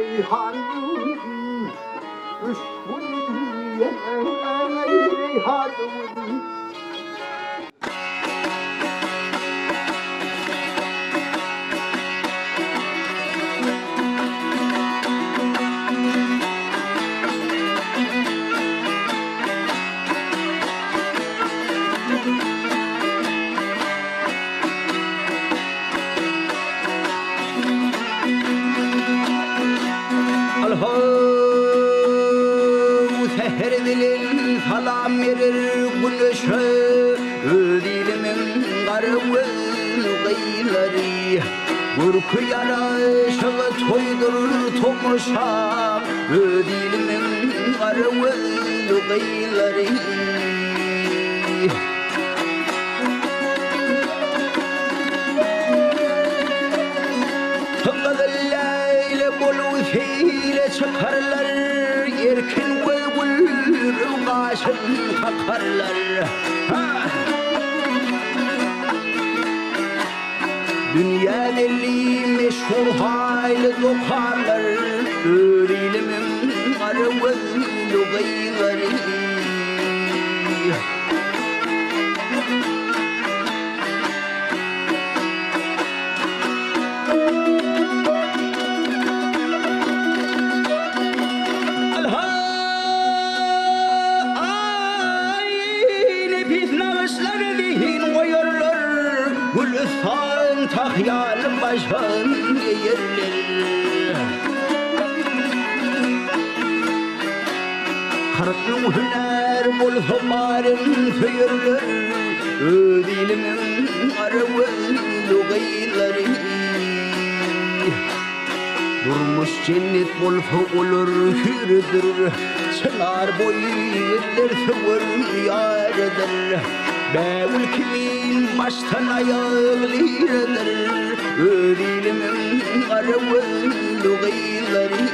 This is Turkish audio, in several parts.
reyhanım Üşkünye reyhanım Salam verir güneşe dilimin karıvı kıyıları Gürkü yaraşığı toydurur tomuşa dilimin karıvı kıyıları Tıkıdı leyle bolu fiile çıkarlar Yerkin başın kakarlar Dünya deli meşhur hayli dokarlar Ilimin arıvı lugayları Gülüstan tahyal başın yerler Kırkın hüner bol hımarın tüyürler Dilimin arıvı lugayları Durmuş cennet bol olur hürüdür Çınar boyu yerler sıvır yarıdır Bevül kimin baştan ayağlıdır Dilimin arıvı lugayları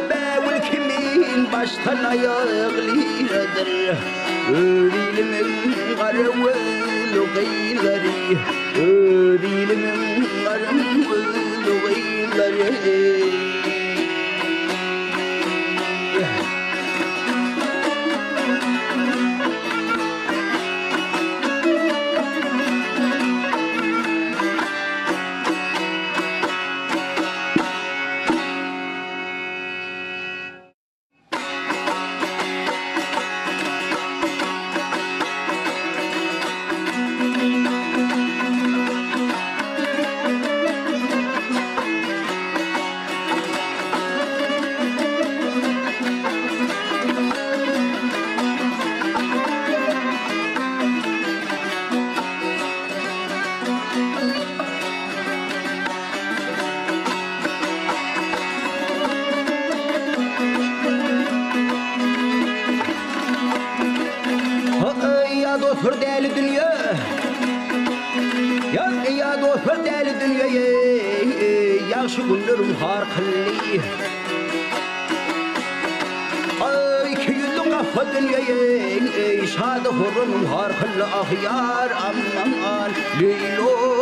Bevül kimin baştan ayağlıdır Dilimin arıvı lugayları Dilimin arıvı lugayları Dostlar değerli dünya Ya dostlar değerli dünyaya Yaxşı günlerim harqilli Ay ki yüzlü kafa dünyaya Şadı hurunum harqilli Ah yar aman Leylo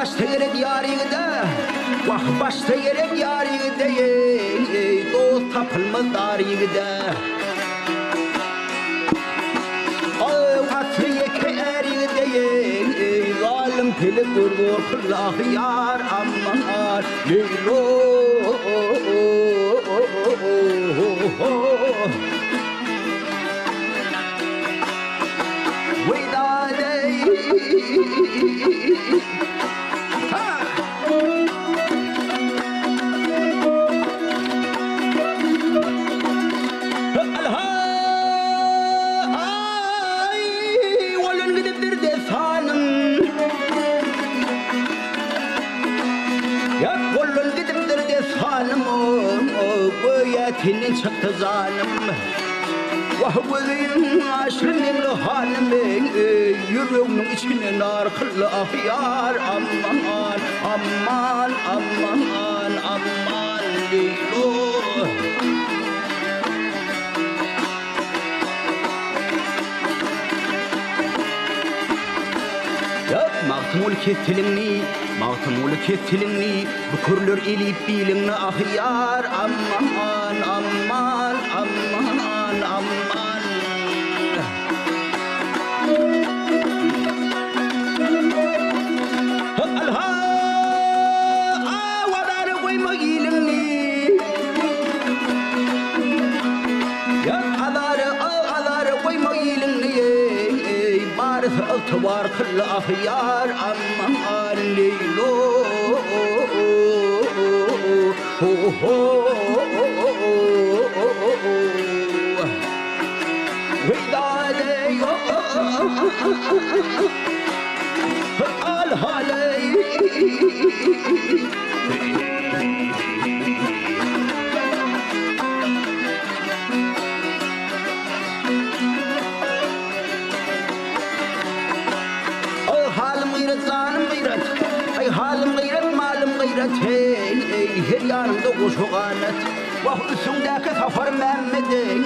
Başta gerek yarıda Vah başta gerek yarıda Dost tapılmaz darıda Atı yeke eride Zalim pili kurgur kıllah yar aman Leylo Vedade Tinin çıktı zalim Vahvızın aşırının halim Yüreğinin içine nar kıllı ah yar Aman aman aman aman Leylo مغتمول كتلني بكرلر إلي بيلنا أخيار أمان أمان أمان أمان الها ودار وي مغيلني يا أدار وي مغيلني بارث التوار كل أخيار أمان ليلو ودادي الهالي حالم غيرت ظالم غيرت اي حالم غيرت مالم غيرت هي هريان دوغوش وغانت وهو السوداك ثفر مامدين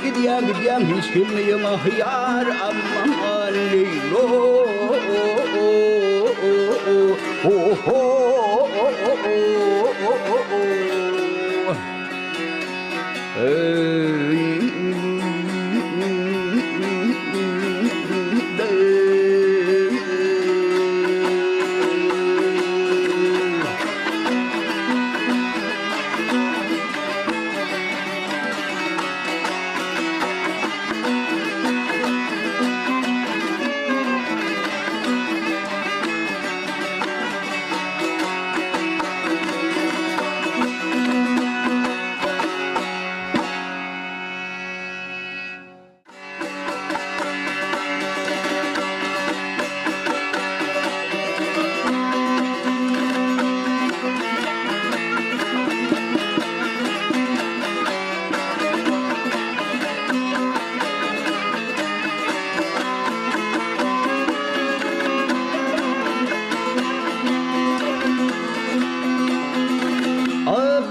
قديان هنشكلني يا مخيار أمان ليلو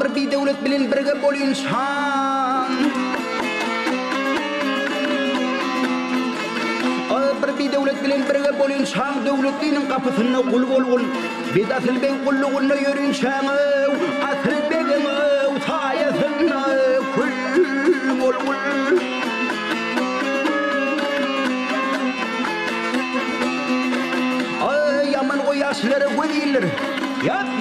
بربي دولة بلين برقة بولين شام بربي دولة بلين برقة بولين شام دولة دين قافتنا قل بداث البين قل قلنا يرين شام أثر البين وطايثنا كل قل يا من غياس لرغوذيلر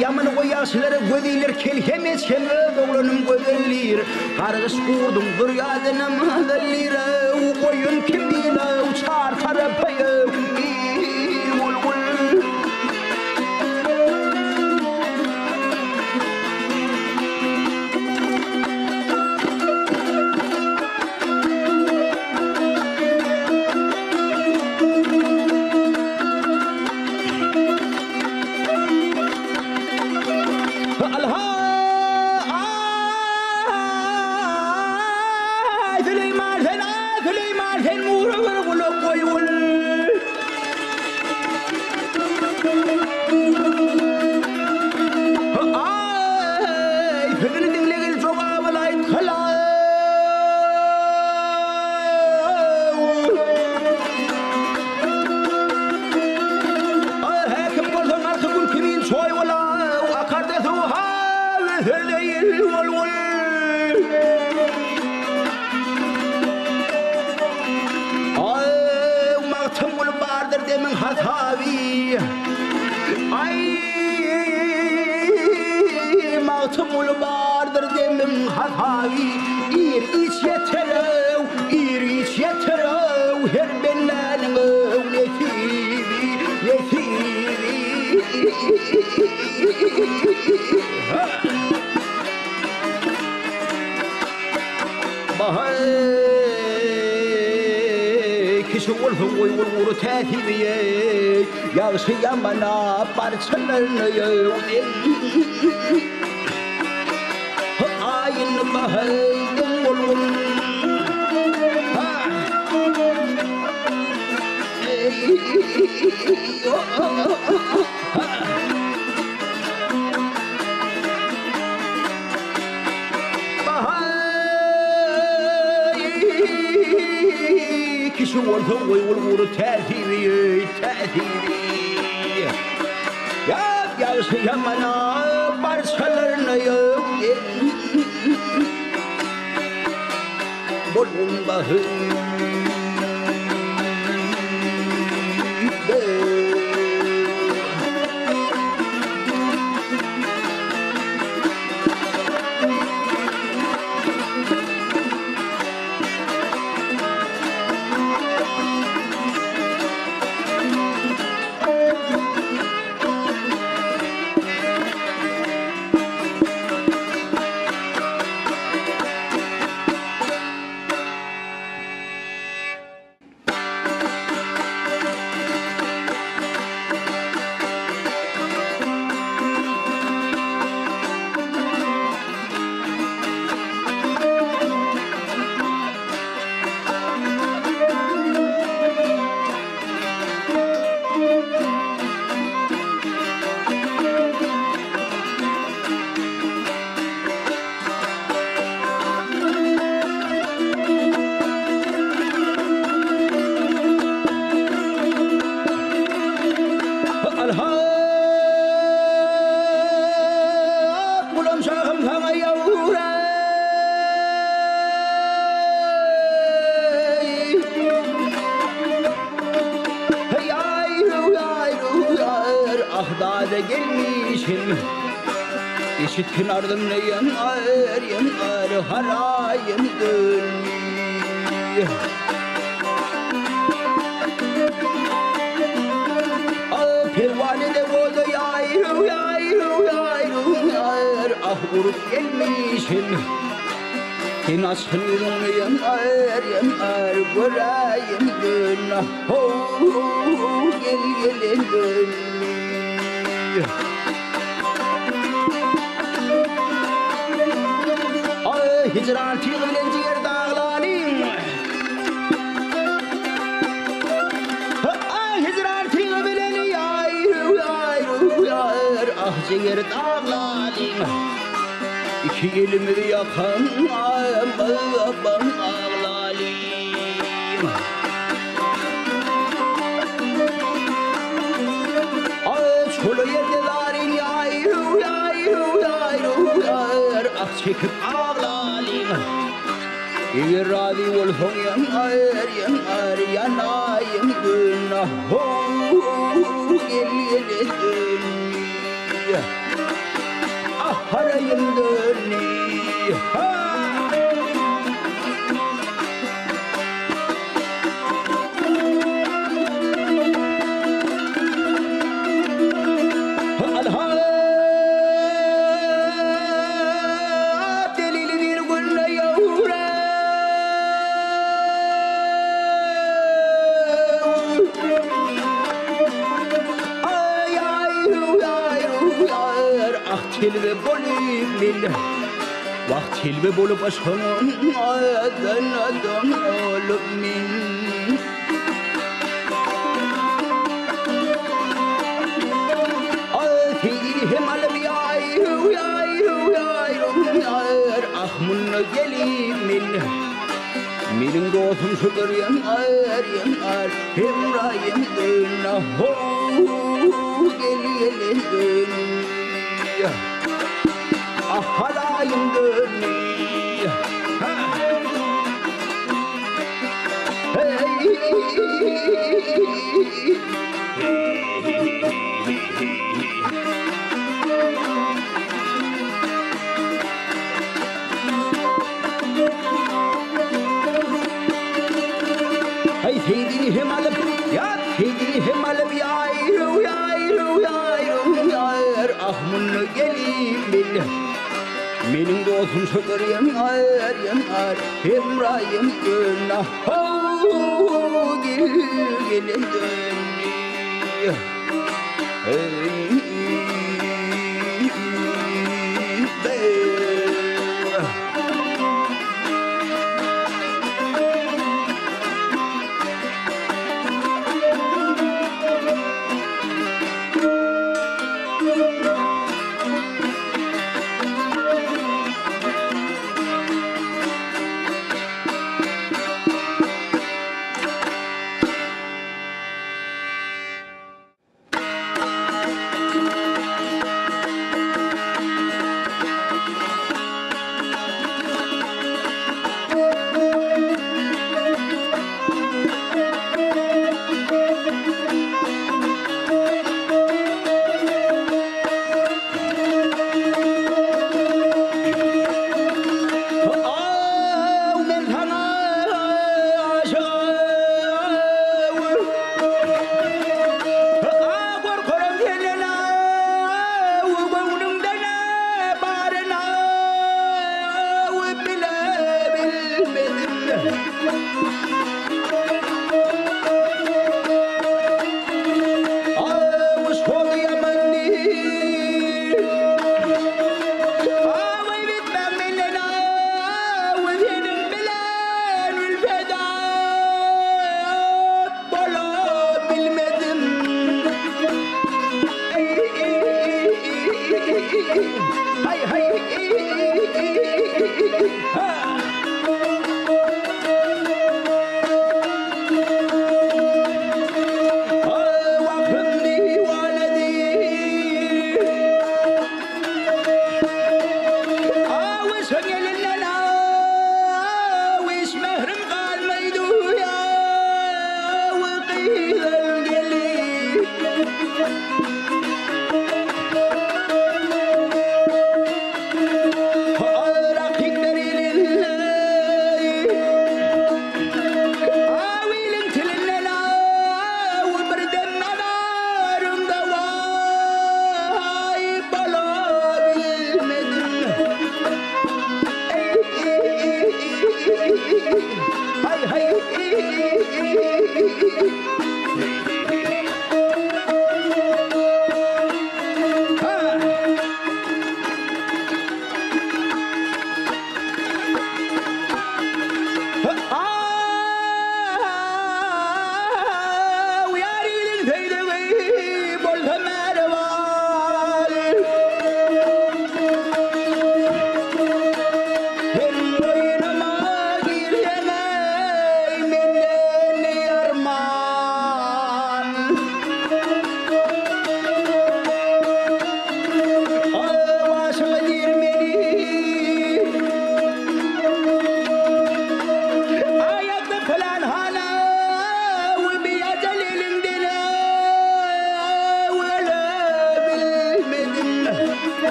يا من غياس لرغوذيلر كل همس هم دولن غوذلير هارغس قودم بريادنا مهذلير وقوين كبينا وصار فربيا والول من حثابي أي ما تمول باردر من حثابي إيريش يترو هربنا نمو يثيبي كشول هو يقول تاثيبي يا سيامنا بارسلنا يا عين بهاي والول كشول هو يقول تاثيبي 야야야마나 발살나요 몰문 바흐 gelmişim İşittin ardımda yanar yanar harayım dönmüyor Pervanede oldu yayru yayru yayru yar Ah vurup gelmişim Nasılım yanar yanar göreyim dön Gel gelin dönmüyor Hicran tiğilen ciğer dağlarım Hicran tiğilen yayru yayru yar Ah ciğer dağlarım İki elimi yakan babam ağlarım Çolu yerde darin yayru yayru yayru yar Ah çekip ağlarım İradi olsun yanar yanayım günah Gel dönüyor Ah harayım dönüyor Tilbe bolib Vakt tilbe bolup aşkının Adan olup min Fihim alem yayru yayru yayru yar Ah munna gelip min Minin dostum şudur yanar yanar Hemrayım dönna Gel dönüyor Ah halayım dönüyor Hey seydini hemalım ya seydini hemalım yayru yayru yayru yar Ah munna gelip min Menin dostum şudur yanar yanar Hemrayım günah Gelin dönüyor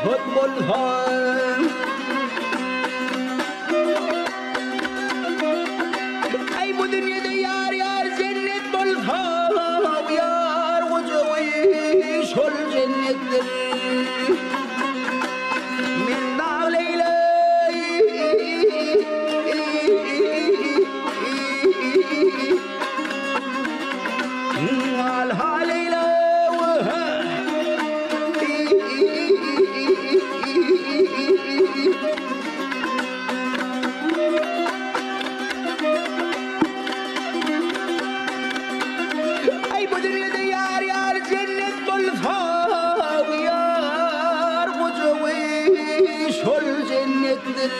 헛볼산 ay bu dünyada yar yar cennet bolsa yar kocağı şol cennettir men dağ leylay al haleyla ay bu dünyada yar yar cennet bolsa yar kocağı şol cennettir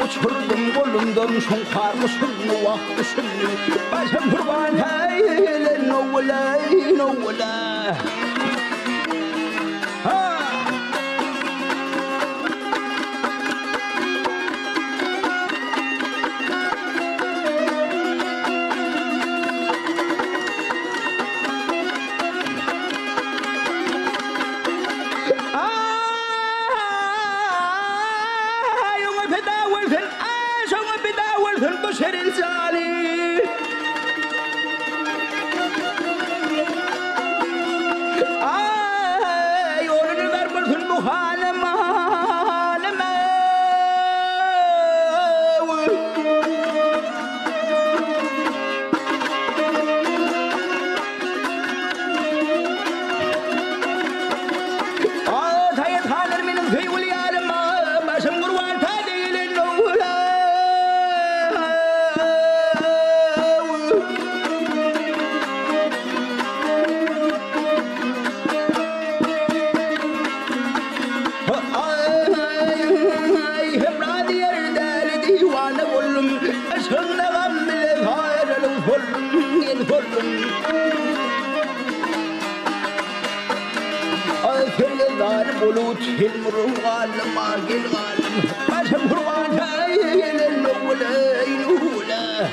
uçurdum kolumdan şonkar mısın vaktisin başım kurban heyle novla novla Şerin zali ay oğlunu ver bulsun bu halime halime tayet halir benim feyyul yarıma başım kurban ta değilin oğla bulut hilmurun galım agil galım başım kurban hayalin nuvla nuvla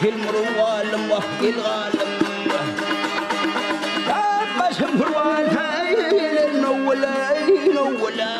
شلمر الغالم وحي الغالم بس مروان هاي نولا نولا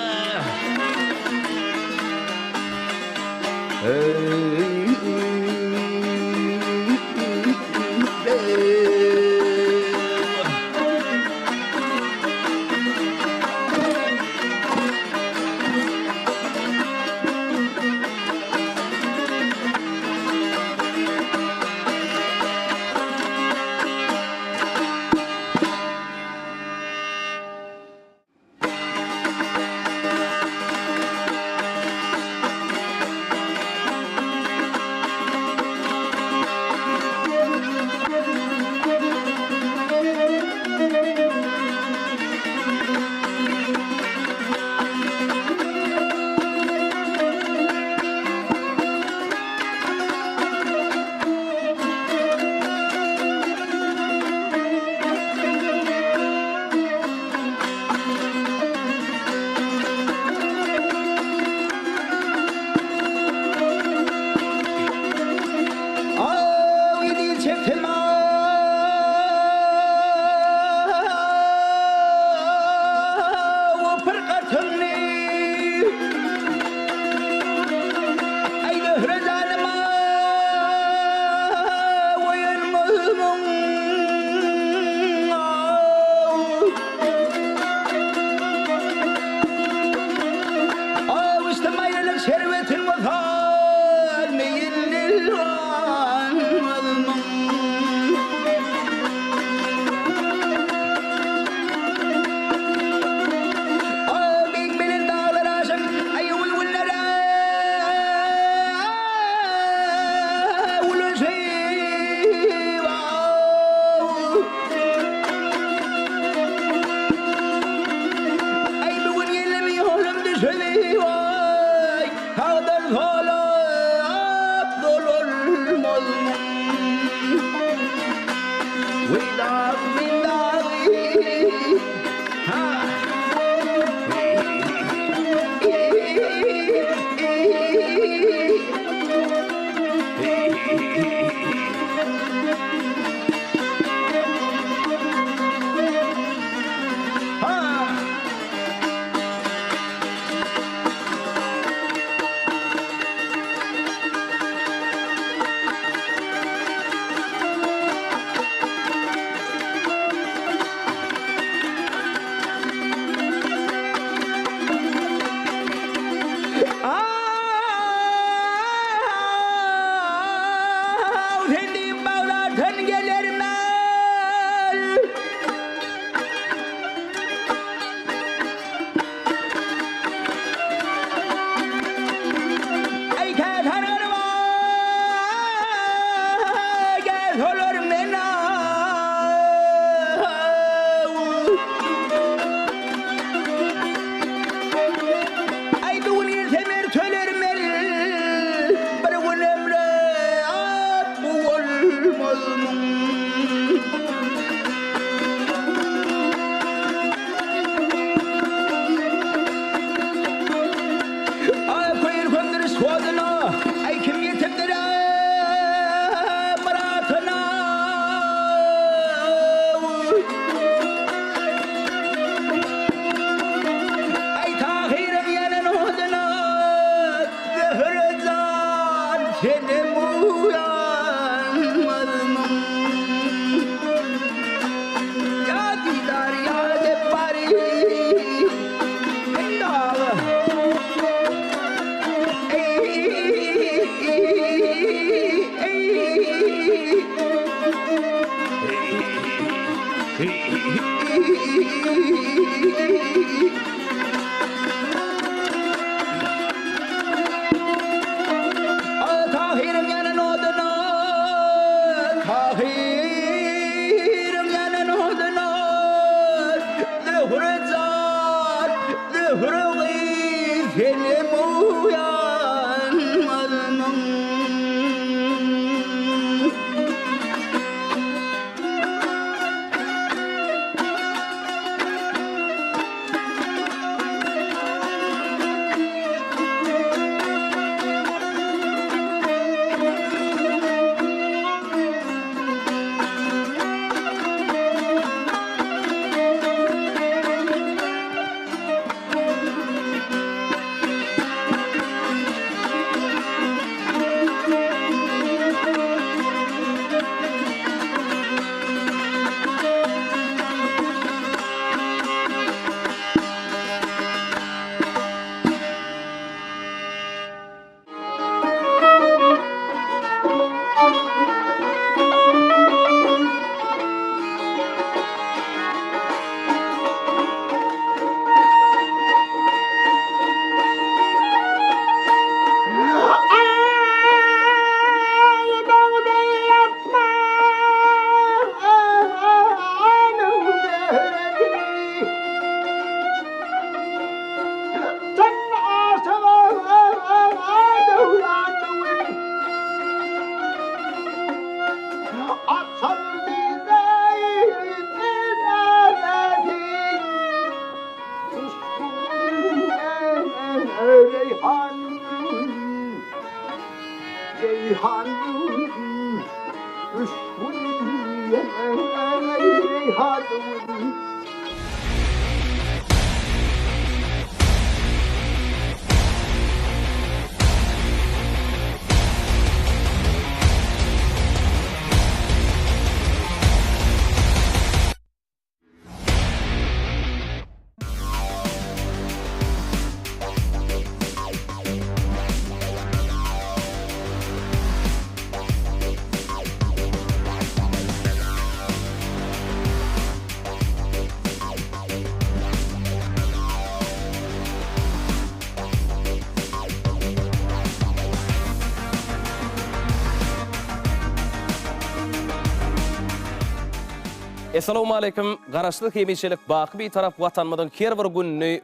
Assalamu alaykum. Garaşlyk hemişelik baky bir tarap watanmadan her bir günni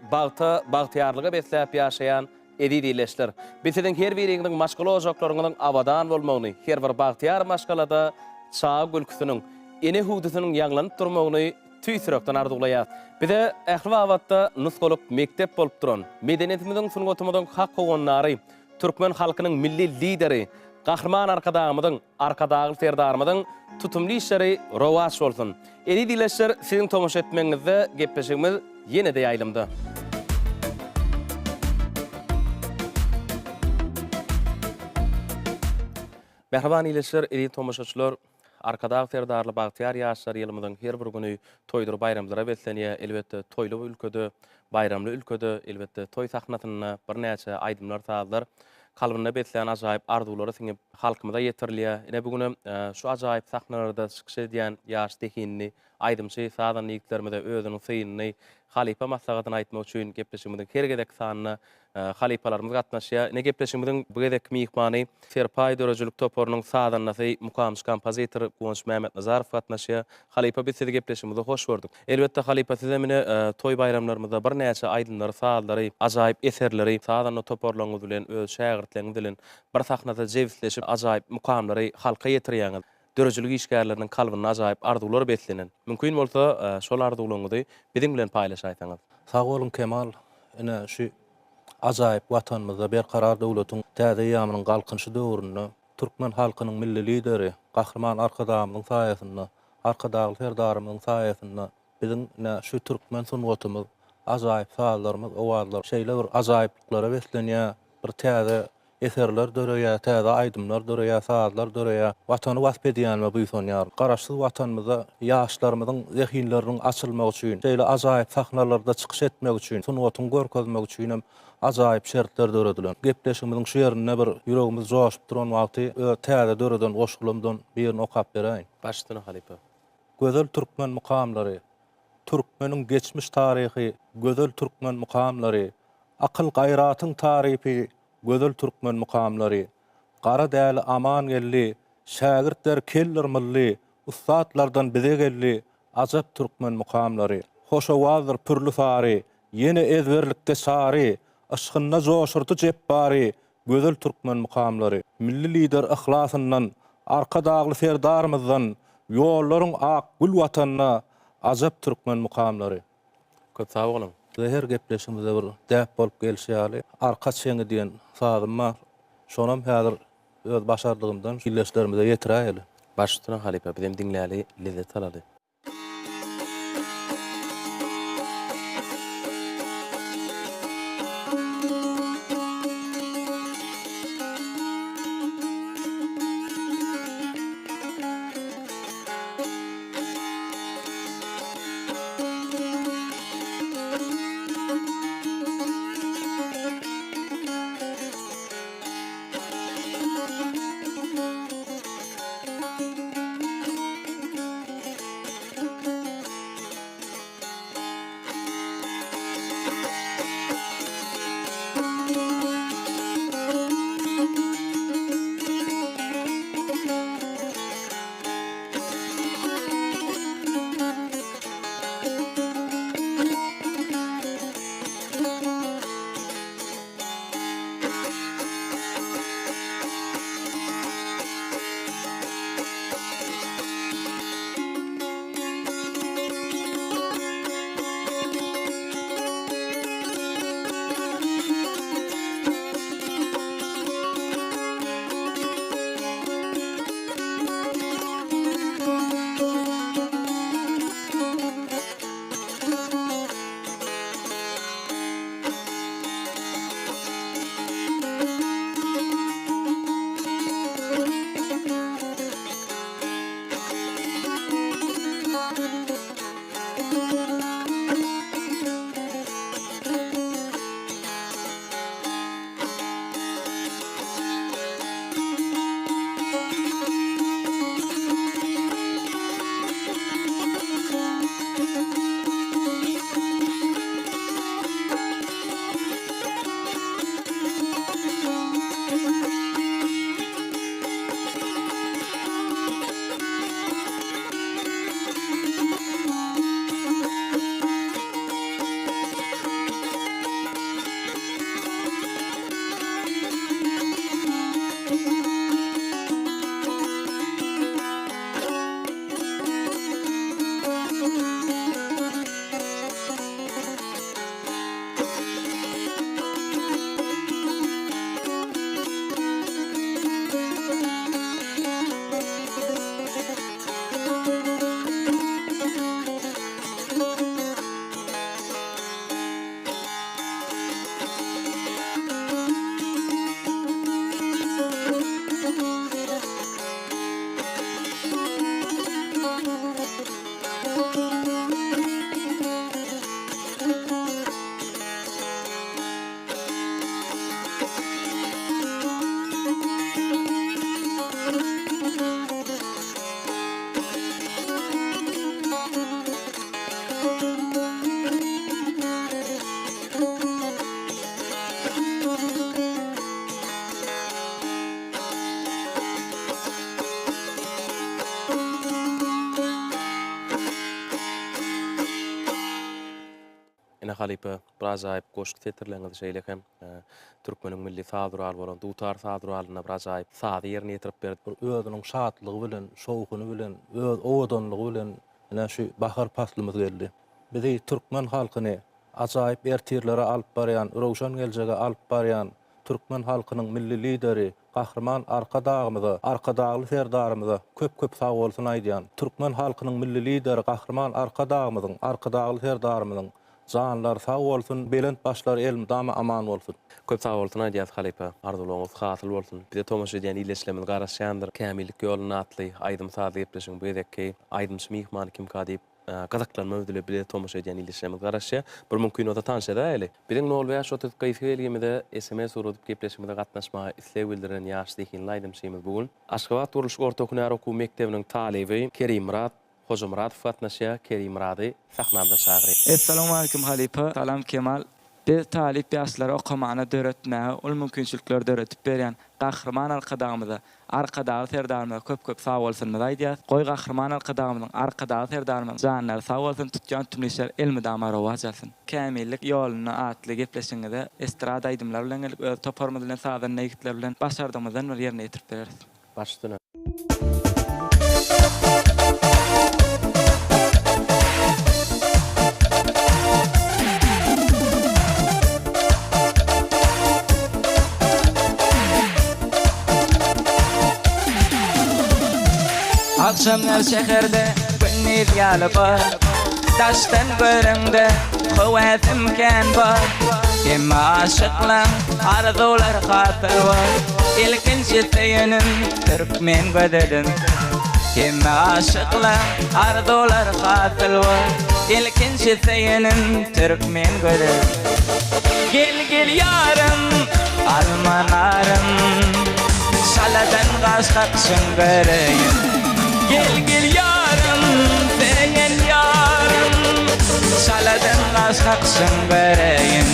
bagtyarlyga beslep ýaşaýan edi diýleşler. Biteden her biriňiň maşgul ojaklarynyň abadan bolmagyny, her bir bagtyar maşgalada çağa gülküsiniň, ene hudusynyň ýaňlanyp durmagyny tüýsürekden arzuklaýar. Bide ähli wagtda nusgalyk mektep bolup duran, medeniýetimiziň sungatymyň hak gowanlary, türkmen halkynyň milli lideri, Gahrman arkadagy serdarymyň tutumly işleri rowaç bolsun. Edi diýleşler, siziň tomuş etmeňizde gepleşigimiz ýene-de ýaýlymdy. Merhaban diýleşler, edi tomoşaçylar, arkadagy serdarly bagtyar ýaşlar ýylymyň her bir güni toýdur bayramlara beslenýär. Elbetde toýly ülkede, bayramly ülkede, elbetde toý sahnatyna bir näçe aýdymlar taýlar. Kalbyna betlen ajaýyp arzulary siňip halkymyza ýetirilýär. Ine bugün şu ajaýyp sahnalarda çykyş edýän ýaş tehinni aýdymçy sadan ýigitlerimize özüniň synyny halipa maslahatyny aýtmak üçin gepleşigimiziň kergedek sanyna halipalarymyz gatnaşýar. Ine gepleşigimiziň bu gedek mihmany Serpay Dörejilik toporunyň sadanyny mukamyş kompozitor Gonç Mämet Nazarow gatnaşýar. Halipa biz sizi gepleşigimize hoş gördük. Elbetde halipa size mine toý bayramlarymyzda bir näçe aýdymlary, saallary, ajaýyp eserleri sadanyny toporlaňyz bilen öz şägirdleriňiz bilen bir sahnada jewsleşip ajaýyp mukamlary halka ýetirýäňiz. Dörejilik işgärleriniň kalbyny ajaýyp arzuwlary beslenen. Mümkin bolsa şol arzuwlaryňyzy biziň bilen paýlaşaýsaňyz. Sağ olun Kemal. Ine şu ajaýyp watanymyzda berkarar döwletiň täze ýamynyň galkynşy döwründe türkmen halkynyň milli lideri Gahrman arkadamyň saýasynda, arkadagy serdarymyň saýasynda biziň şu türkmen sungatymyz, ajaýyp saallarymyz, owazlar, şeýle bir ajaýypliklara beslenýär. Bir täze eserler döreýär, täze aýdymlar döreýär, saazlar döreýär. Watany wasp edýänme buýsanýar. Garaşsyz watanymyza ýaşlarymyzyň zehinleriniň açylmagy üçin, şeýle ajaýyp sahnalarda çykyş etmek üçin, sungatyny görkezmek üçin hem ajaýyp şertler dörediler. Gepleşigimiziň şu ýerinde bir ýüregimiz joşup duran wagty täze döreden goşgulumdan birini okap bereýin. Başlygyny halipa. Gözel türkmen mukamlary, türkmeniň geçmiş taryhy, gözel türkmen mukamlary, akyl gaýratyň taryhy, gözel türkmen mukamlary, gara däli aman gelli, şägirdler keller milli, ustadlardan bize gelli, ajap türkmen mukamlary, hoşawazdyr pürlü sary, ýene ezberlikde sary, aşkynna joşurdy jepbary, gözel türkmen mukamlary, milli lider ihlasyndan, arkadagly serdarymyzdan, ýollaryň ak gül watanyna ajap türkmen mukamlary. Köp sag bolun. Her gepleşigimizde bir däp bolup gelýär. Arka çeňi diýen sazym bar. Şonam häzir öz başardygymdan gilleşlerimize ýetiräýeli. Başlygyny halipa biziň diňläli lezzet alady. halipe biraz ayıp goşk tetirleňiz şeýlekem. Türkmeniň milli sadural bolan dutar saduralyna biraz ayıp sady ýerine ýetirip berdi. Özüniň şatlygy bilen, şowkuny bilen, öz owadanlygy bilen ene şu bahar paslymyz geldi. Bizi Türkmen halkyny ajaýyp ertirlere alyp barýan, rowşan geljege alyp barýan Türkmen halkynyň milli lideri, gahrman arkadagly serdarymyza köp sag bolsun aýdýan. Türkmen halkynyň milli lideri, gahrman arkadagly serdarymyzyň janlar sag bolsun, belent başlar elm dama aman bolsun. Köp sag bolsun aýdýas halipe. Arzulygyňyz hasyl bolsun. Bize tomaş edýän ýyleşlemiz garaşýandyr. Kämillik ýoluny atly, aýdym sady ýepleşiň bu edekki aýdym mihman kim kadip gazaklanma ödüle bile tomaş edýän ýyleşlemiz garaşýa. Bir mümkin oda tanşa da eli. Biziň nol we şo tykýylygymyda SMS urup gepleşmede gatnaşma islew bildiren ýaşly aýdym şeýmiz bugün. Aşgabat Durmuş Orta Hünär Okuw Mektebiniň talebi Kerim Murat Hoca Murat gatnaşýa. Kerim Murady sahnamda çagyryp. Assalamu alaykum halipa. Salam Kemal. Biz talip ýaşlary okamana döretmäge, ol mümkinçilikler döretip berýän gahrman arkadagy serdarymyza köp sag bolsunmy aýdýas. Goý gahrman arkadagymyň arkadagy serdarymyň janlar sag bolsun, tutýan tümleşler elmi damara wajasyn. Kämillik ýoluny atly gepleşiňizde estrada aýdymlar bilen gelip öz toparmyz bilen sadan nägitler bilen başardymyzdan bir ýerine ýetirip bereriz. Başdyna. Akşamlar şehirde günnit ýaly bar, daşdan görüňde howatim ken bar. Emma aşyklar arzular hatyr bar, ilkinji seýenim türkmen gödelim. Emma aşyklar arzular hatyr bar, ilkinji seýenim türkmen gödelim. Gel yarım, almanarım, şaladan gaşgaksın göreýin. Gel yarım, seýen yarım, şaladan gaşgaksın göreýin.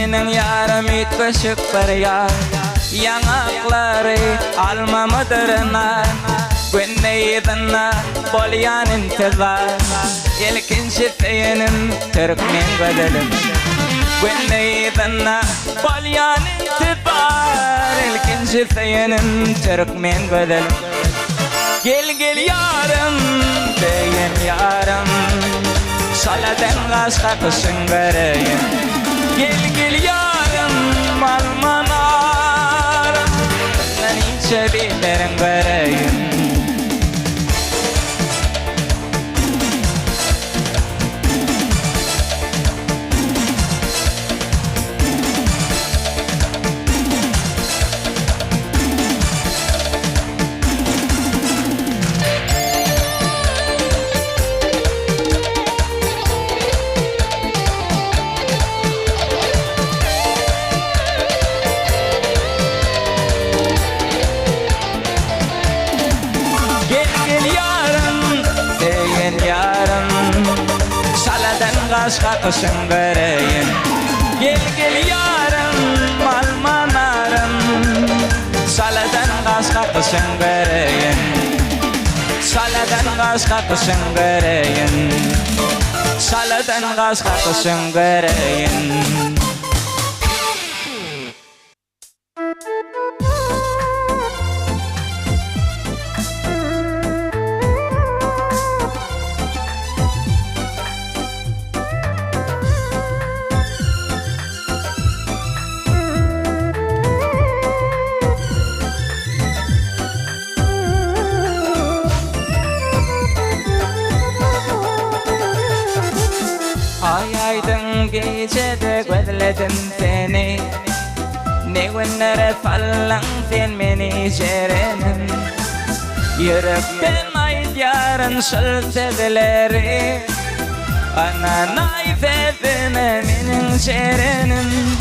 Meniň ýarym itbeşik bir ýar, ýanaklary almamydyryna, günneyidina bolýan intizar, ilkinji seýenim türkmen gödelim. Günneyidina bolýan intizar, ilkinji seýenim türkmen gödelim. Gel yarım, seýen yarım, şaladan gaşgaksyn göreýin. Gel yarım, almanarım, näniçe bilerin göreýin. Gaşgaksyn göreýin. Gel yarım, almanarım, şaladan gaşgaksyn göreýin. Şaladan gaşgaksyn göreýin. Şaladan gaşgaksyn göreýin. Gecede gözledim seni, ne günlere fallan sen meni jerenim. Yürekten aýdýaryn şol sözleri, Ana nayfetime menin şerenim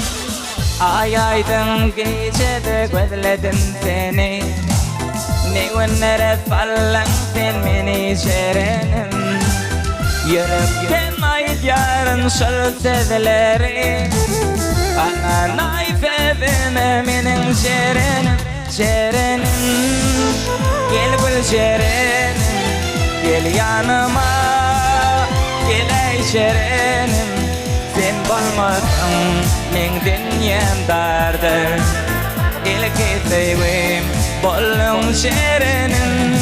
Ay aydın gecede gözledim seni Ne günlere fallan sen meni şerenim Yürekten ayıp yarın şol sözleri Ana nayfetime menin şerenim Gel gül şerenim Gel yanıma Gel ay şerenim Sen bolmasın men dünyam dardır İlki sevim bolun şerenim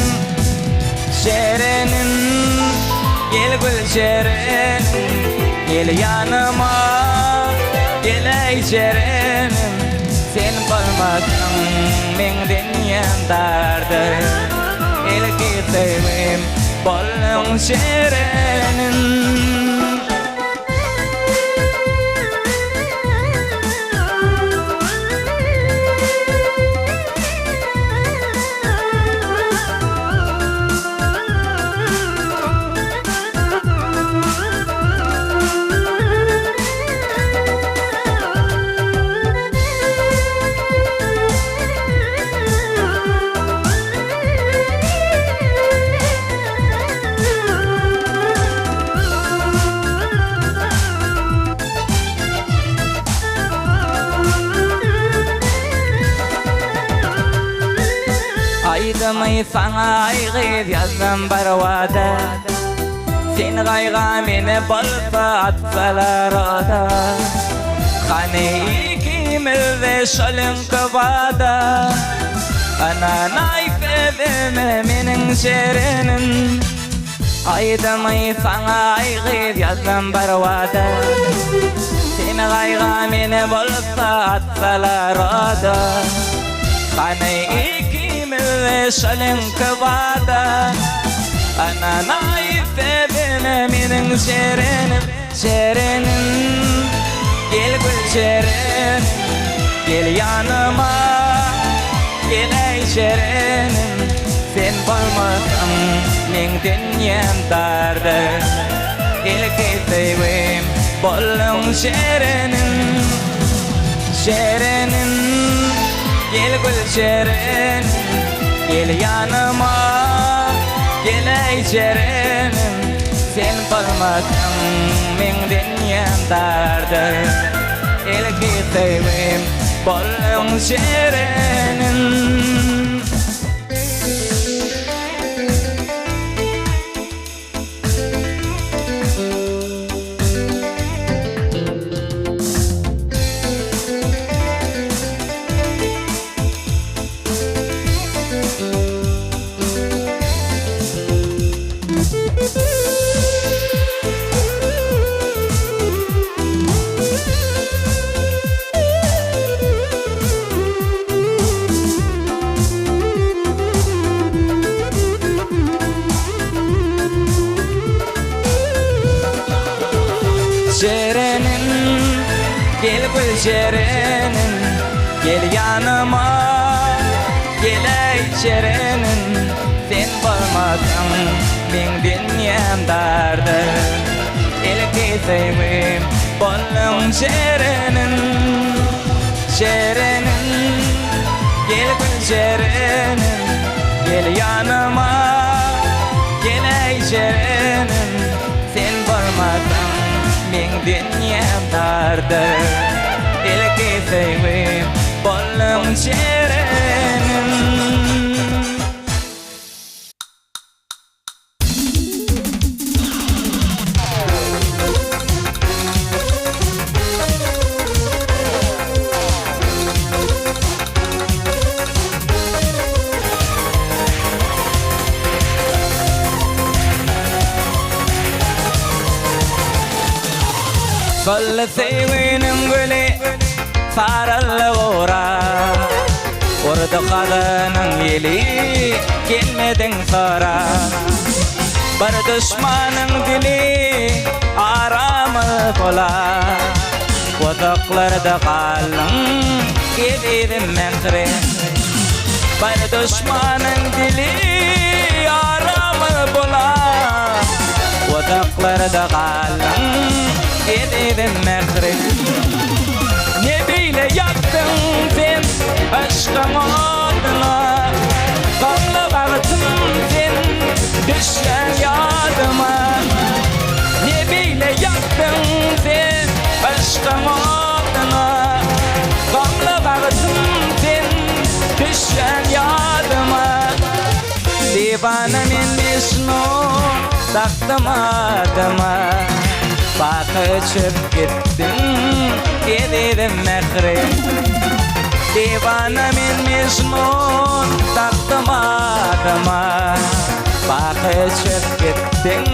Gel gül şerenim Gel yanıma Gel ay şerenim Sen bolmasın men dünyam dardır İlki sevim bolun şerenim Aydımı sana aygır yazdım barvada Sen gayga meni bolsa atsalar oda Hani ikimiz de şolun kıvada Ana nayfedime menin şerenim Aydımı sana aygır yazdım barvada Sen gayga meni bolsa atsalar oda Hani şolun kıvada Ana nayfedime menin şerenim Gel gül şerenim Gel yanıma Gel ay şerenim Sen bolmasın men dünyam dardır İlki sevim bolun şerenim Gel gül şerenim Gel yanıma Gel ay şerenim Sen bolmasın men dünyam dardır İlki sevim bolun şerenim Gel gül şerenim Gel yanıma Gel ay şerenim Sen bolmasın men dünyam dardır İlki sevim bolun şerenim Gel gül şerenim Gel yanıma Gel ay şerenim Sen bolmasın men dünyam dardır İlki sevim bolun şerenim Kol sevinin gülü sarılı uğra Orada kadının yeli gelmedin sonra Bir düşmanın dili aramı kola Uzaklarda kalın gidelim menkre Bir düşmanın dili aramı kola Uzaklarda kalın Ededim mehri Ne beyle yaktın sen aşkın adına Gamlı baktın sen düşen yadıma Ne beyle yaktın sen aşkın adına Gamlı baktın sen düşen yadıma Divana min Mecnun taktım adıma Bakıçıp gittin ededim mehri Divana min Mecnun taktım adıma Bakıçıp gittin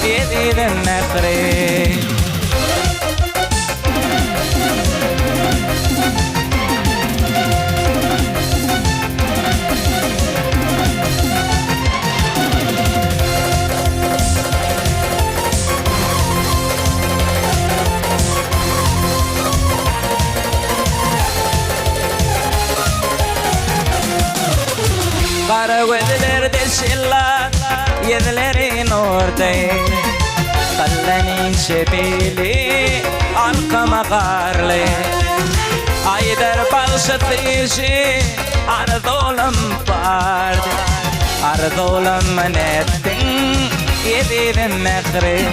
ededim mehri Kara gözler deşiller Yedilerin ortay Kallanin şebili Arkama karlı Aydar balşatışı Ardolam pardı Ardolam manettin Yedirin mehri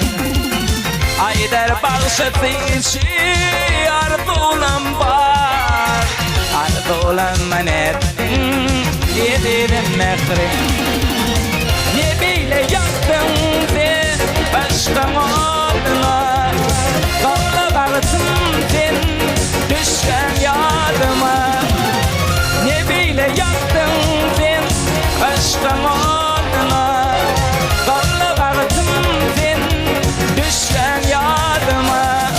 Aydar balşatışı Ardolam pardı Ardolam manettin Yedirin mehri Ne beyle yaktın sen Aşkın adına Gamlı baktın sen düşen yadıma Ne beyle yaktın sen Aşkın adına Gamlı baktın sen düşen yadıma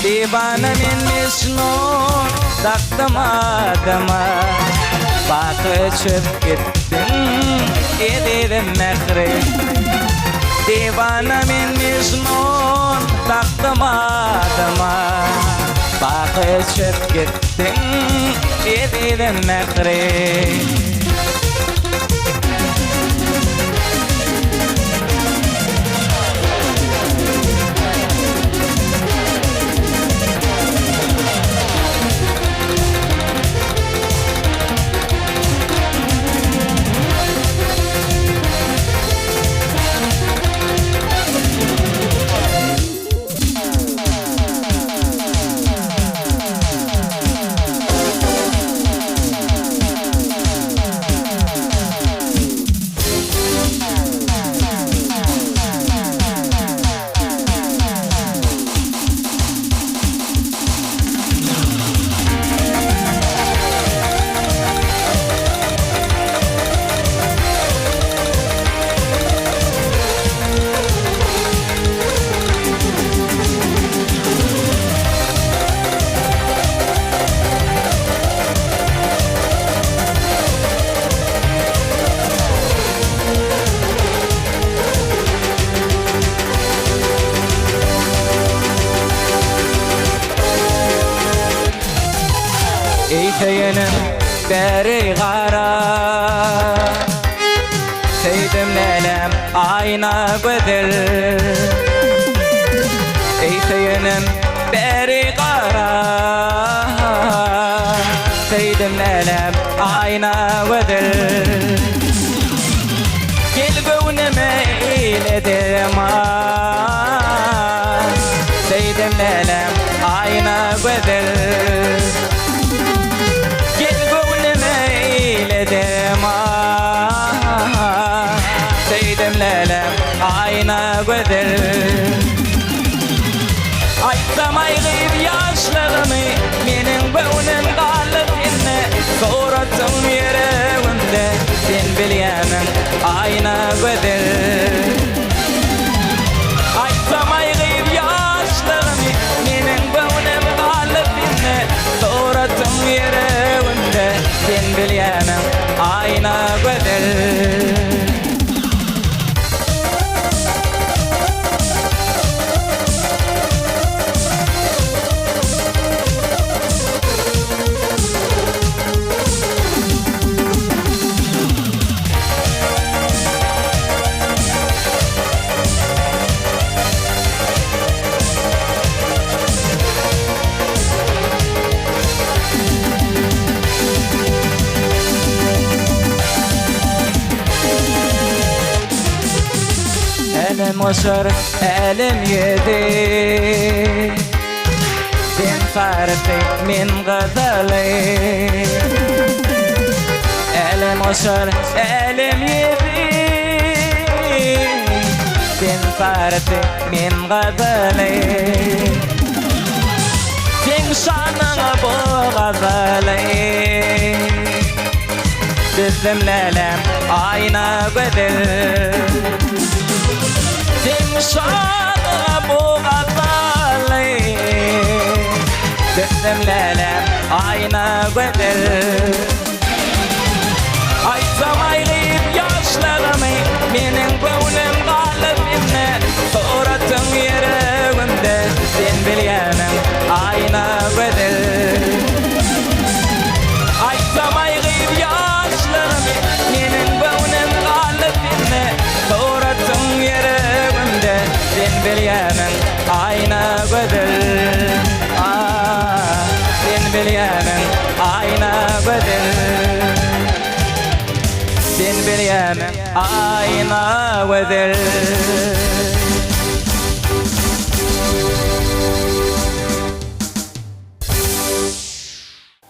Divana min Mecnun taktım adıma Bakıçıp gittin ededim mehri Divana min Mecnun taktım adıma Bakıçıp gittin ededim mehri Eyteyenim beri gara Seydim nenem ayna gödül Eyteyenim beri gara Seydim nenem ayna gödül Gel gönlüme eyledim Seydim nenem ayna gödül Seydim lelem ayna gödül Aytsam ayğıyıp yaşlarımı Menin gönlüm kalıp inne Soratsın yüreğimde Sen bilyemin ayna gödül Aytsam ayğıyıp yaşlarımı Menin gönlüm kalıp inne Soratsın yüreğimde Sen bilyemin ayna gödül Elim oşar, elim yedi Sen farfı min gazali Elim oşar, elim yedi Sen farfı min gazali Sen şanına bu gazali Bizim lelem ayna gödür Sen şanına bu gazali Bizim lelem ayna gödür Aytsam ayrıyıp yaşlarımı Menin gönlüm kalbimne Soratın yüreğimde Sen bilyemin ayna gödür Aytsam ayrıyıp yaşlarımı Menin gönlüm kalbimne Soratın yüreğimde Sen bilyemin ayna gödür Sen bilyemin ayna gödür Sen bilyemin ayna gödür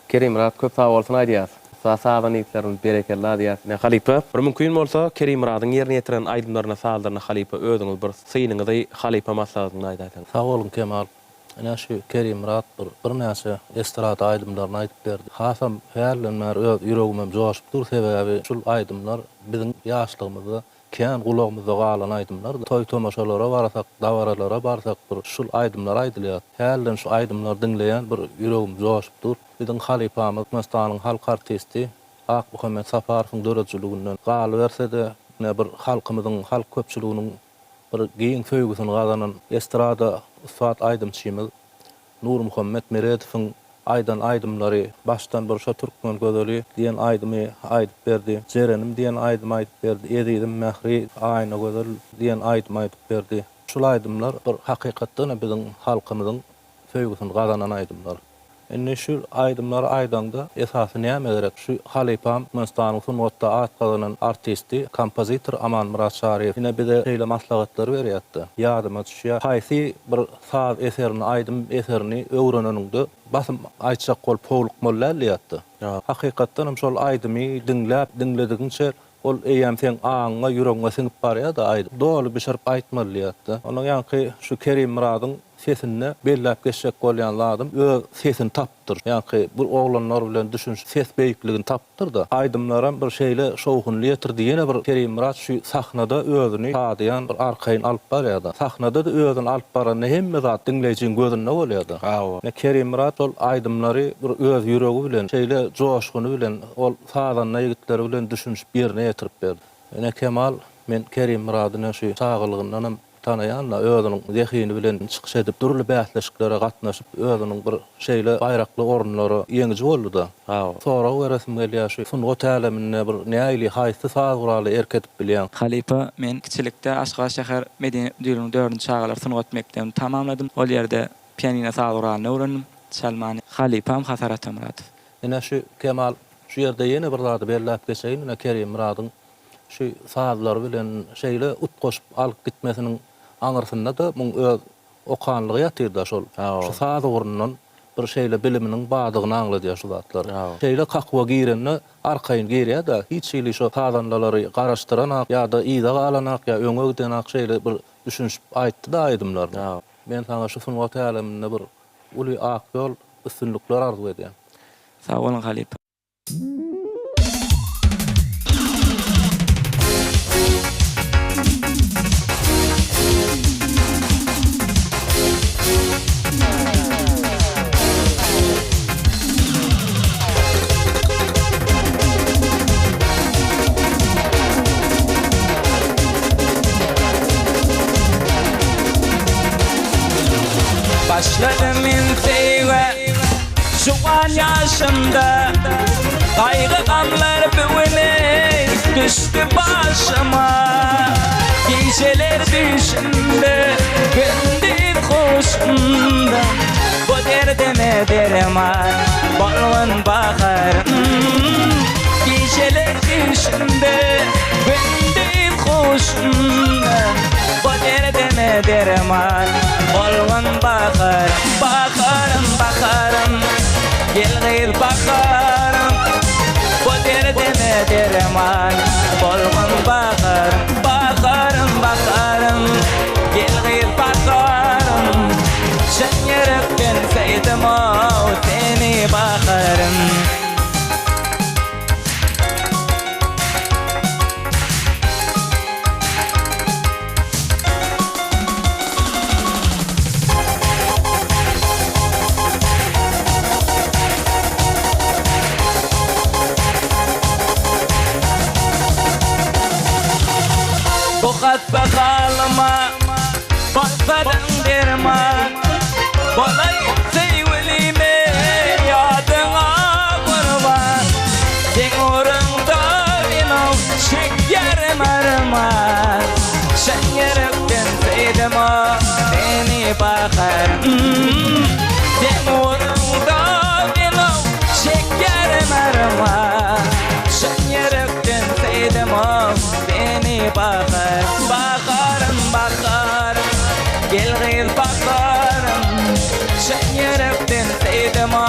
Kerim Murat köp sağ bolsun aýdýar. Sağdan ýetlerin bereketli aýdýar. Ne halipa, bir mümkin bolsa Kerim Murat'yň ýerine ýetiren aýdymlaryna sağlaryna halipa özüňiz bir synyňyzy halipa maslahatyny aýdaýsyň. Sağ olun Kemal. Ana şu Kerim Murat bir näçe estrada aýdymlaryny aýdyp berdi. Hasam häýärlenmär öz ýüregimem joşup dur sebäbi şul aýdymlar biziň ýaşlygymyzda kän gulagymyzda galan aýdymlar. Toy tomaşalara barsak, dawaralara barsak bir şul aýdymlar aýdylýar. Häýärlen şu aýdymlar dinleýän bir ýüregim joşup dur. Biziň halipamyz Mustanyň halk artisti Ak Muhammed Safarowyň döretçiliginden galy bersede ne bir halkymyzyň, halk köpçiliginiň bir giň söýgüsini gazanan estrada ustat aýdymçymyz Nur Muhammed Meredowyň aydan aydımlary baştan bir şo Türkmen gözeli diýen aydymy aýdyp berdi. Jerenim diýen aydymy aýdyp berdi. Edidim Mehri aýna gözel diýen aydymy aýdyp berdi. Şol aydymlar bir hakykatdan biziň halkymyzyň söýgüsini gazanan aydymlar. Enne şu aydımlar aydanda esasy näme gerek? Şu halipam Mustanyň sungatda at gazanan artisti, kompozitor Aman Murat Şariýew ýene bize şeýle maslahatlar berýärdi. Ýadyma düşýär. Haýsy bir saz eserini, aydym eserini öwreneninde basym aýtjak bolup powluk mollalýatdy. Hakykatdan şol aydymy dinledigiňçe ol eýem sen aňa ýüregiňe siňip barýar-da aýdy. Dolu bir şerp aýtmalýatdy. Onuň ýanky şu Kerim Murat'yň sesini belläp geçecek bolýan ladym öz sesini tapdyr. Ýani bu oglanlar bilen düşünş ses beýikligini tapdyr da aýdymlaram bir şeýle şowhunly ýetirdi. Ýene bir Kerim Murat şu sahnada özüni taýdan bir arkaýyn alyp barýardy. Sahnada da özüni alyp baran hemme zat dinleýijiň gözünde bolýardy. Ne Kerim Murat ol aýdymlary bir öz ýüregi bilen şeýle joşguny bilen ol sadan ýigitleri bilen düşünş birine ýetirip berdi. Ne Kemal men Kerim Murat'yň şu sagylygyndan tanayanla özüniň zehini bilen çykyş edip durly bäsleşiklere gatnaşyp özüniň bir şeýle baýrakly orunlary ýeňiji boldy da. Sonra o resim gelýär şu sungat älemine bir näýli haýsy saguraly erketip bilýän. Halipa men kiçilikde Aşgabat şäher Medine düýrüniň 4-nji çağlar sungat mekdebini tamamladym. Ol ýerde pianino saguralyny öwrendim. Salmany Halipam Hasarat Murat. Ene şu Kemal şu ýerde ýene bir zady belläp geçeýin. Kerim Murat'yň şu sazlar bilen şeýle ut goşup alyp gitmesiniň aňyrsynda da muň öz okanlygy ýatyrda şol. Şu saz orundan bir şeýle biliminiň badygyny aňladýar şu zatlar. Şeýle kakwa girenni arkaýyn girýär da hiç şeýle şu sazanlary garaşdyranak ýa-da ýyda galanak ýa öňe gidenak şeýle bir düşünüp aýtdy da aýdymlar. Men sana şu sungat äleminde bir uly ak ýol üstünlikler arzu edýän. Sağ olun Halipa. Başladım inteyve şu an yaşımda Kaygı gamlar büyüne düştü başıma Geceler düşümde gündüz hoşumda Bu derdime derman balın bakarım Geceler düşümde gündüz hoşumda Bu derman olgun bakarım bakarım bakarım gelgir bakarım bu derdime derman olgun bakarım bakarım bakarım gelgir bakarım sen yürekten sevdim o seni bakarım. Bu hatta kalma baksadan derman kolay sevgilime yadına kurban sen uğrunda benim şekerim armağan sen yürekten sevdim o seni bakarım sen uğrunda benim şekerim armağan sen yürekten sevdim o seni bakarım bakarım bakarım gelgir bakarım sen yürekten sevdim o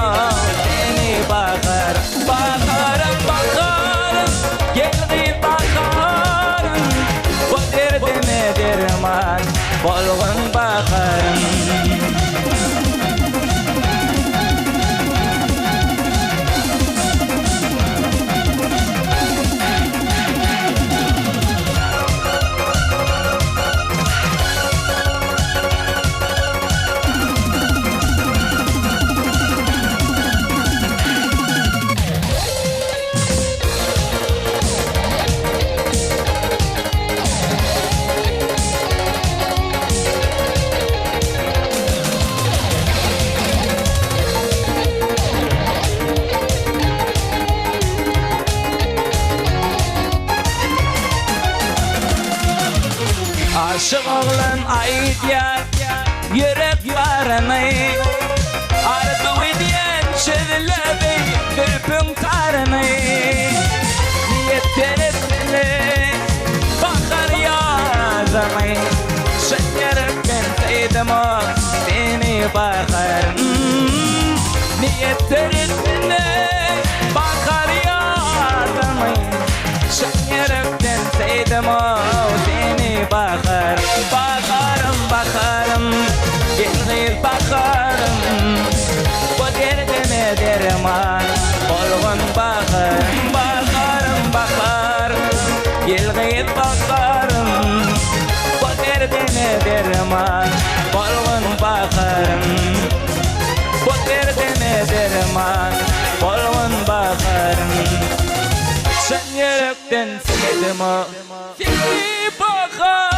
seni bakarım bakarım bakarım gelgir bakarım bu derdime derman olgun bakarım. Aşık oğlan aydiyar yürek varını ardu ediyen çözülebi gülpün tarını niyetlerine bakar yazımı sen yürekten sevdim o seni bakarım niyetlerine bakar yazımı sen yürekten sevdim o seni bakarım bakarım bakarım gelgir bakarım bu derdime derman olgun bakarım bakarım bakarım gelgir bakarım bu derdime derman olgun bakarım bu derdime derman olgun bakarım sen yürekten sevdim o seni bakarım.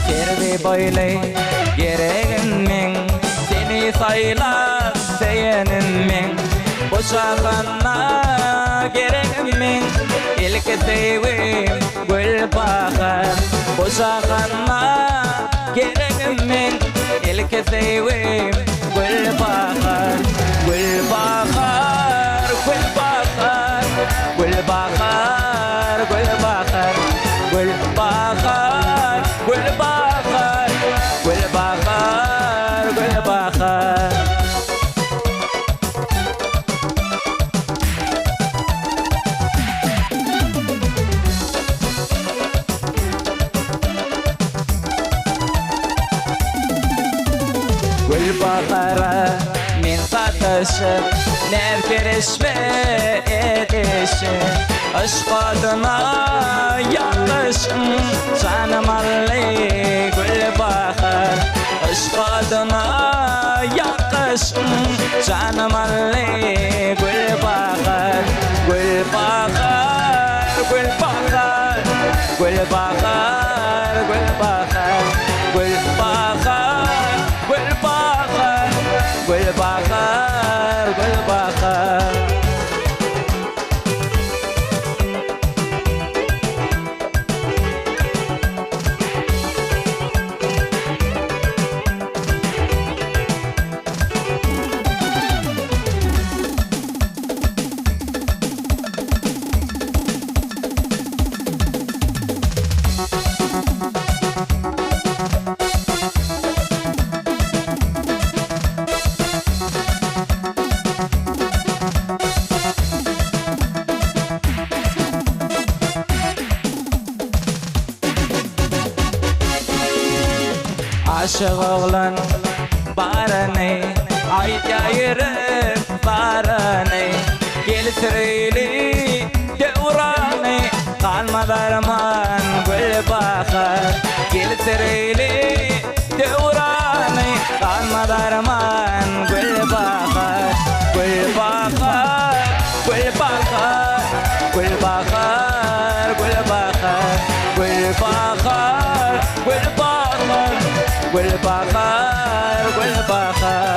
Servi böyle gereğin seni saylar seyenin boşağına gereğin ilk sevim gül bakar boşağına gereğin ilk sevim gül bakar gül bakar gül bakar gül bakar gül bakar gül bakar gül bakar gül bakar gül bakar. Gül bakara min satışıp nerkerişme edişim aşk adına yakışım canım alli gül bakar aşk adına yakışım canım alli gül bakar gül bakar gül bakar gül bakar gül bakar gül bakar gül bakar gül bakar gül bakar aşık oğlan barani aytayırım barani geltirili devrani kalmadarman gül bakar geltirili devrani kalmadarman gül bakar gül bakar gül bakar gül bakar gül bakar gül bakar gül bakar gül bakar gül bakar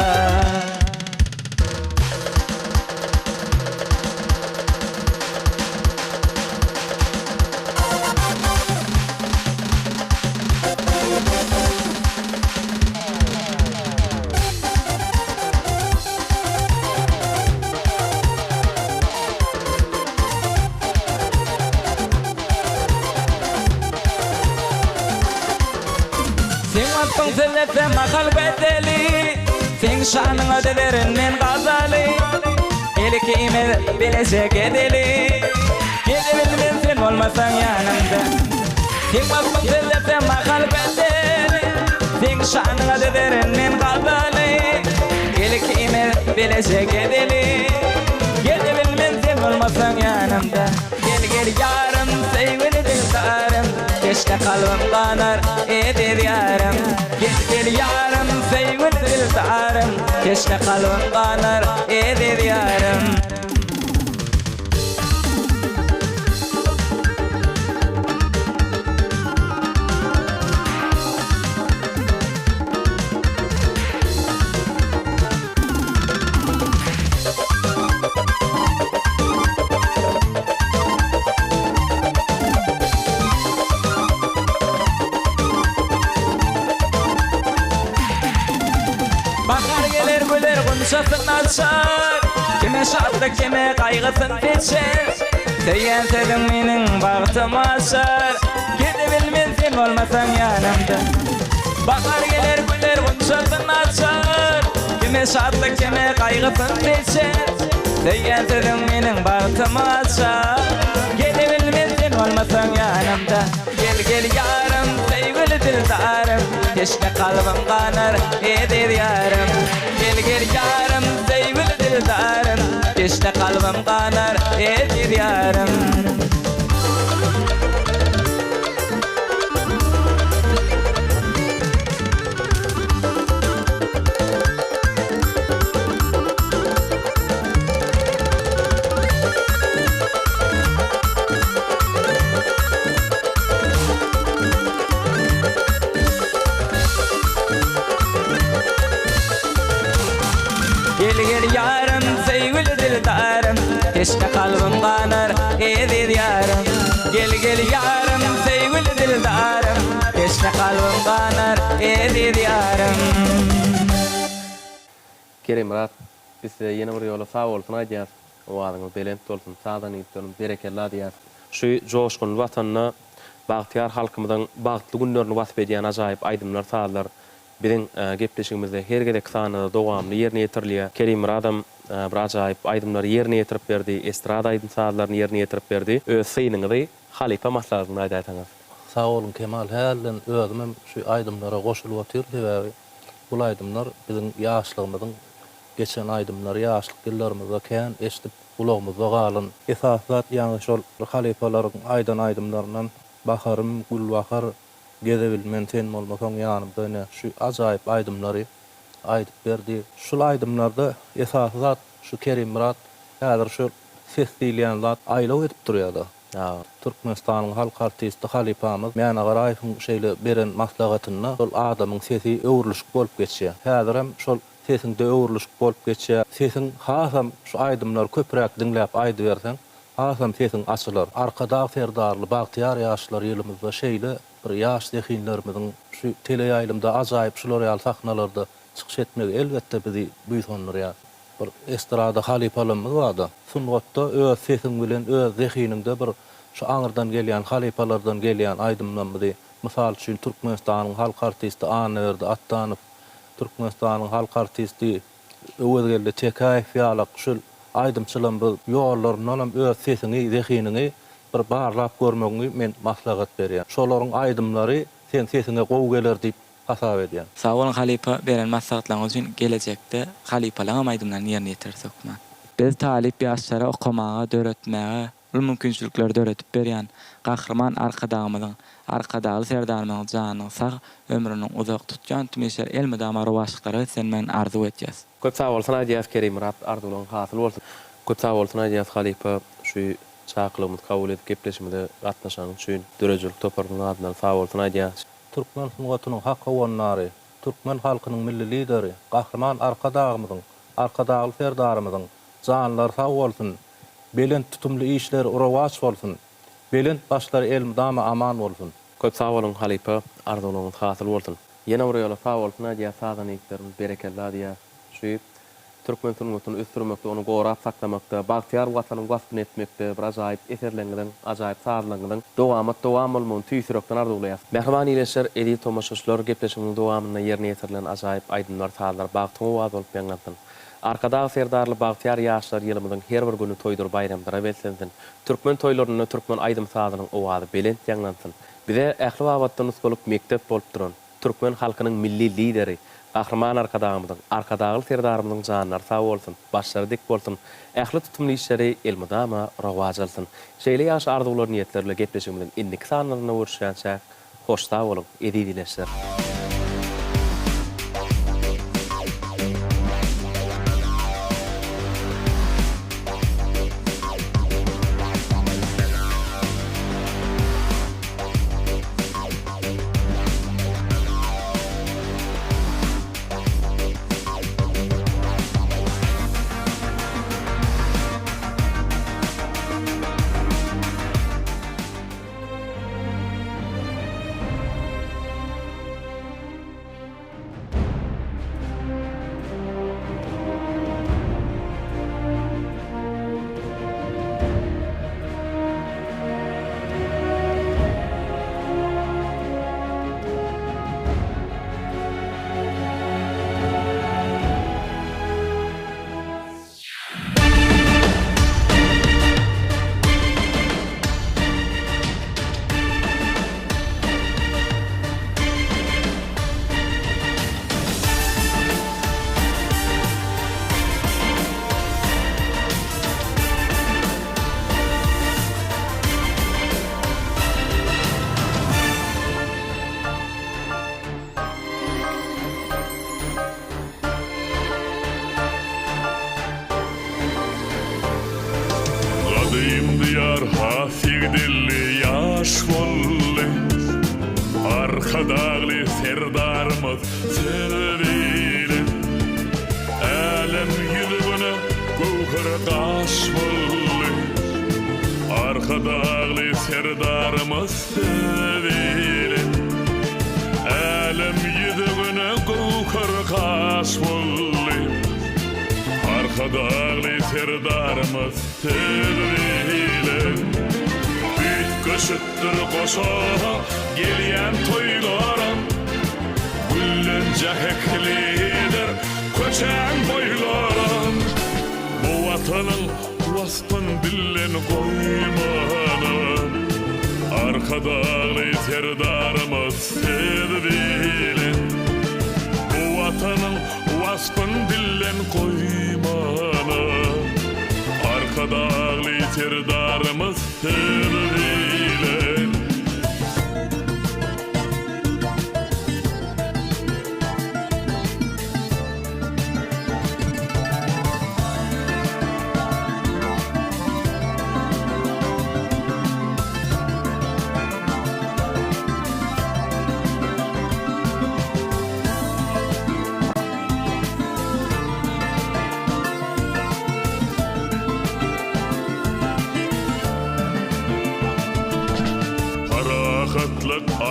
Sen sellete makal bedeli Sen şanın ödelerin men gazali İlkime bilecek edeli Gidebilmen sen olmasan yanımda Sen sellete makal bedeli Sen şanın ödelerin men gazali İlkime bilecek edeli Gidebilmen sen olmasan yanımda Gel yarım sevgili dildarım Keşke kalbim kanar edir yarım Gel yarım sevgili dildarım Keşke kalbim kanar edir yarım Bahar gelir güler gümşasını açar Kime şadlık kime kaygısın geçer Seyyen sevim menin bağıtımı açar Gidebilmen sen olmasan yanımda Bahar gelir güler gümşasını açar Kime şadlık kime kaygısın geçer Seyyen sevim menin bağıtımı açar Gidebilmen sen olmasan yanımda Gel yarım sevgili dildarım Keşke kalbim kanar edir yarım Gel yarım sevgili dildarım Keşke kalbim kanar edir yarım Gel yarım sevgili dildarım Keşke kalbim kanar edir yarım Gel yarım sevgili dildarım Keşke kalbim kanar edir yarım Kerim Murat, biz yeni bir yola sağ olsun aýdýar. O adyňyz belent bolsun, sağdan ýitdirin, berekelli aýdýar. Şu joşkun watanyna bagtyar halkymyzyň bagtly günlerini wasyp edýän ajaýyp aýdymlar sağlar. Biziň gepleşigimizde her gerek sanyda dowamly ýerine ýetirilýär. Kerim Muradam bir ajaýyp aýdymlary ýerine ýetirip berdi, estrada aýdym sağlaryny ýerine ýetirip berdi. Öz synyňyzy Halipa maslahatyny aýdaýtaňyz. Sağ olun Kemal, hälden özüm şu aýdymlara goşulyp oturdy we bu aýdymlar biziň ýaşlygymyzyň geçen aýdymlar ýaşlyk ýyllarymyzda kän eşdip ulagymyzda galan esasat ýa-ni şol halifalaryň aýdan aýdymlarynyň baharym gulbahar gezebilmen sen bolmasaň ýanymda ene şu ajaýyp aýdymlary aýdyp berdi. Şol aýdymlarda esasat şu Kerim Murat häzir şu ses diýilýän zat aýlaw edip durýar. Türkmenistanyň halk artisti Halipamyz Mäne Garaýewiň şeýle beren maslahatyna şol adamyň sesi öwrülüşik bolup geçýär. Häzir hem şol sesinde öwrülüşik bolup geçýär. Sesin hasam şu aýdymlar köpräk dinläp aýdy berseň, hasam sesin açylar. Arkada ferdarly bagtyar ýaşlar ýylymyzda şeýle bir ýaş dehinlerimiziň şu teleýaýlymda ajaýyp şolar ýaly sahnalarda çykyş etmek elbetde bizi büýsonlar. Bir estrada halipalymyz barda. Sungatda öz sesin bilen öz zehininde bir şu aňyrdan gelýän halipalardan gelýän aýdymlanmady. Mysal üçin Türkmenistanyň halk artisti Anerdi Attanow, Türkmenistanyň halk artisti Öwelgelde Tekaýew ýaly şol aýdymçylaryň bu ýollaryndan öz sesini, zehinini bir barlap görmegini men maslahat berýär. Şolaryň aýdymlary sen sesine gowy geler diýip hasap edýän. Sağ olun halipa beren maslahatlaryňyz üçin gelecekde halipalaryň aýdymlaryny ýerine ýetirsek. Biz talip ýaşlara okumaga, döretmäge, ul mümkinçilikleri döretip berýän gahrman arkadagymyň, arkadagy serdarmyň janyny sag ömrüniň uzak tutjan tümeşer elmedama rowaşlyklary sen men arzu etýäs. Köp sağ bolsun Aýdýas Kerim Murat arzulyň hasyl bolsun. Köp sağ bolsun Aýdýas halipa şu çaqlymyz kabul edip gepleşmede gatnaşan üçin dörejilik toparlygyň adyndan sağ bolsun Aýdýas. Türkmen sungatynyň hak gowanlary, Türkmen halkynyň milli lideri, gahrman arkadagymyň, arkadagy serdarmyň janlar sag bolsun. Belen tutumly işler urawaç bolsun. Belen başlar elmdama aman bolsun. Köp sağ bolun halipa arzulyň hasyl bolsun. Ýene bir ýola sağ bolsun Aýdýas saganyklarymyz berekelli Aýdýas. Şu Türkmen sungatyny ösdürmekde, onu gorap saklamakda, bagtyar watanyň gaspyn etmekde, bir ajaýyp eserleriňden, ajaýyp sarlygyňdan dowam bolmagyny tüýsürekden arzulaýar. Mehriban ileşer eli tomaşaçylar gepleşiginiň dowamyna ýerine ýetirilen ajaýyp aýdymlar sarlar bagtyň owaz bolup ýaňlandy. Arkadagy serdarly bagtyar ýaşlar ýylymyň her bir güni toýdur bayramlara belsensin. Türkmen toýlaryny, Türkmen aýdym sazynyň owazy belent ýaňlansyn. Bize ähli wagtdan uskulup mektep bolup duran Türkmen halkynyň milli lideri, gahrman arkadagymyň, arkadagy serdarmyň janlar sag bolsun, başlary dik bolsun, ähli tutumly işleri elmydama rawaj alsyn. Şeýle ýaş arzuwlar niýetlerle gepleşigimiň indiki sanlaryna görüşýänçä hoş sag bolun, edi dileşler. Diyar hafig dilli yaş bolly arkadagly serdarmyz serdilen alem ýüzüne gowhar gaş bolly arkadagly serdarmyz serdilen alem ýüzüne gowhar gaş bolly arkadagly serdarmyz serdilen köşüttür koşa gelýän toýlaram güllenje heklidir köçen boýlaram bu watanyň waspyn billen goýmanam arkadaly serdarmyz serdilen bu watanyň waspyn billen goýmanam arkadaly serdarmyz serdilen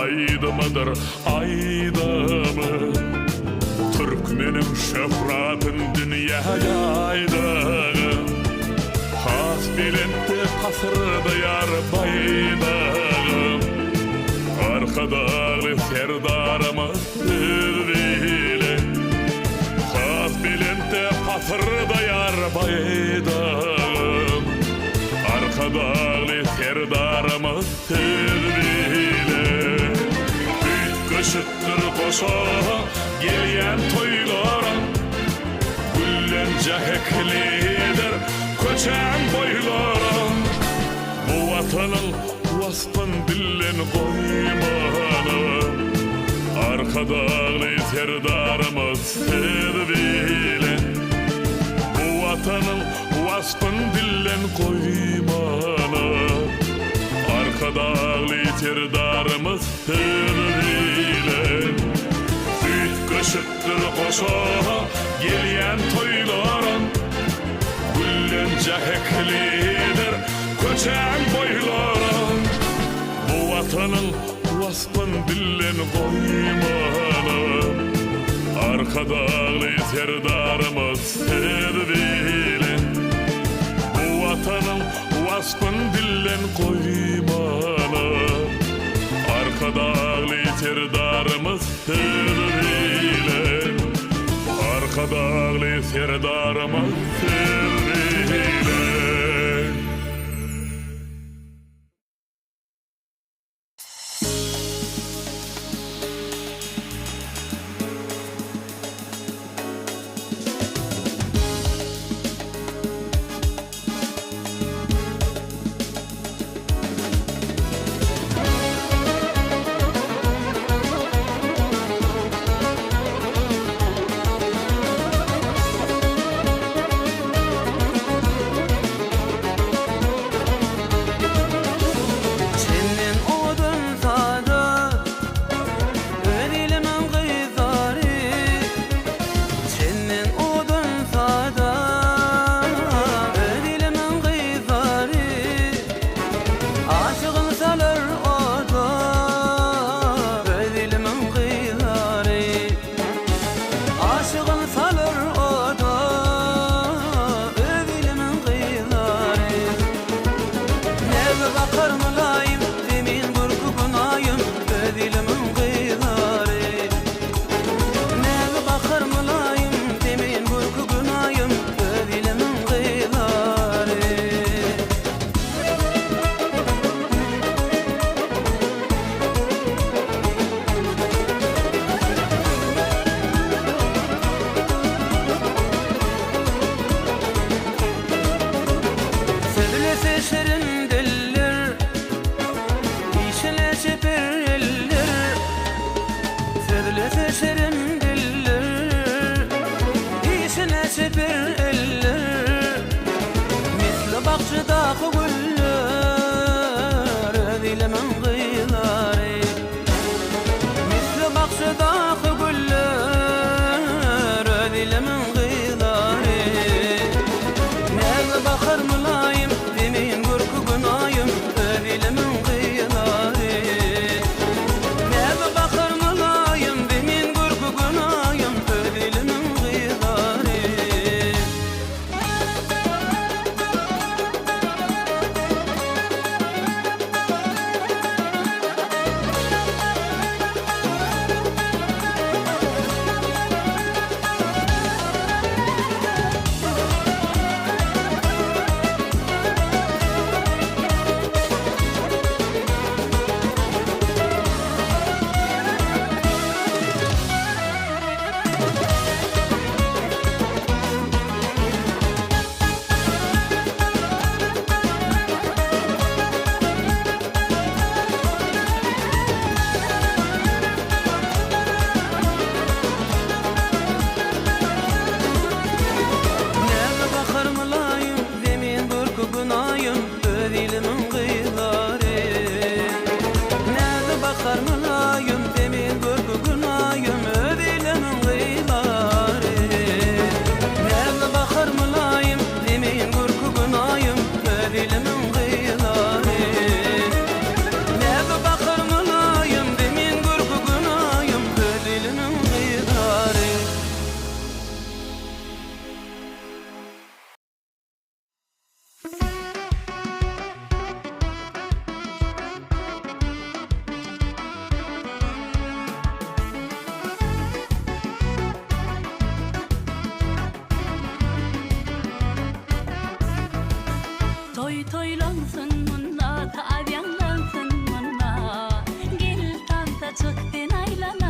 aydymydır aydymı Türkmenim şöhratın dünýäge aýdygym has bilende pasyrda ýar baýdygym arkadaly serdarmyz serdilen has bilende pasyrda ýar baýdygym arkadaly serdarmyz serdilen köşüttür koşa gelýän toýlara güllenjek eklidir köçen boylara bu watanyň waspan billen goýmana arkadaly serdarymyz bilen bu watanyň waspan billen goýmana arkadaly serdarymyz bilen büyük köşüttür koşa gelýän toýlara güllenjek eklidir köçen boylara bu watanyň waspan billen goýmana arkadaly serdarymyz bilen bu watanyň waspan billen goýmana arkadaly serdarymyz bilen arkadaly serdarymyz bilen Toylansın munna, tabiyanlansın munna. Gel tanta çıktın aylana.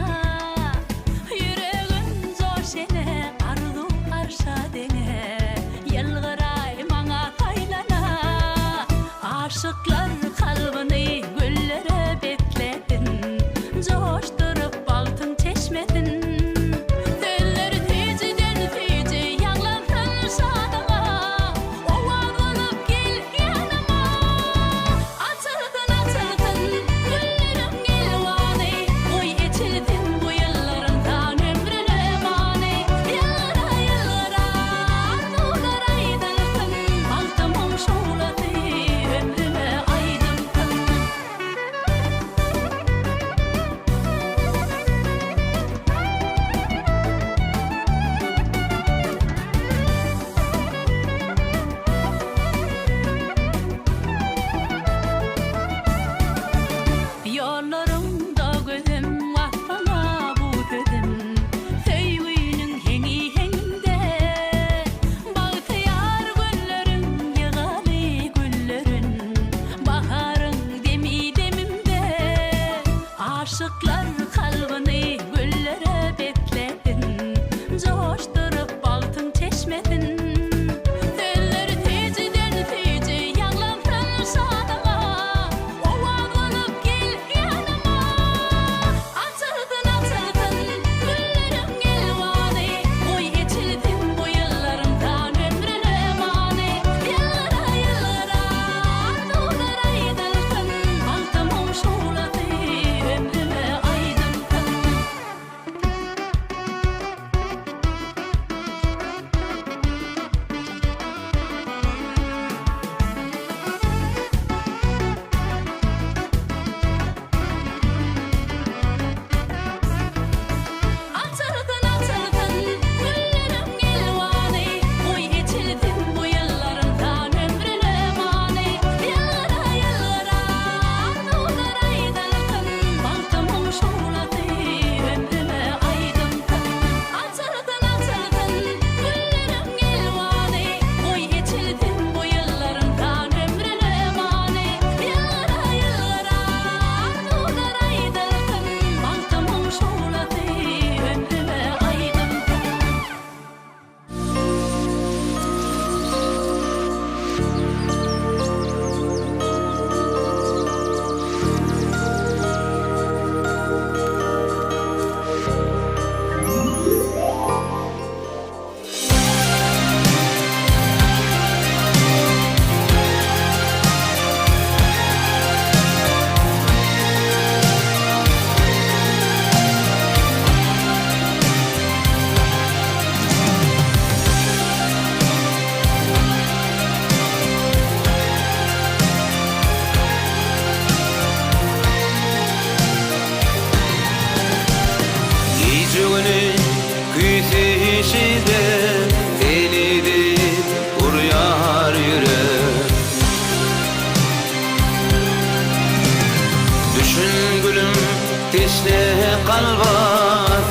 galba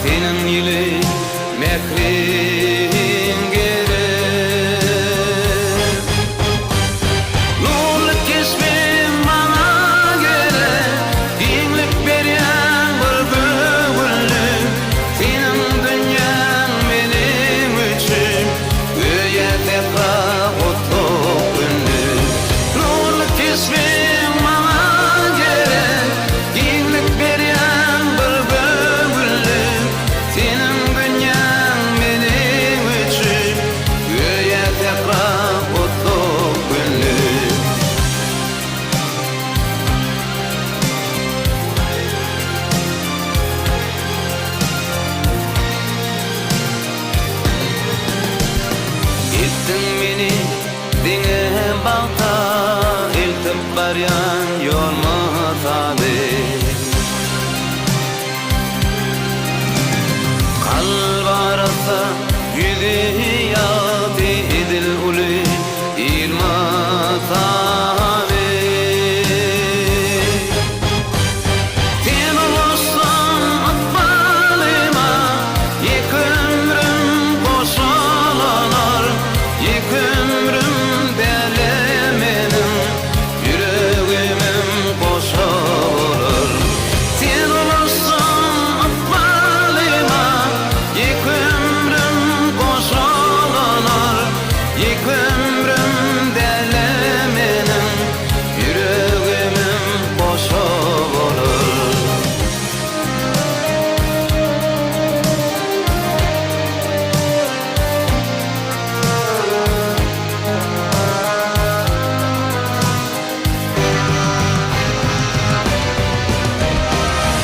senin ýyly mehrin gerek. Nurly kesmem bana gerek, diňlik berýän bir böwürlük. Senin dünýäň menim üçin öýede otluk günlük. Nurly kesmem bana gerek, diňlik berýän bir böwürlük. Senin dünýäň menim üçin öýede otluk günlük. Gittin meni diňe bagta, eltip barýan ýolma taby. Kalb arasa ýüzi ýady edil uly ilma taby. Sen olsan atbalyma, ýek ömrüm boşalanar. Ýek ömrüm däle menim, ýüregimim boşa bolar. Sen olsan atbalyma, ýek ömrüm boşalanar. Ýek ömrüm däle menim, ýüregimim boşa bolar.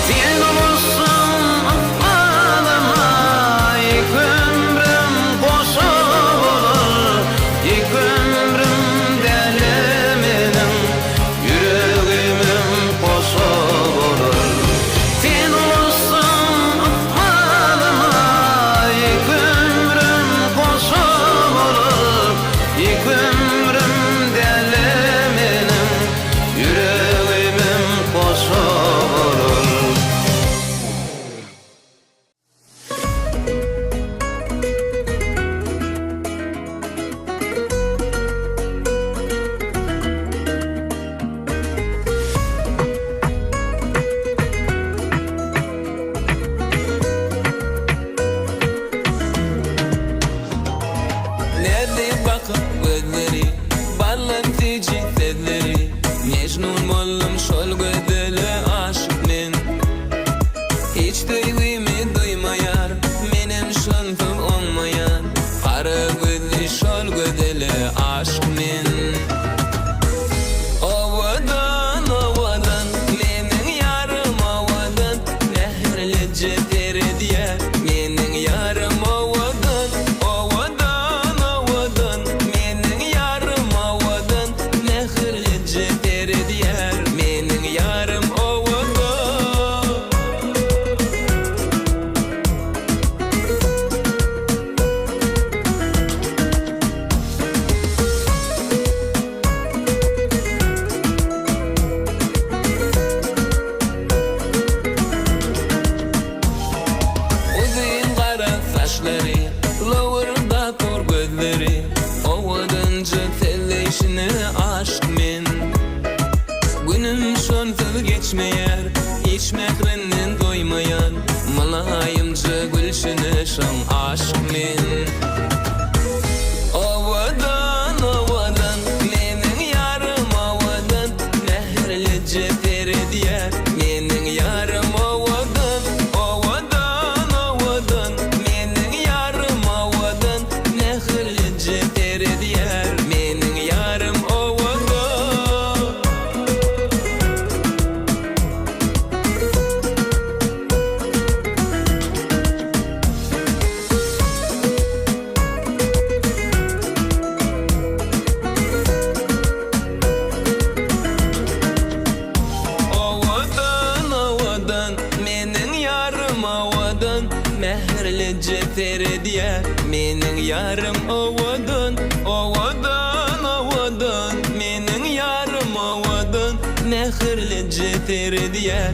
Sen olsan atbalyma, ýek ömrüm boşa bolar. Ýek ömrüm däle menim, ýüregimim boşa bolar. Sen olsan atbalyma, ýek ömrüm boşa bolar. Ýek ömrüm däle menim, ýüregimim boşa bolar. Nerede bakıp gözleri, ballantıcı sözleri, Mecnun oldum şol gözleri aşık men. Hiç duygumu duymayar, menem şontum olmayan, kara gözli şol gözleri aşık men. Ovadan, menin yarım ovadan, nehrli ceter diye, menin yarım ovadan, menin yarım ovadan, nehrli ceter diye, menin yarım ovadan. Uzun kara saçları, lowerda kor gözleri, ovadanca telleşine aşk men. Günüm şonsuz geçmeyer, hiç mehrinden doymayan, malayımca gülşüne şan aşk men. Ovadan, menin yarım ovadan, nehrli ceter diyer, menin yarım ovadan, menin yarım ovadan, nehrli ceter diyer, menin yarım ovadan. mehrli cefer diye menin yarım ovadan ovadan ovadan menin yarım ovadan mehrli cefer diye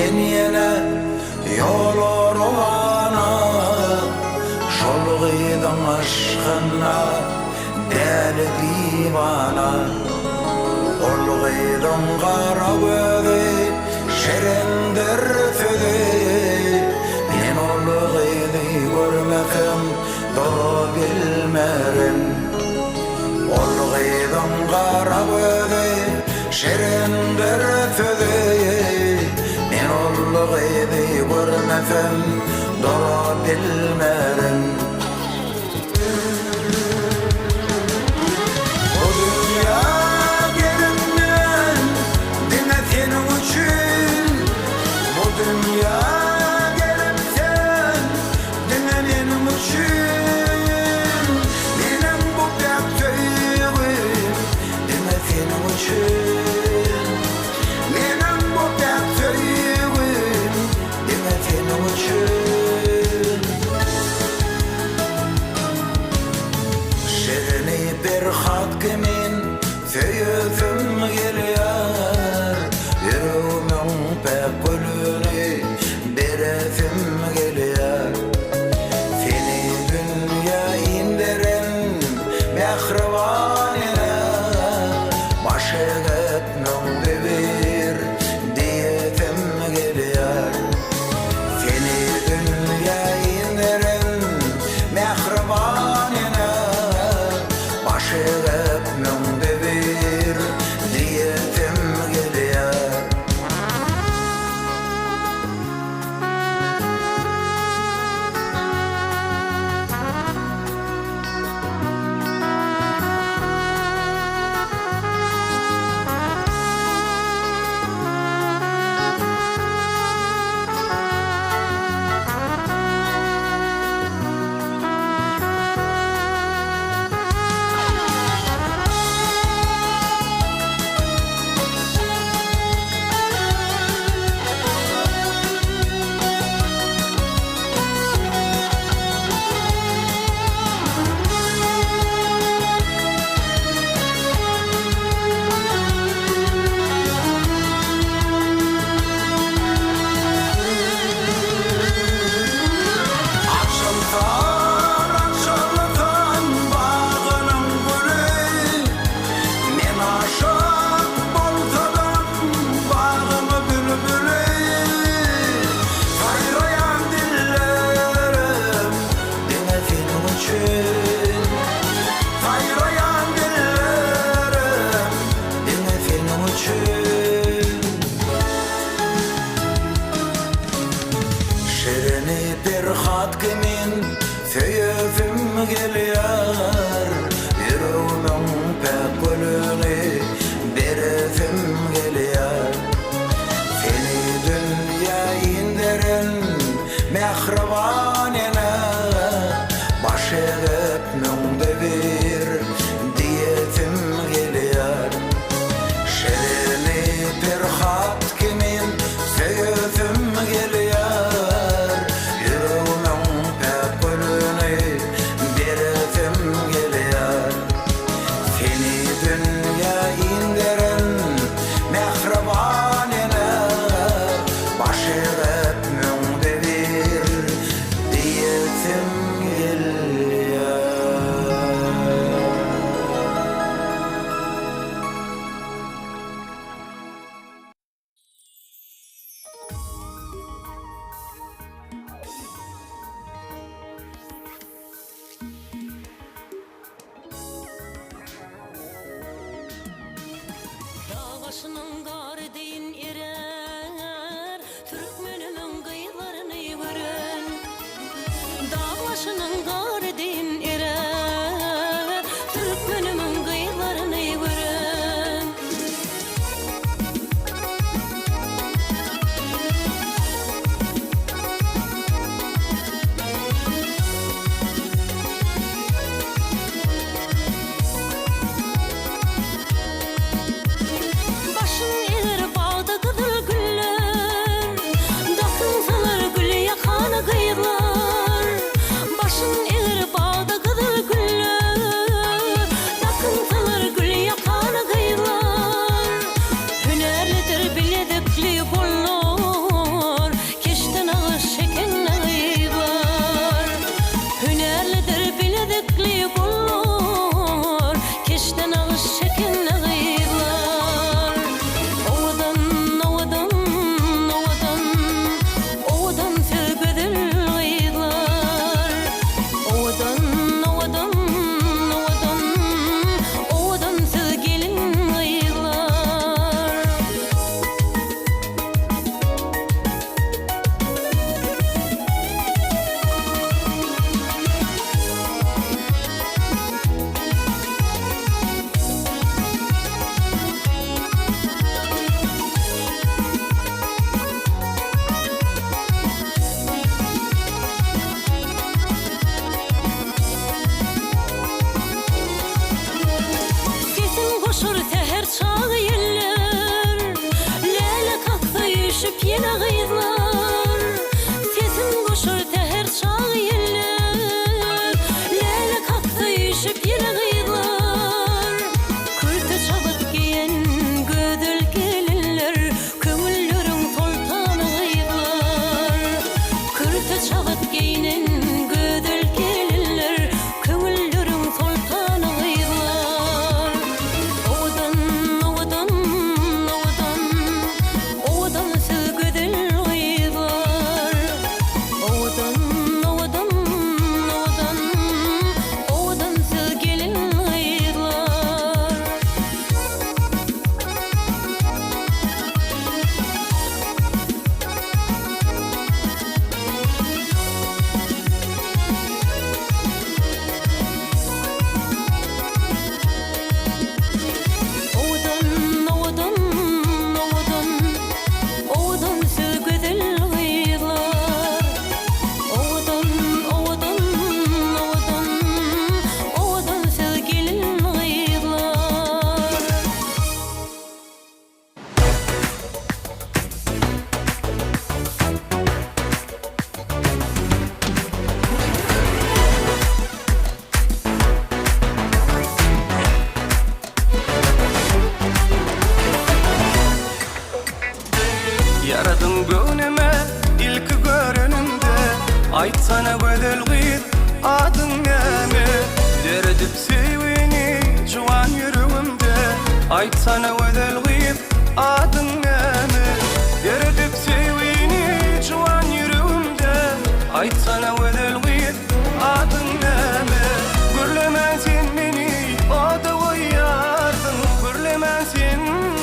men yine yolorwana şol gıydan aşkına däl divana ol gıydan gara gözi şerendir sözi men ol gıydı görmekem dolu bilmerim ol gıydan gara gözi şerendir sözi men ol gıydı görmekem dolu bilmerim o dünya gelimden dine senin için bu dünya gelimden dine benim için benim bu bekçeyim dine senin için benim bu bekçeyim dine senin için şerini bir hat kimin söyüzüm geliyor yüreğimin pek gülünü bir esim geliyor seni dünya indiren mehribanine başı etmem bir diyesim geliyor seni dünya indiren mehribanine başı etmem bir diyesim geliyor Açıltan bağının gülü men aşık bolsadan bağımı bülbülü sayrayan dillerim dine senin için sayrayan dillerim dine senin için şerini bir hat kimin söyüzüm geliyor yüreğimin pek gülünü bir esim geliyor seni dünya indiren mehribanine başı etmem bir diyesim geliyor şerini bir hat kimin söyüzüm geliyor yüreğimin pek gülünü bir esim geliyor seni dünya indiren mehribanine başı etmem bir Aytsana gözel gyz adyň näme? Deredip sevini juwan ýüregimde. Aytsana gözel gyz adyň näme? Deredip sevini juwan ýüregimde. Aytsana gözel gyz adyň näme? Görlemän sen meni oda goýardyň. Görlemän sen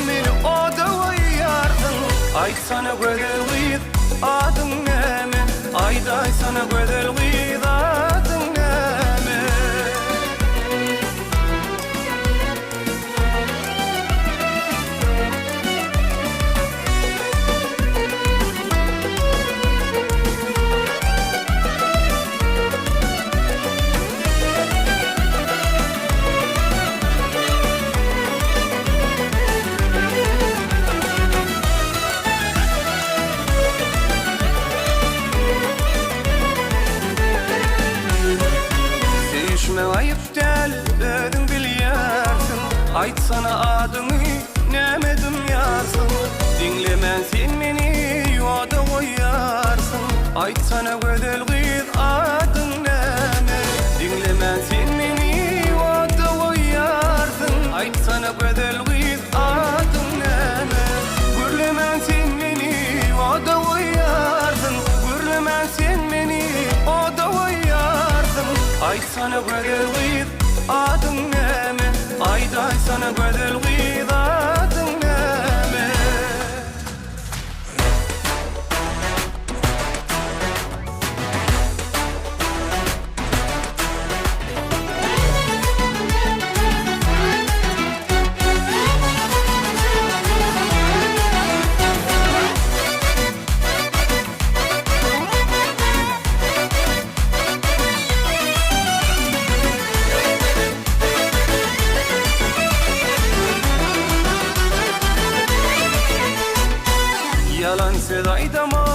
meni oda goýardyň. Aytsana gözel gyz adyň näme? Ayday sana gözel gyz adyň näme? Sevişme ayıp del, ödün bilýärsiň. Aytsana adyňy, näme dünýäsiň? Dinlemän sen meni, ýoda goýarsyň. Aytsana gözel gyz adyň näme? Dinlemän sen meni, ýoda goýarsyň. Aytsana gözel gyz adyň näme? Görlemän sen meni, ýoda goýarsyň. Görlemän sen meni, oda goýarsyň. Aytsana gözel gyz adyň näme? Ayday sana gözel gyz adyň näme? Yalan söz aydama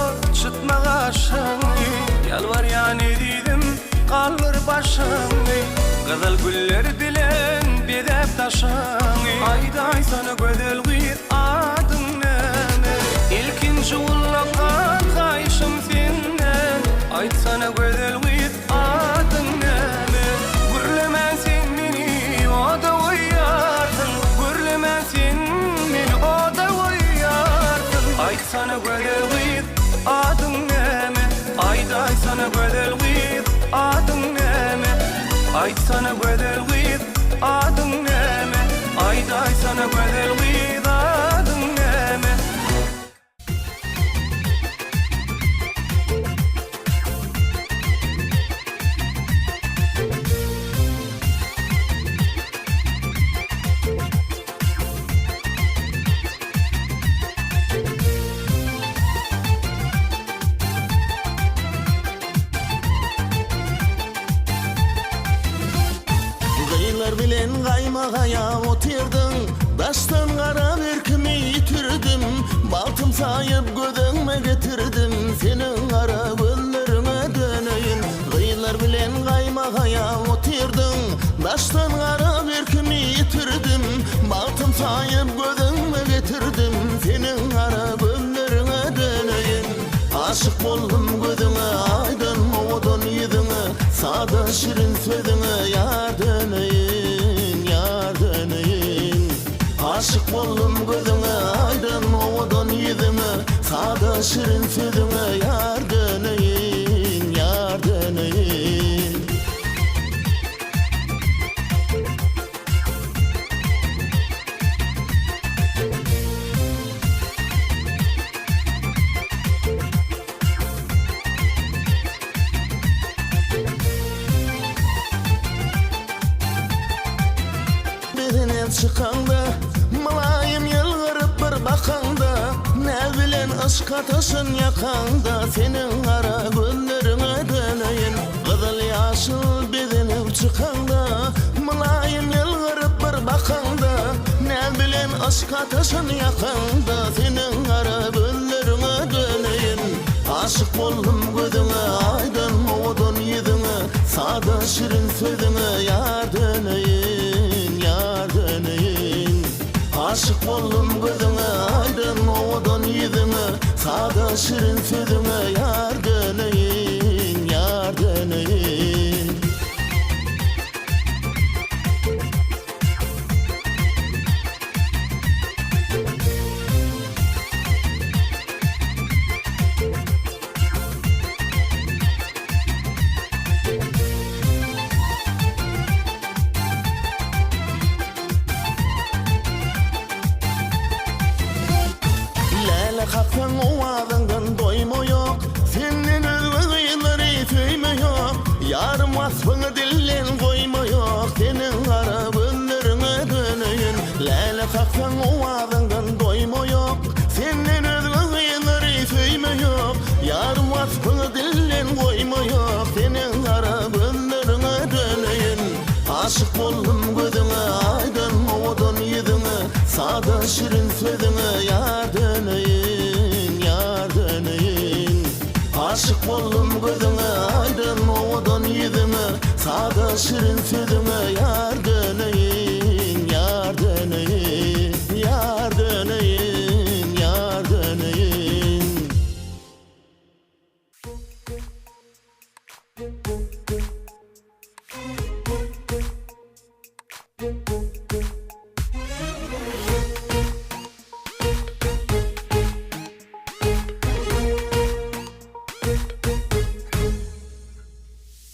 çıtma gaşaňy. Yalvarýan edidim kalır başaňy. Gyzyl güller bilen bedep taşaňy. Ayday sana gözel gyz adyň näme? İlkinji ullagan gaýşym senden. Aytsana gözel gyz adyň näme? Görlemän sen meni, oda goýarsyň. Görlemän sen meni, oda goýarsyň. Aytsana gözel gyz adyň näme? Ayday sana gözel gyz adyň näme? Aytsana gözel gyz adyň näme? Ayday sana gözel gyz adyň näme? Gyýlar bilen gaýmagaya otyrdyň, daşdan gara berkimi ýitirdim. Baltym saýyp gödüňme getirdim, seniň gara gözleriňe döneýin. Gyýlar bilen gaýmagaya otyrdyň, daşdan gara berkimi ýitirdim. Baltym saýyp gödüňme getirdim, seniň gara gözleriňe döneýin. Aşyk boldum gözüňe, aýdan owadan ýüzüňe, sada şirin sözüňe ýar döneýin, ýar döneýin. Aşyk boldum gözüňe, aýdan owadan ýüzüňe, sada şirin sözüňe ýar döneýin, ýar döneýin. Çıkanda, malayım yılgırıp bir bakanda, ne bilen ışk ateşin yakanda, senin ara gözlerine döneyin. Kızıl yaşıl bedenip çıkanda, malayım yılgırıp bir bakanda, ne bilen ışk ateşin yakanda, senin ara gözlerine döneyin. Aşık boldum gözüne, aydın oğudun yüzüne, sada şirin sözüne yar döneyin, yar döneyin. Aşık boldum gözüne, aydın oğudun yüzüne, sada şirin sözüne yar döneyin, lafını dillen koymayıp senin kara gözlerine döneyin. Aşık boldum gözüne aydın oğudun yüzüne, sada şirin sözüne yar döneyin, yar döneyin. Aşık boldum gözüne aydın oğudun yüzüne, sada şirin sözüne yar döneyin, yar döneyin, yar döneyin, yar döneyin.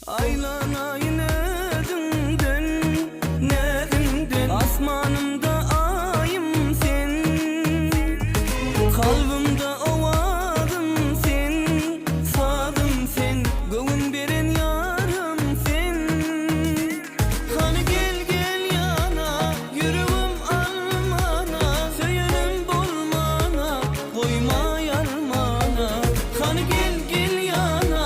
Aylanayın nedimden asmanımda ayım sen, kalbimde ovadım sen, sadım sen, göğün beren yarım sen. Hani gel gel yana, yüreğim almana, söylenim bolmana, koyma yarmana. Hani gel gel yana,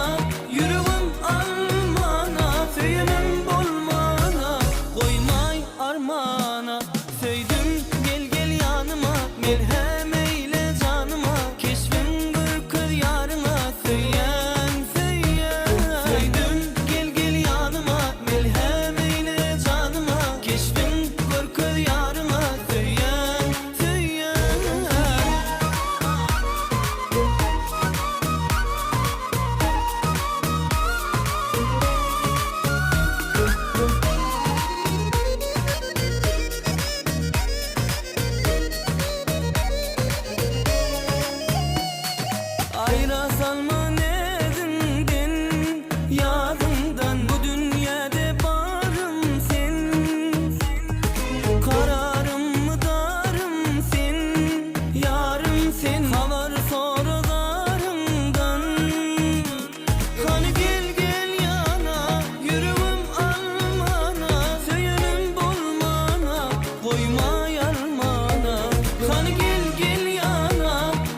yüreğim almana, söylenim bolmana, koymay armana. Söyledim gel gel yanıma, merhem eyle canıma, keşfin bir kız yarına, söyleyen söyleyen. Söyledim gel gel yanıma, merhem eyle canıma, keşfin bir kız yarına, söyleyen söyleyen. Ayra salma nezinden, yadımdan, bu dünyada varım sen. Kararım mı darım sen, yarım sen, havar sorularımdan. Hani gel gel yana, yüreğim almana, söylenim bolmana, koyma yarmana. Hani gel gel yana,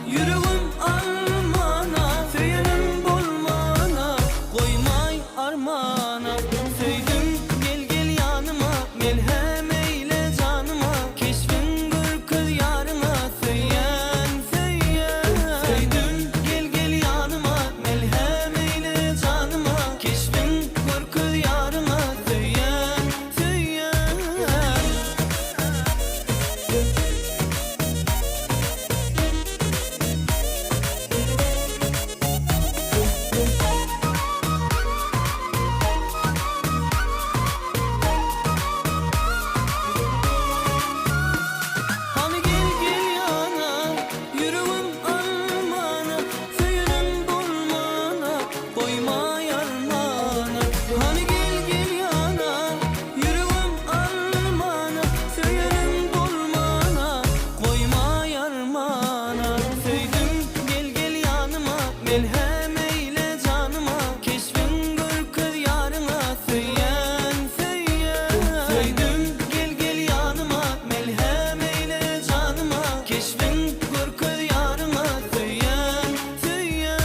yüreğim almana, söylenim bolmana, koymay armana. Söyledim gel gel yanıma, merhem eyle canıma, keşfin bir kız yarına, söyleyen söyleyen. Söyledim gel gel yanıma, merhem eyle canıma, keşfin bir kız yarına, söyleyen söyleyen. Hani gel gel yana, yüreğim almana, söylenim bolmana, koyma yarmana. Hani gel gel yana, yüreğim almana, söylenim bolmana, koyma yarmana. Söyledim gel gel yanıma, merhem eyle canıma, keşfin bir kız yarına, söyleyen söyleyen. Söyledim gel gel yanıma, merhem eyle canıma, keşfin bir kız yarına, söyleyen söyleyen.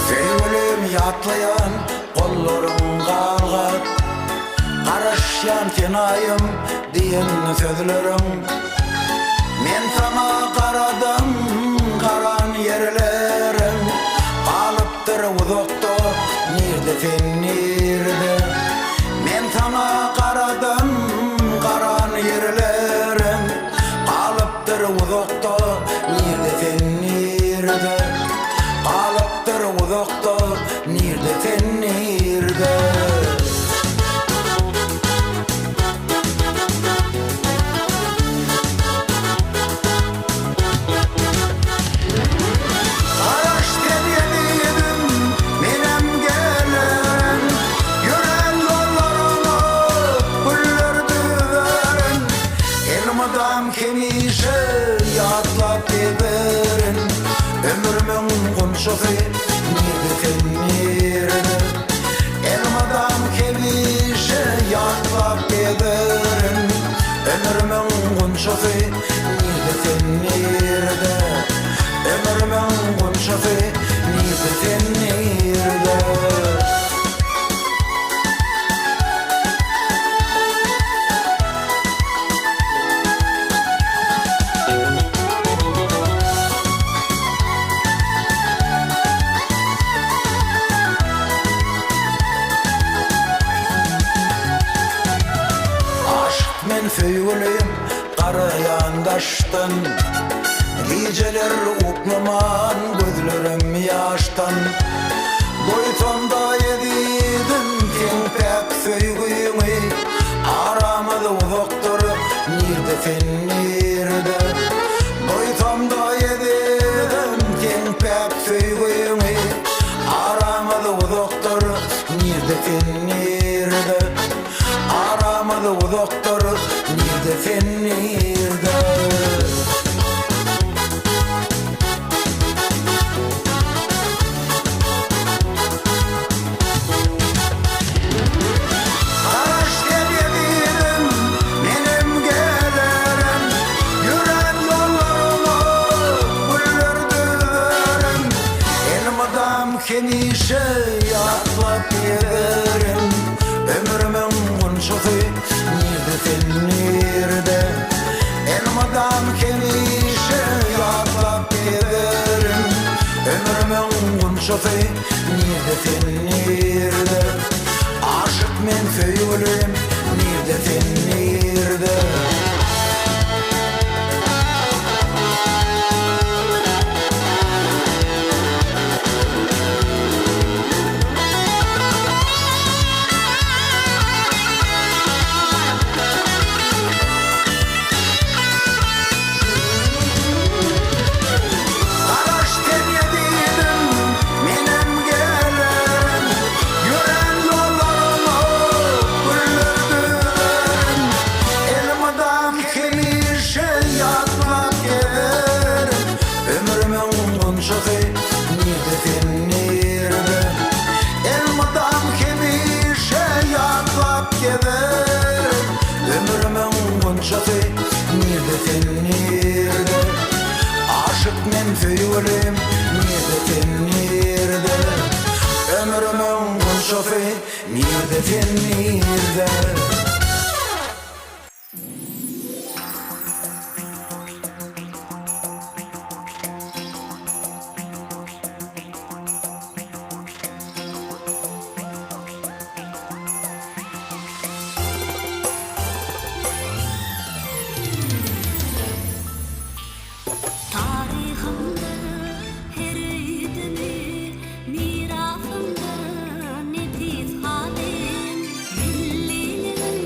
Sevgilim yatlayan kollarım kalgat, karışyan tenayım diyen sözlerim. Men sana karadım, karan yerlerim, kalıptır uzakta, nerede sen nerede? Men sana karadım, karan yerlerim, kalıptır uzakta, nerede sen nirde Araş denedim menem gelen Yüren yollarını güllürdü veren Elim adam kemişe yatlap giderin Ömrümün kunşufi nirde fennirde Elim adam kemişe yatlap giderin Ömrümün kunşufi nirde fennirde Ömrümün kunşufi nirde fennirde Men föýgülüm garayandaştan Geceler ukmaman gözlerim yaştan Boyutamda yedidim kengpek söýgüňi Aramada uzakdyr nirde fennirde Boyutamda yedim kengpek söýgüňi Aramada uzakdyr nirde fennirde Aramada uzakdyr nirde fennirde Araş denedim menem gelen Yüren yollarını güllürdü veren Elim adam kemişe yatlap giderin Ömrümün kunşufi nirde fennirde Elim adam kemişe yatlap giderin Ömrümün kunşufi nirde fennirde Aşık men föýgülüm nirde fennirde Araş denedim menem gelen Yüren yollarını güllürdü veren Elim adam kemişe yatlap giderin Ömrümün kunşufi nirde fennirde Elim adam kemişe yatlap giderin Ömrümün kunşufi nirde fennirde Aşık men föýgülüm nirde fennirde Ömrümün kunşufi nirde fennirde Tarihimde her öýdümi, mirafımda nefis halim, millinin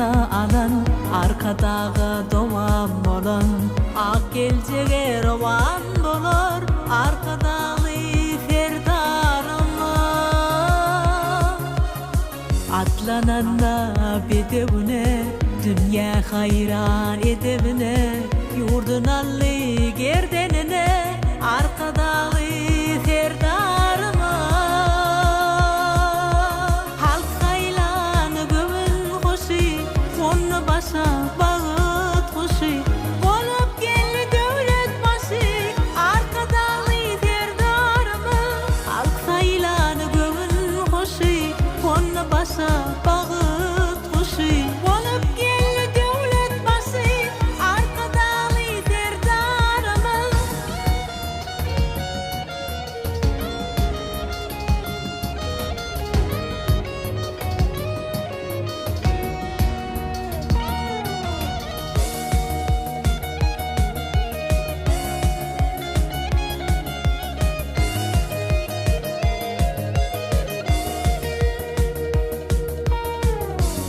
pata alan arkadağı dovam bolan ak geljege rowan bolar arkadağı ferdarıma atlananda bedebune dünya hayran edebine yurdun allı gerdenine arkadağı ferdarıma halk haylan gömün hoşi onu başa bağıt hoşi olup geldi devlet başı arkadağı ferdarıma halk haylan gömün hoşi onu başa bağıt hoşi olup geldi devlet başı arkadağı ferdarıma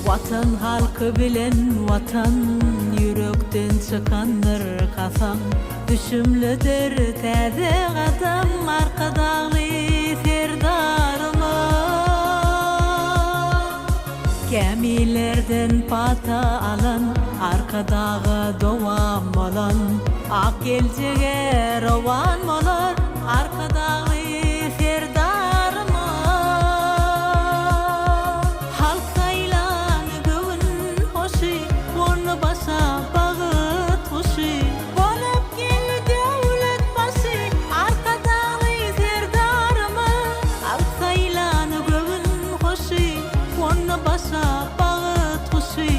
Vatan halkı bilen vatan yürekten çıkandır kafam düşümlüdür täze adam arkadağı ferdarıma Gemilerden pata alan arkadağı dovam bolan ak geljege rowan bolar arkadağı ferdarıma halk haylan göwün hoşi onu başa bağıt hoşi bolup geldi devlet başı arkadağı ferdarıma halk haylan göwün hoşi onu başa bağıt hoşi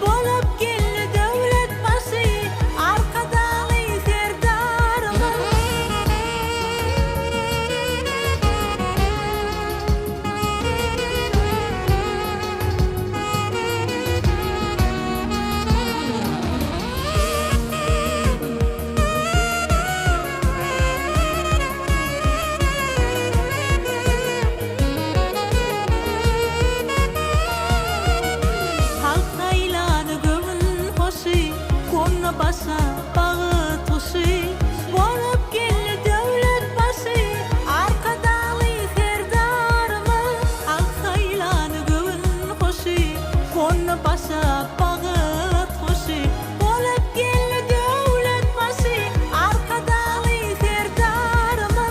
bolup geldi devlet başı arkadağı ferdarıma halk haylanı gömün hoşi konu başa bağıt hoşi bolup geldi devlet başı arkadağı ferdarıma halk haylanı gömün hoşi konu başa bağıt hoşi bolup geldi devlet başı arkadağı ferdarıma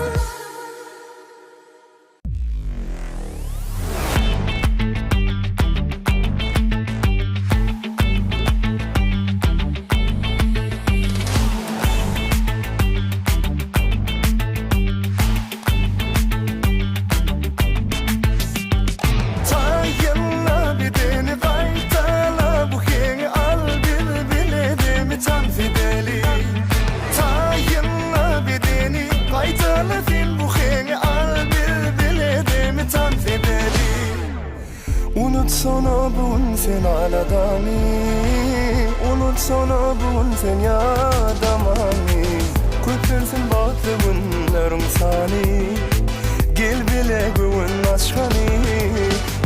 Tayinla bedeni baytala bu henge al bil biledimi tam fideli Tayinla bedeni baytala fil bu henge al bil biledimi tam fideli Unutsana bugün sen aladami Unutsana bugün sen yadamami Köplersin batı bunların sani Gel bile bugün aşkani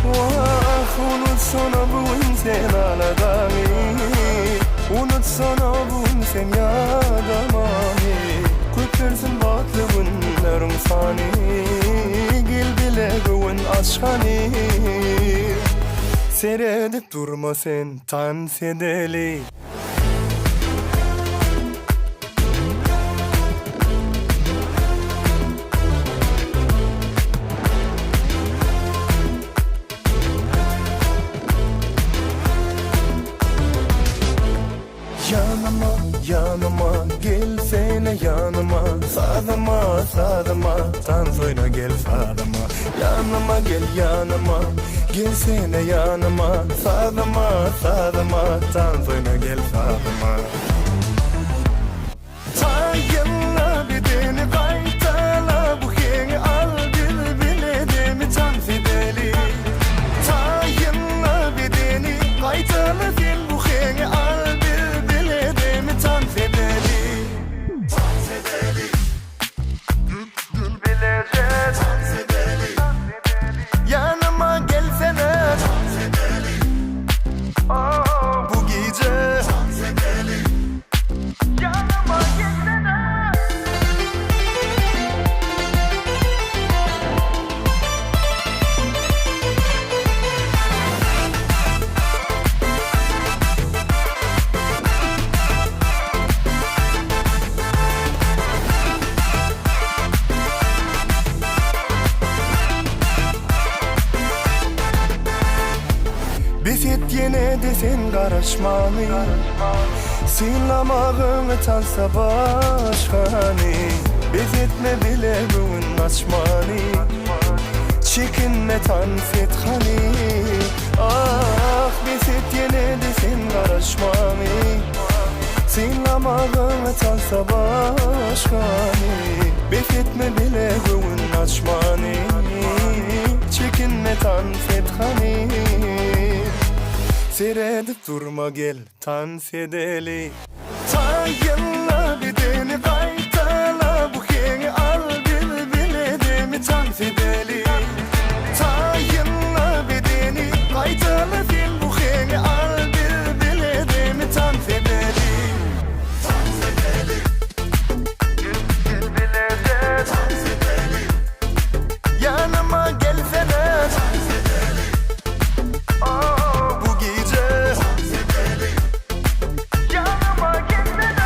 Vah unutsana bugün sen aladami Unutsana bugün sen yadamami Köplersin batı bunların sani Gel bile bugün aşkani Seyredip durma sen tan sedeli Yanıma, yanıma, gelsene yanıma Sadıma, sadıma, tansoyla gel sadıma Yanıma gel yanıma, gelsene yanıma Sadıma, sadıma, tansoyla gel sadıma Tayinla bedeni baytala bu henge al bil biledimi tam fideli Tayinla bedeni baytala fil bu henge al bil biledimi tam fideli Tam fideli Gül bileceğiz Tam fideli Yanıma gelsene Tam fideli Oh garaşmany Sinlamağını tansa başkany Bezetme bile bugün açmany Çekinme tanfethany Ah bezet yine de sen garaşmany Sinlamağını tansa başkany Bezetme bile bugün açmany Çekinme tanfethany Seyredip durma gel dans edeli Tayınla bedeni kaytala Bu keni al bil biledimi dans edeli Tayınla bedeni kaytala fil Bu keni al bil biledimi dans edeli Dans edeli Bil bilede dans edeli Yanıma gelsene dans edeli Bu gece yanıma gelsene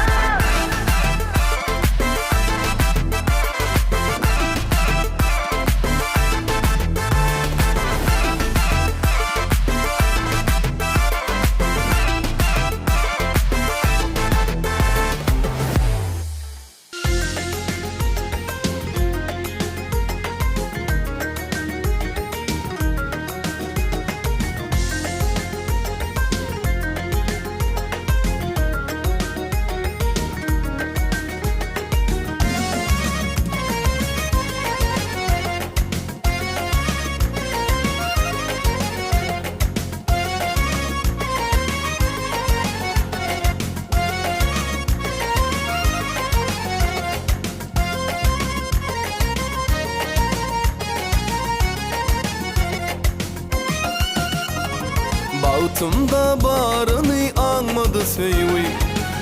Bağıtımda barını anmadı söyvi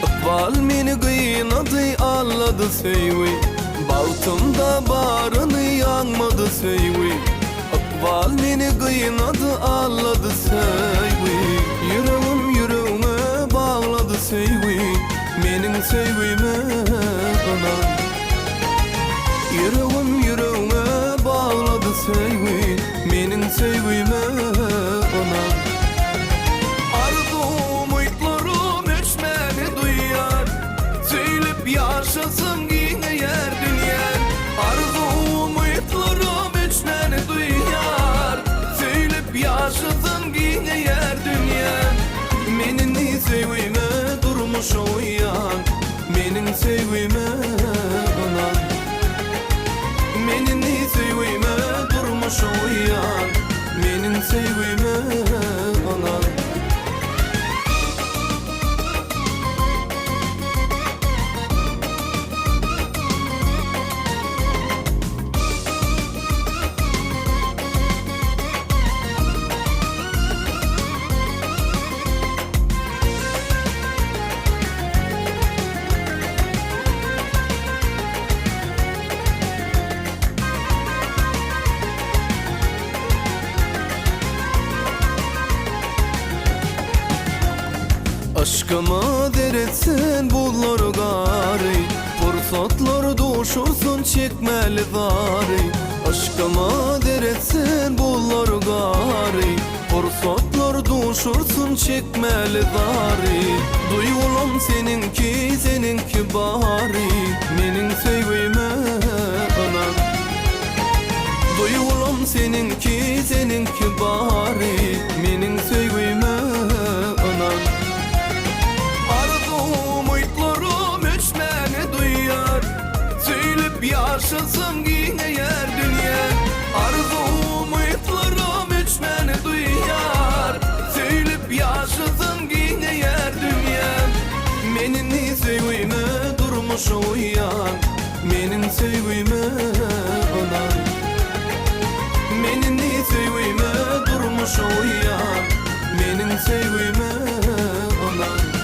Ikbal meni kıynadı anladı söyvi Bağıtımda barını anmadı söyvi Ikbal meni kıynadı anladı söyvi Yüreğim yüreğime bağladı söyvi Menin söyvime anan Yüreğim yüreğime bağladı söyvi Menin söyvime anan Yaşasın yine yer dünya Arzum umutlarım içmeni duyar Söylep yaşasın yine yer dünya Menin sevgime durmuş uyan Menin sevgime anan Menin sevgime durmuş uyan Menin sevgime anan Aşkıma deretsin bulları gari Fırsatlar doğuşursun çekmeli zari Aşkıma deretsin bulları gari Fırsatlar doğuşursun çekmeli zari Duygulam seninki bari Menin sevgime anan Duygulam seninki bari Menin sevgime anan Yaşasın yine yer dünya Arzum umutlarım içmeni duyar Söylep yaşasın yine yer dünya Menin sevgime durmuş uyan Menin sevgime anan Menin sevgime durmuş uyan Menin sevgime anan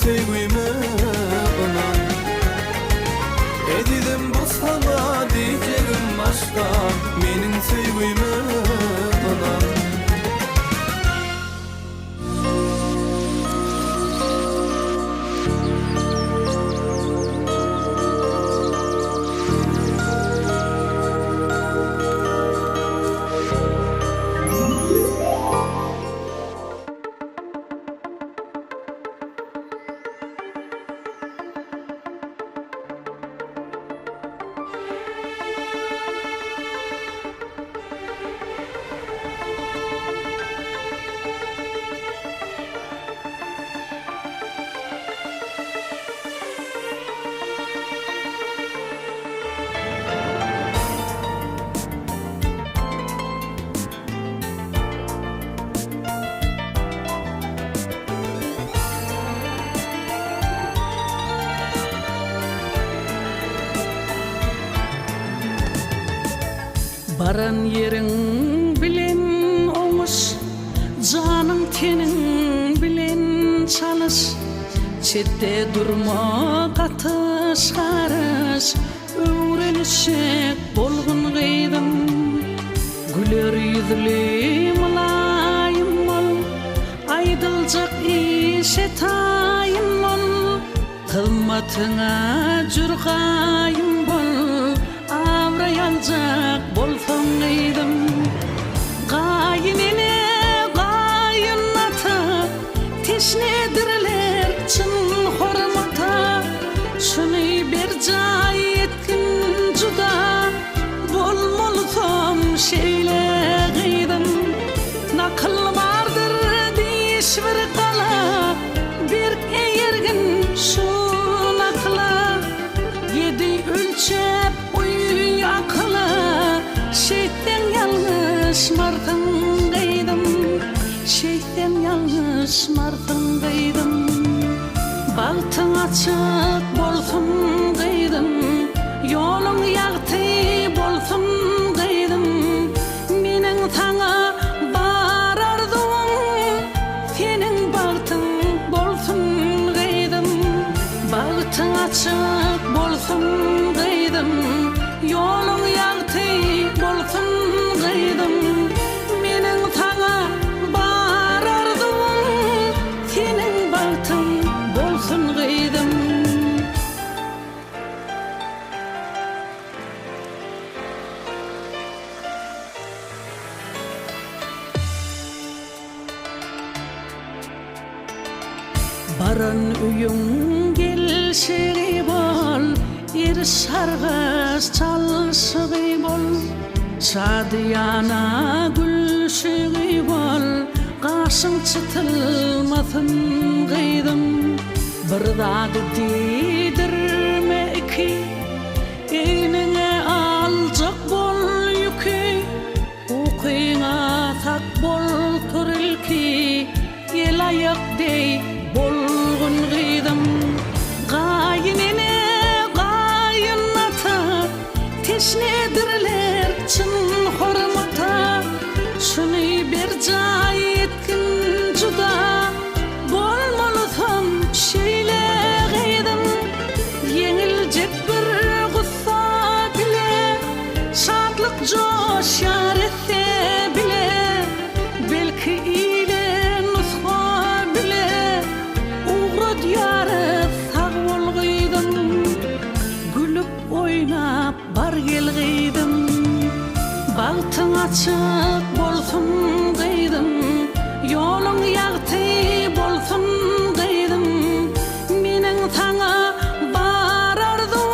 sevgimi bulan Edidim bu sana diyeceğim başka Menin sevgimi bulan Baran yerin bilen omuş, canın tenin bilen çalış. Çette durma katış karış, öğrenişek bolgun gıydım. Güler yüzlü mulayim ol, aydılacak işe tayin ol. Kılmatına jürgayim bol, avrayalacak bolsun gıydım. Gayinine gayinata, teşnedirler çın hormata. Şunu bir cay etkin juda, bolmolsam şeyle gıydım. Nakıl vardır diş bir kala, bir eğergin şu nakla. Yedi ölçep uy akla, şeyden yalnız martın gıydım. Şeyden yalnız martın gıydım. Baltın açık bolsun gıydım, yolun yağtı bolsun gıydım. Menin sana barardım, senin baltın bolsun gıydım. Baltın açık bolsun gıydım, yolun yağtı bolsun gıydım. Menin sana barardım, senin baltın bolsun gıydım. Baran üyün gelşiri bol, ir sargız çalşıgı bol. Şadiyana gülşügü bol, qaşın çıtılmasın gıydım. Bir dadı didirme iki, eynine alacak bol yükü. Ukuyna tak bol türülki, el ayak dey bolgun gıydım. Gayinine gayinata, teşnedirler çın hormata. Şunu bir cay etkin juda, bolmolsam şeyle gıydım. Yenilecek bir gussa bile, şadlık coşar etse bile. Belki ile nusha bile, uğra diyarı sağ ol gıydım. Gülüp oynap bar gel gıydım. Baltın açık bolsun gıydım, yolun yağtı bolsun gıydım. Menin sana barardım,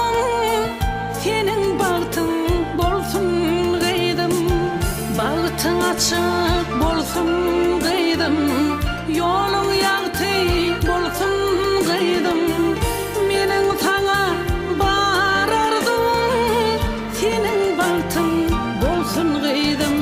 senin baltın bolsun gıydım. Baltın açık bolsun gıydım, yolun yağtı bolsun gıydım. Menin sana barardım, senin baltın bolsun gıydım.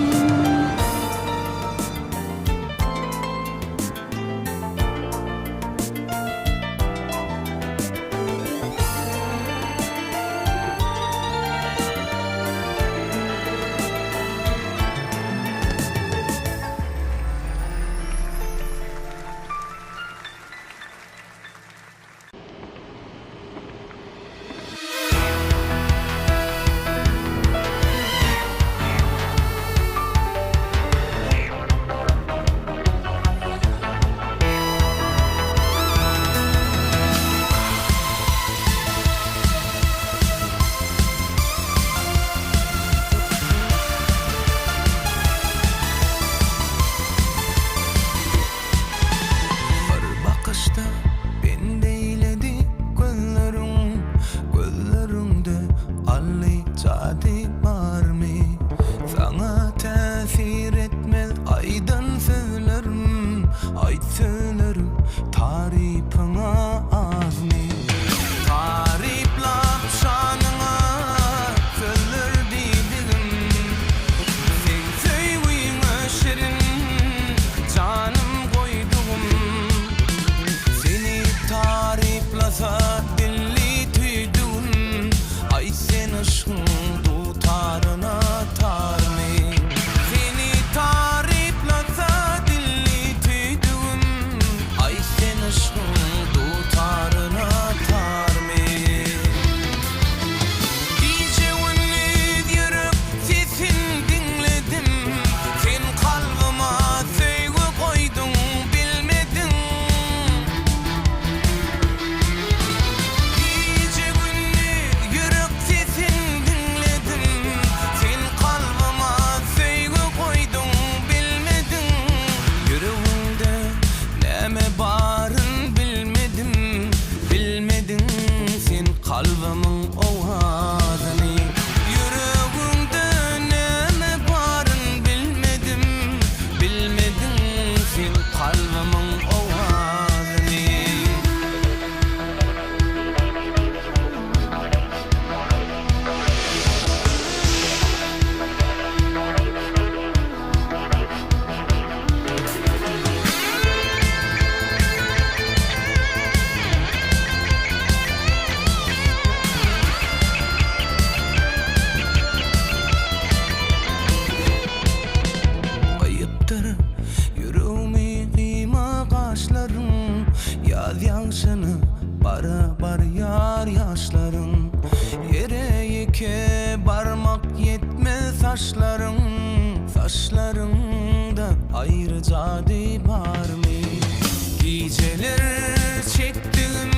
zadi barmy sana täsir etmez aydın sözlerim ayt sözlerim tarifına azmi tariflap şanına sözler didim sen söýgüňe şirin canım koydum seni tariflasa dilli tüydüm ay sen aşkın tutarına tarmy seni tariflasa dilli tüydüm ay sen aşkın tutarına tarmy gece gündüz yürüp sesin dinledim sen kalbıma söýgü koydun bilmedin gece gündüz yürüp sesin dinledim sen kalbıma söýgü koydun bilmedin yüreğimde näme barın bilmedim bilmedin sen kalbımın owazyny yüreğimde näme barın bilmedim bilmedin sen kalbımın owazyny ayıptır yüreğimi kıyma kaşların yaz yansını barabar yar yaşların yere yeke barmak yetmez saçların saçlarında ayrı zadi barmy geceler çektim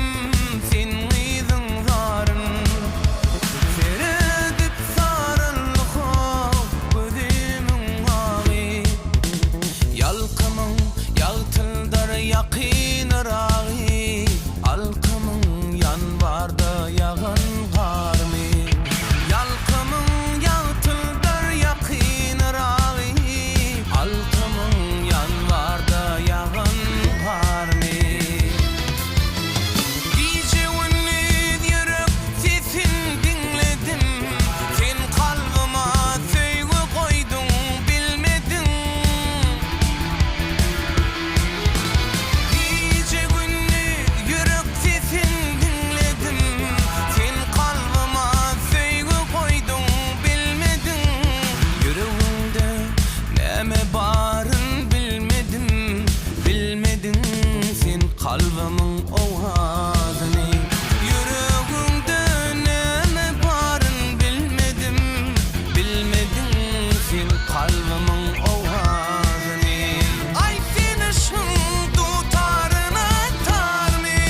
sen gydın zarın seredip sarıllık gözümün ağı yalkımın yaltıldar yakyn rağı alkımın yanvarda yağın garmy yalkımın yaltıldar yakyn rağı alkımın yanvarda yağın garmy gece gündüz yürüp sesin dinledim sen kalbıma söýgü koydun bilmedin gece gündüz yürüp sesin dinledim sen kalbıma söýgü koydun bilmedin yüreğimde näme barın bilmedim bilmedin sen kalbımın owazyny yüreğimde näme barın bilmedim bilmedin sen kalbımın owazyny ay sen aşkın tutarına tarmy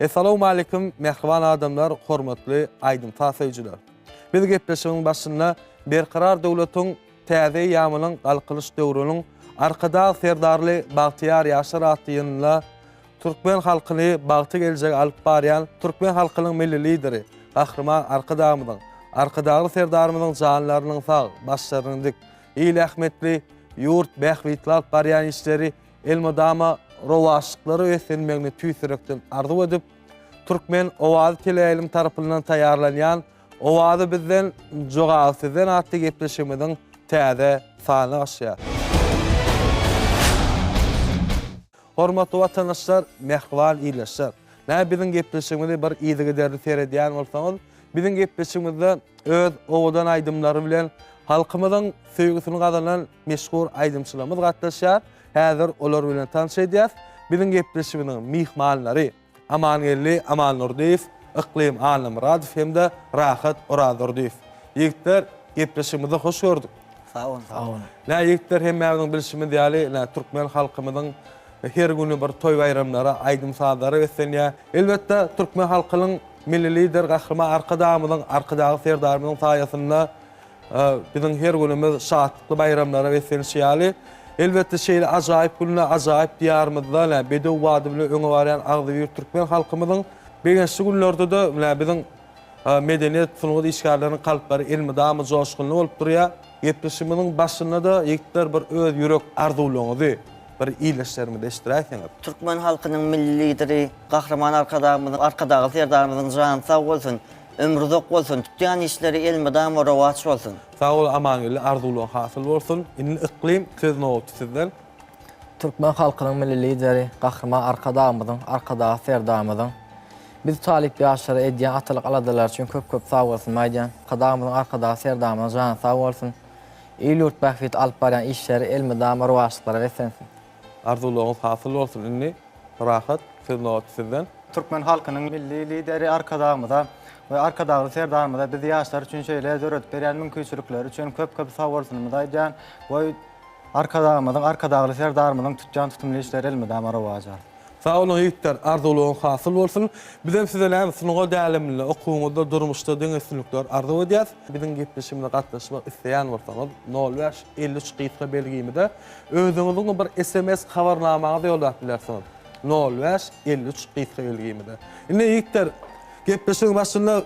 Assalamu alaykum mehriban adamlar, hormatly aydın tasaýjylar. Biz gepleşigiň başynda berqarar döwletiň täze ýamynyň galkylyş döwrüniň arkada serdarly Bagtyar Ýaşar atýynla Türkmen halkyny bagty geljek alyp barýan Türkmen halkynyň milli lideri, gahrman arkadamyň, arkadagy serdarymyň janlarynyň sag, başlarynyň dik, ýyl ähmetli ýurt bähwitler barýan işleri elmodama rowaşlyklary ösenmegini tüýsürekden arzu edip Türkmen owazy teleýilim tarapyndan taýýarlanýan owazy bizden jogasyzdan atdy gepleşigimiň täze sany aşýar. Hormatly watandaşlar, mehriban ýylaşlar. Näme biziň gepleşigimizde bir ýygy derdi seredýän bolsaňyz, biziň gepleşigimizde öz owadan aýdymlary bilen halkymyzyň söýgüsini gazanan meşhur aýdymçylarymyz gatnaşýar. Häzir olar bilen tanış edýäs. Biziň gepleşigimiň mihmanlary Amangelli Aman Nurdiýew, Iklim Alymradow hemde Rahat Orazordiýew. Ýigitler, gepleşigimize hoş gördük. Sağ olun. Sağ olun. Ýigitler hemmäňiň bilişimi diýäli, Türkmen halkymyzyň her günü bir toy bayramlara, aýdym saatlara geçsenýär. Elbetde Türkmen halkynyň milli lider gahrman arkadamyzyň, arkadagy serdarymyzyň saýasynda biziň her günümiz şahatly bayramlara geçsenýär. Elbette şeýle ajaýyp günler, ajaýyp diýarymyzda bedew wady bilen öňe barýan agdy Türkmen halkymyzyň begençli günlerde de biziň medeniýet sunugy işgärläriniň kalplary elmydamy joşgunly bolup durýar. Gepleşigimiň başynda da ýigitler bir öz ýürek arzuwlaryny bir ýylaşlarmy deşdiräýsiňiz. Türkmen halkynyň milli lideri, gahrman arkadagy serdarymyzyň jany sag bolsun, ömrü uzak bolsun, tutýan işleri elmydamy rowaç bolsun. Sağ ol, amangyly arzuwlaryň hasyl bolsun. Indi iklim söz nowty sizden. Türkmen halkynyň milli lideri, gahrman arkadagy serdarymyzyň biz Talip Ýaşary edýän atalyk aladalar üçin köp sag bolsun maýdan. Arkadagy serdarymyzyň jany sag bolsun. Ýurt bähwit alyp barýan işleri elmydamy rowaçlyklara wesensin. Arzuwlaryň hasyl bolsun. Indi Rahat söz nowty sizden. Türkmen halkynyň milli lideri arkadagymyza we arkadagy serdarymyza biz ýaşlar üçin şeýle döret berýän mümkinçilikler üçin köp sag bolsun diýen. Bu arkadagy serdarymyzyň tutýan tutumly işleri elmydamy rowaçlar. Sağ olun ýigitler, arzuwlaryň hasyl bolsun. Bizem sizden sunuga dälimli, okuwňyzda, durmuşda deňeslikler arzu edýäs. Biziň gepleşigimizde gatnaşmak isleýän bolsaňyz 05-53 gysga belgimide özüňiziň bir SMS habarnamaňyzy ýolap bilersiňiz. 05-53 gysga belgimide. Indi ýigitler, gepleşigiň başynda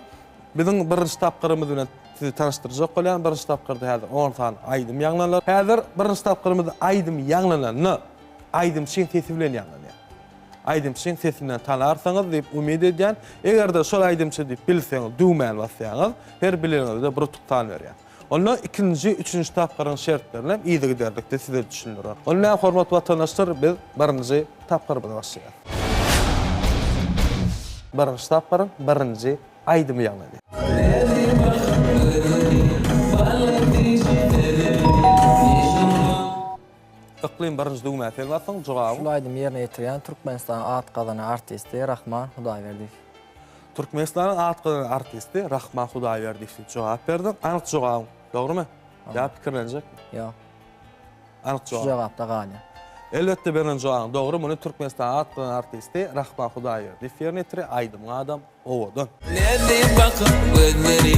biziň birinji tapgyrymyz bilen sizi tanıştyrjak bolýan, birinji tapgyrda häzir 10 san aýdym ýanglanlar. Häzir birinji tapgyrymyzda aýdym ýanglanany, aýdym şeň sesi bilen ýanglanýar. Aýdymçyň sesinden tanarsaňyz diýip umyd edýän. Egerde şol aýdymçy diýip bilseňiz, düwmän bassaňyz, her bileňizde bir tutdan berýär. Onda ikinji, üçünji tapgyryň şertlerini ýygy giderlikde size düşündirer. Onda hormatly watandaşlar, biz birinji tapgyr bilen başlaýar. Birinji tapgyryň birinji aýdym ýanglanýar. Iklim birinji düwmä telbasyň, jogaby. Şol aýdym ýerine ýetirýän Türkmenistan at gazanan artisti Rahman Hudaýberdiýew. Türkmenistanyň at gazanan artisti Rahman Hudaýberdiýew jogap berdi. Anyk jogaby, dogrymy? Ýa pikirlenjek? Ýok. Anyk jogap. Jogapda galy. Elbetde benim jogap dogry. Muny Türkmenistan at gazanan artisti Rahman Hudaýberdiýew ýerine ýetirýär aýdym adam owadan. Nerede bakıp gözleri,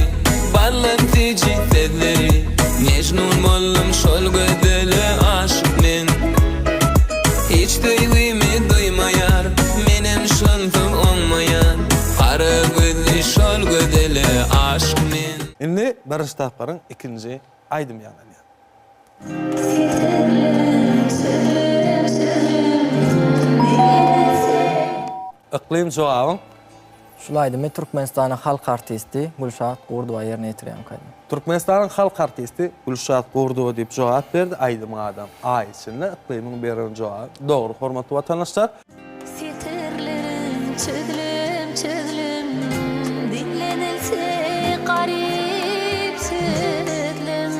ballantıcı sözleri, mecnun boldum şol gödeli aşık men. Hiç duygumu duymayar, menem şontum olmayan, kara gözlü şol gödeli aşık men. Indi birinji tapgyryň ikinji aýdym ýanglanýar. Iklim jogabyň. Şol aýdym Türkmenistanyň halk artisti Gülşat Gurdowa ýerine ýetirýän kady. Türkmenistanyň halk artisti Gülşat Gurdowa diýip jogap berdi aýdym adam. Aýçyny iklimiň beren jogaby. Dogry, hormatly watandaşlar. Setirlerim çözülüm dinlenilse garip sözlüm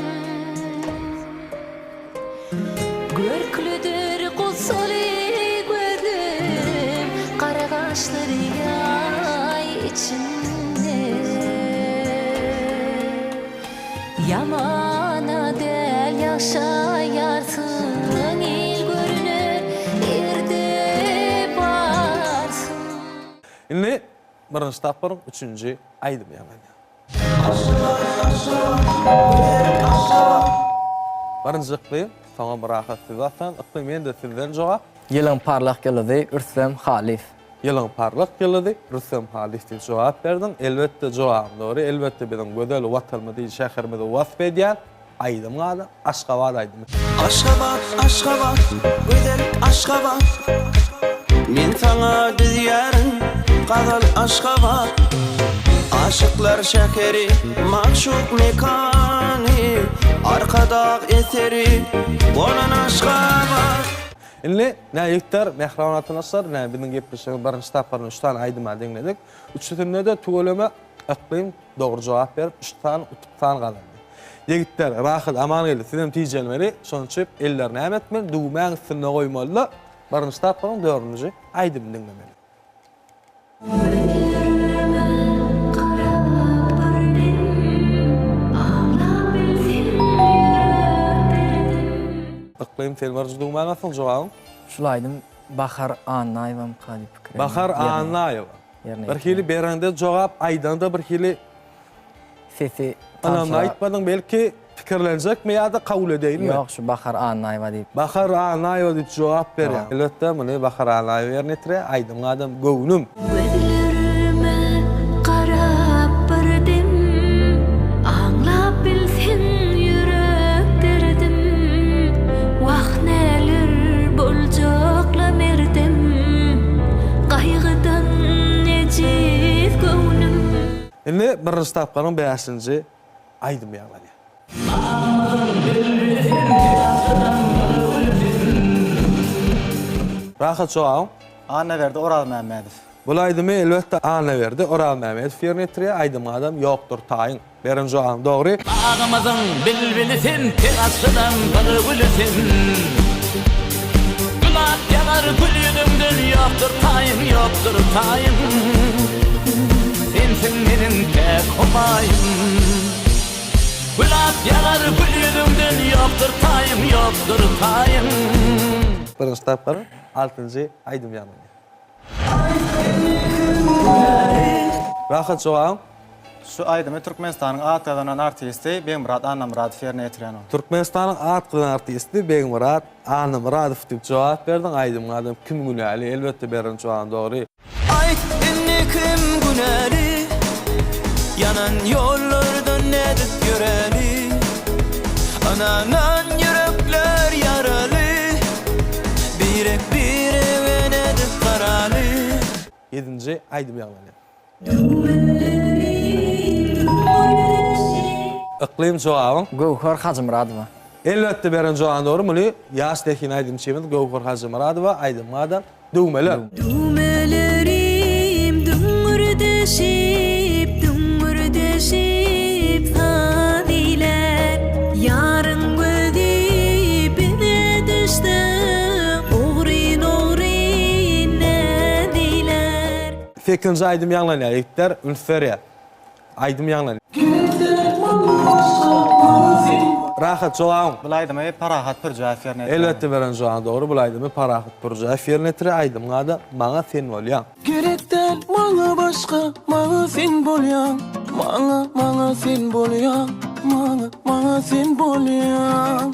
Görklüdür kutsali gözlüm kara kaşları yay içinde Yamana del yaşayarsın il görünür erde barsın. Indi birinci tapırın üçüncü aydım yani. Birinci ıqlim, sana bir rahat sizatsan, ıqlim endi sizden cevap. Yılın parlak geldi, Rüstem Halif. Yılın parlak geldi, Rüstem Halif diye cevap verdin. Elbette cevap doğru, elbette benim gözel vatanımda, şehrimde vasf ediyen aydım adam, Aşgabat aydım. Aşgabat, Aşgabat, güzel Aşgabat. Men sana diyarım, qadal Aşgabat. Aşıklar şekeri, makşuk mekani, arkada eseri, olan Aşgabat. Indi näýikdir mehribanatına sar, näme biziň gepleşýän birinji tapyryny 3 tane aýdyma diňledik. Üçüsinde de tuğulama ıqlim doğru cevap berip 3 tane utup galandy. Ýigitler, rahat aman geldi, sizem tijelmeli, şonçup ellerini ämetmen, duýmaň üstüne goýmaly. Birinji tapyryň 4-nji aýdymy diňlemeli. Iqlim telbarjy duýmaňasyň jogabym? Şulaydım, Bahar Anaýewa kady pikir. Bahar Anaýewa. Bir hili berende jogap aýdanda bir hili sesi anamla aýtmadyň, belki pikirlenjekmi ýa-da kabul edýilmi? Ýok, şu Bahar Anaýewa diýip. Bahar Anaýewa diýip jogap berýär. Elbetde muny Bahar Anaýewa ýerine aýdym adam göwnüm. Indi birinji tapyryň 5-nji aýdym ýaglaýar. Rahat jogab. Ana verdi Oral Mämmedow. Bu aýdymy elbetde ana verdi Oral Mämmedow ýerine ýetirýär. Aýdym adam ýokdur taýyn. Beren jogab dogry. Ağamazın bilbilisin, terasıdan bılbülüsin. Gülat yanar gülünümdün, yoktur tayım, yoktur tayım. Sensin benim tek humayım. Gülat yanar gülünümdün, yoktur tayım, yoktur tayım. Birinji tapyr 6-njy aýdym ýaglaýar. Rahat jogab. Şu aýdymy Türkmenistanyň atlanan artisti Beýmurad Anamuradow ýerine ýetirýän. Türkmenistanyň atlanan artisti Beýmurad Anamuradow diýip jogap berdiň. Aýdym adam kim günäli? Elbetde beren jogap dogry. Ayt inni kim günäli, yanan yollardan nedip göreli. Ananan yürekler yaralı, birek birege nedip karalı. 7-nji aýdym ýaglaýar. Iqlim jogabym Gowhar Hajymuradowa. Elbetde beren jogap dogry. Muny ýaş dekin aýdym çemez Gowhar Hajymuradowa aýdym adam döwmeli. Dümelerim düngürdeşip, düngürdeşip sadiler. Yarın gödip bine düştü, oğrin oğrin nediler. 8-nji aýdym ýaglaýar. Ýigitler Ülferýa. Aýdym ýaglaýar. Rahat jogabym. Bu aýdymy Parahat Pürjäf ýerine ýetirýän. Elbetde beren jogap dogry. Bu aýdymy Parahat Pürjäf ýerine ýetirýär. Aýdym adam maňa sen bolýan. Gerekden maňa başga, maňa sen bolýan. Maňa sen bolýan. Maňa sen bolýan.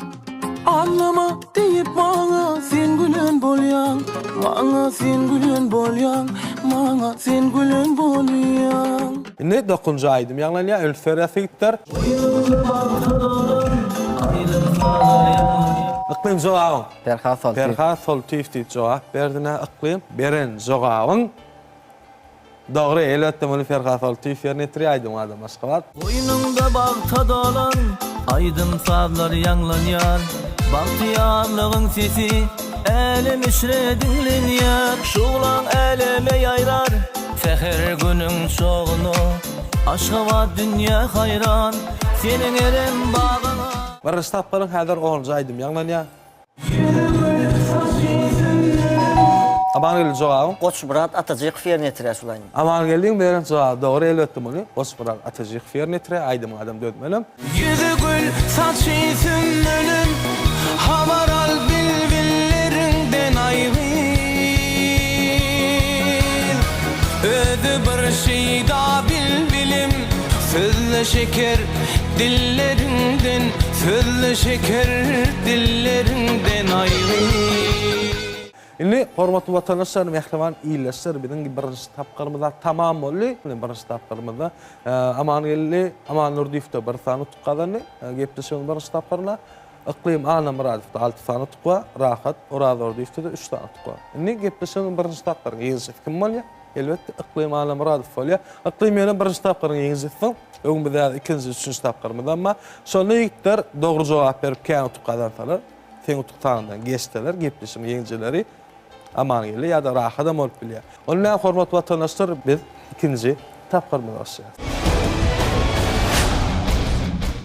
Anlama diýip maňa sen gülen bolýan. Maňa sen gülen bolýan. Maňa sen gülen bolýan. Indi 9-njy aýdym ýaglaýar. Ülferýa ýigitler. Iqlim jogabym. Ferhat Soltiýew diýip jogap berdine Iqlim. Beren jogabyň dogry. Elbetde muny Ferhat Soltiýew ýerine ýetirýär. Aýdym adam Aşgabat. Boynumda bağta dolan, aydın sablar yanlanyan. Bahtiyarlığın sesi, elim işre dinlenyan. Şuğlan eleme yayrar, seher günün çoğunu. Aşgabat dünya hayran, senin elim bağına. Birinji tapyryň häzir 10-njy aýdym ýaglaýar. Aman geldi jogabym. Goçmurat Atajyk ýerine ýetirýär şulaýyn. Aman geldiň beren jogap dogry. Elbetde muny Goçmurat Atajyk ýerine ýetirýär. Aýdym adam dödmelim. Yüzü gül, saçı sümbülüm, havaral bilbillerinden ayrıl. Sözle şeker dillerinden, sözle şeker dillerinden ayrı. Inni hormatly watandaşlar, mehriban iýleşler biziň birinji tapgyrymyza tamam boldy. Birinji tapgyrymyza Aman gelli, Aman Nurdiýew bir sany tukadany, gepleşýän birinji tapgyryna Iqlim Ana Muradov 6 sany tukwa, Rahat Oraz Nurdiýew 3 sany tukwa. Inni gepleşýän birinji tapgyryna ýeňişip kim bolýar? Elbetde Iqlim Ana Muradov bolýar. Iqlim ýene birinji tapgyryna ýeňişip, öňün bizä ikinji, üçünji tapgyrymyza, amma şol ýigitler dogry jogap berip kän tukadan salar, sen tuktandan geçdiler, gepleşim ýeňjileri Aman geldi ya da Rahat da bolup bilýär. Ondan hormatly watandaşlar, biz ikinji tapgyrymyza başlaýar.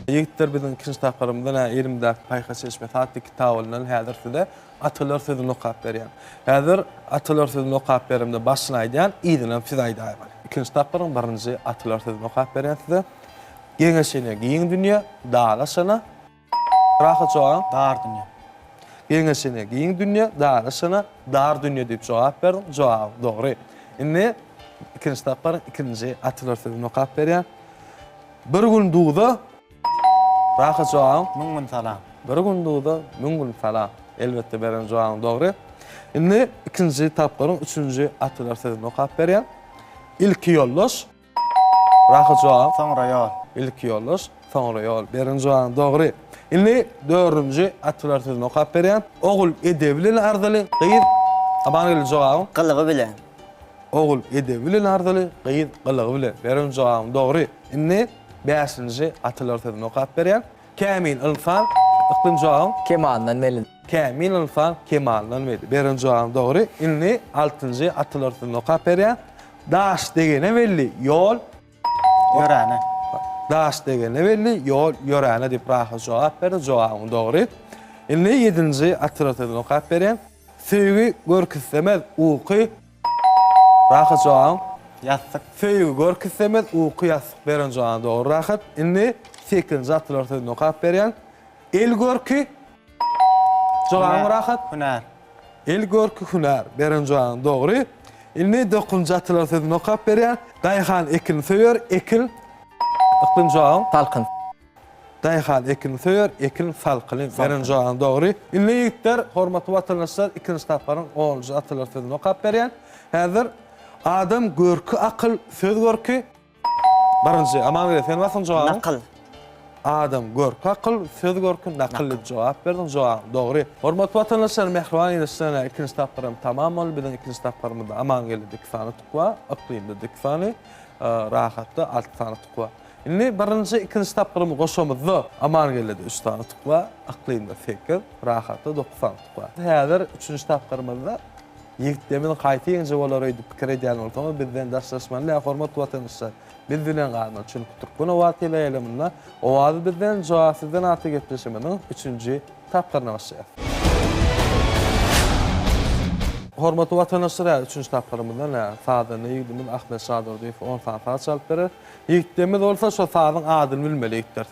Ýigitler biziň ikinji tapgyrymyzda elimde paýha seçme saatly kitap bolan häzir size atalar sözüni okap berýän. Häzir atalar sözüni okap berimde başyna aýdýan ýygynyň fizaýda bar. İkinji tapgyrym birinji atalar sözüni okap berýän size. Geňeşine giň dünýä, dağlaşana Rahat jogan Dar dünýä. Geňeşine giň dünýä, dağlaşana dar dünýä diýip jogap berdim. Jogap dogry. Indi ikinji tapgyrym ikinji atalar sözüni okap berýän. Bir gün duýda Rahat jogan Müňün salam. Bir gün duýda müňün salam. Elbetde beren jogan dogry. Indi ikinji tapgyrym üçünji atalar sözüni okap berýän. İlki ýollaş Rahat jogan Soňra ýol. İlki ýollaş soňra ýol. Beren jogan dogry. Indi dördünji atalar sözüni okap berýän. Ogul edebli ardaly gyýyt Aman geldi jogan Qılığı bilen. Ogul edebli ardaly gyýyt qılıgy bilen. Beren jogan dogry. Indi 5-nji atalar sözüni okap berýän. Kamil Ilfan Iqlim jogan Kemaldan meli. Kamil Ilfan Kemaldan meli. Beren jogan dogry. Indi 6-njy atalar sözüni okap berýän. Daş degene belli, ýol Ýöräne. Daş degene belli, ýol ýöräne diýip Rahat jogap berdi, jogabym dogry. Indi 7-nji atalar sözüni okap berýän. Söýgü görkezsemez uky Rahat jogam Ýazsyk. Söýgü görkezsemez uky ýazsyk beren jogam dogry Rahat. Indi 8-nji atalar sözüni okap berýän. El görki jogam Rahat. Hünär. El görki hünär beren jogam dogry. Indi 9-njy atalar sözüni okap berýän. Daýhan ekin söýür, ekin Iqlim jogam Talqyn. Daýhan ekin söýür, ekin falqyny beren jogam dogry. Indi ýigitler, hormatly watandaşlar, ikinji tapgyryň 10-njy atalar sözüni okap berýän. Häzir adam görki akyl, söz görki birinji Aman geldi, sen wasaň jogam? Nakıl. Adam görki akyl, söz görki nakıl diýip jogap berdim, jogam dogry. Hormatly watandaşlar, mehriban ýene ikinji tapgyrym tamam bol, biziň ikinji tapgyrymyzda Aman geldi dik sany tukwa, Iqlimde dik sany, Rahatda 6 sany tukwa. Indi birinji ikinji tapgyrym goşamyzda Aman geldi 3 sany tukwa, Iqlimde 8, Rahatda 9 sany tukwa. Häzir üçünji tapgyrymyzda ýigitlerimiň gaýta ýeňje bolary diýip pikir edýän bolsam, bizden daşlaşmanly hormatly watandaşlar. Biz bilen gaýman çünki Türkmen owady ýeleminde owady bizden jogapsyzdan aty gepleşmeniň 3-nji tapgyryna başlaýar. Hormatly watandaşlar, 3-nji tapgyrymyzda Sadyny ýigitimiz Ahmet Sadyr diýip 10 sany çalyp berer. Ýigitlerimiz bolsa şo sadyň adyny bilmeli ýigitler.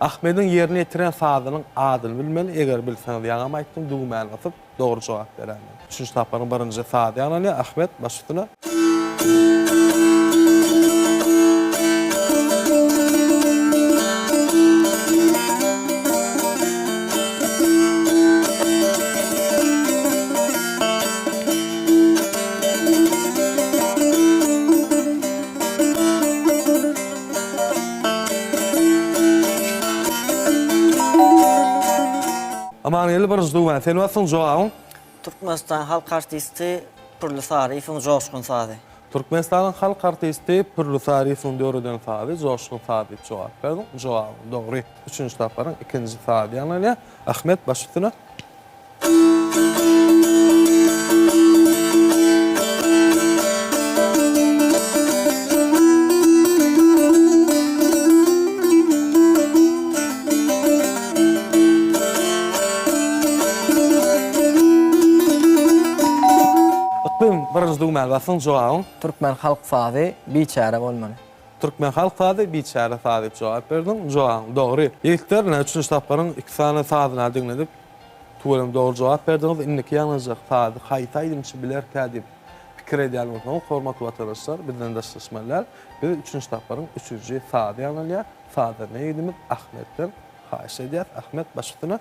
Ahmediň ýerini ýetiren sadynyň adyny bilmeli. Eger bilseňiz ýa-da aýtdym, dugmany basyp dogry jogap berýär. 3-nji tapgyryň birinji sady ýa-da Ahmet başytyna. Aman geldi birinji dugman, sen wasaň jogabym? Türkmenistan halk artisti Purlusary Ifun Joşkun Sady. Türkmenistanyň halk artisti Purlusary Ifun Döredän Sady, Joşkun Sady diýip jogap berdim. Jogabym dogry. 3-nji tapgyryň ikinji sady ýa-da Ahmet başytyna. Birinji dugman wasaň jogabym? Türkmen halk sady biçare bolmaly. Türkmen halk sady biçare sady diýip jogap berdim. Jogabym dogry. Ýigitler, 3-nji tapgyryň 2 sany sadyny dinledip, tuwalym dogry jogap berdiňiz. Indiki ýalnysy sady haýtaýdymçy bilerkä diýip pikir edýän bolsaňyz, hormatly watandaşlar, bizden destekleşmeler. Biz 3-nji taparyň 3-nji sady ýanylýar. Sady nädimiz Ahmetden haýyş edýär. Ahmet başlygyna.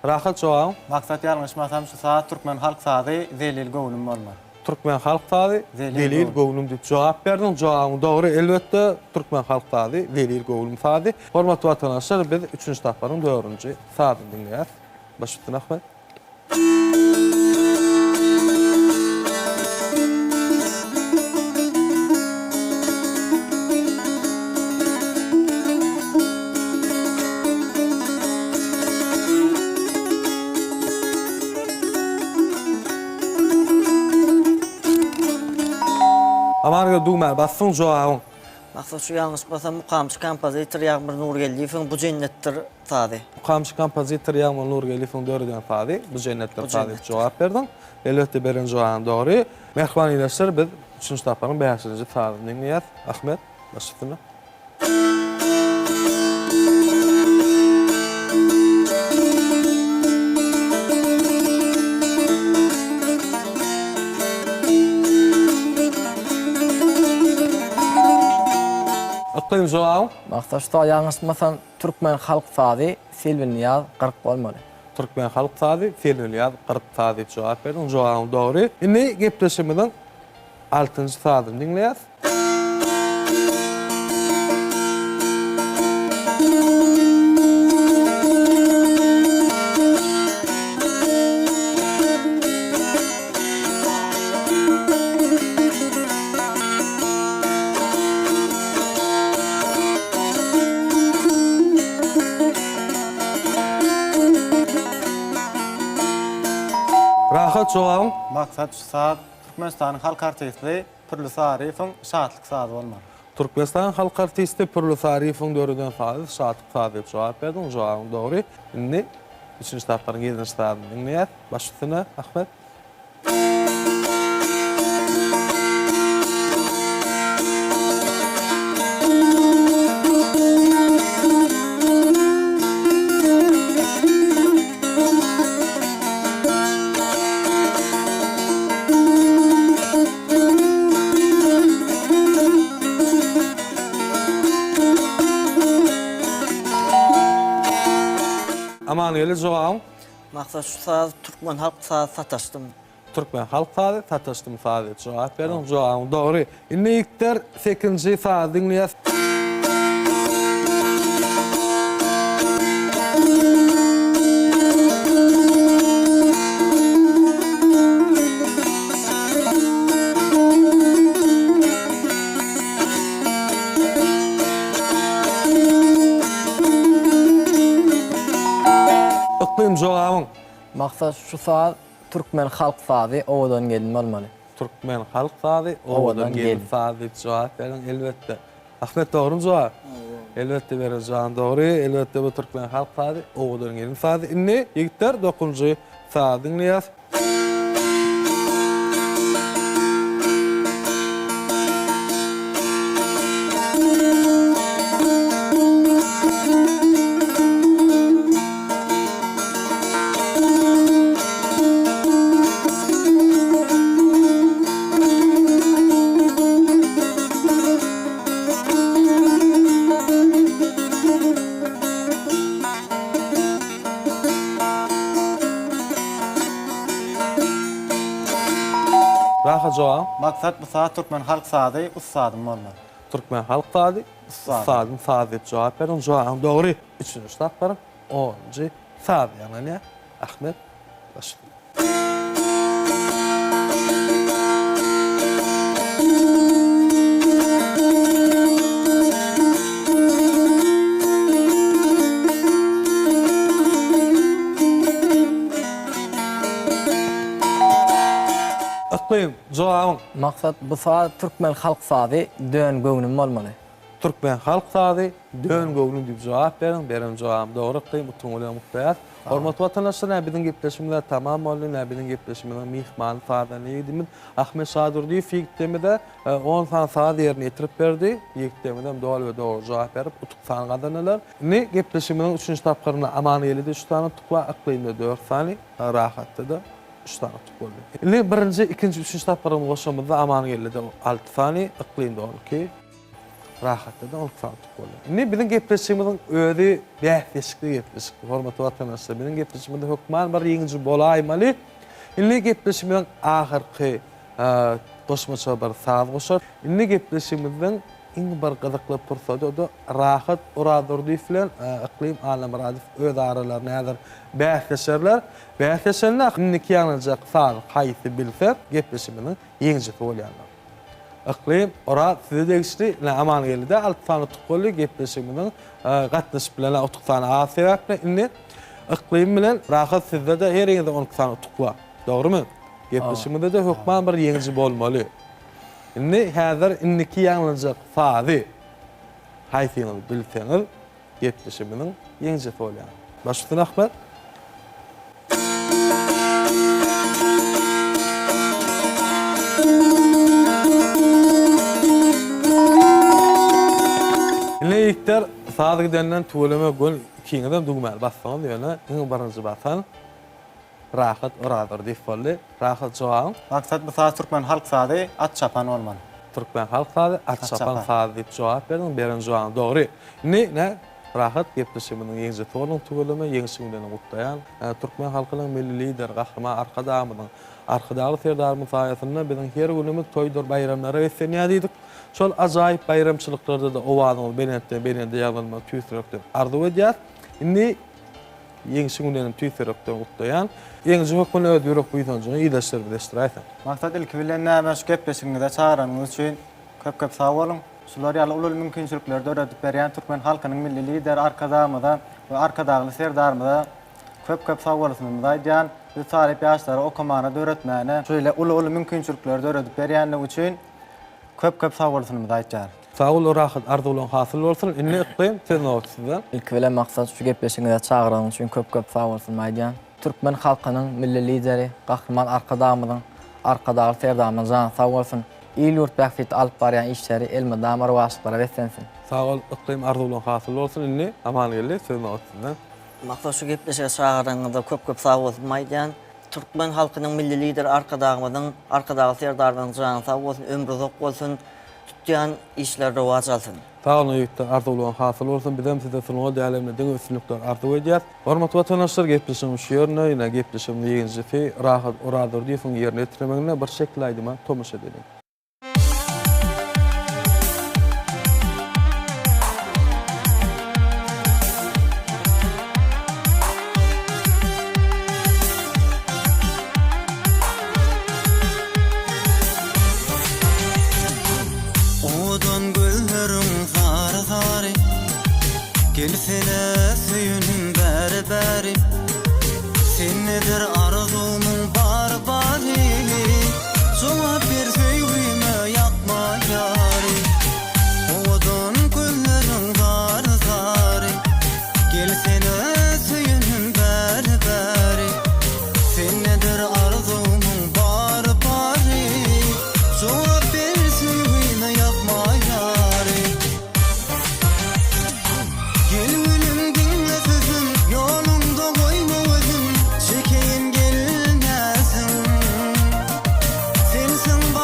Rahat jogam. Maksat ýalňyşmasam şu saat türkmen halk sady zelil gowlum bolmaly. Türkmen halk sady zelil gowlum diýip jogap berdiň. Jogabyň dogry elbetde Türkmen halk sady zelil gowlum sady. Hormatly watandaşlar, biz 3-nji taparyň 4-nji sadyny dinleýär. Başlygyna Ahmet. Amarga dumar bassyň jogabyň. Maksat şu ýalňyşmasam mukamçy kompozitor Ýagmyr Nurgelliýewiň Bu jennetdir sady. Mukamçy kompozitor Ýagmyr Nurgelliýewiň döredýän sady, Bu jennetdir sady jogap berdiň. Elbetde beren jogabyň dogry. Merhaba ýeler, biz 3-nji taparyň 5-nji sadyny dinleýär. Ahmet, başlygyna. Akym jogab? Maksat şu ýalňyşmasam türkmen halk sady Selwin Niyaz 40 bolmaly. Türkmen halk sady Selwin Niyaz 40 sady jogap berdiň. Jogabyň dogry. Indi gepleşmeden 6-njy sadyny dinleýär. Rahat jogab. Maksat şu saat Türkmenistanyň halk artisti Pirlisa Arifoň şatlyk sady bolmaly. Türkmenistan halk artisti Pirlisa Arifoň döredýän sady şatlyk sady diýip jogap berdiň. Jogabyň dogry. Indi 3-nji taparyň 7-nji sadyny dinleýär. Başlygyna Ahmet. Aman ýeli jogam. Maksat şu saat türkmen halk sady sataşdym. Türkmen halk sady sataşdym sady jogap berdiň. Jogabyň dogry. Indi ilkler 8-nji sady dinleýär. Akym jogabyň. Maksat şu saat türkmen halk sady owadan gelin bolmaly. Türkmen halk sady owadan gelin sady jogap berdiň elbetde. Ahmet dogry jogap. Elbetde beren jogabyň dogry. Elbetde bu türkmen halk sady owadan gelin sady. Indi ýigitler 9-njy sady dinleýär. Rahat jogab. Maksat bu saat türkmen halk sady ussadym bolmaly. Türkmen halk sady ussadym sady diýip jogap berdiň. Jogabyň dogry. 3-nji taparyň 10-njy sady ýanylýar. Ahmet başlygyna. Akym jogab. Maksat bu saat türkmen halk sady dön göwnüm bolmaly. Türkmen halk sady dön göwnüm diýip jogap berdiň. Beren jogabyň dogry. Akym bu tuňuly muhtar. Hormat vatandaşlar, bizim gepleşimler tamam oldu, bizim gepleşimler mihman fadan edimiz. Ahmet Sadur diye fikirtemede 10 saat yerini getirip berdi. Yektemeden doğal ve doğru cevap berip utuk san kazanırlar. Ne gepleşiminin 3. tapkırına aman elide 3 tane utuk var, aklıyımda 4 tane, rahatlı da 3 tane utuk oldu. Ne birinci, ikinci, 3. tapkırın koşamızda aman elide 6 tane, aklıyımda 12. Rahatlı da 12 tane utuk oldu. Ne bizim gepleşimizin öyle behdeşikli gepleşik. Hormatlı vatandaşlar, bizim gepleşimizde hükman bir yenici bolaymalı. Ne gepleşimizin ahirki doşmaça bir saat koşar. Ne gepleşimizin in bir qızıqlı pursadı da rahat uradurdu filan iqlim alam radif öz aralarına hazır bahsleşerler. Bahsleşenler inniki yanılacak saat haysi bilse gepleşiminin yenici bolýarlar. Iqlim ora size degişdi aman geldi 6 tane tuqullu gepleşiminin gatnaşyp bilen 30 tane asebäple inni iqlim bilen rahat sizde de her ýerde 10 tane tuqla. Dogrymy? Gepleşimde de hukman bir yenici bolmaly. Inni hazır inniki yanılacak fazi haysiňiz bilseňiz gepleşiminin yenici bolýar. Başysyň Ahmet. Leýikler sadyk denilen tuwlama gol kiňeden dugmal bassaň diýene iň birinji basan rahat oradır diýip boldy. Rahat jogam. Maksat bu saat Türkmen halk saady at çapan olmaly. Türkmen halk saady at çapan saady diýip jogap berdim. Beren jogam dogry. Ne rahat gepleşiminiň ýeňje toğlun tuwlama ýeňsiňden gutlaýan Türkmen halkynyň milli lider gahryman arkadamyň arkadaly serdarmyň saýasynda biziň her günümiz toýdur bayramlary geçenýärdik. Şol ajaýyp bayramçylyklarda da owadyň benetde ýagylma tüýsürekde arzu edýär. Indi ýeňsiňden tüýsürekde gutlaýan ýeňji hökmüne ödürek buýdanjyny ýydaşlar bileşdirýär. Maksat ilki bilen näme şu gepleşiginde çağıranyňyz üçin köp sag bolun. Şular ýaly ulul mümkinçilikleri öwredip berýän Türkmen halkynyň milli lider arkadamyda we arkadaly serdarmyda köp sag bolsunmy diýen biz talip ýaşlary okumany öwretmäni şöyle ulul mümkinçilikleri öwredip berýänligi üçin köp sag bolsunmy diýär. Sag bol rahat arzulan hasyl bolsun. Inni iqlim teznoksizden. İlk bilen maksat şu gepleşiginde çağıranyň üçin köp sag bolsun diýän. Türkmen halkynyň milli lideri gahryman arkadamyň arkadaly serdarmyň jan sag bolsun. İl ýurt bäxtit alyp barýan işleri elmi damar waşyklara wetsensin. Sag bol iqlim arzulan hasyl bolsun. Inni aman geldi teznoksizden. Maksat şu gepleşige çağıranyňyzda köp sag bolsun diýän. Türkmen halkynyň milli lider arkadaly serdarmyň jan sag bolsun, ömrü uzak bolsun. Tutýan işler rowaj alsyn. Sağ olun ýetdi arzulan hasyl bolsun. Bizem size sunuga dälemde diň üstünlikler arzu edýär. Hormatly watandaşlar, gepleşim şu ýerine ýene gepleşim ýeňjisi rahat oradur diýip ýerine ýetirmegine bir şekil aýdyma tomuş edelim. Gelsene süyünün beri sen nedir arzumun bari Cevap ver söyleme yapma yari Oğudun güllerin zari Gelsene süyünün beri sen nedir arzumun bari Cevap ver söyleme yapma yari Gülüm dinle sözüm, yolunda koyma özüm, çekeyim gelmesin. Sensin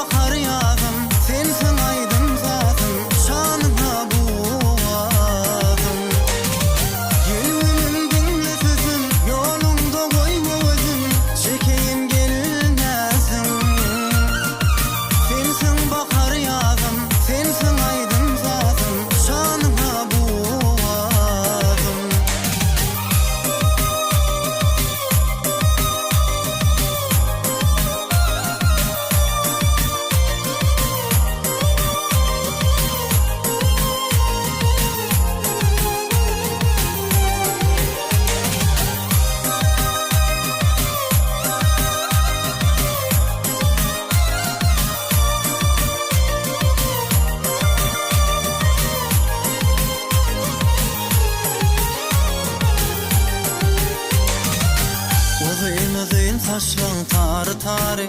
taşlan tarı tarı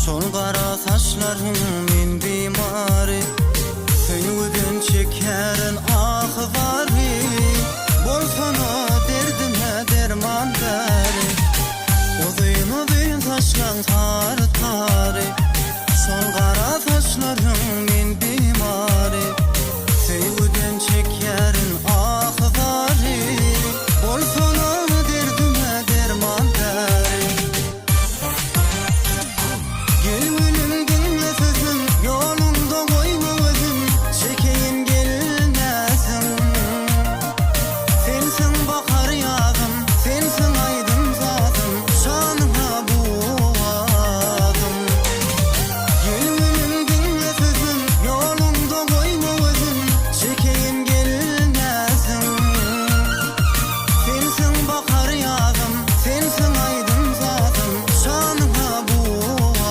Sol qara saçlarım men bimari Söýüden çekerin ahvari Bolsana derdime derman beri Uzun taşlan tarı tarı Sol qara saçlarım men bimari Söýüden çekerin ahvari Bolsana derdime derman beri Gel gülüm gelme sözüm Yolunda koyma özüm Çekeyim gelmesin Sensin bakar yağım Sensin aydın zadım Şanına buğadım Gel gülüm gelme sözüm Yolunda koyma özüm Çekeyim gelmesin Sensin bakar yağım Sensin aydın zadım Şanına buğadım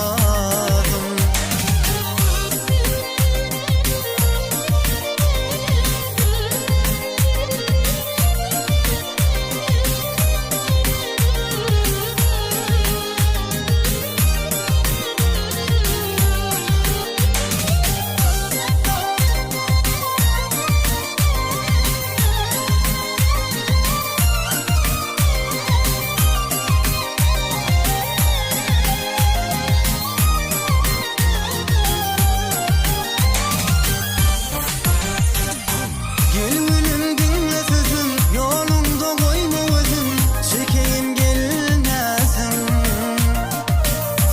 Gel gülüm gelme sözüm Yolunda koyma özüm Çekeyim gelmesin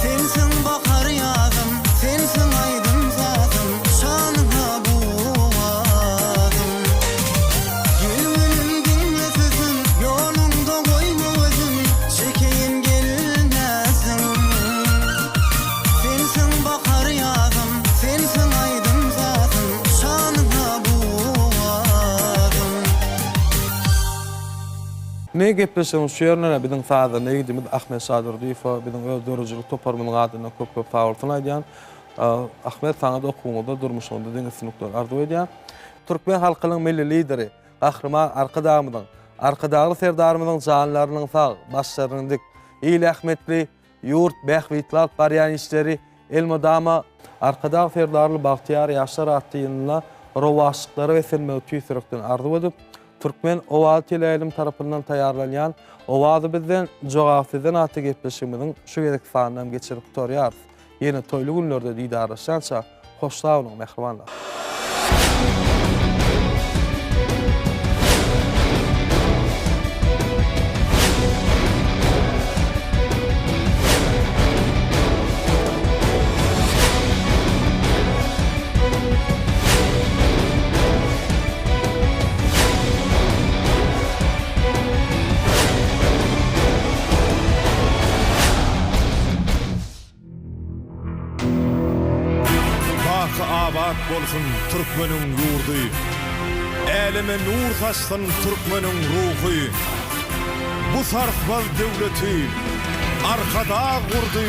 Sensin bakar yağım Sensin aydın zadım Şanına buğadım Gel gülüm gelme sözüm Yolunda koyma özüm Çekeyim gelmesin Sensin bakar yağım Sensin aydın zadım Şanına buğadım Ne gepleşemiz şu yerine bizim sazda ne gidimiz Ahmet Sadır Difo bizim öldürücülük toparmının adına köp faaliyetini aydan Ahmet sana da okuğunda durmuşunda deniz sınıflar arzu ediyor. Türkmen halkının milli lideri Kahraman arkadağı serdarımızın canlarının sağ başlarının dik İyi Ahmetli yurt Behvitlat baryan işleri elmadama arkadağı serdarlı Bahtiyar Yaşar attığında rovaşlıkları ve selme tüysürükten arzu edip Türkmen Ovalı Teleýilim tarapyndan taýarlanýan Owazy bizden jogasydan aty gepleşigimiziň şu gerek sanam geçirip torýar. Ýene toýly günlerde diýdarlaşança hoş sağ olun mehribanlar. Abat bolsun Türkmenin yurdu Elime nur taşsın Türkmenin ruhu Bu sarkmaz devleti Arkada kurdu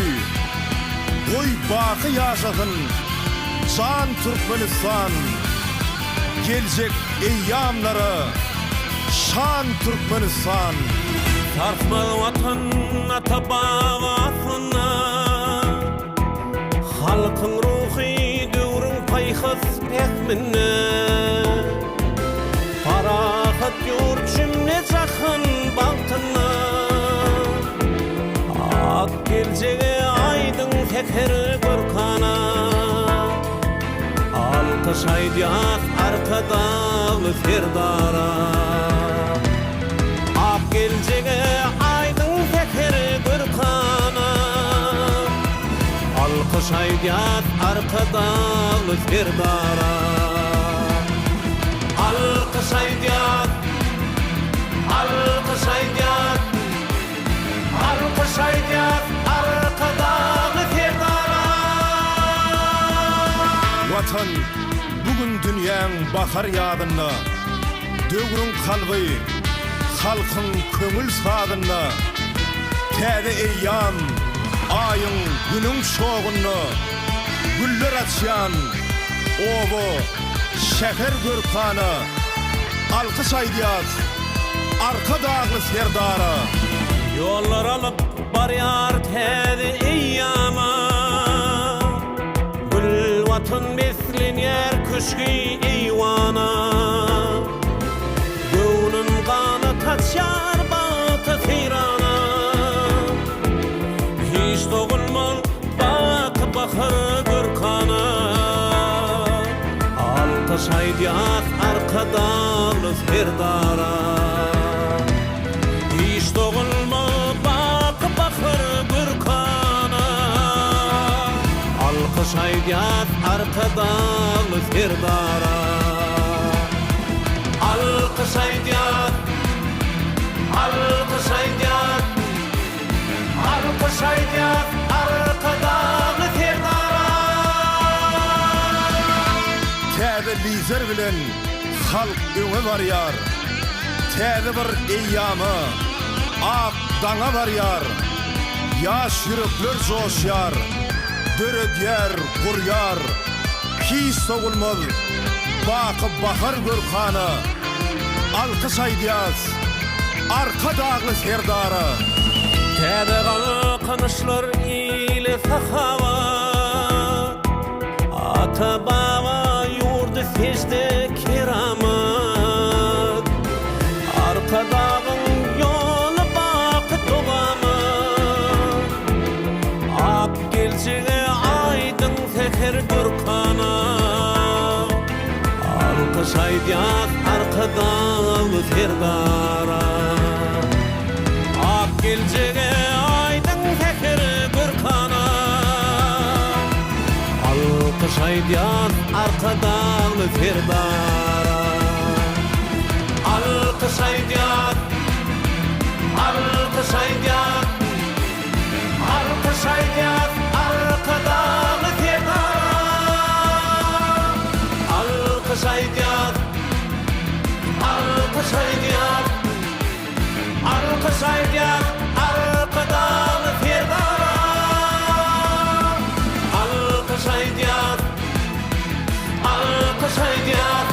Koy bakı yaşasın Can Türkmenistan Gelecek eyyamları Şan Türkmenistan Sarkmaz vatan atabağasına Halkın ruhi payxas pehminne Farahat yurt cümle cahın baltına Ak gelceğe aydın teker görkana Alkış aydiyat arkadalı serdara Ak gelceğe aydın teker görkana Alkış aydiyat arkadalı serdara Alkış aydiyat Alkış aydiyat Alkış aydiyat arkadalı serdara Vatan bugün dünyanın bakar yadına Dögrün kalbı halkın kömül sağdına Täze eyyam ayın günün şoğunu güller açyan ovu şeher görkanı alkış aydiyat arka dağlı serdara Yollar alıp barya köşki eyvana Göwnün gana taçar batı feyrana Hiç doğulmal bak bakır gürkana Alta şaydiyat arkadalı ferdara Hiç doğulma bak bakır gürkana Alkış aydiyat arkadalı ferdara Alkış aydiyat Alkış aydiyat Alkış aydiyat arkadalı ferdara Täze lider bilen halk öňe barýar. Täze bir eýýamy ak daňa barýar. Ýaş ýürekler joşýar. Döredýär, gurýar. Hiç sogulmaz. Bakyp bahar gürkana. Alkys aýdýas. Arka dagly serdara. Täze ganyşlar ile sahawa Ata baba yurdu secde keramat Arka dağın yolu bakı dogamat Ak gelçeğe aydın teker gürkana Alkış aydiyat arka dağlı ferdara Ak gelçeğe aydın teker gürkana Alkış aydiyat arka dağlı ferdara Alkış aydiyat Alkış aydiyat Alkış aydiyat arka dağlı ferdara Alkış aydiyat Alkış aydiyat Alkış aydiyat arka dağlı ferdara Alkış aydiyat Alkış aydiyat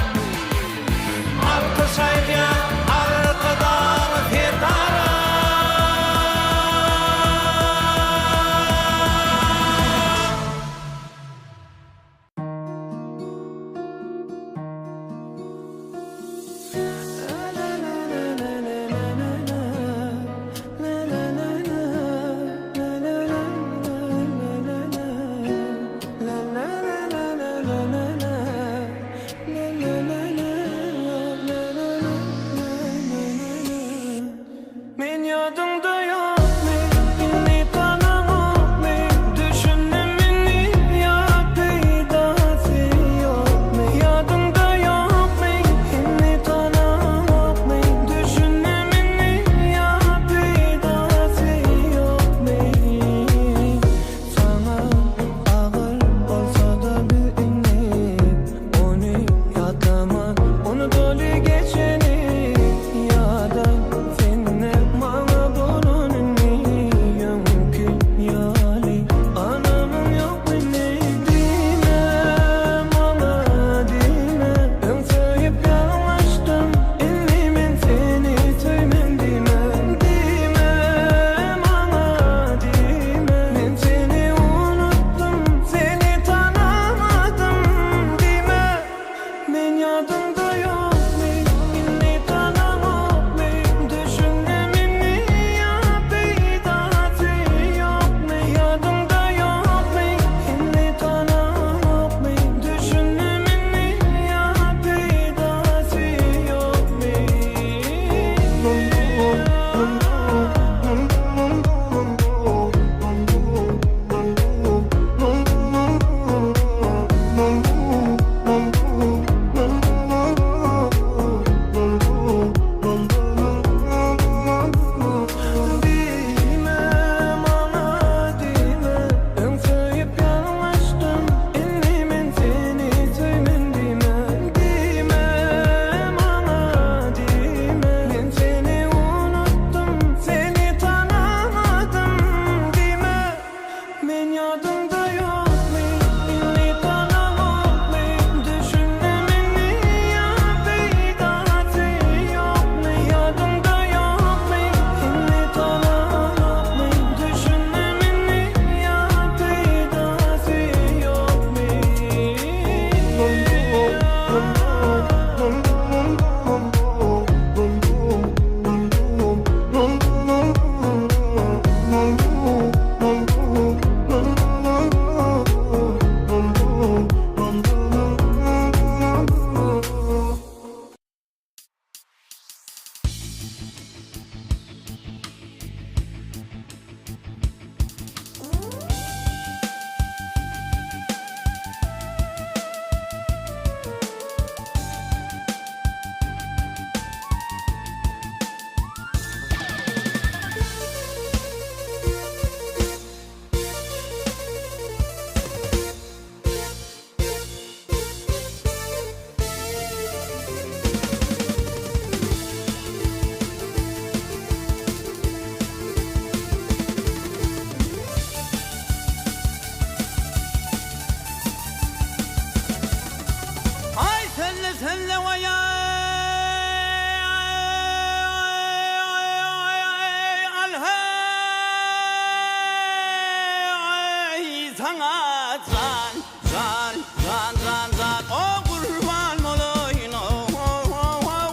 sana can can can can can o kurban olayım o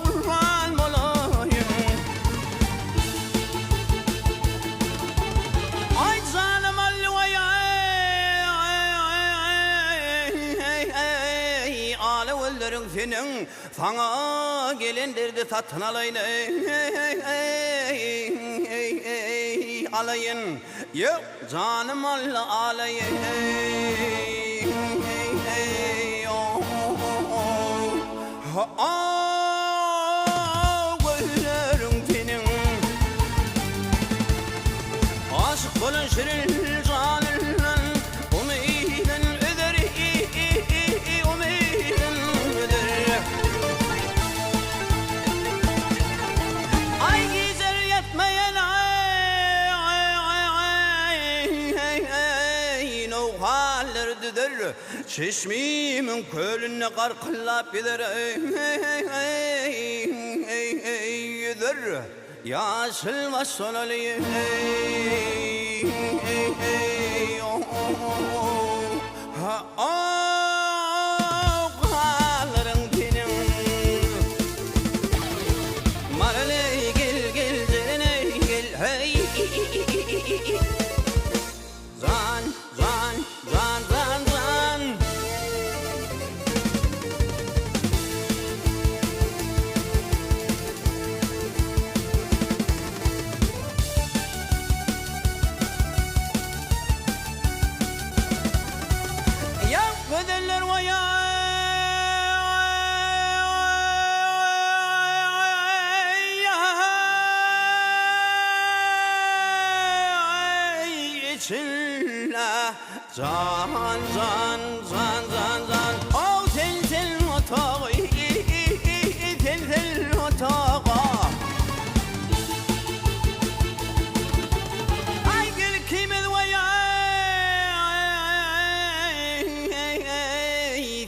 kurban olayım ay canım alvaya alevlerin senin sana gelendirdi satın alayım alayın yok canım Allah alayın gözlerin senin aşık olan şirin canından umidin öder umidin öder ay güzel yatmayan çeşmimin kölüne karkıllap gider yüzer yaşılmaz sonalıyım ağlarım senin marale gel gel zene gel hey zan zan zan zan zan ya bedeller vaya içinle can can can can can o tel tel otağı tel tel otağı ay gel kimin vaya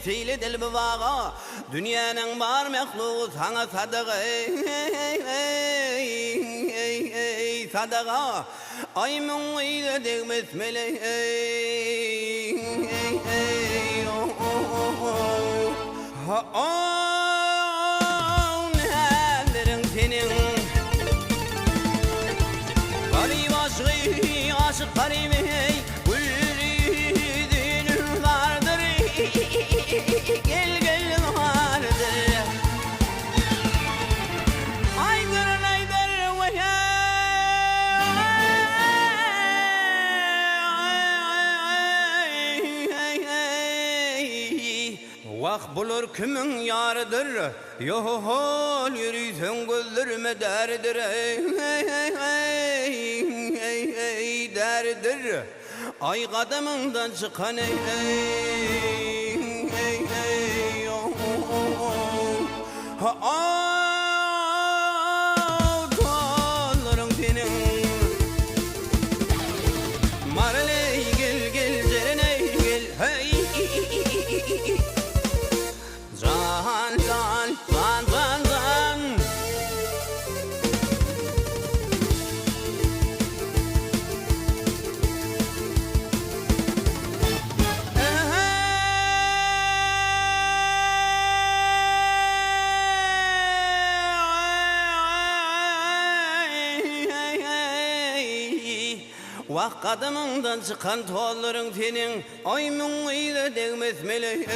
teyle del bağa dünyanın var mehluğu sana sadağı sadağa ay mun ile degmez melek nererin senin garip aşık garip gülüdün vardır gel gel vardır ay gırın aydır vah bulur kimin yarıdır yohol yürüysen gözlerime derdir derdir ay kadımından çıkan ağlarım senin marale gel gel zerene gel hey zan zan zan zan zan vah kadımından çıkan tolların senin ay mun ile degmez melek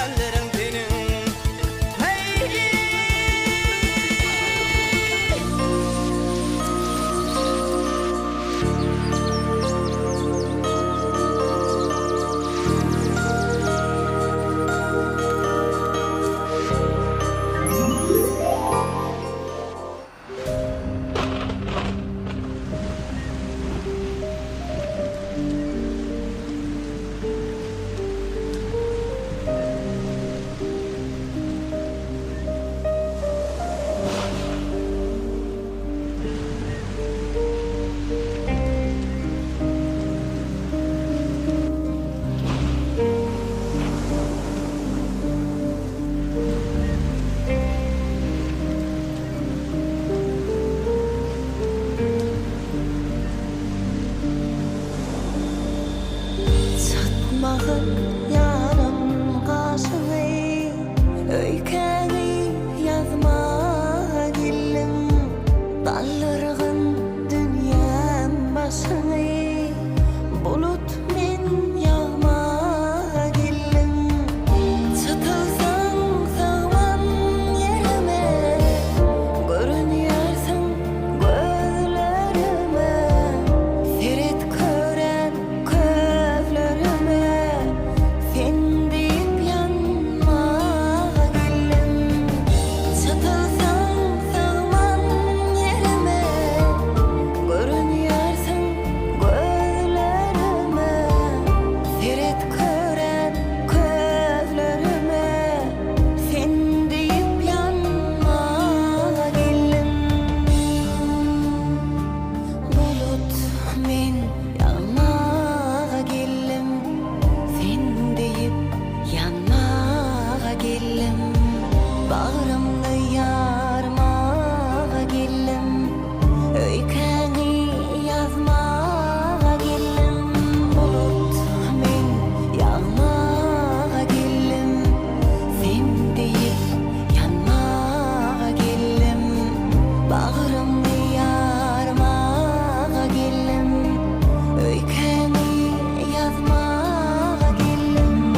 nererin senin hey geldim Bağrımda yarmağa geldim Öykeni yazmağa geldim Bulut men yağmağa geldim Sen deyip yanmağa geldim Bağrımda yarmağa geldim Öykeni yazmağa geldim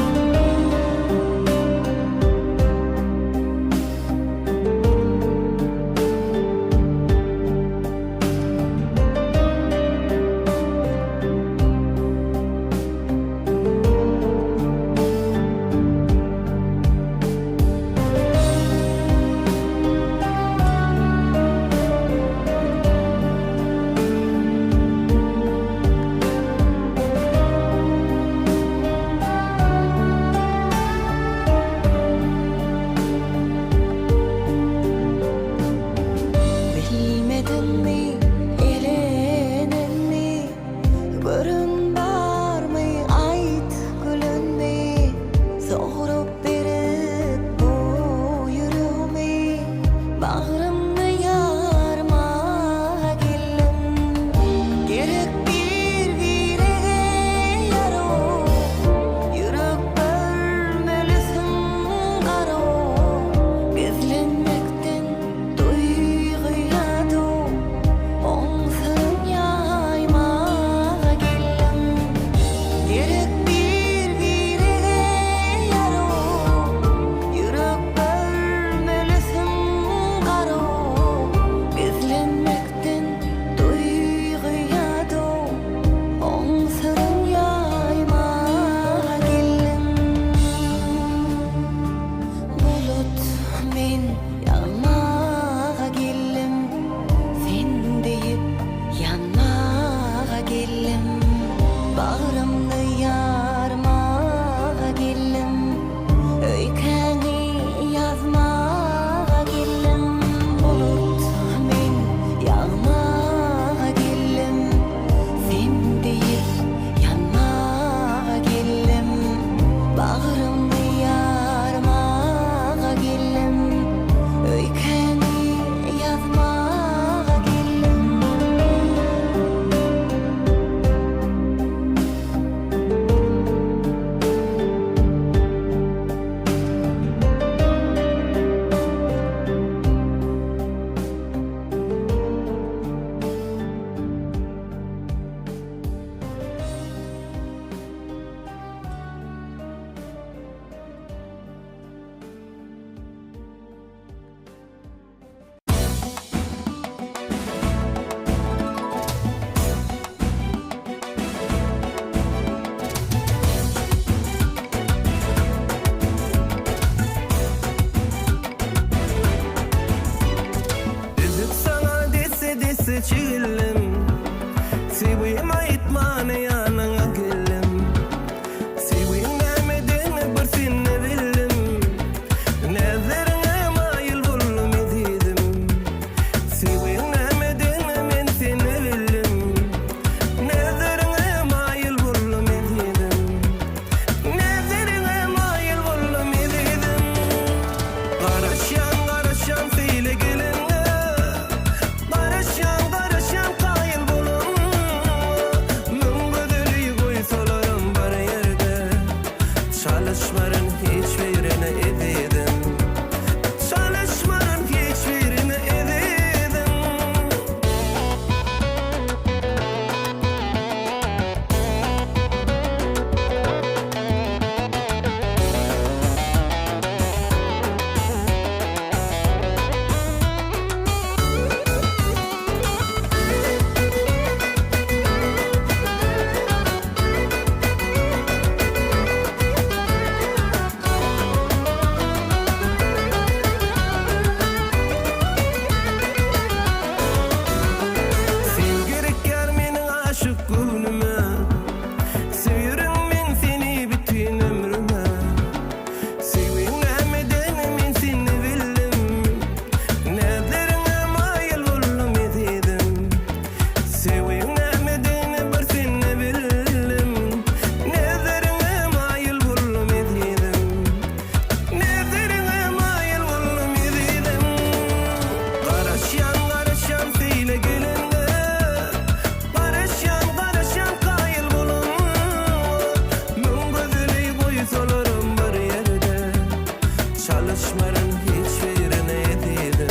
çalışmaların hiçbirine yedidim.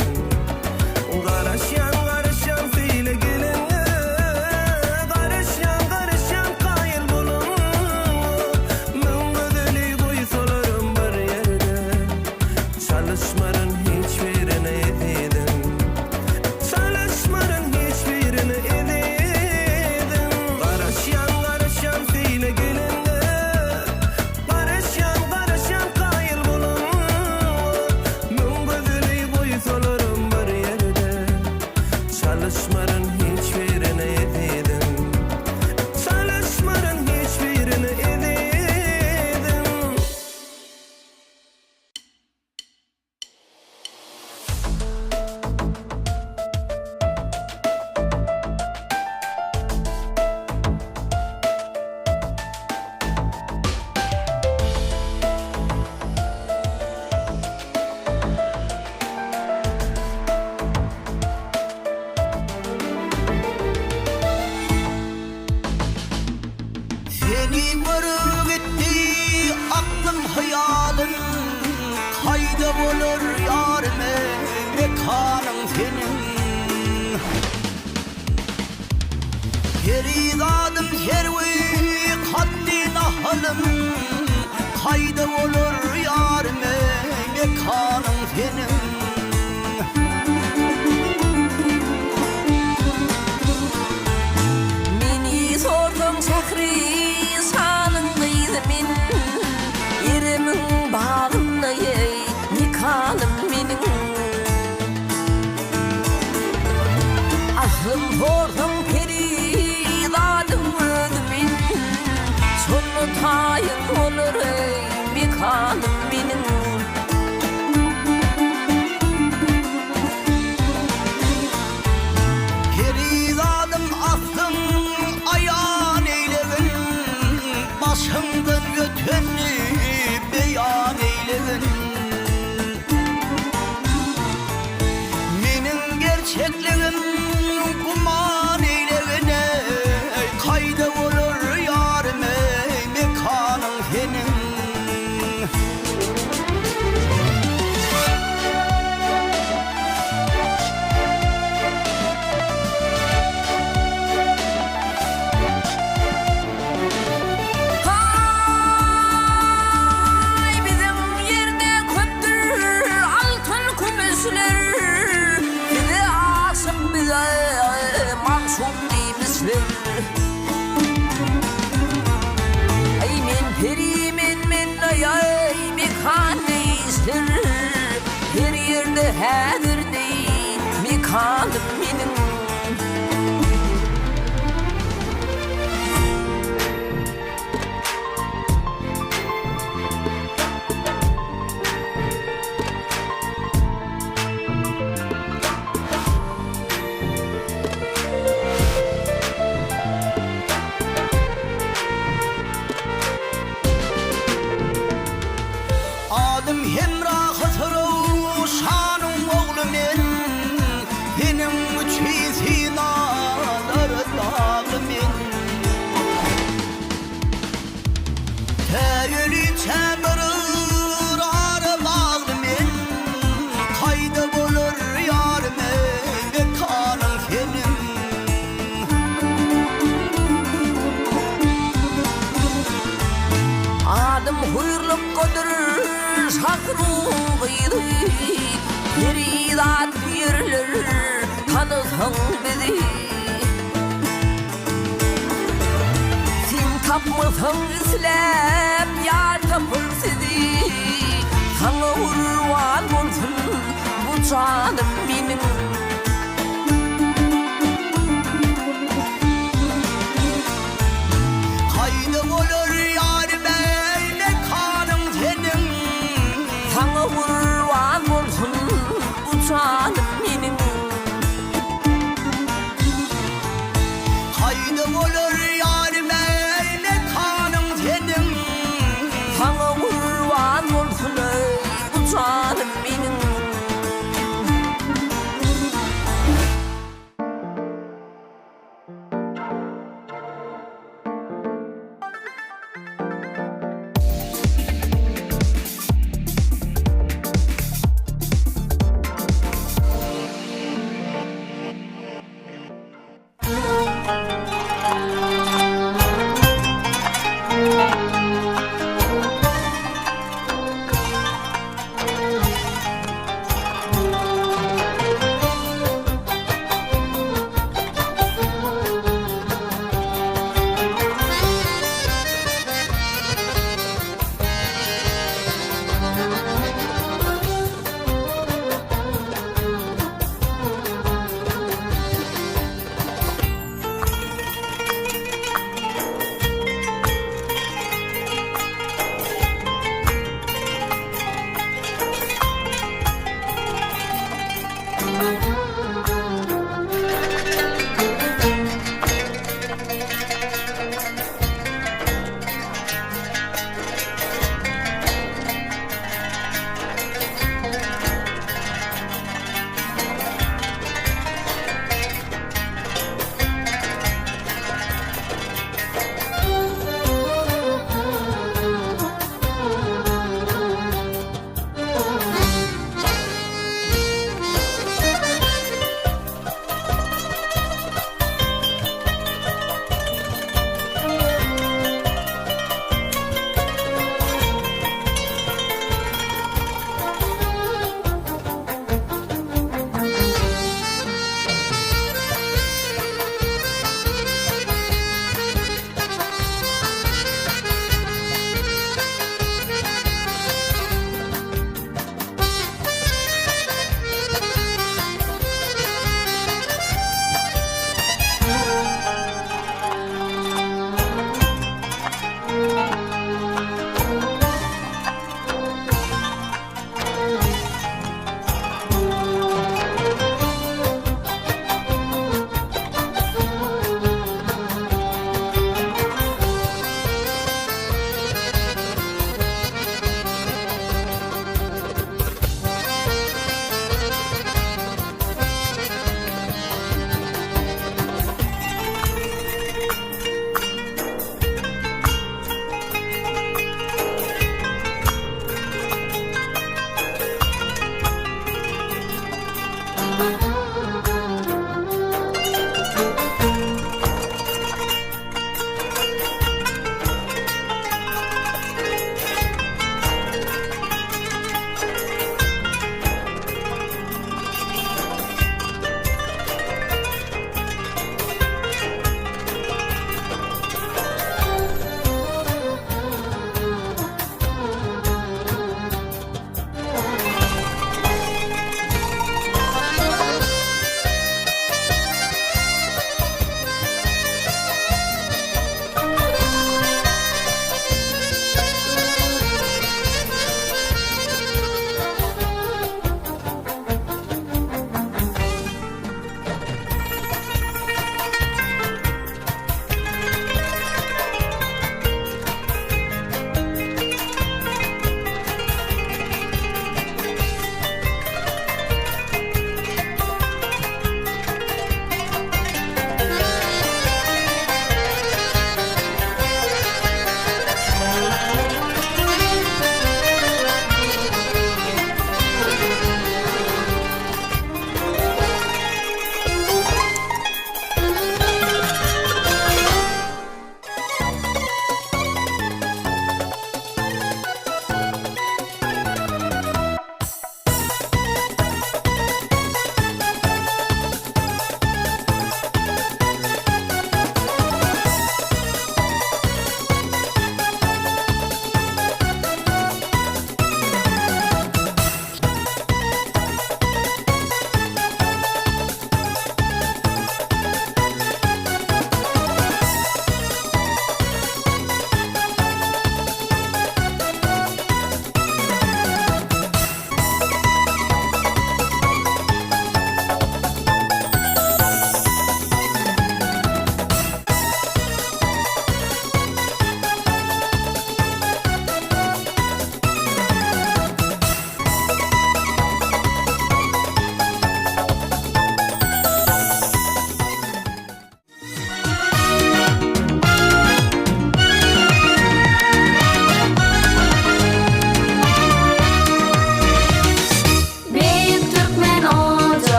Karışan fiile gelin, karışan kayıl bulun. Min gödeli koysalarım bir yerde, çalışmaların hiçbirine yedidim. Çalışmaların hiçbirine yedidim. Karışan fiile gelin, karışan kayıl bulun. Min gödeli koysalarım bir yerde, çalışmaların hiçbirine yedidim. Çalışmaların hiçbirine yedidim. Seni varıp gitti aklım hayalin, kayda olur yarime mekanın senin. Feridadım servi kaddi nahalım, kayda olur yarime mekanın senin. Meni sordum şehri sanın kıydım yerimin bağımda nikalım benim. Aslım sordum peridadım ödümün, sonu tayin olur nikalım benim. Feridadım aslım ayağın eylevin, başımdan götünü beyan eylevin. Menin gerçekliğim kuman eylevine, kayda olur yarime mekanın senin. Hay bizim yerde köptür altın kümesler, bize aşık bize mahşum demişler. Ay men perimen men ay mekanizdir, her yerde hadirdi mekanım benim. Adım hemrahı tırı şanım oğlu men, benim üçü sinalar dağlı men. Teyeli çemberir arı bağlı men, kayda bulur yarime mekanın senin. Adım huyrulup kodur sakrum gıydı, peridat birler tanısın bizi. Sen tapmasın İslam ya tapır sizi, sana urvan olsun bu canım benim. Kayda olur yarime mekanın senin. Sana urvan olsun bu canım benim. Kayda olur yarime mekanın senin. Sana urvan olsun bu canım benim.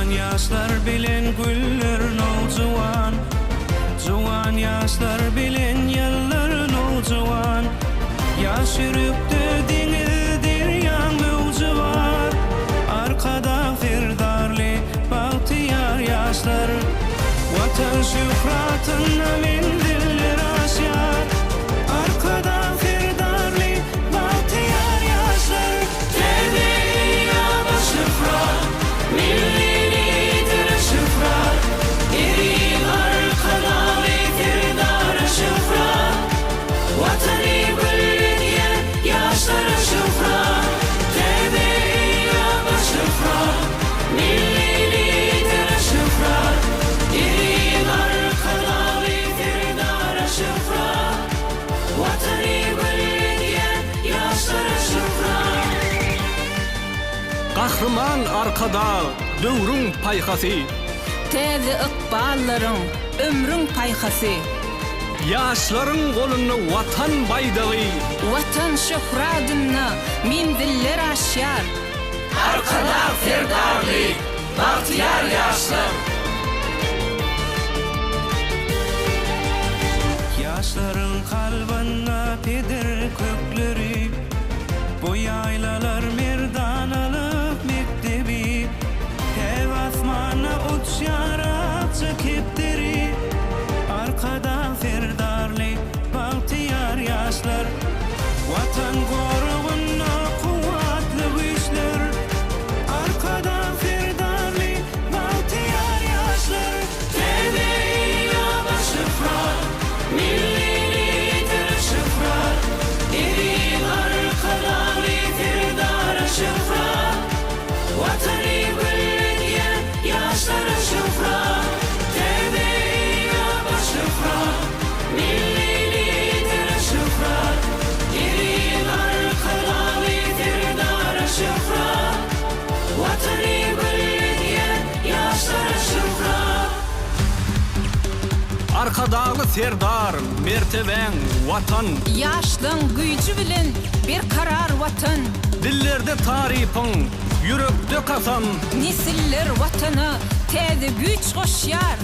Juwan yaşlar bilen güller noljuwan, juwan yaşlar bilen yıllar noljuwan. Yaş yürüptü denizdir yağmurcu var. Arkada firdarlı bahtiyar yaşlar. Vatan şühratına mendiller aşar. Arkada firdarlı bahtiyar yaşlar. Tebeya şührat, millilidir şührat. Eri arkada firdar şührat. Vatani bildiyen yaşlar şührat. Tebeya şührat, millilidir şührat. Eri arkada firdar şührat. Vatani bildiyen yaşlar şührat. Kahraman arkada dövrün payhası. Täze ıkballarың, ömrüň paýhasy. Yaşların golunu vatan baydağı. Watan şöhradyna mendiller aşýar. Arkada firdarly bahtiyar yaşlar. Yaşların kalbına pedir kökleri. Bu yaylalar merdanalık mektebi. Hev asmana uçýar akça kepderi. Arkada firdarly bahtiyar yaşlar. Vatan goruguna kuvvatly güýçler. Arkada firdarly bahtiyar yaşlar. Tebeya şührat, millilidir şührat. Eri arkada firdar şührat. Vatani bildiyen yaşlar şührat. Tebeya şührat, millilidir şührat. Eri arkada firdar şührat. Vatani bildiyen yaşlar şührat. Arkadağı serdar mertebeň vatan. Yaşlyň güýji bilen bir karar watan. Dillerde tarifin, yürekde kasan. Nesiller watana täze güýç goşýar.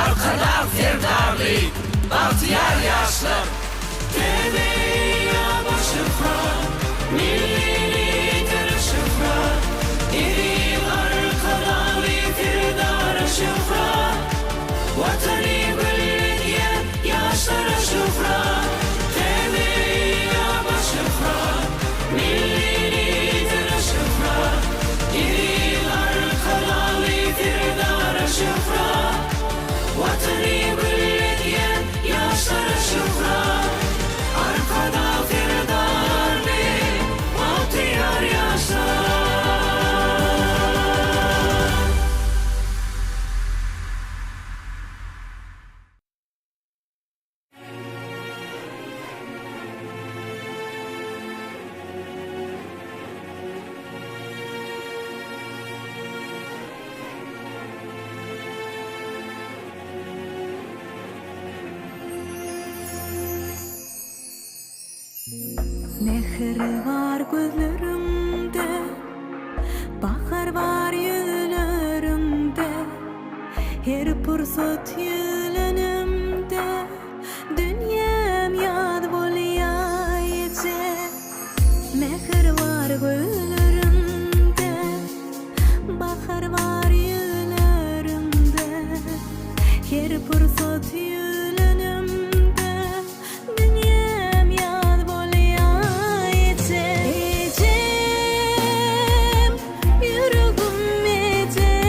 Arkada firdarly bahtiyar yaşlar. Tebeya şührat, millilidir şührat. Eri arkada firdar şührat. Vatani bildiyen yaşlar şührat. Tebeya şührat, millilidir şührat. Eri arkada firdar şührat. Vatani bildiyen yaşlar şührat. Arkada firdarly bahtiyar yaşlar. Mehr var gözlerimde, bahar var yüzlerimde. Her pursat yülenimde, dünyam yad bolýaýjy. Mehr var gözlerimde, bahar var yüzlerimde. Her pursat yülenimde, dünyam yad bolýaýjy. Ejem, yüregim ejem,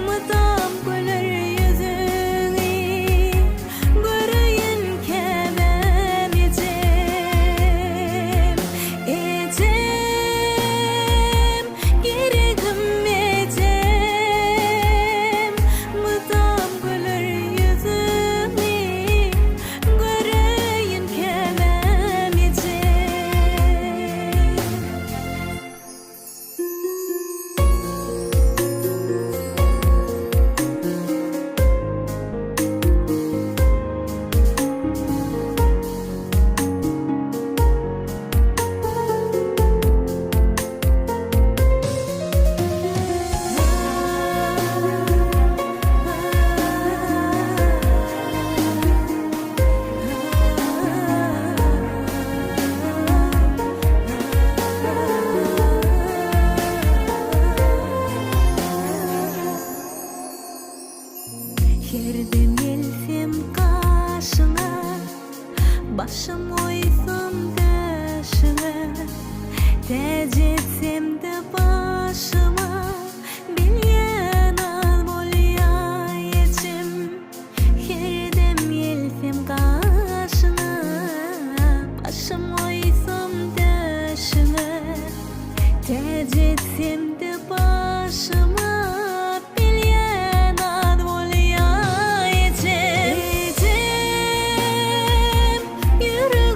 mıtam gülüm. Herdem gelsem kaşına, başım oysam döşüne, tecetsem de başıma, bilyen al bolýaýçym. Herdem gelsem kaşına, başım oysam döşüne, tecetsem de başıma, bilyen al bolýaýçym. Yürek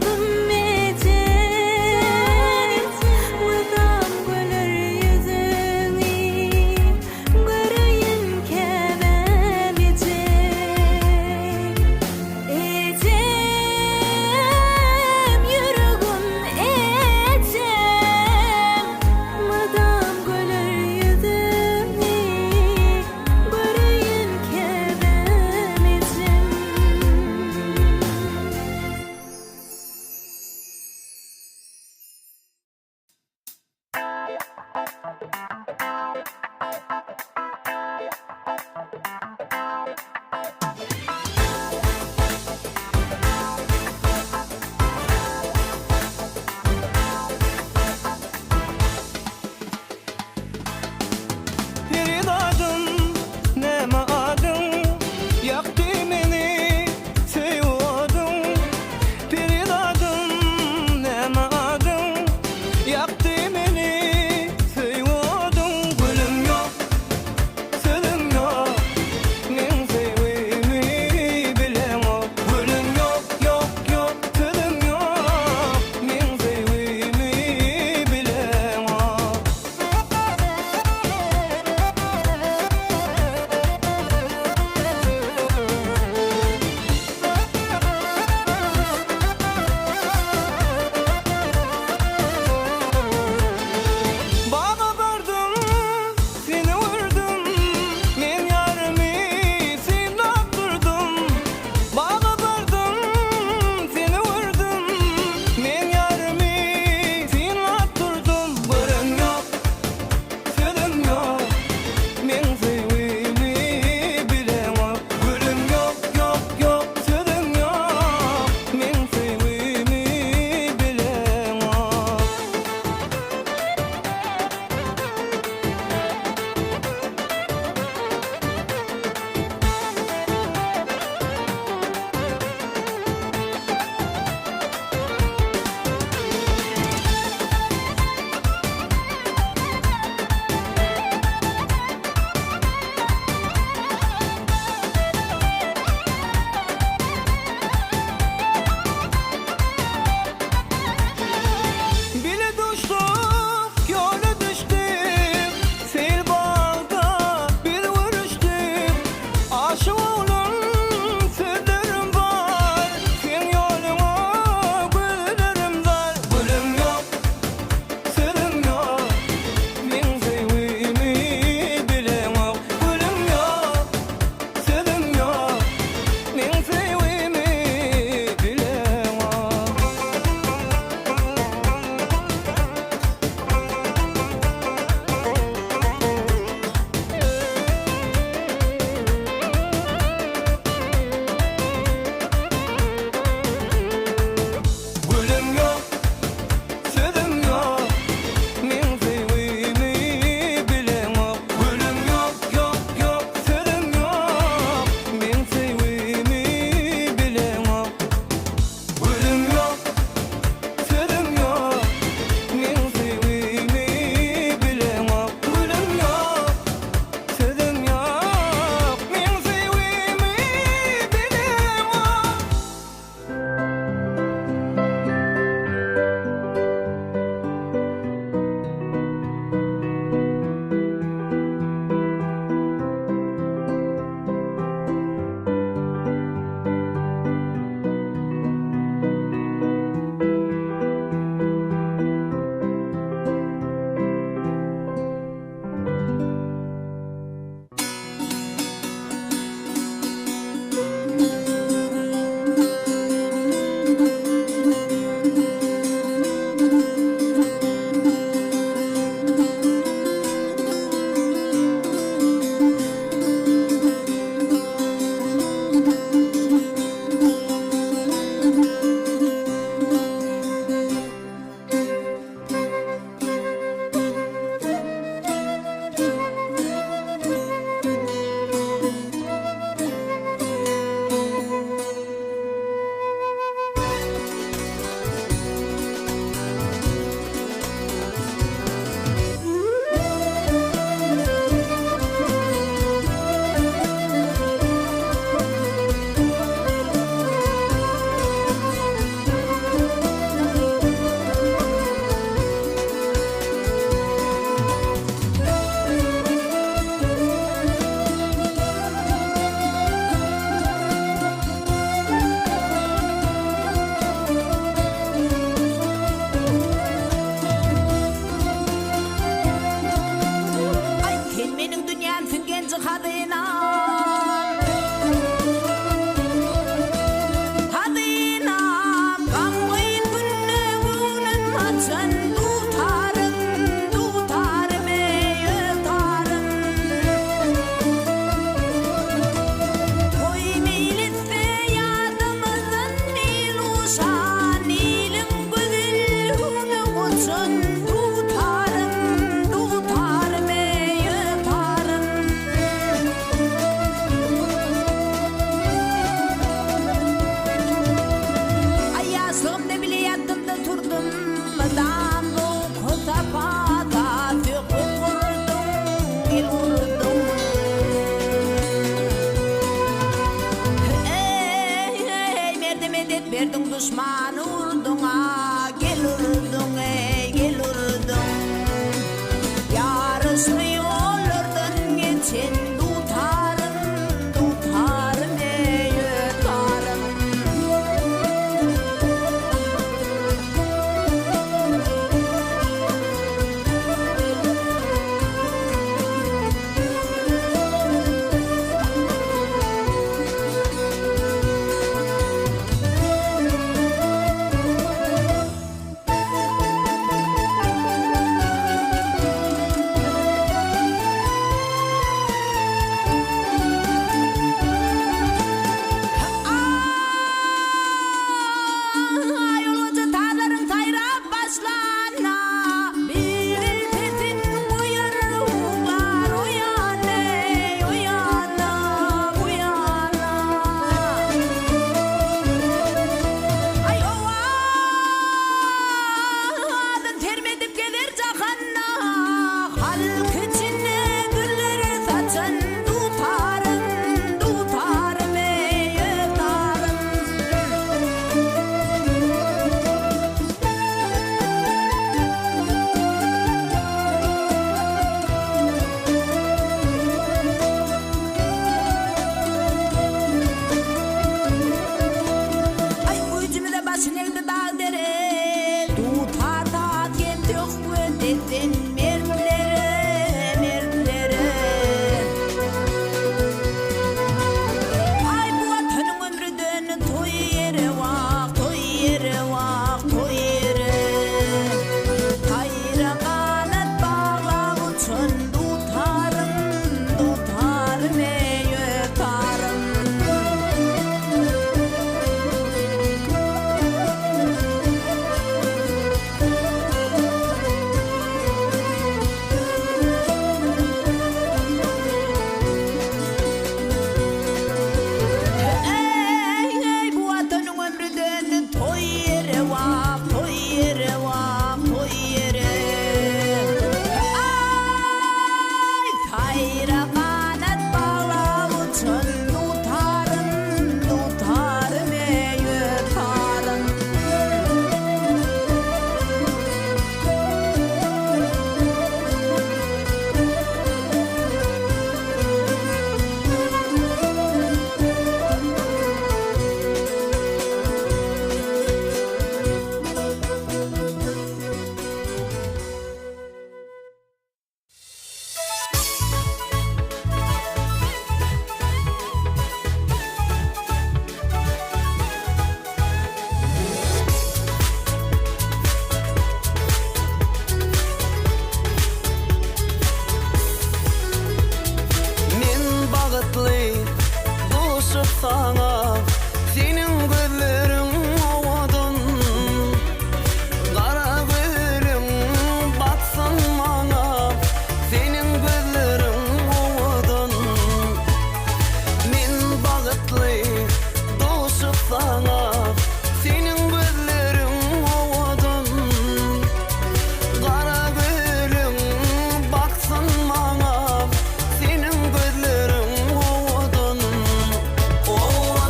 Oh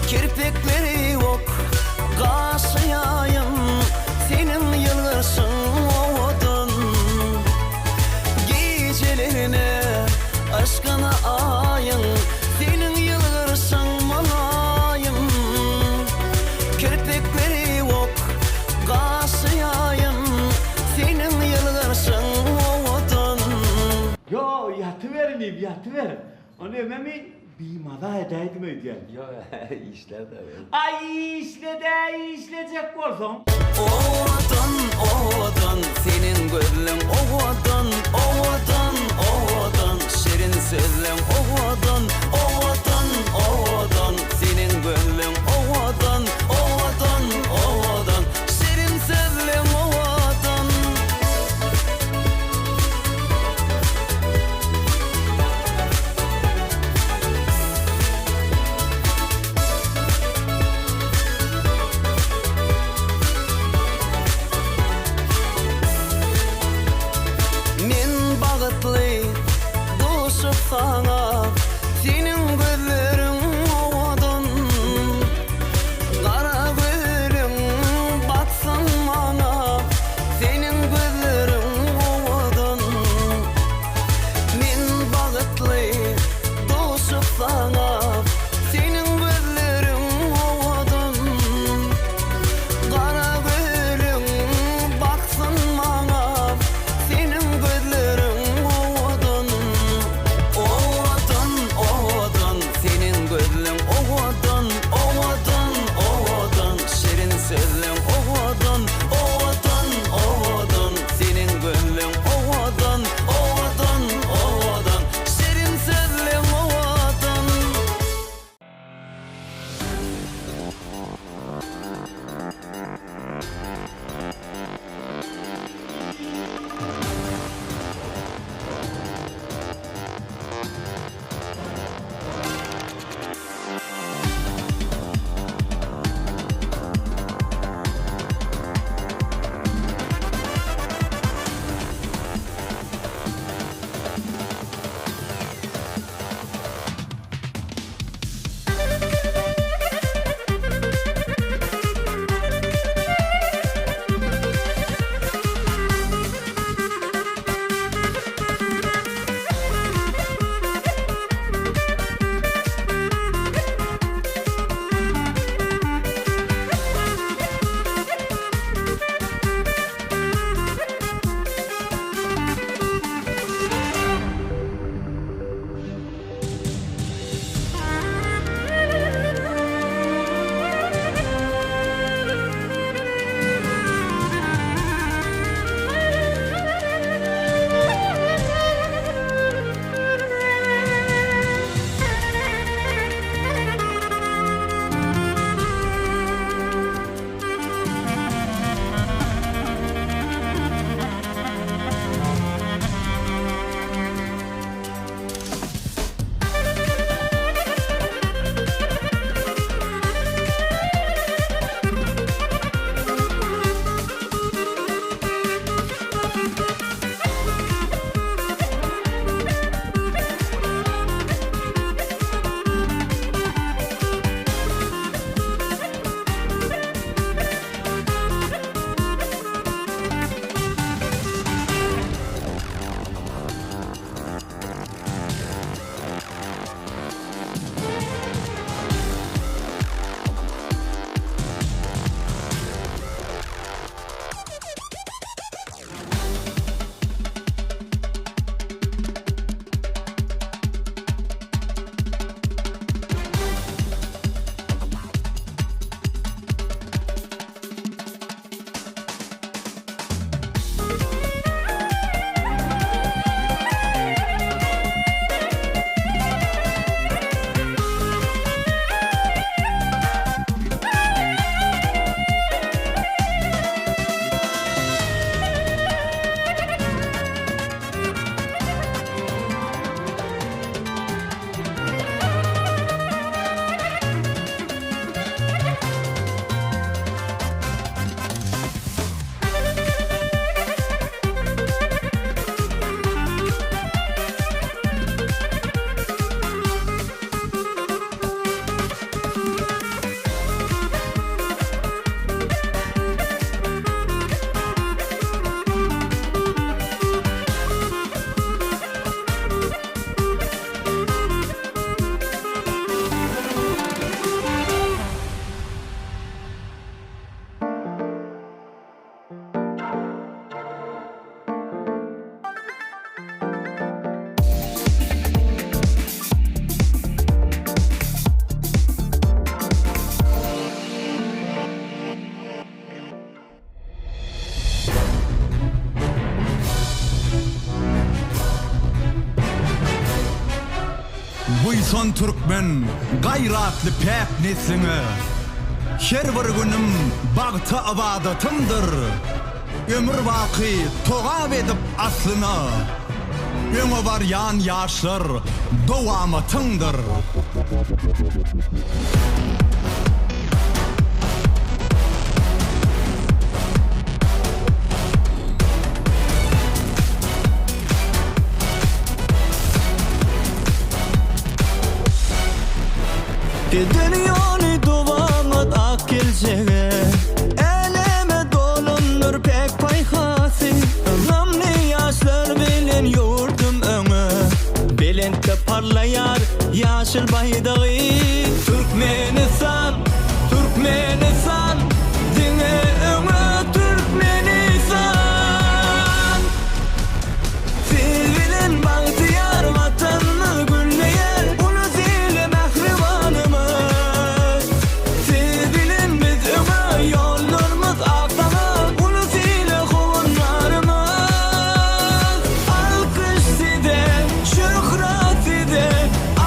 Kirpekleri ok Qaşıyayım Senin yılırsın odun Gecelerine Aşkına ayın Senin yılırsın malayım Kirpekleri ok Qaşıyayım Senin yılırsın odun Yo yatıverin yatıverin. Onu ömemi bir maza edeydim ödeyem. Yo işle de ay işleyecek olsam. Odun senin gözlüm odun şirin sözlüm odun senin gözlüm odun şirin sözlüm odun. Men bağıtlı duşup sana Senin son Türkmen gayratly päk nesliňe her bir günüm bagty abadatymdyr. Ömür baqy togap edip aslyna öňe barýan ýaşlar dowamatyňdyr. Dünyany dowamat ak gelçege eleme dolunur pek payhasy gamny ýaşlar bilen ýurdum öňe belentde parlaýar ýaşyl baydagy Türkmenistan Türkmenistan diňe öňe Türkmenistan siz bilen bagtyar watanyny gülleýär ulus ile mähribanymyz siz bilen biz öňe ýollarymyz akdama ulus ile howunlarymyz alkyş side şöhrat side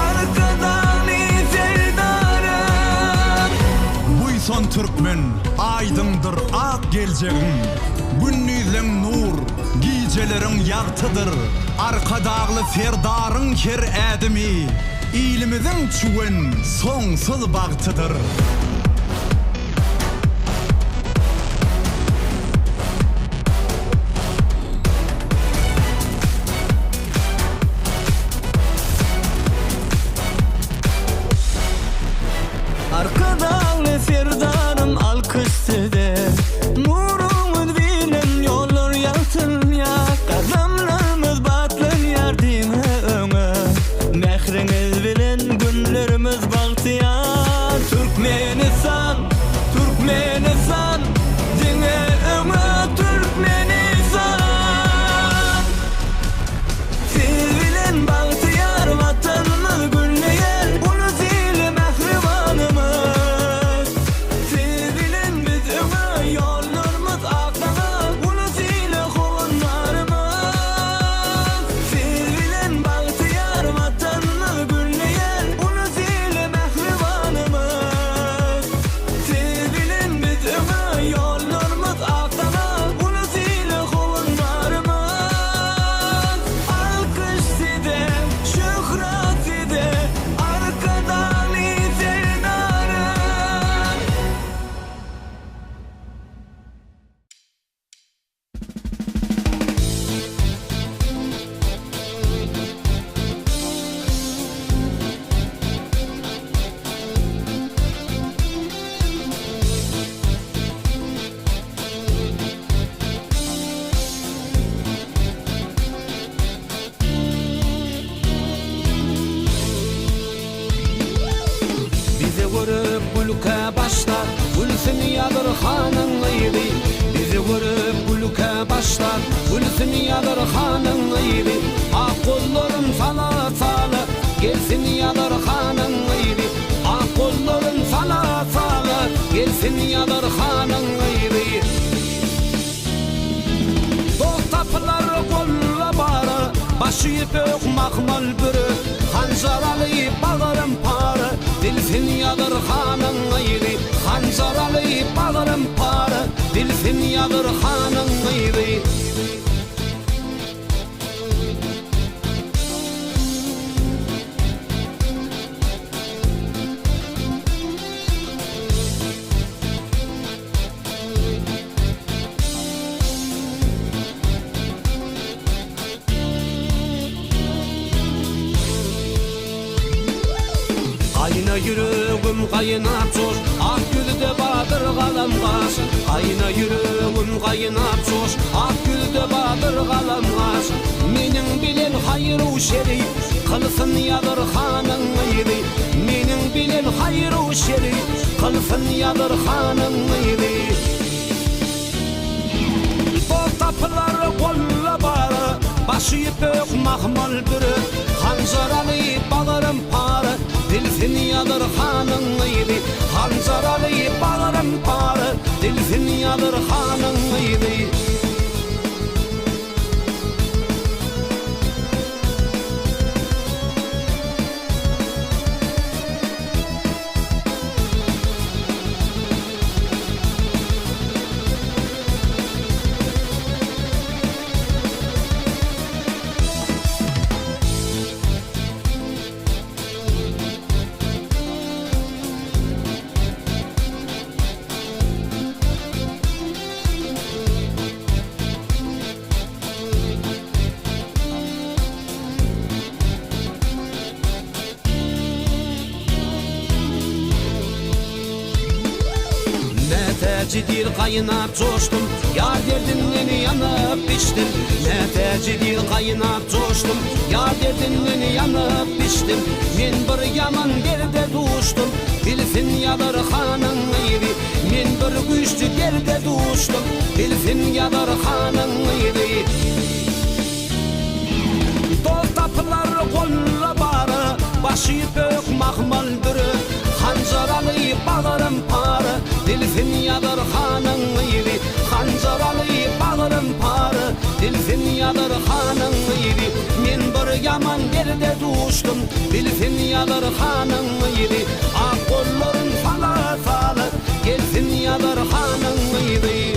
arkadan izerdarım Buy son Türkmen aýdymdyr ak geljegiň günnüzleň nur gijeleriň ýagtydyr arkadagly serdaryň her ädimi ilimiziň çuwen soňsuz bagtydyr. Arkadaly serdarym alkışsyde nurumuz bilen ýollar ýaltynýar gazamlarymız batlanýar diňe öňe mähriňiz bilen günlerimiz bagtyýar Türkmenistan Türkmenistan diňe öňe Türkmenistan siz bilen bagtyýar watanyny gülleýär ulus ile mähribanymyz siz bilen biz öňe ýollarymyz akdama ulus ile howunlarymyz siz bilen bagtyýar watanyny gülleýär ulus ile mähribanymyz siz bilen biz öňe ýollarymyz akdama ulus ile howunlarymyz alkyş side şöhrat side arkadan izerdarım Bize görüp gülke başlar, gülsün yadır hanın ıydı. Bize görüp gülke başlar, gülsün yadır hanın ıydı. Ak kollarım sana sağlı, gelsin yadır hanın ıydı. Ak kollarım sana sağlı, gelsin yadır hanın ıydı. Dostaplar kolla bara, başı yipek makmal bürü. Hanzaralı bağırım para, dilsin yadır hanın ıydı. Hanzaralı bağırım para, dilsin yadır hanın ıydı. Ayna yüreğim kaynap coş, ak gülde badır galamgaş. Ayna yüreğim kaynap coş, ak gülde badır galamgaş. Menin bilen hayru şerif, kılsın yadır hanın ıydı. Menin bilen hayru şerif, kılsın yadır hanın ıydı. Dostaplar kolla bara, başı yipek mahmal bürü. Hanzaralı bağırım para, dilsin yadır hanın ıydı. Hanzaralı bağırım para, dilsin yadır hanın ıydı. tecdil kaynap coştum, yar derdinden yanıp piştim. Ne tecdil kaynap coştum, yar derdinden yanıp piştim. Men bir yaman derde duştum, bilsin yadır hanın iri. Men bir güçlü derde duştum, bilsin yadır hanın iri. Dol tapılar kolla barı, başı bök mahmal bürü. Hanzaralı bağırım parı, dilfin yadır hanın iri. Hanzaralı bağırım parı, dilfin yadır hanın iri. Men bir yaman derde duştum, bilfin yadır hanın iri. Ak kolların fala falı, gelsin yadır hanın iri.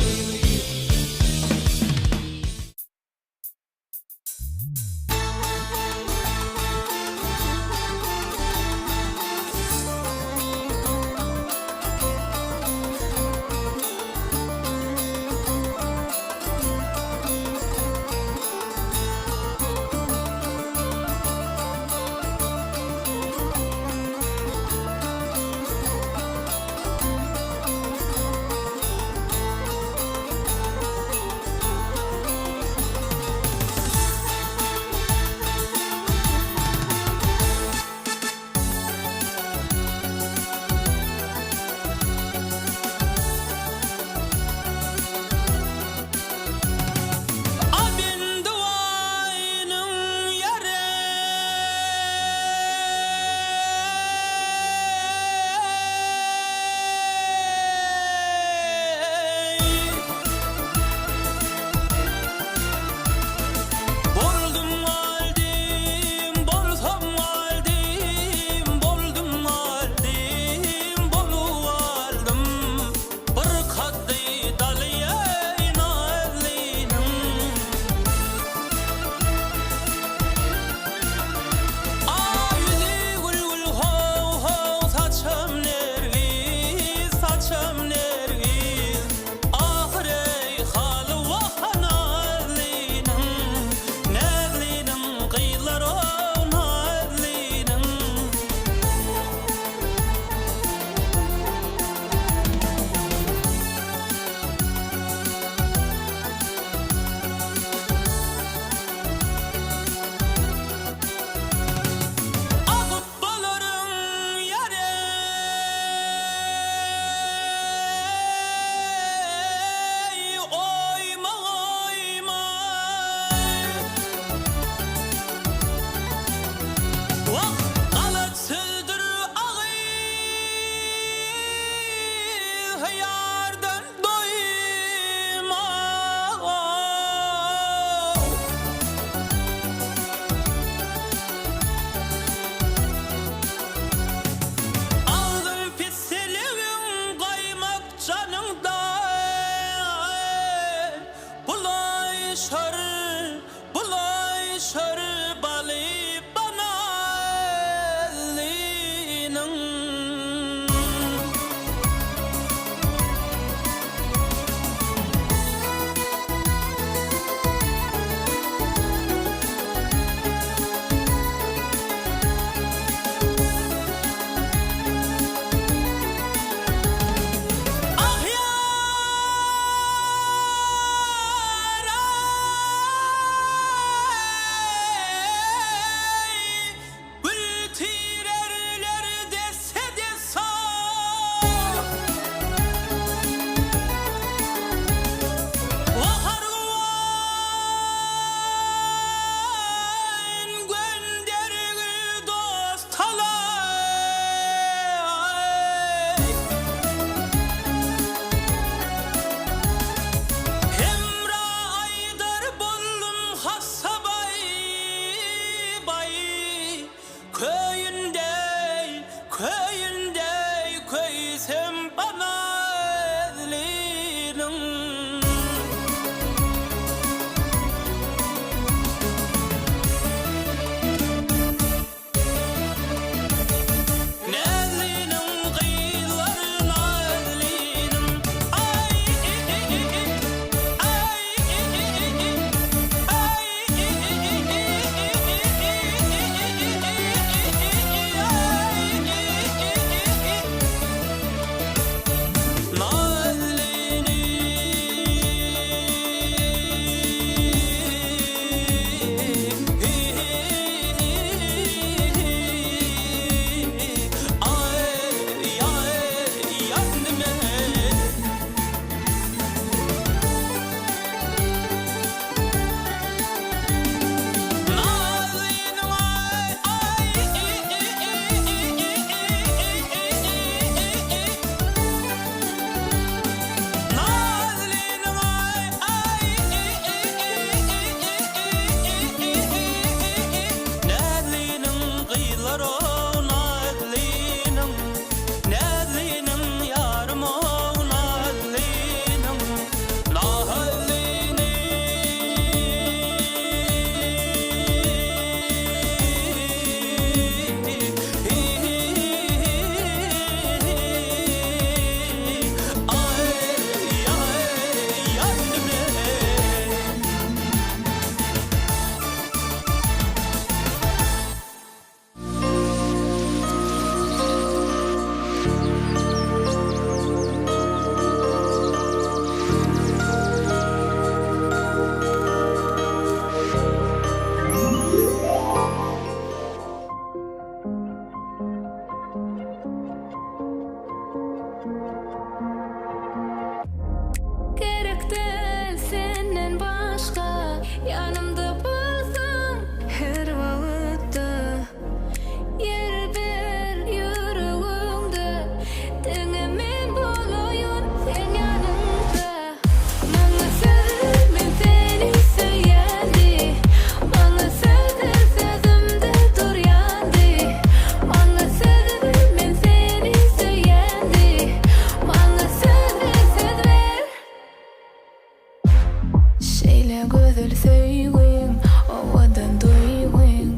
söyüň, owadan doýuň.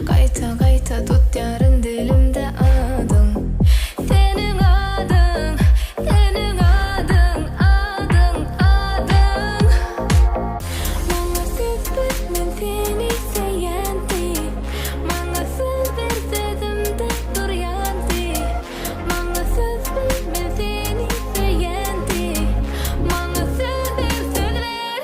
Gaýta gaýta tutýaryn dilimde adyň. Seniň adyň, seniň adyň, adyň, adyň. Maňa söz ber, men seni seýändi. Maňa söz ber, sözümde durýandy. Maňa söz ber, men seni seýändi. Maňa söz ber, söz ber.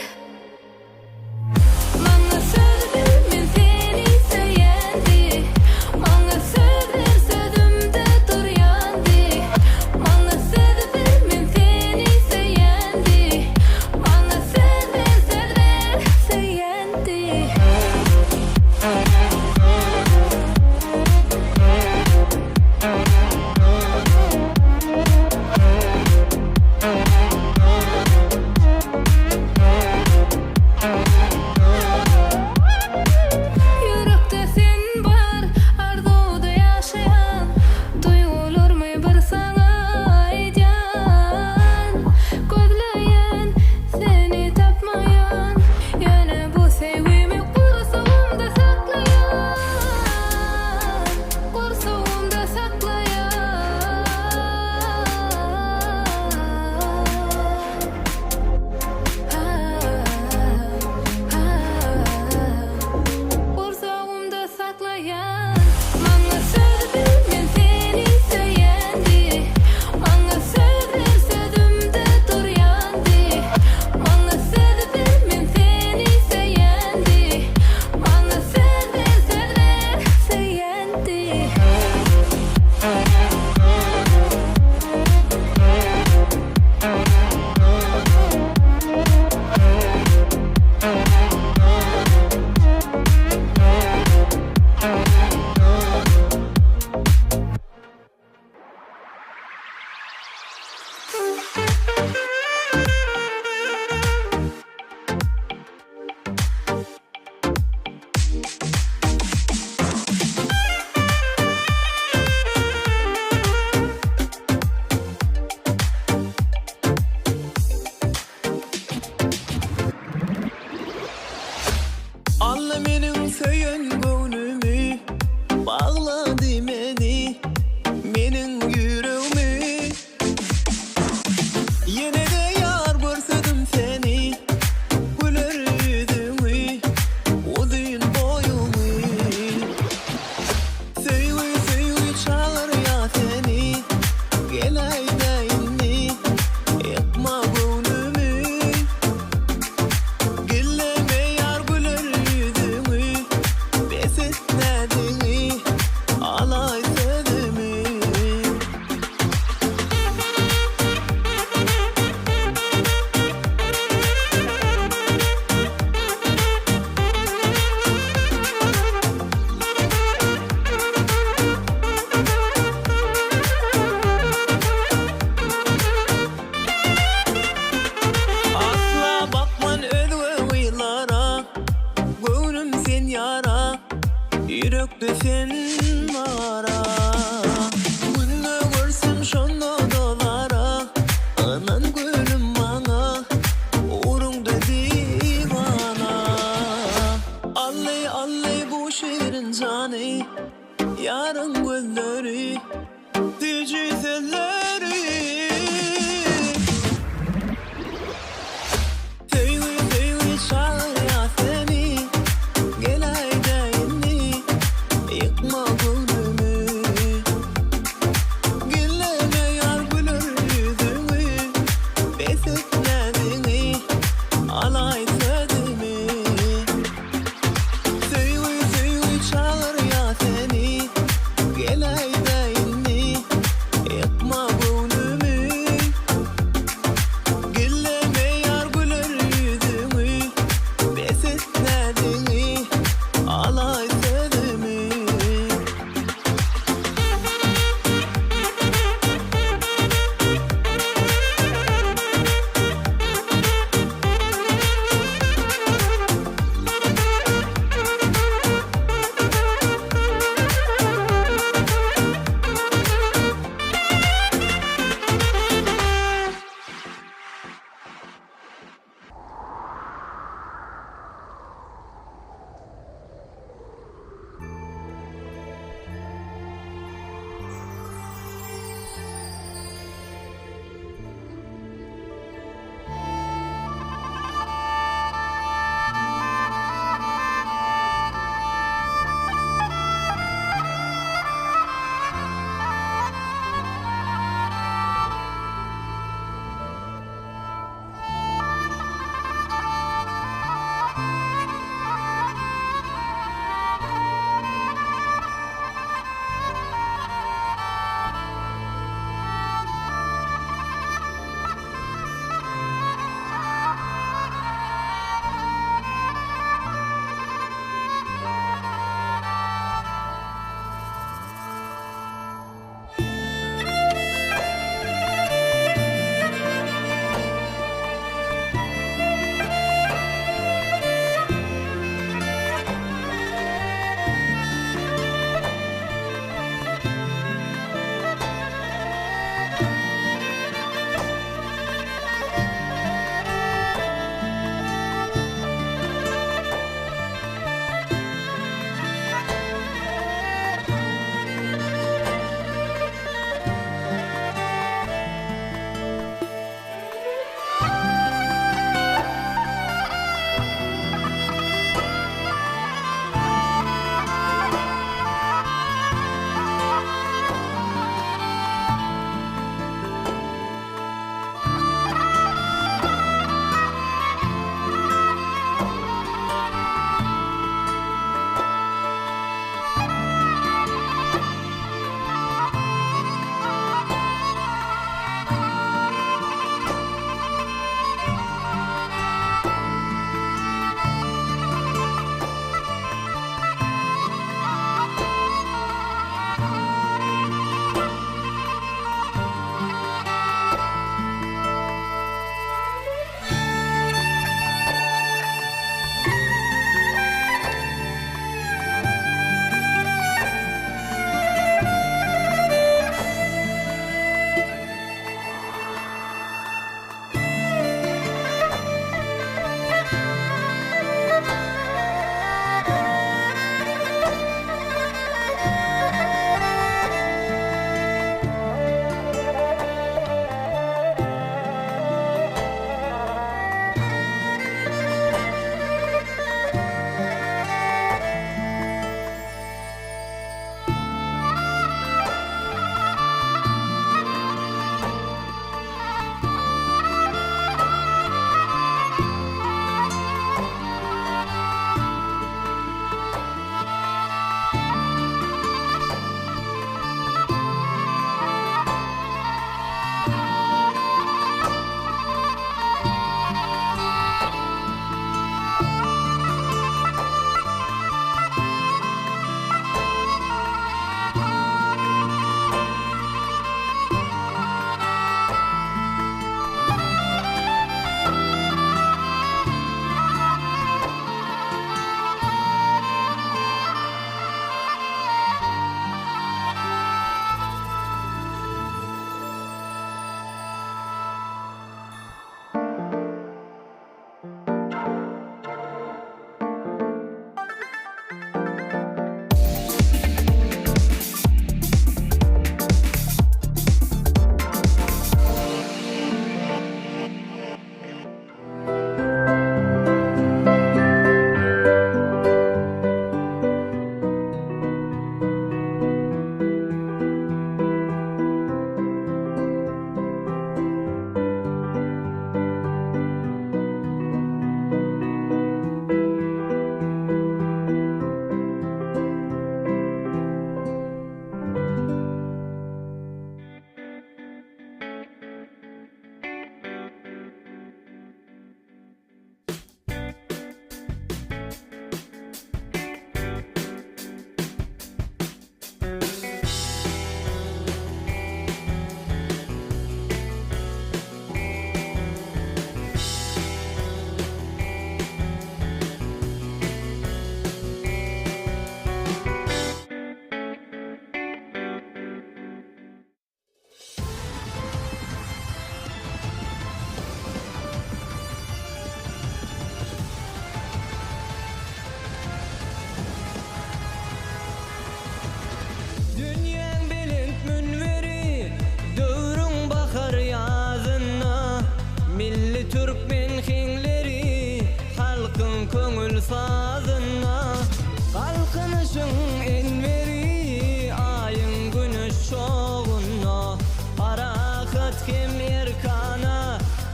erkana,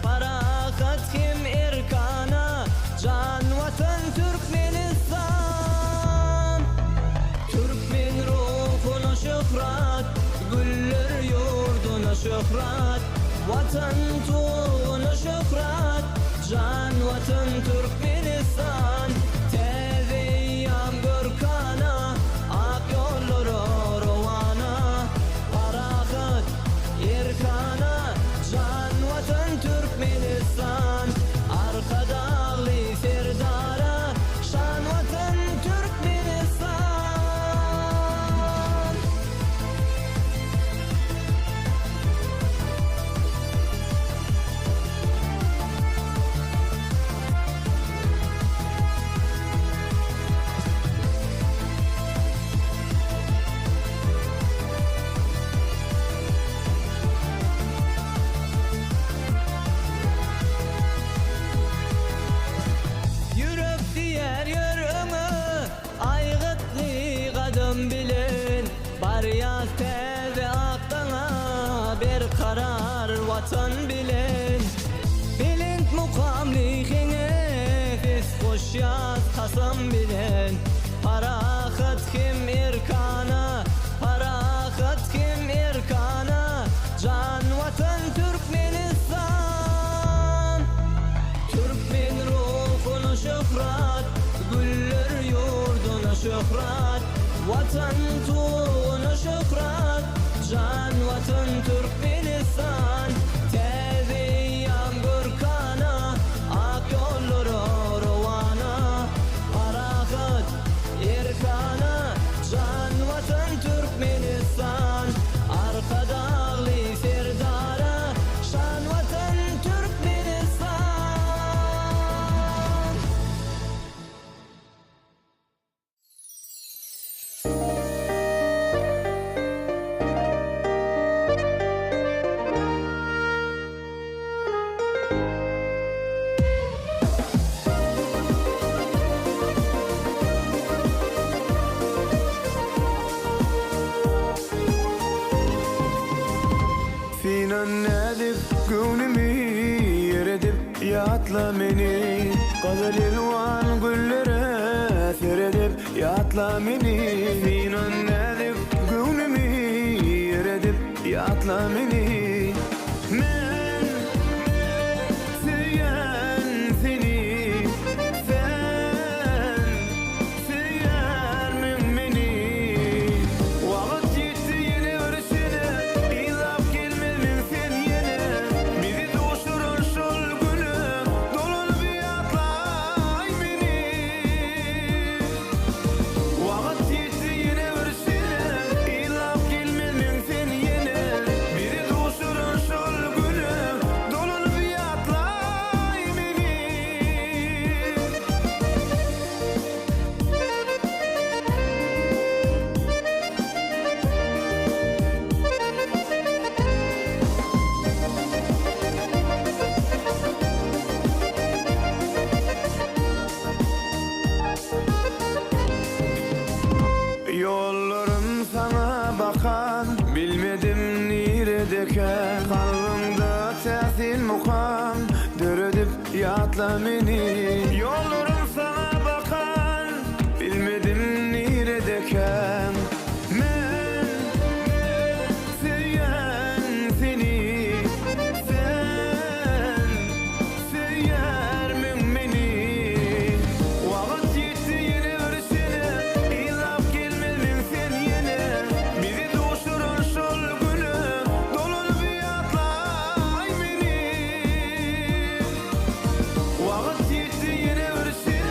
parahat kim erkana, can vatan Türkmenistan. Türkmen ruhuna şöhret, güller yurduna şöhret, vatan tuğuna şöhret, can vatan Türkmenistan. Tezeyyam görkana, ak yolları rovana, parahat erkana, can vatan Türkmenistan. Arka dağlı serdara, şan vatan Türkmenistan. Yürüp diğer yörüngü, aygıtlı kadın bilin, bar yaz teze aklına, bir karar vatan bilin. Bilin mukamlihine, siz hoş yaz kasım bilin. Parahat kim erkana, parahat kim erkana, can vatan Türkmenistan. Türkmen ruhuna şöhret, güller yurduna şöhret, vatan tuğuna şöhret, can vatan Türkmenistan. Tezeyyam görkana, ak yolları rovana, parahat erkana, can vatan Türkmenistan. Arka dağlı serdara, şan vatan Türkmenistan. Finan nadif gönlümü yeredip yatla meni, Gazel ilvan güllere seredip yatla meni. Finan nadif gönlümü yeredip yatla meni. Men sevyen seni, sen sevyen beni. Vaqt yetti yine örüşüne, izap gelmedin sen yine. Bizi doğuşturan şol günü, dolanıp yatlay beni. Vaqt yetti yine örüşüne, izap gelmedin sen yine. Bizi doğuşturan şol günü, dolanıp yatlay beni. Yollarım sana bakan, bilmedim neredeken. Kalbimde tehsil mukam, döredip yatla meni. Yollarım sana bakan, bilmedim neredeken. Men sevyen seni, sen sevyen beni. Vaqt yetti yine örüşüne, izap gelmedin sen yine. Bizi doğuşturan şol günü, dolanıp yatlay beni. Vaqt yetti yine örüşüne,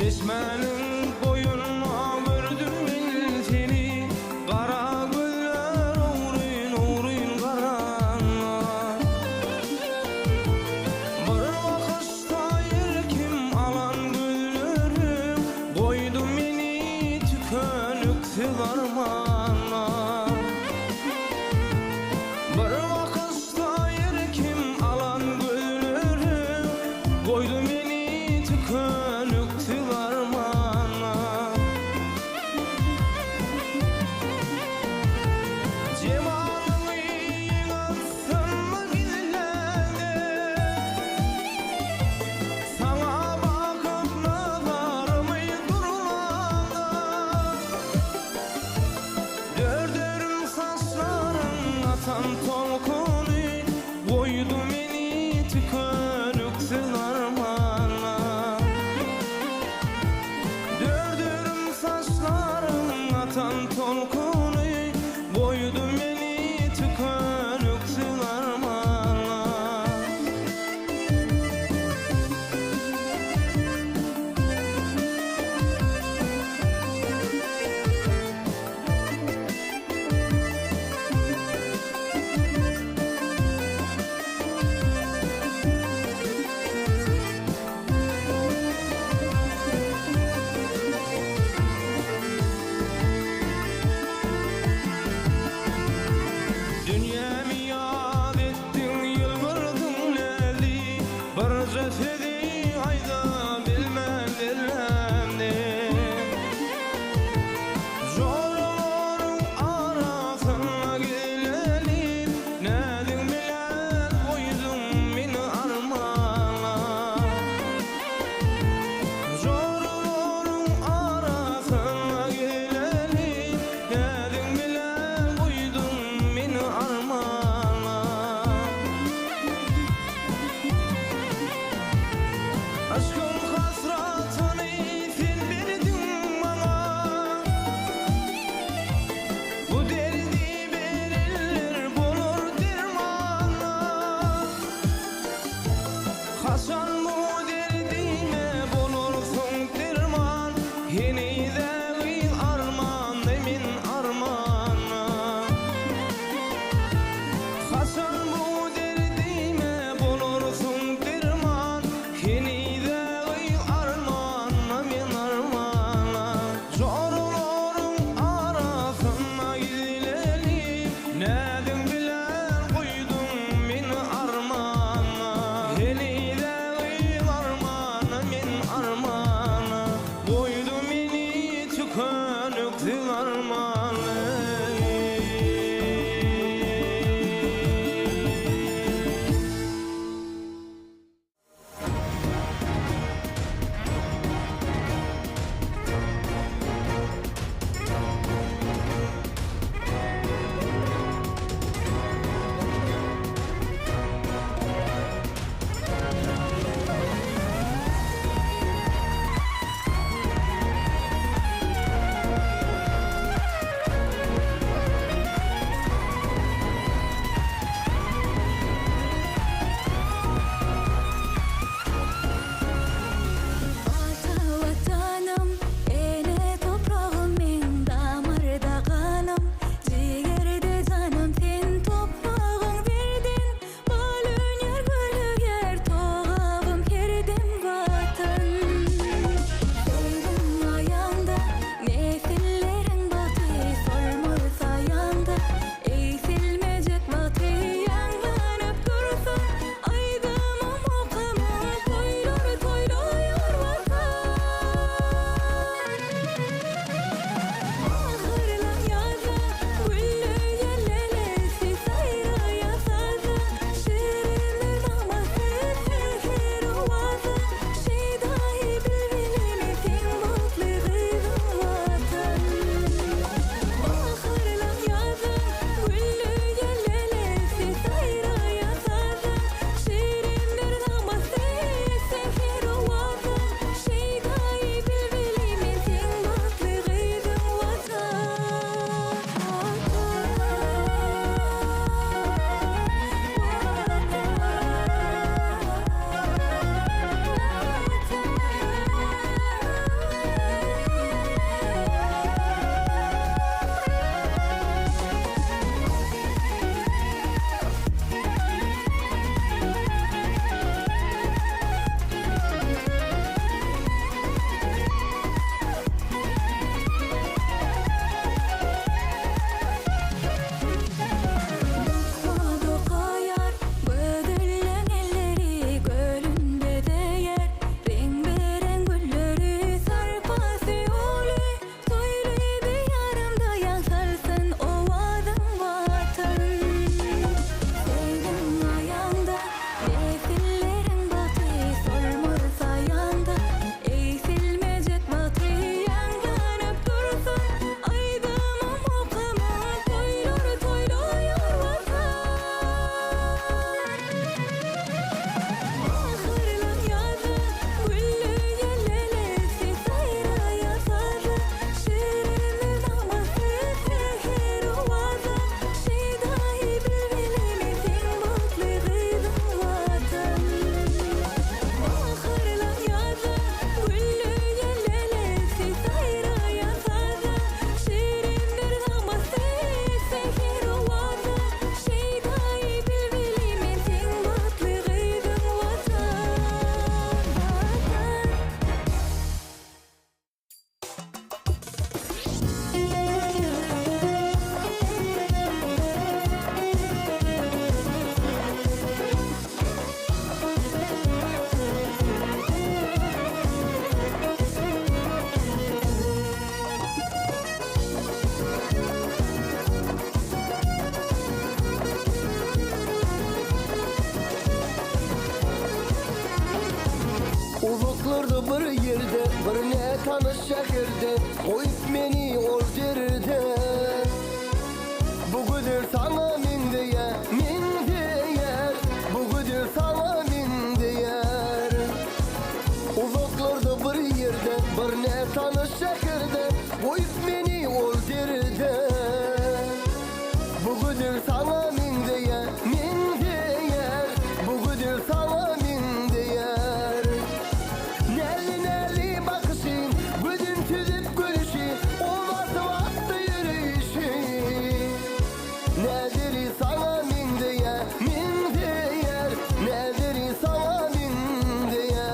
Çeşmenin boyunma gördüm ben seni, kara güller oğruyun oğruyun karanlar. Bir bakışta ilkim alan güllerim, koydu beni tükönüksüz armana. Bir bakışta ilkim alan güllerim, koydu beni tükönüksüz armana. Cemalını yığılsın gizlerde, sana bakıp nazarımı durulanda. Dördürüm saçların atan tolkunu, koydu beni tükönüksüz armana. Dördürüm saçların atan tolkunu, koydu beni tükönüksüz armana. tanış şehirde koyup meni ol yerde. Bu güdür sana min diye, min diyer. Bu güdür sana min diyer. Uzaklarda bir yerde, bir ne tanış şehirde koyup meni ol yerde. Bu güdür sana min diye, min diyer. Bu güdür sana min diyer. Nelli nelli bakışın, güdün tüzüp gülüşü, olmazdı vakti yürüyüşü. Nedir sana min diye, min diyer. Nedir sana min diyer.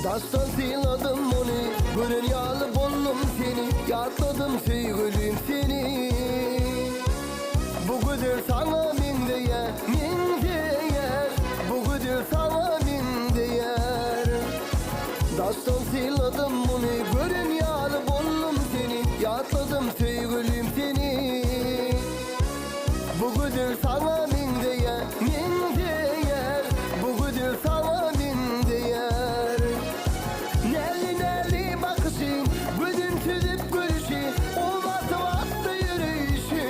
Daştan siladım onu, gönül yağlı bollum seni, yatladım sevgilim seni. Bu güdür sana min diye, min diyer. Bu güdür sana min diyer. Daştan siladım onu, gönül yağlı bollum seni, yatladım sevgilim seni. Bu güdür sana min diye, min diyer. Bu güdür sana min diyer. Nelli nelli bakışın, güdün tüzüp gülüşü, olmazdı vakti yürüyüşü.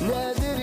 Nedir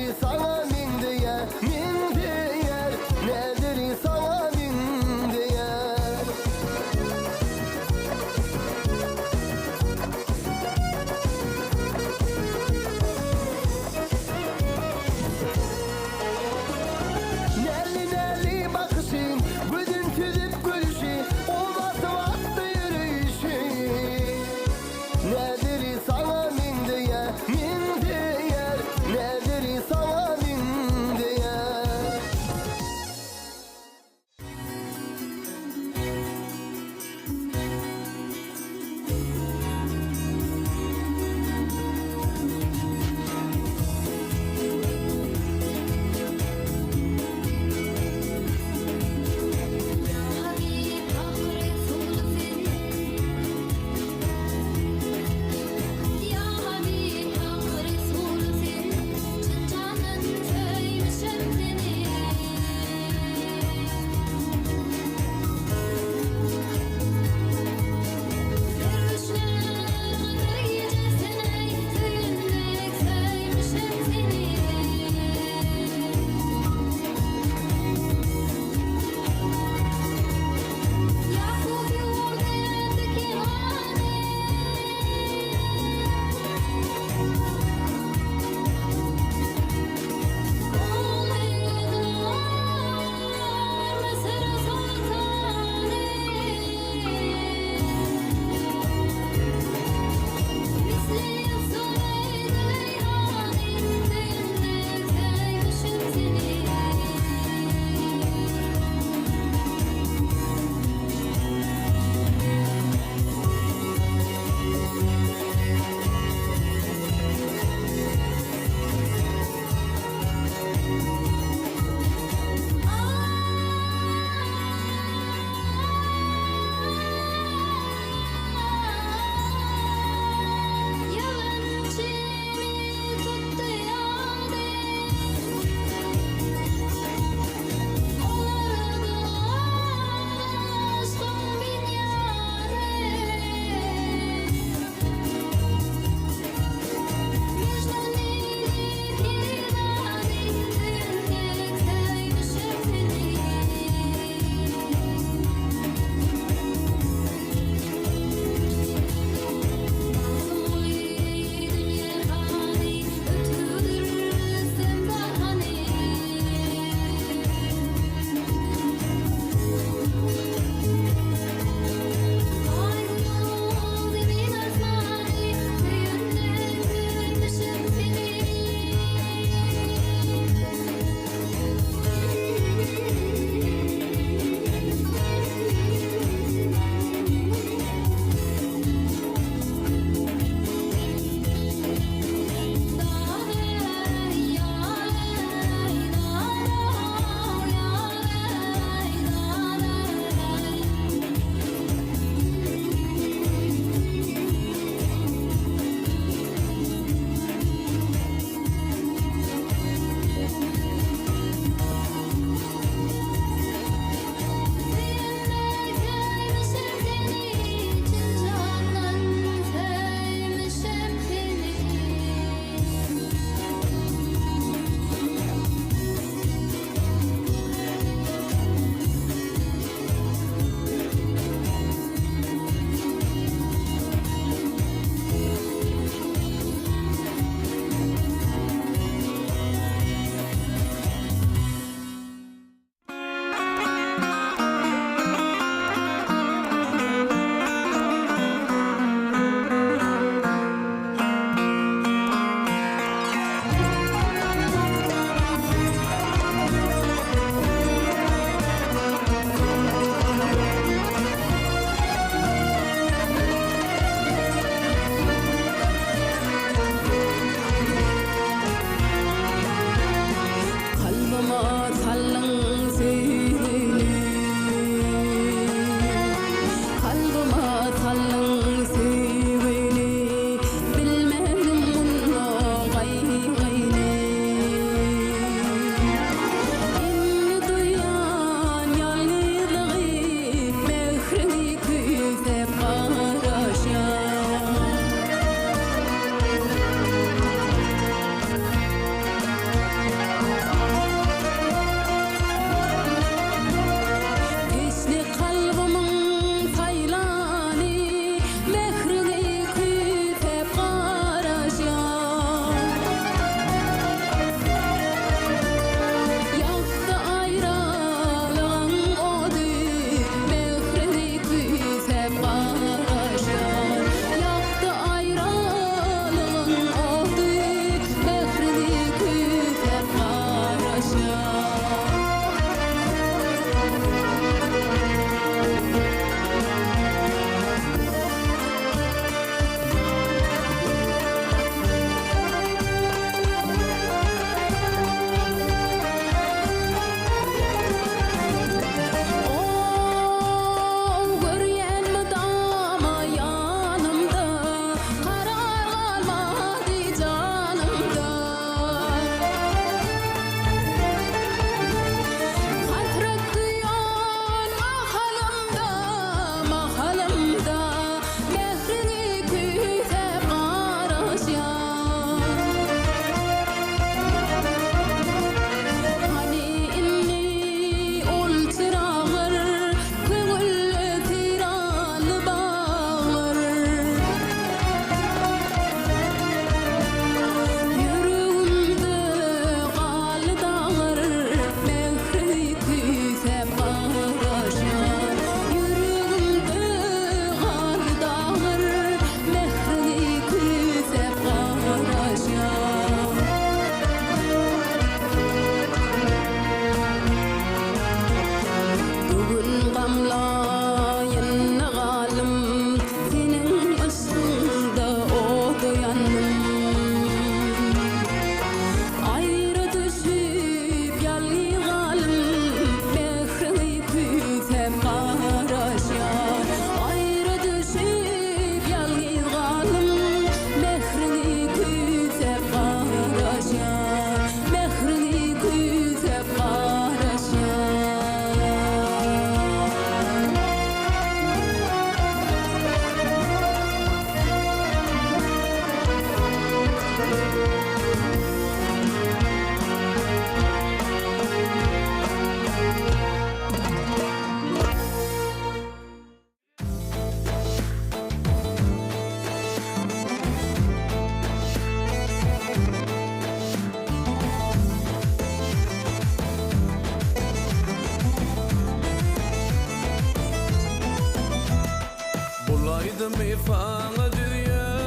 Olmaydım ifana dünya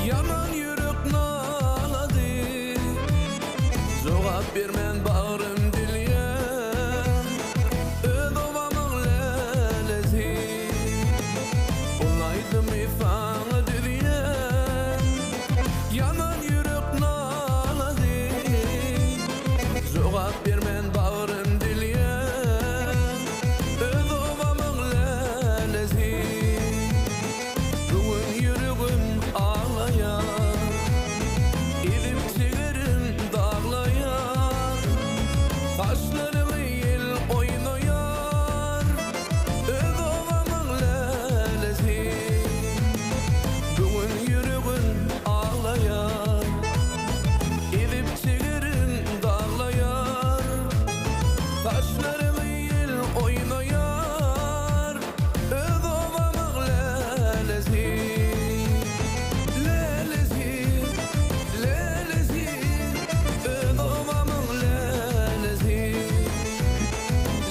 Yaman yürek naladı Zogap bermen bağrım dilye Öz ovamın lelezi Olmaydım ifana dünya Yaman yürek naladı Zogap bermen bağrım dilye Öz ovamın lelezi Bugün yüreğim ağlayar Edip sigarim dağlayar Saçlarımı yel oynayar Öz ovamın lelezi Bugün yüreğim ağlayar Edip sigarim dağlayar Saçlarımı yel oynayar Öz ovamın lelezi Lelezi, lelezi Öz ovamın lelezi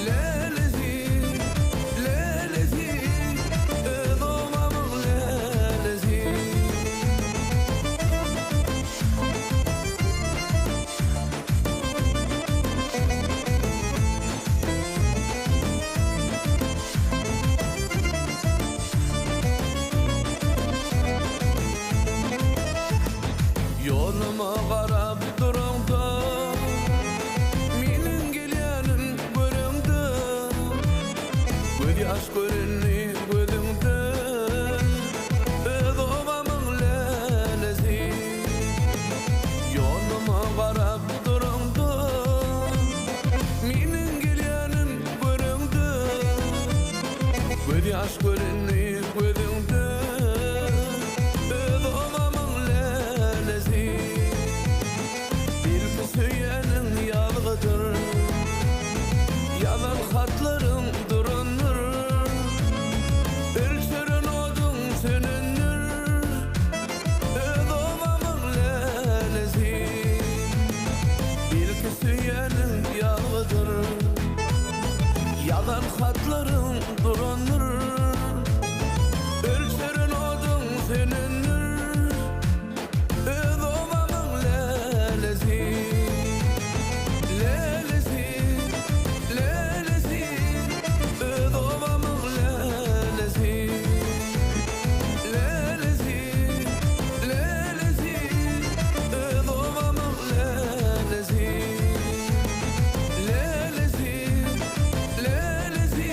Lelezi, lelezi Öz ovamın lelezi Yoluma qarab duranda Menin gelýänim görüňde Göz ýaş görünni gözüňde Öz ovamyň lelezi Yoluma qarab duranda Menin gelýänim görüňde Göz ýaş görünni gözüňde Öz ovamyň lelezi Bilki söyýäniň ýalgydyr Yalan hatlaryň durunur Ölçüren oduň sönünür Öz ovamyň lelezi Bilki söyýäniň ýalgydyr Yalan hatlaryň durunur Ölçüren oduň sönünür Öz ovamyň lelezi Lelezi, lelezi Öz ovamyň lelezi Lelezi, lelezi Öz ovamyň lelezi Lelezi, lelezi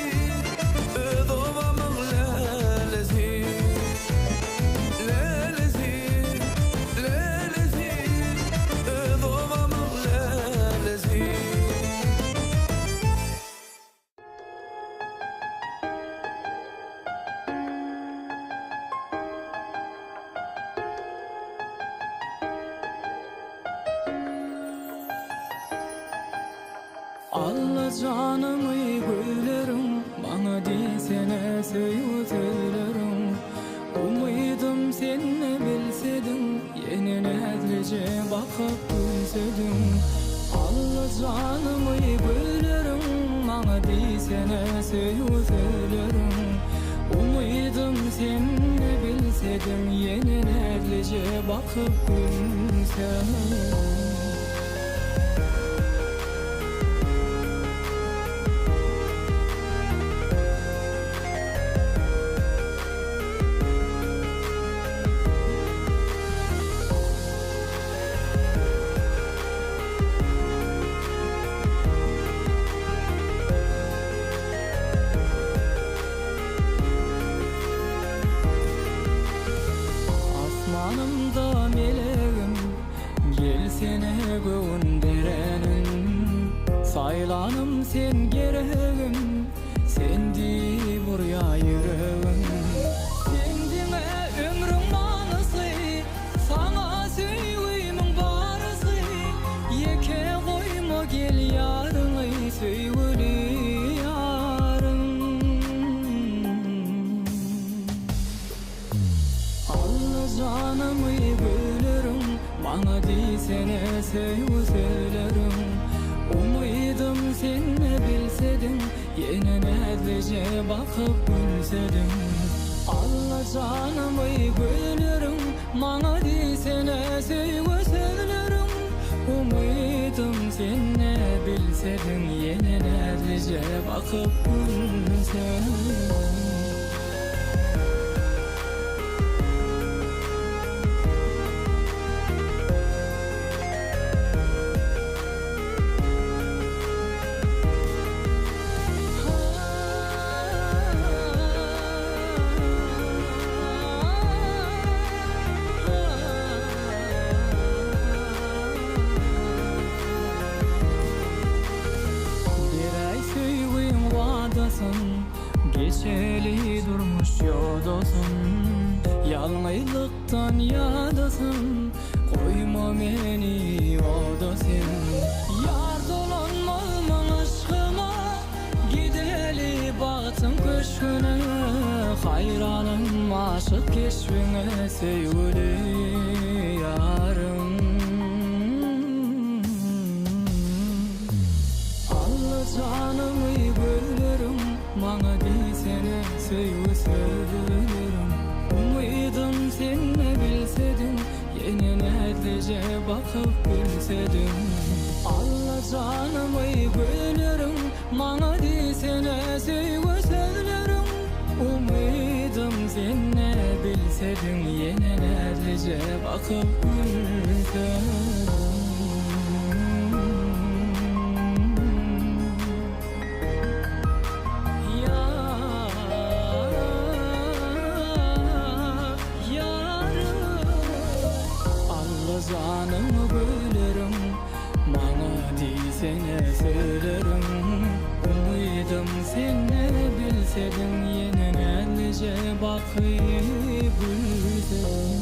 Öz ovamyň lelezi Lelezi, lelezi Öz ovamyň lelezi Alla canımı güllerim Bana diysene söýüp söylerim Umydım seni bilsedin Yeni nedrece bakıp gülsedin Alla canımı güllerim Bana diysene söýüp söylerim Umydım seni bilsedin Yeni nedrece bakıp gülsedin Asmanımda meleğim Gel sene gönderenim Saylanım sen gereğim Sendi buraya yüreğim Sendime ömrüm manısı Sana söýüýümiň barysy Yeke koyma gel yarını söýgüli yarın Alla canımı bölerim Bana diysene söýüp söylerim Umydım seni bilsedin Yine nedrece bakıp gülsedin canım ey gülürüm, mana diýsene söýgü sözlerim. Umydım senne bilsedin, yene nädije bakyp gülsen. Geçeli durmuş yodasın, yalnızlıktan yadasın, koyma beni odasın. Yar dolanmazman aşkıma, gideli baktım köşküne, hayranım aşık keşfine, sevgili yarım. Allah canımı gülürüm, mana diýsene söýgü sözlerim. Umydım senne bilsedin, yene nädije bakyp gülsedin. Allah canımı gülürüm, mana diýsene söýgü sözlerim. Umydım senne bilsedin, yene nädije bakyp gülsedin. Canımı bölerim, mana diýsene söylerim. Umydım senne bilsedin, yene nädije bakyp gülsedin.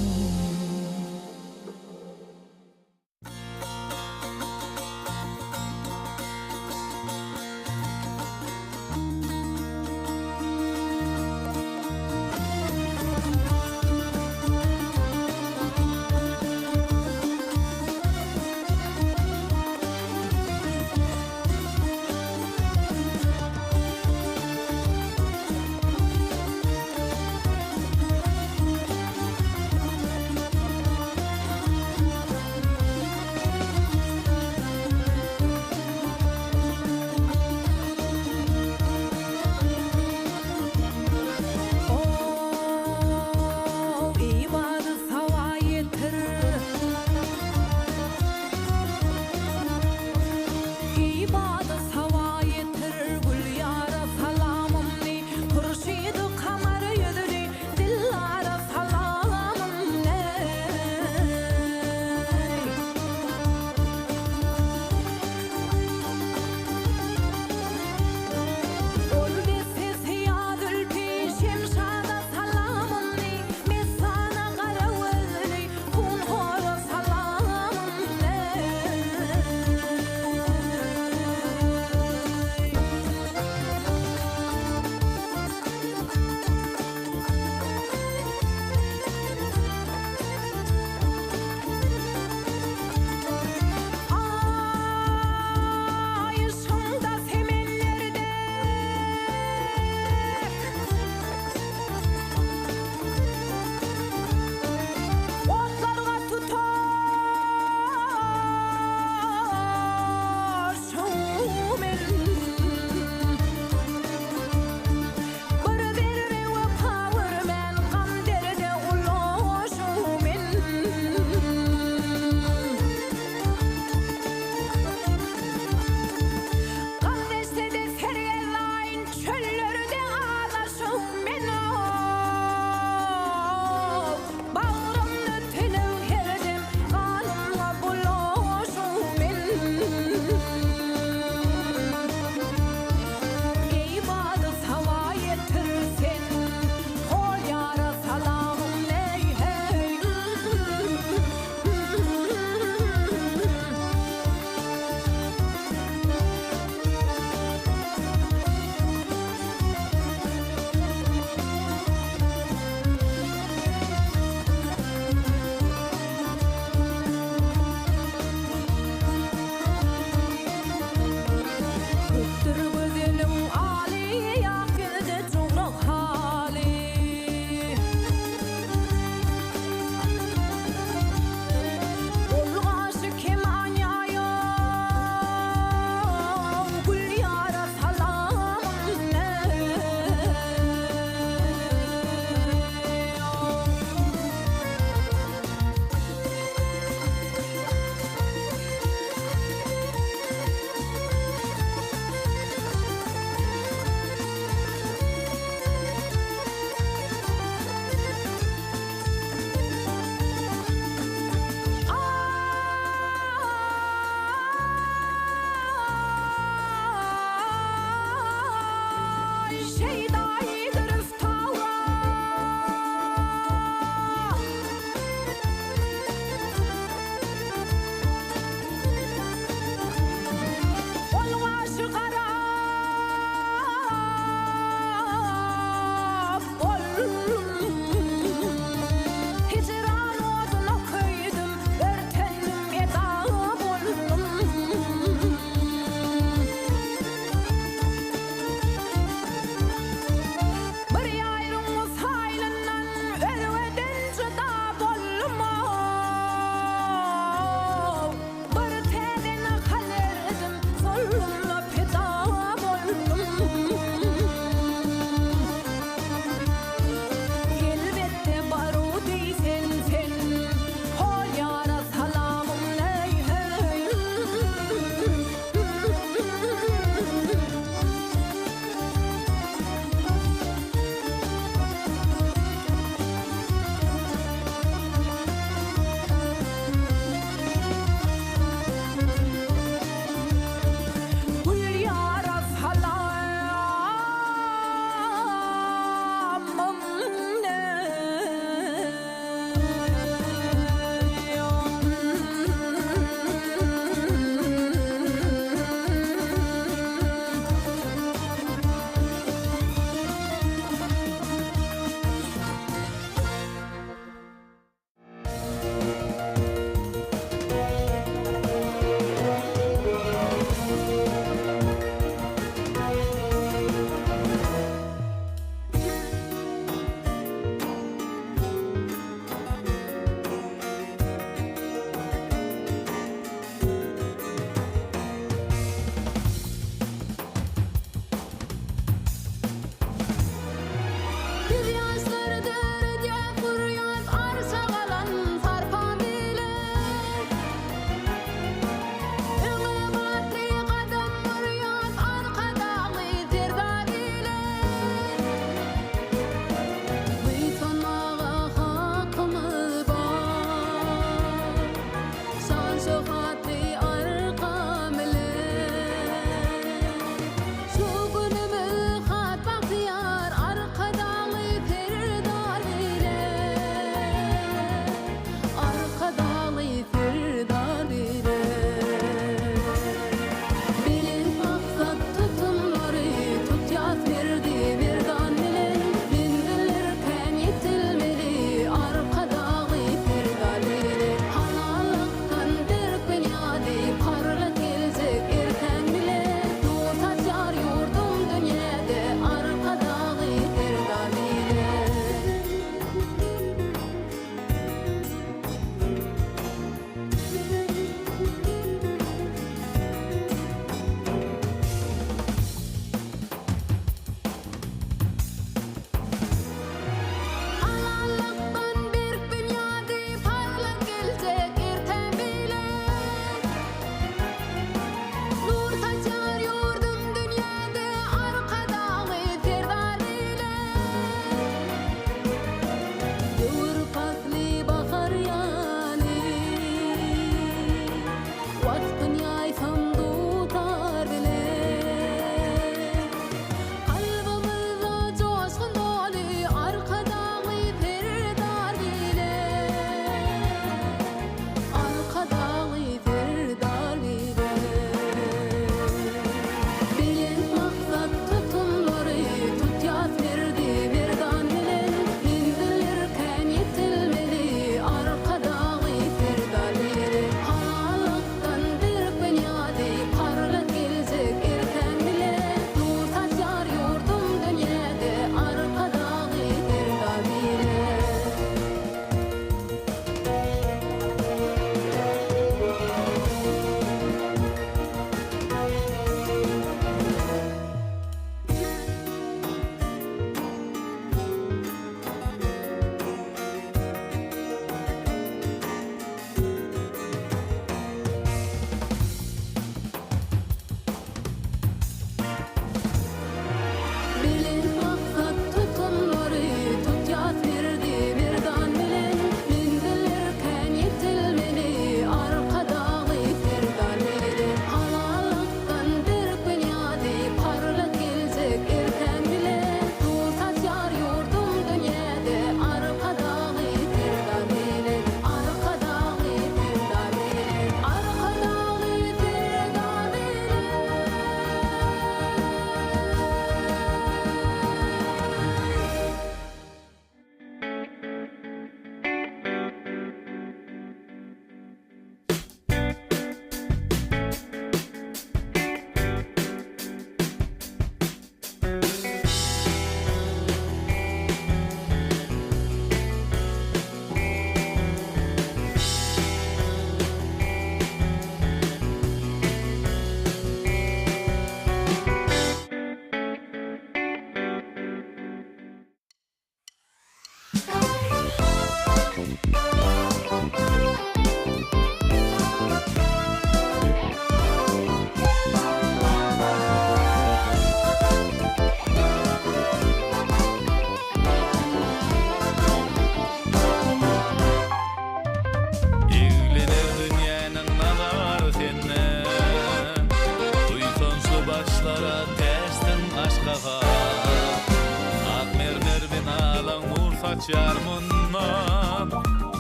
açar munnan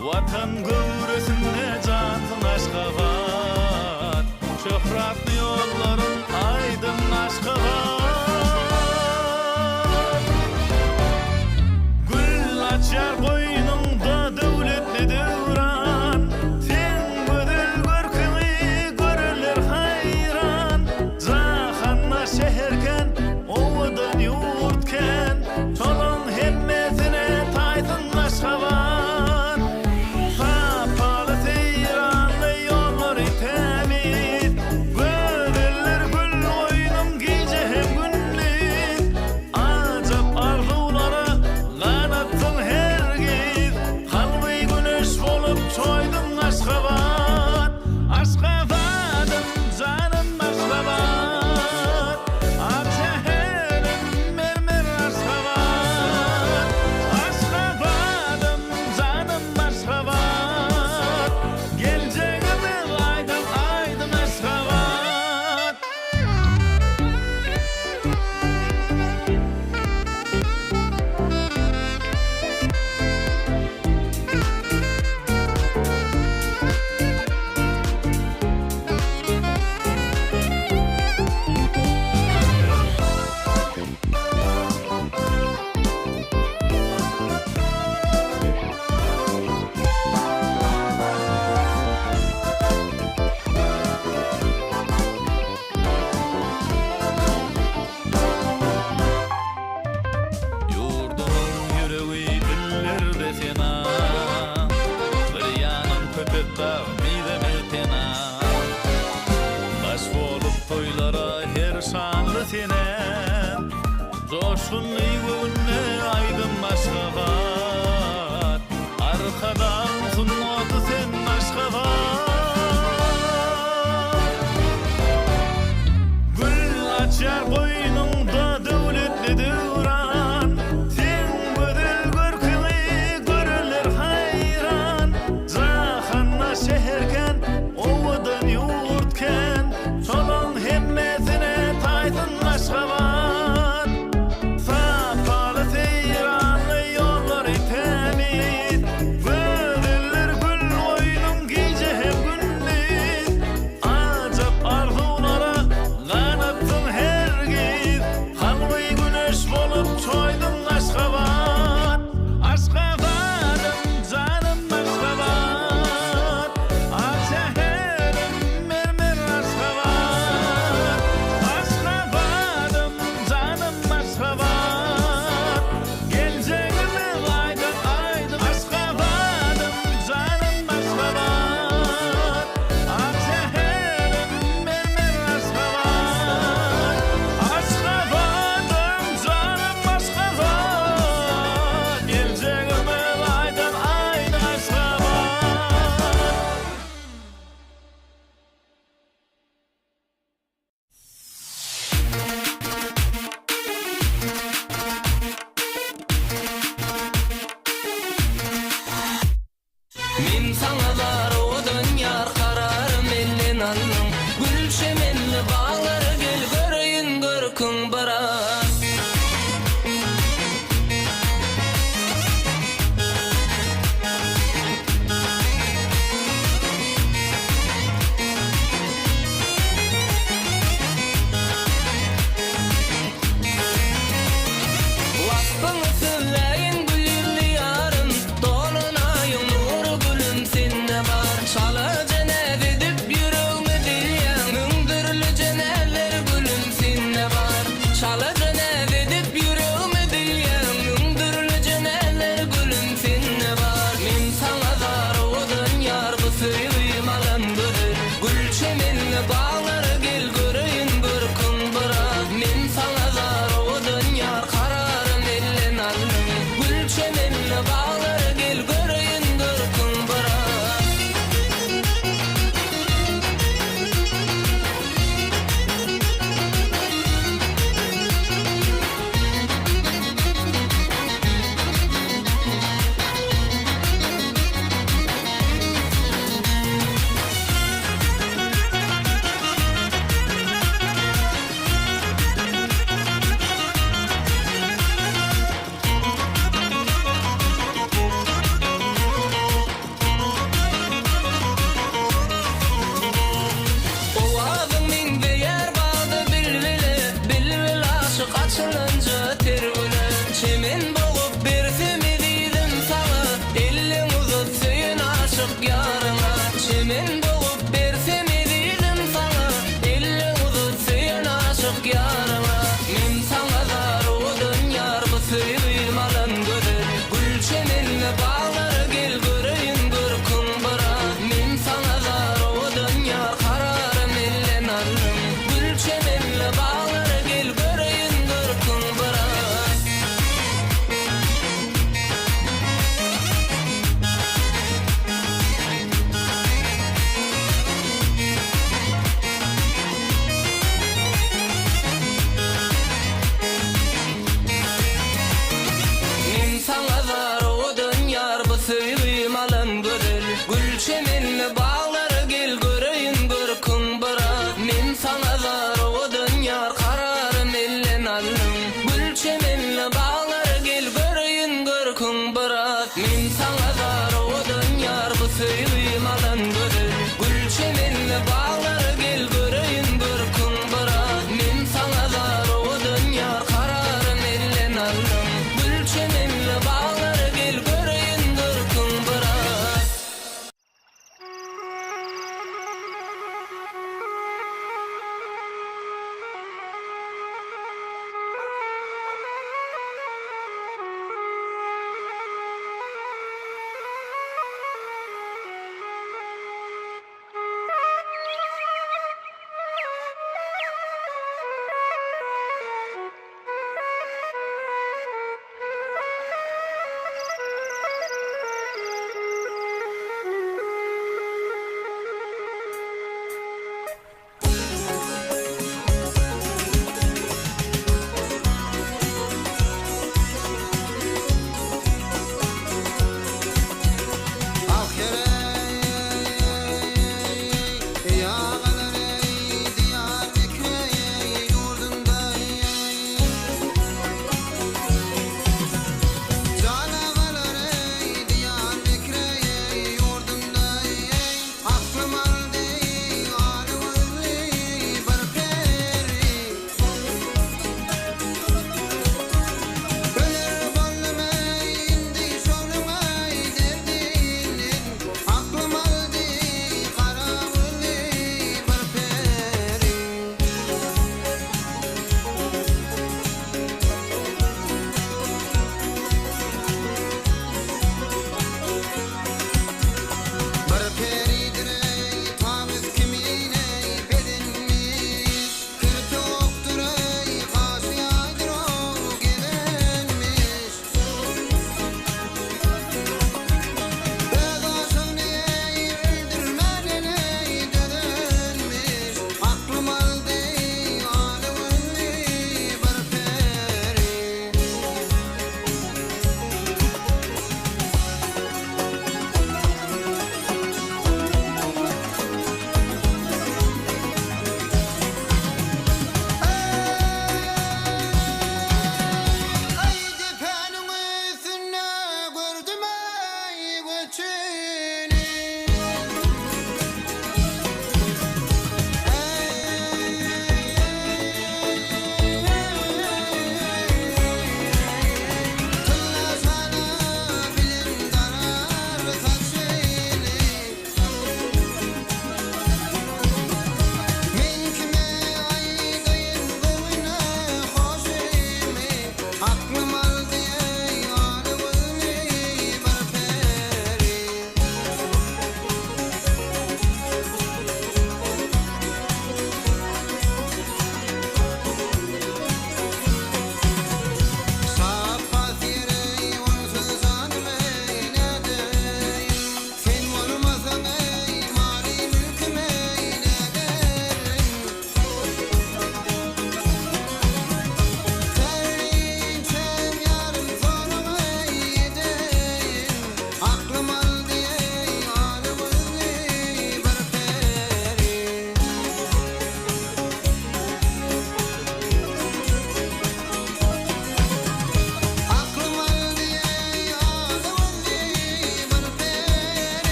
Vatan gövresinde canın Aşgabat Şöhratlı yolların aydın Aşgabat Gül açar koynunda devletli devran Sen gödül görkemi görürler hayran Zahanna şehirken ovadan yurtken Çolun hemmesine taydın Aşgabat Kapalı teyranlı yolları temiz Gödüller gül oynum gece hem gündüz Acap arzulara kanattın hergiz Kalbi güneş olup çoydun Aşgabat Aşgabat'ım canım Aşgabat Akşeherim mermer Aşgabat Aşgabat'ım canım Aşgabat Geleceğimi aydın aydın Aşgabat Yurdumun yüreği dillerde sena Bir yanım köpek dağ mideme tena Baş bolup toylara her şanlı senen Coşkunlu günne aydın Aşgabat Arkadan sunmadı sen Aşgabat Gül açar koynunda devletli devran Sen gödül görkemi görürler hayran Zahanna şehirken ovadan yurtken Çolun hemmesine taydın Aşgabat Sapalı teyranlı yolları temiz Gödüller gül oynum gece hem gündüz Acap arzulara kanattın hergiz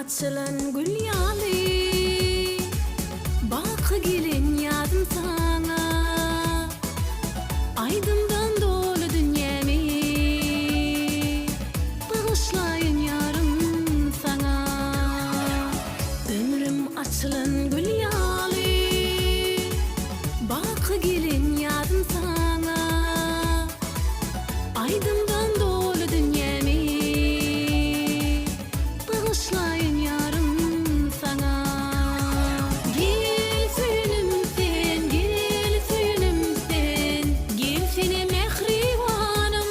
açılan gül yalı Bakı gelin yadım sana Aydımdan dolu dünyamı Bağışlayın yarım sana Ömrüm açılan gül yalı Bakı gelin yadım sana Aydımdan dolu dünyamı Bağışlayın yarım sana Gel suyunumsen, gel suyunumsen Gel seni mehribanım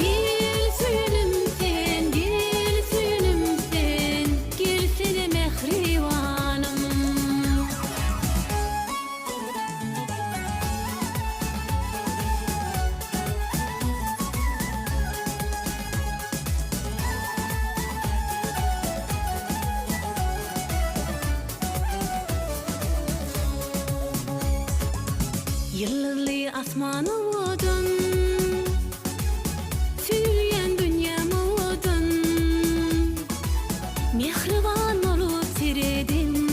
Gel suyunumsen, gel suyunumsen Gel seni mehribanım Yıllarlı asmanı odun Süyüyen dünyamı odun Mehriban olup seredin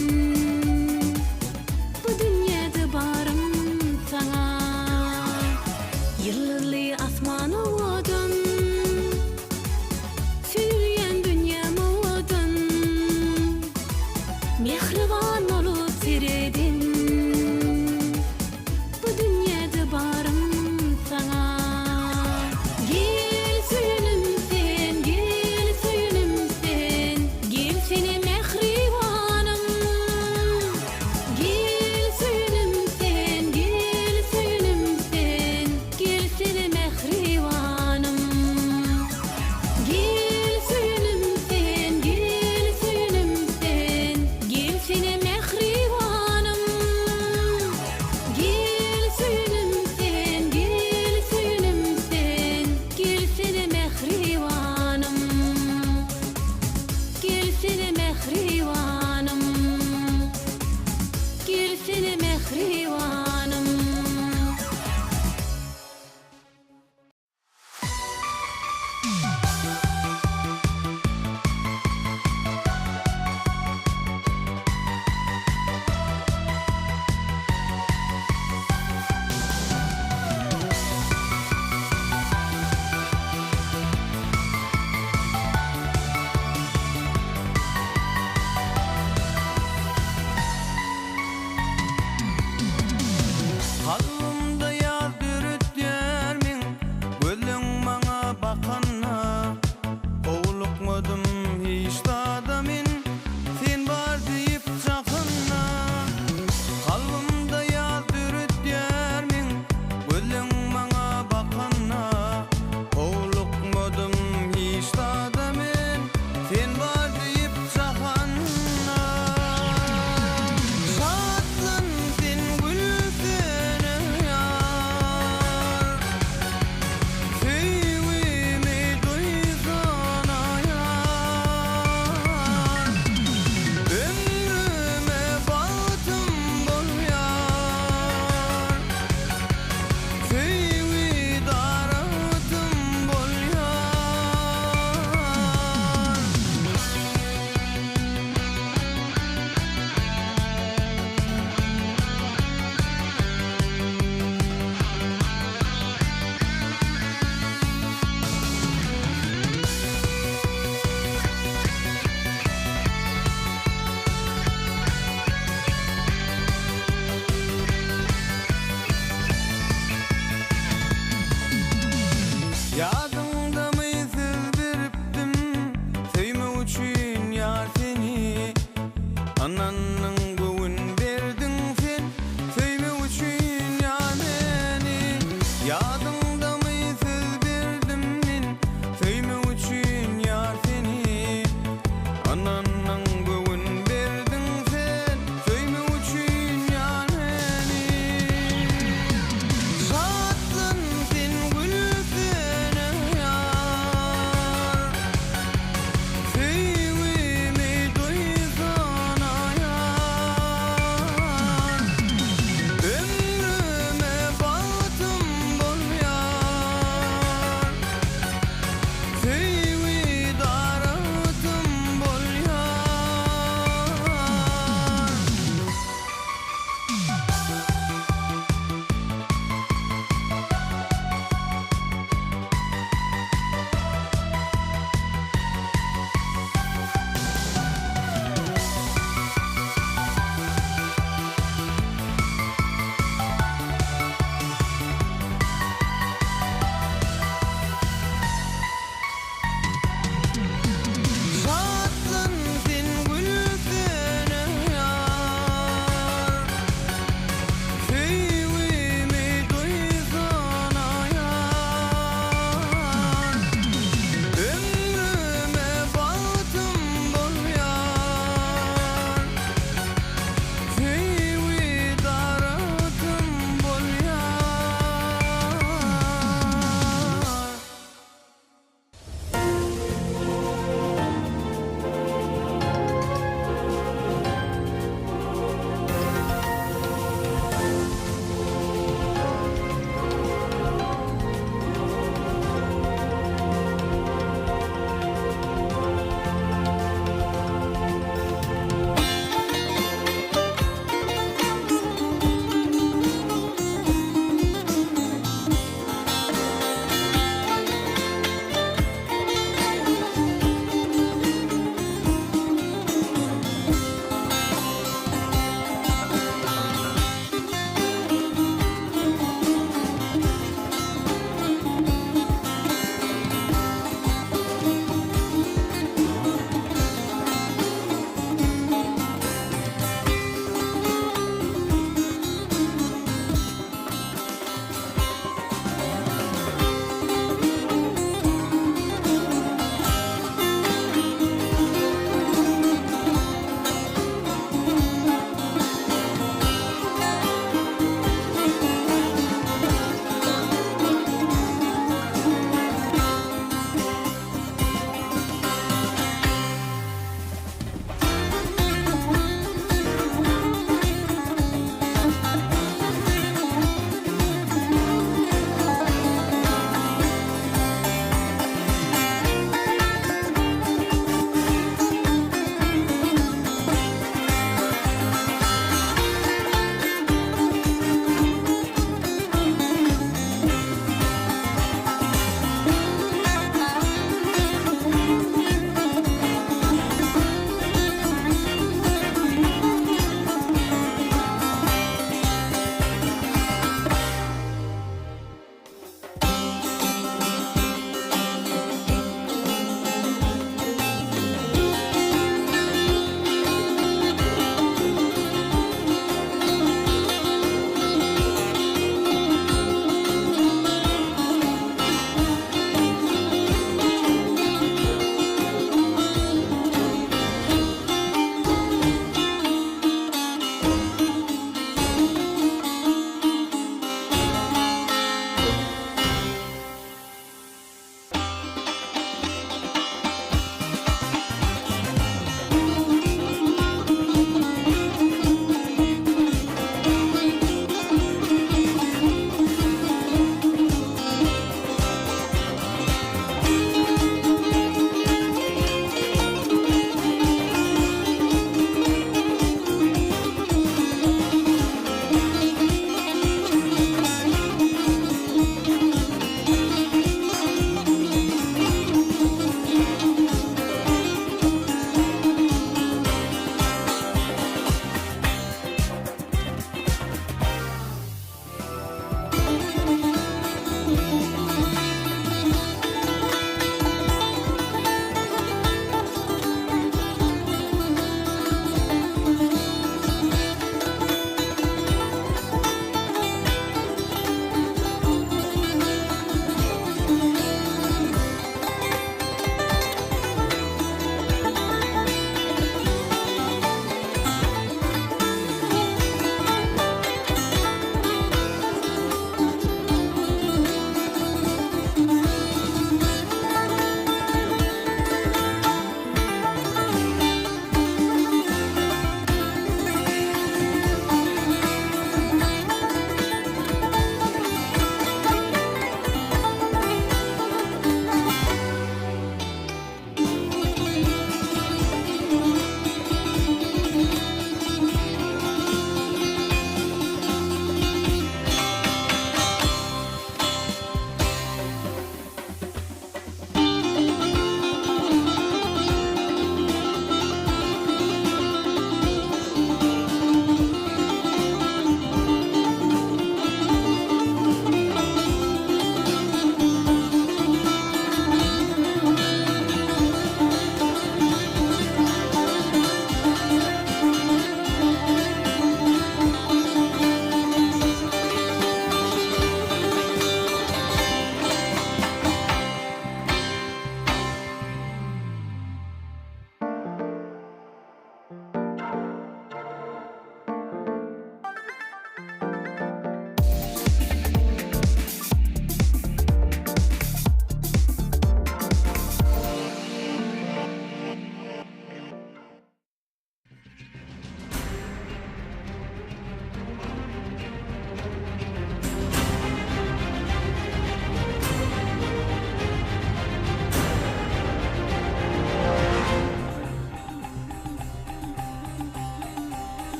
Bu dünyada barım sana Yıllarlı asmanı odun Süyüyen dünyamı odun Mehriban olup seredin Bu dünyada barım sana Gel suyunumsen, gel suyunumsen Gel seni mehribanım Gel suyunumsen, gel suyunumsen Gel seni mehribanım Gel suyunumsen, gel suyunumsen Gel seni mehribanım Gel suyunumsen, gel suyunumsen Gel seni mehribanım Gel seni mehribanım Gel seni mehribanım Kalbimde yaz dürüt yermin Gözün bana bakanlar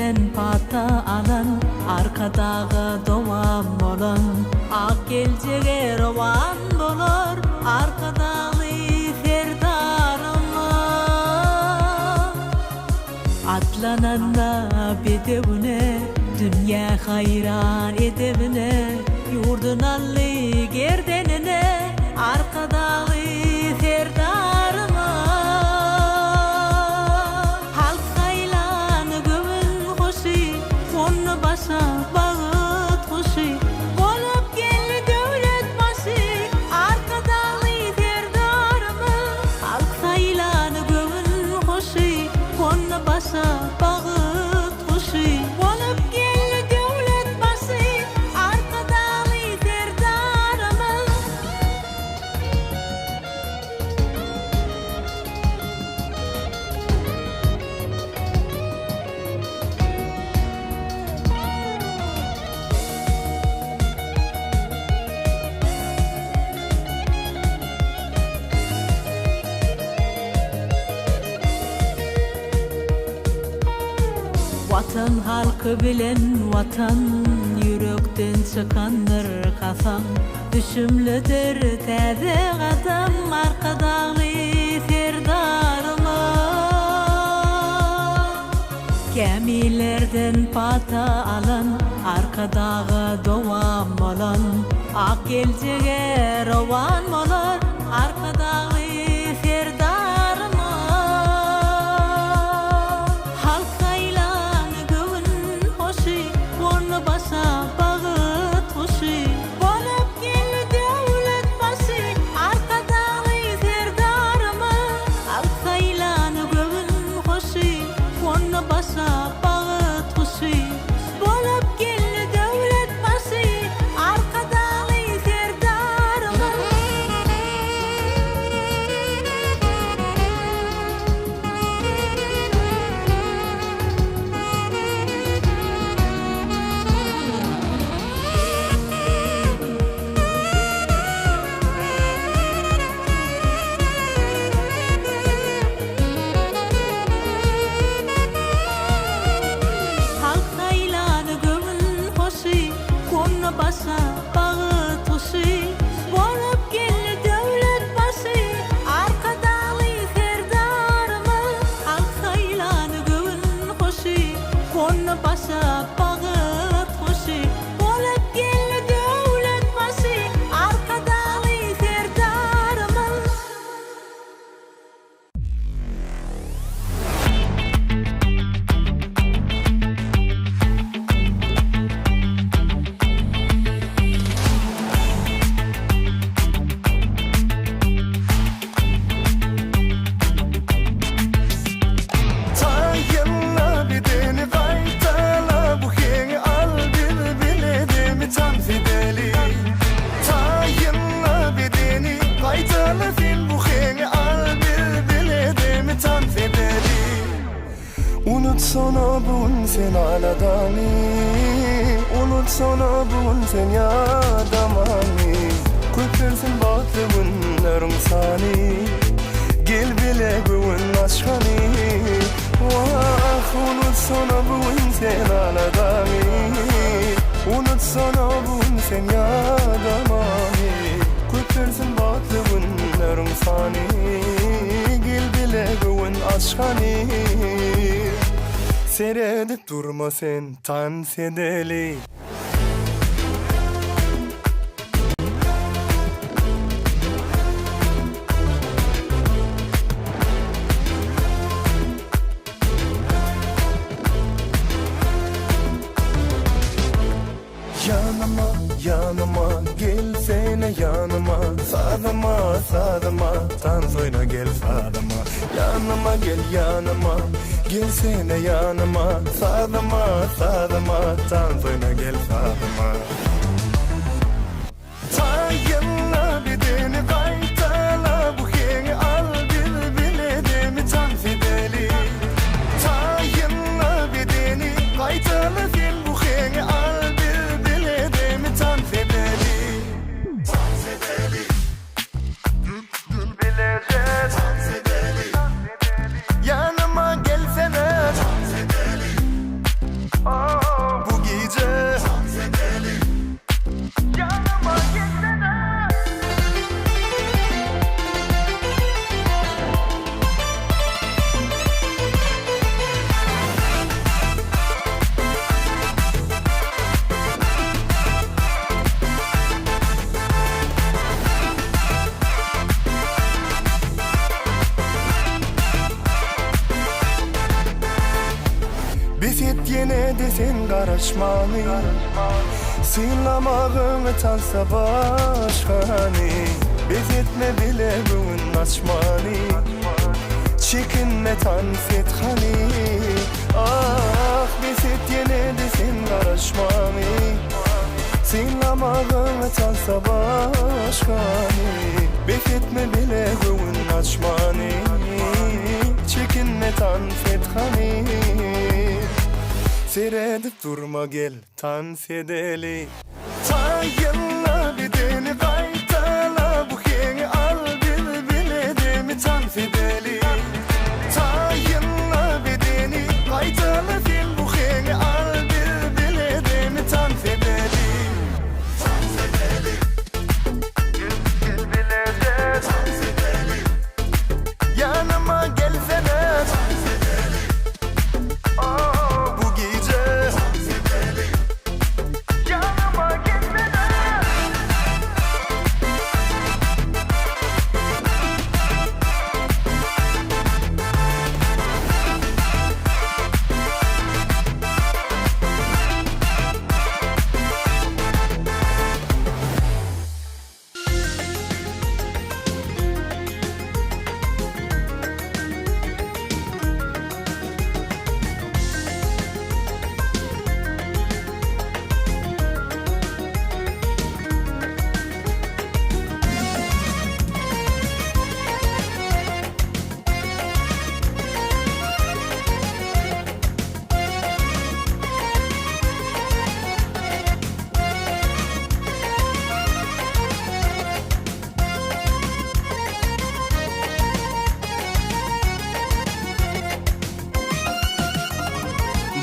Gemilerden pata alan, arkadağı dovam olan, ak geleceğe rovan bolor, arkadağı serdarıma. Atlananla bedevine, dünya hayran edevine, yurdun allı gerdenine, arkadağı serdarıma. Halk saylanı gövün hoşi, onu başa bağıt hoşi, olup geldi devlet başı, arkadağı serdarıma. Halk saylanı gövün hoşi, onu başa bağıt hoşi, olup geldi devlet başı, arkadağı serdarıma. Vatan halkı bilen vatan, yürekten çıkandır kafam. Düşümlüdür täze adam, arkadağı serdarıma. Gemilerden pata alan, arkadağı dovam olan, ak geleceğe rovan olur, arkadağı serdarıma. Halk saylanı gövün hoşi, onu başa bağıt hoşi, olup geldi devlet başı, arkadağı serdarıma. Halk saylanı gövün hoşi, onu başa bağıt hoşi, olup geldi devlet başı, arkadağı serdarıma. Halk saylanı gövün hoşi, onu başa bağıt hoşi, olup geldi devlet başı, arkadağı serdarıma. Halk saylanı gövün hoşi, onu başa bağıt hoşi, olup geldi devlet başı, arkadağı serdarıma. Tayinla bedeni kaytala, bu heni al bil biledemi tam fideli. Tayinla bedeni kaytala fil, bu heni al bil biledemi tam fideli. Unutsana bugün sen aladami, unutsana bugün sen yadamami. Köplersin batlı günlerim sani, gel bile bugün aşkani. Vah, unutsana bugün sen aladami, unutsana bugün sen yadamami. Köplersin batlı günlerim sani, gel bile bugün aşkani. Seyredip durma sen tan sedeli. Yanıma, yanıma, gelsene yanıma. Sadıma, sadıma, dans oyna gel sadıma. Yanıma gel yanıma, gelsene yanıma. Sadıma, sadıma, dans oyna gel sadıma. Tayinla bedeni kaytala, bu heni al bil biledemi tam fideli. Tayinla bedeni kaytala fil, bu heni al bil biledemi tam fideli. Tam fideli, gül bileceğiz. Tam fideli, yanıma gelsene. Tam fideli, sen garaşmany Sıylamağını tansa başkani Bezetme bile bugün açmani Çekinme tan fethani Ah bezet yine de sen garaşmani Sıylamağını tansa başkani Bezetme bile bugün açmani Çekinme tan fethani Seyredip durma gel tan fedeli Tayınla bedeni kaytala Bu keni al bil biledemi tan fedeli Tayınla bedeni kaytala fil Bu keni al bil biledemi tan fedeli Tan fedeli Gel bilede Tan fedeli Yanıma gelsene Tan fedeli Bu gece yanıma gelmeden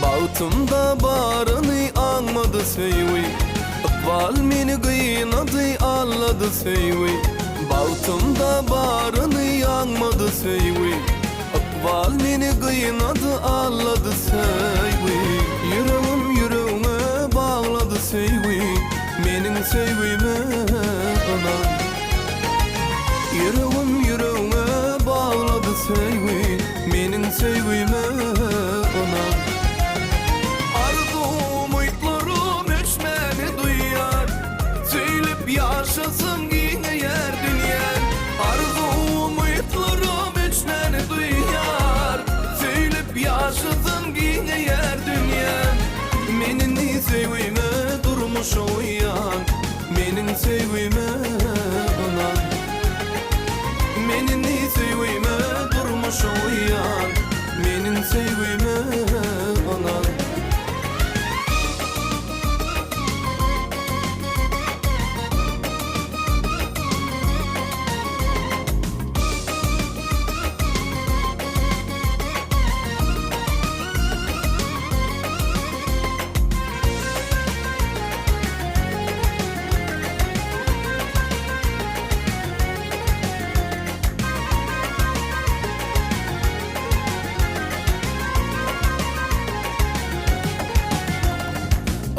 Bağıtımda barını anmadı seyvi Ikbal meni gıynadı anladı seyvi Bağıtımda barını anmadı seyvi Ikbal meni gıynadı anladı seyvi Yüreğim yüreğime bağladı seyvi Menin seyvime anan Yüreğim yüreğime bağladı seyvi Menin seyvime anan Yaşasın yine yer dünya Arzum uyutlarım içmeni duyar Söylep yaşasın yine yer dünya Menin sevgime durmuş uyan Menin sevgime anan Menin sevgime durmuş uyan Menin sevgime anan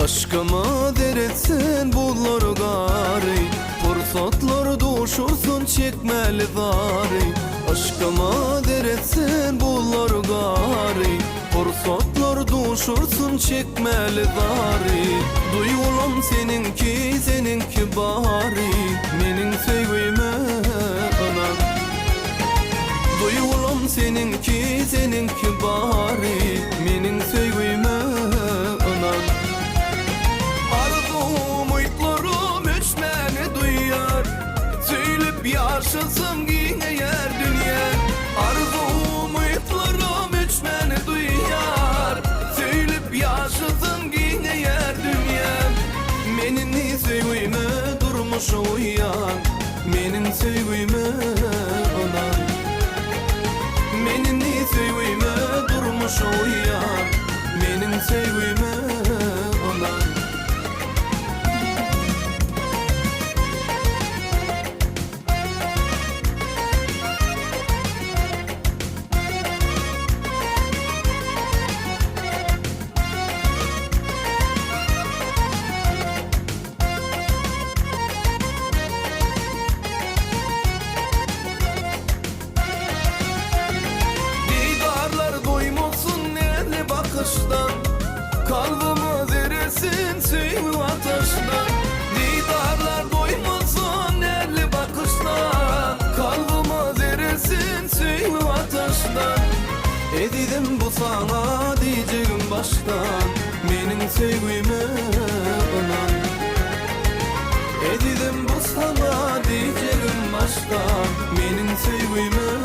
Aşkıma deretsin bulları gari Fırsatlar doğuşursun çekmeli zari Aşkıma deretsin bulları gari Fırsatlar doğuşursun çekmeli zari Duygulam seninki bari Menin sevgime anan Duygulam seninki bari Menin sevgime anan Yaşasın yine yer dünya Arzum uyutlarım içmeni duyar Söylep yaşasın yine yer dünya Menin sevgime durmuş uyan Menin sevgime anan Menin sevgime durmuş uyan Menin sevgime anan süýüp ataşdan Didarlar doymasın erli bakışdan Kalbıma zeresin süýüp ataşdan Edidim bu sana diyeceğim baştan Menin sevgime inan Edidim bu sana diyeceğim baştan Menin sevgime inan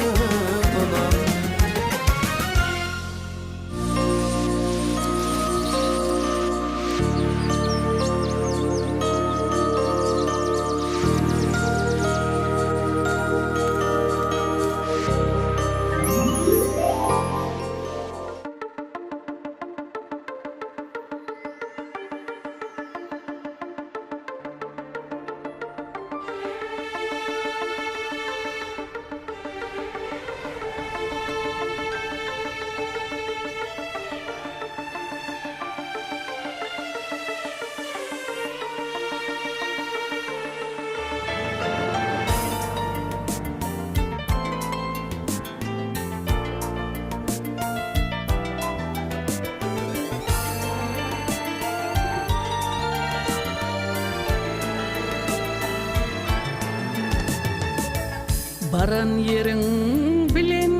Baran yerin bilen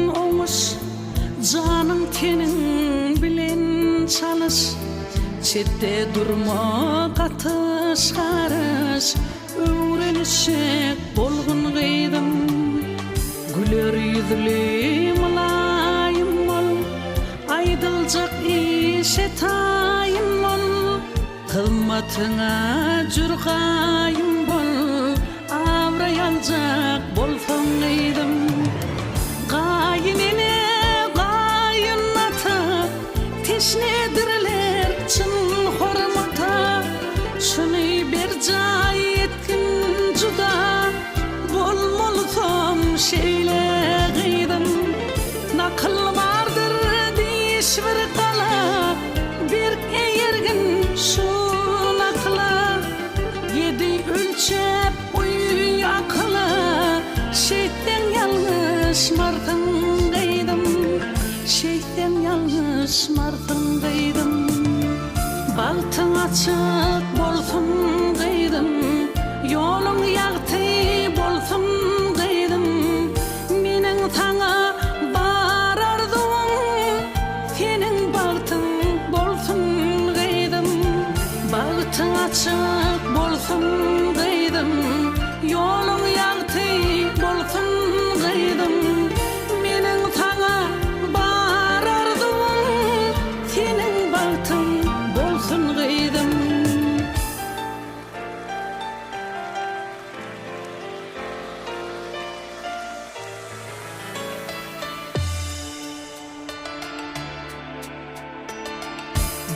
olmuş, canın tenin bilen çalış. Çette durma katış karış, öğrenişek bolgun gıydım. Güler yüzlü mulayim ol, aydılacak işe tayim ol. Kılmatına jürgayim bol, avrayalacak bolsam gıydım. Gayinine gayinata, teşnedirler çın hormata. Şunu bir jay etkin juda, bolmolsam şeyle gıydım. Nakıl vardır diş bir kala, bir eğergin şu nakla. Yedi ölçep uy akla, şeyden yalnız martındaydım. Şeyden yalnız martındaydım. Baltın açık bolsun gıydım, yolun yaktı bolsun gıydım. Minin sana barardım, senin baltın bolsun gıydım. Baltın açık bolsun gıydım, yolun yaktı bolsun gıydım. Minin sana barardım, senin baltın bolsun gıydım.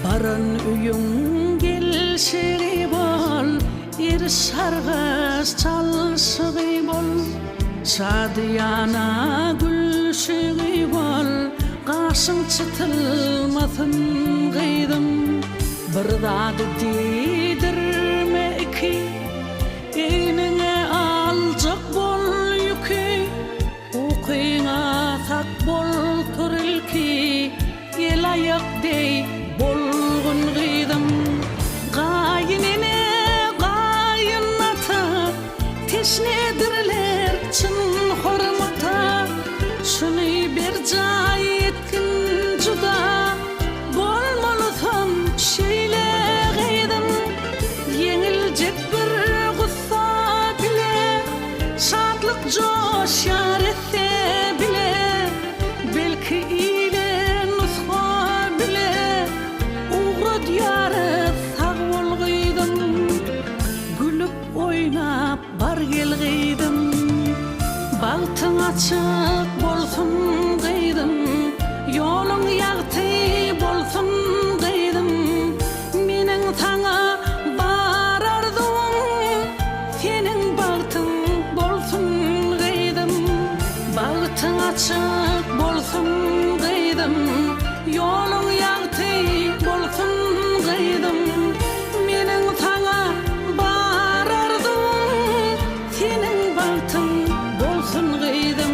Baran üyün gelşiri bol, ir sargız çalşıgı bol. Şadiyana gülşügü bol, qaşın çıtılmasın gıydım. Bir dadı didirme iki, eynine alcak bol yükü. Ukuyna tak bol turilki, el ayak dey bolgun gıydım. Gayinine gayinata, teşnedirler çın hormata. Şunu bir jay etkin juda, bolmolsam şeyle gıydım. Yeňiljek bir gussa bile, şadlyk joşar etse bile. Belki ile nusha bile, uğra diyarı sağ ol gıydım. Gülüp oynap bar gel gıydım. Baltın açık bolsun gıydım, yolun yaktı bolsun gıydım. Minin sana barardım, senin baltın bolsun gıydım. Baltın açık bolsun gıydım, yolun yaktı bolsun gıydım. Minin sana barardım, senin baltın bolsun gıydım.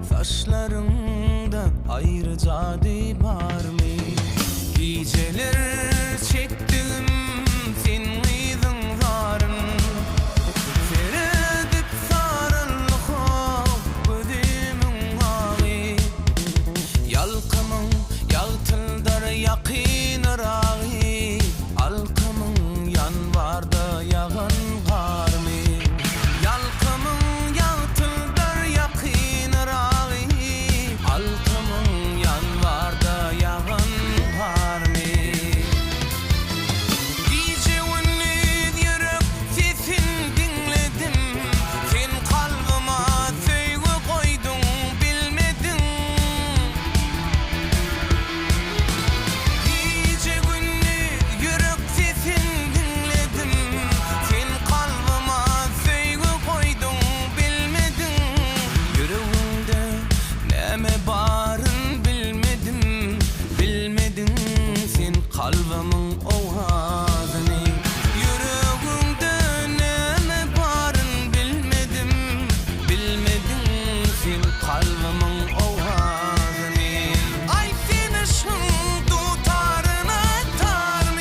saçlarında ayrı cadi var mı? Geceler çektim sen mıydın zarın? Seredip sarılık ödümün ağı. Yalkamın yaltıldar yakın rağı. Alkamın yanvarda yağan kar mı? Yalkamın yaltıldar yakın rağı. Alkamın yanvarda yağan kar mı? Gece gündüz yürüp sesini dinledim. Sen kalbıma sevgi koydun bilmedin. Gece gündüz yürüp sesini dinledim. Sen kalbıma sevgi koydun bilmedin. Yüreğimde neme barın bilmedim. Bilmedin sen kalbımın ovazını. Yüreğimde neme barın bilmedim. Bilmedin sen kalbımın ovazını. Ay seni şun tutarına tar mı?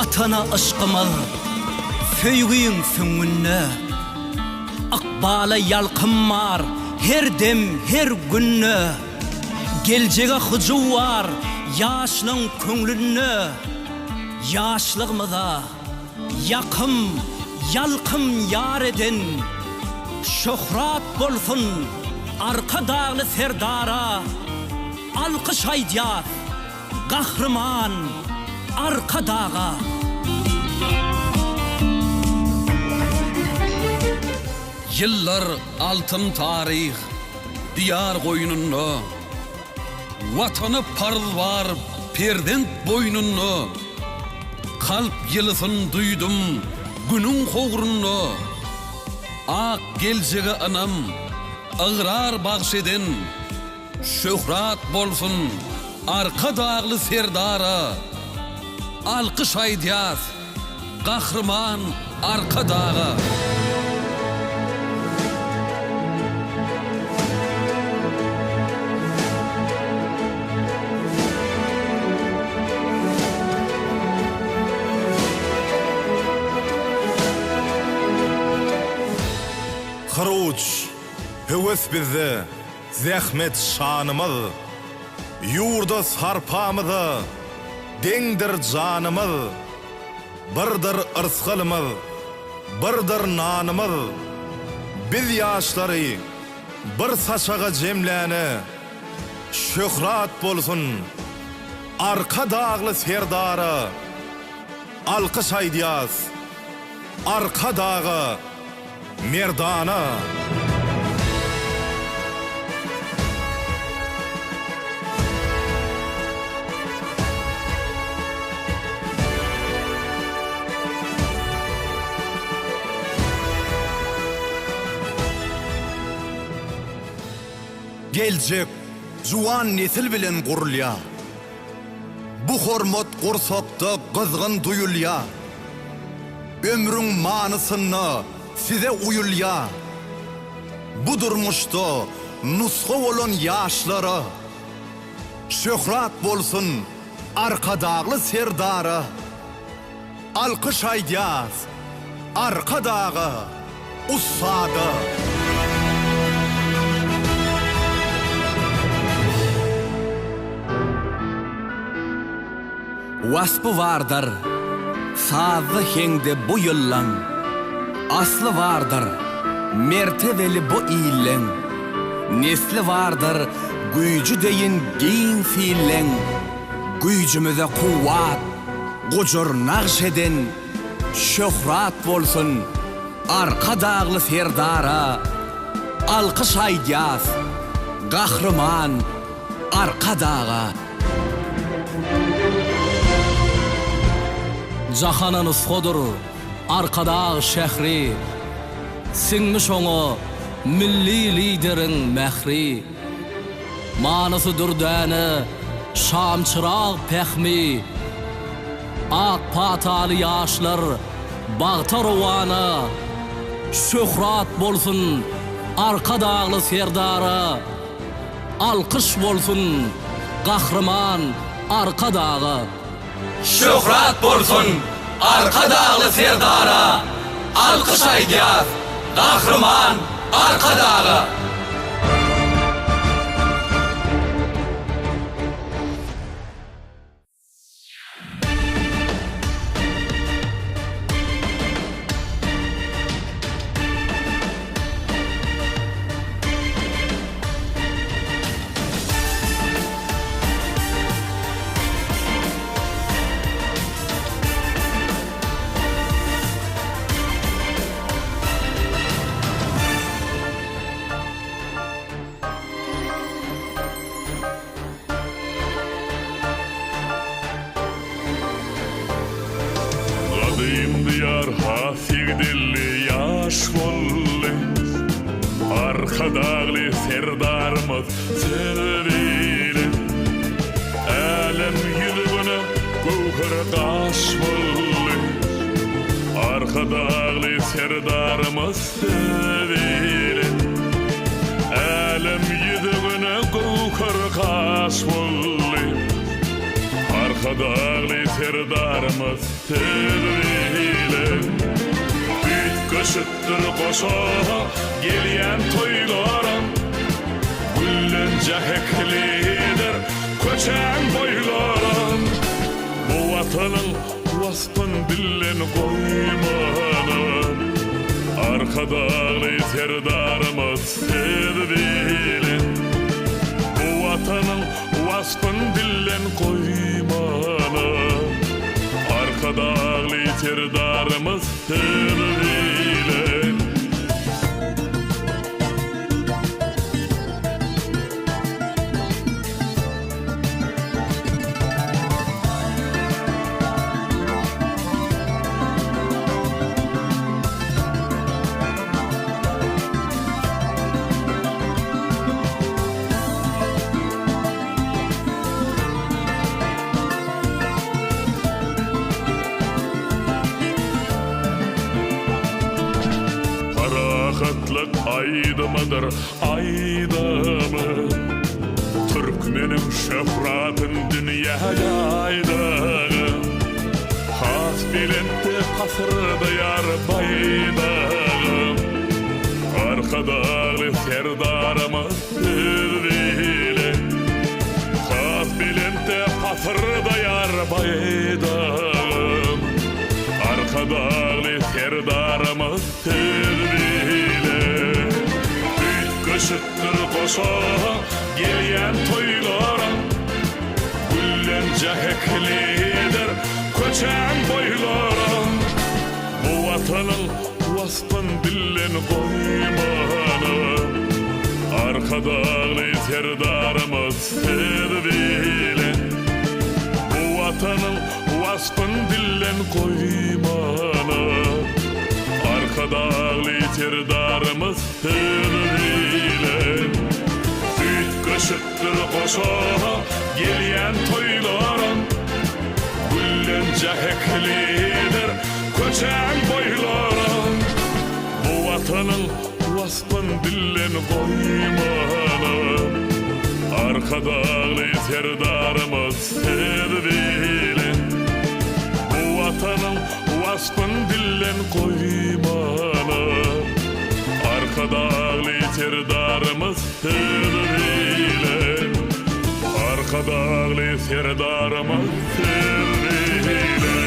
Vatana aşkımız Söýgüň süňünde Akbala yalkınmar her dem her günne Geljege hyjy var ýaşlyň köňlünde Ýaşlygymyza ýakym yalkym ýar eden şöhrat bolsun arka dağlı serdara alkış aýdýar gahrman arka dağa Yıllar altın tarih diyar koynunu Vatanı parvar perdent boynunu Kalp yılısın duydum günün hoğrunu Ak geljege anam ıgrar bagşedin Şöhrat bolsun arka dağlı serdara Alkış aýdýar gahrman arka dağa Kıruç, höwes bizde, zähmet şanymyz, yurda sarpamyza, deňdir janymyz, birdir ırsgylymyz, birdir nanymyz, biz ýaşlary bir saçaga jemläne, şöhrat bolsun, arka dağlı serdara, alkış aýdýas, arka dağa, Merdana Geljek juwan nesil bilen gurulýa Bu hormat gursakda gyzgyn duyulýa Ömrüň manysyny size uyulya Bu durmuşda nuska olan yaşlara Şöhrat bolsun arka dağlı serdara Alkış aýdýas arka dağa ussada Waspy vardır sazı hende bu yıllan Aslı vardır, mertebeli bu iyillen Nesli vardır, güýjü deyin giň fiillen Güýjümüze kuwat, gujur nagşeden Şöhrat bolsun, arka dağlı serdara Alkış aýdýas, gahrman, arka dağa Jahanın usgodur arkada şehri Siňmiş oňa milli lideriň mehri Manysy dürdäne şam çyrag pehmi Ak pataly ýaşlar bagta rowana Şöhrat bolsun arka dağlı serdara Alkış bolsun gahrman arka dağa Şöhrat bolsun arka dağlı serdara alkış aýdýar gahrman arka dağa Diyar hafigdilli yaş bolly Arka dağlı serdarımız serdiyle Alem yüzüne gowhar gaş bolly Arka dağlı serdarımız serdiyle Alem yüzüne gowhar gaş bolly Arka dağlı serdarymyz tedbirle Köşüttür koşa gelýän toýlaram Güllenje heklidir köçen boylaram Bu watanyň waspyn billen goýmanam Arkadaly serdarymyz tedbirle Bu watanyň waspyn billen goýmanam Arkadaly serdarymyz tedbirle Parahatlyk aýdymydyr, aýdymy Türkmenim şöhratyn dünýäge aýdymy Has bilenti kasyrda ýar baýdymy Arkadaly serdarymyz tedbirle Has bilenti kasyrda ýar baýdymy Arkadaly serdarymyz tedbirle Köşüttür koşa gelýän toýlaram Güllenje heklidir köçen boylaram Bu watanyň waspyn billen goýmanam Arkadaly serdarymyz tedbirle Bu watanyň waspyn billen goýmanam Arkadaly serdarymyz tedbirle Köşüttür koşa gelýän toýlaram Güllenje heklidir köçen boylaram Bu watanyň waspyn billen goýmanam Arkadaly serdarymyz tedbirle Bu watanyň waspyn billen goýmanam Arkadaly serdarymyz tedbirle Arkadaly serdarymyz tedbirle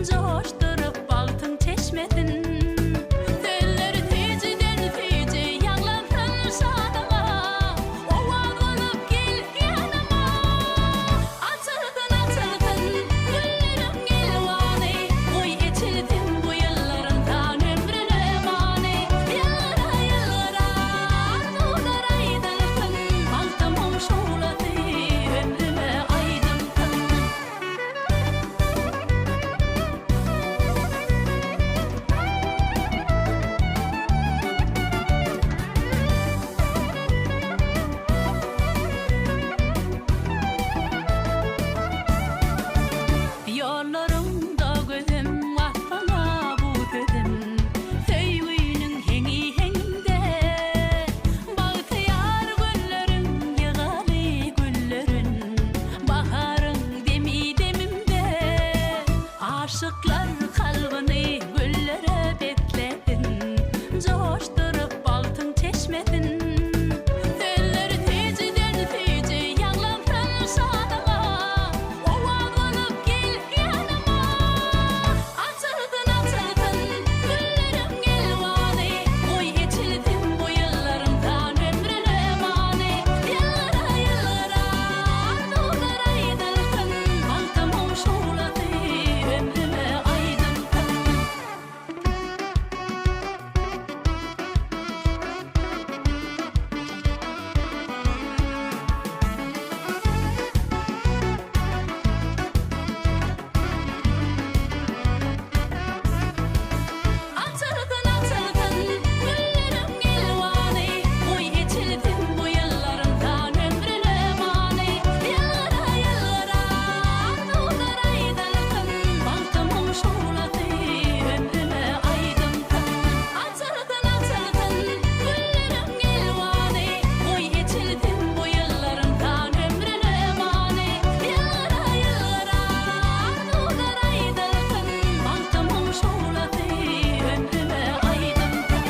coşturup baltın çeşmetin. Selleri teciden tece yağlansın şadıma, oval olup gel yanıma. Açıldın güllerim gelvane, oy içildim bu yıllarımdan ömrüne mane. Yıllara yıllara arzular aydınlığın, baltamın şulatı ömrüme aydınlığın. Yollarımda gözüm vaktana bu dedim, sevginin hengi henginde. Bahtiyar güllerin, yığalı güllerin, baharın demi demimde. Aşıklar kalbini güllere bekledin, coşturup baltın çeşmedin. Selleri teciden tece yağlansın şadıma, oval olup gel yanıma. Açıldın güllerim gelvane, oy içildim bu yıllarımdan ömrüne mane. Yıllara yıllara arzular aydınlığın, baltamın şulatı ömrüme aydınlığın. Açıldın güllerim gelvane, oy içildim bu yıllarımdan ömrüne mane. Yıllara yıllara arzular aydınlığın, baltamın şulatı ömrüme aydınlığın. Açıldın güllerim gelvane, oy içildim bu yıllarımdan ömrüne mane. Yıllara yıllara arzular aydınlığın, baltamın şulatı ömrüme aydınlığın.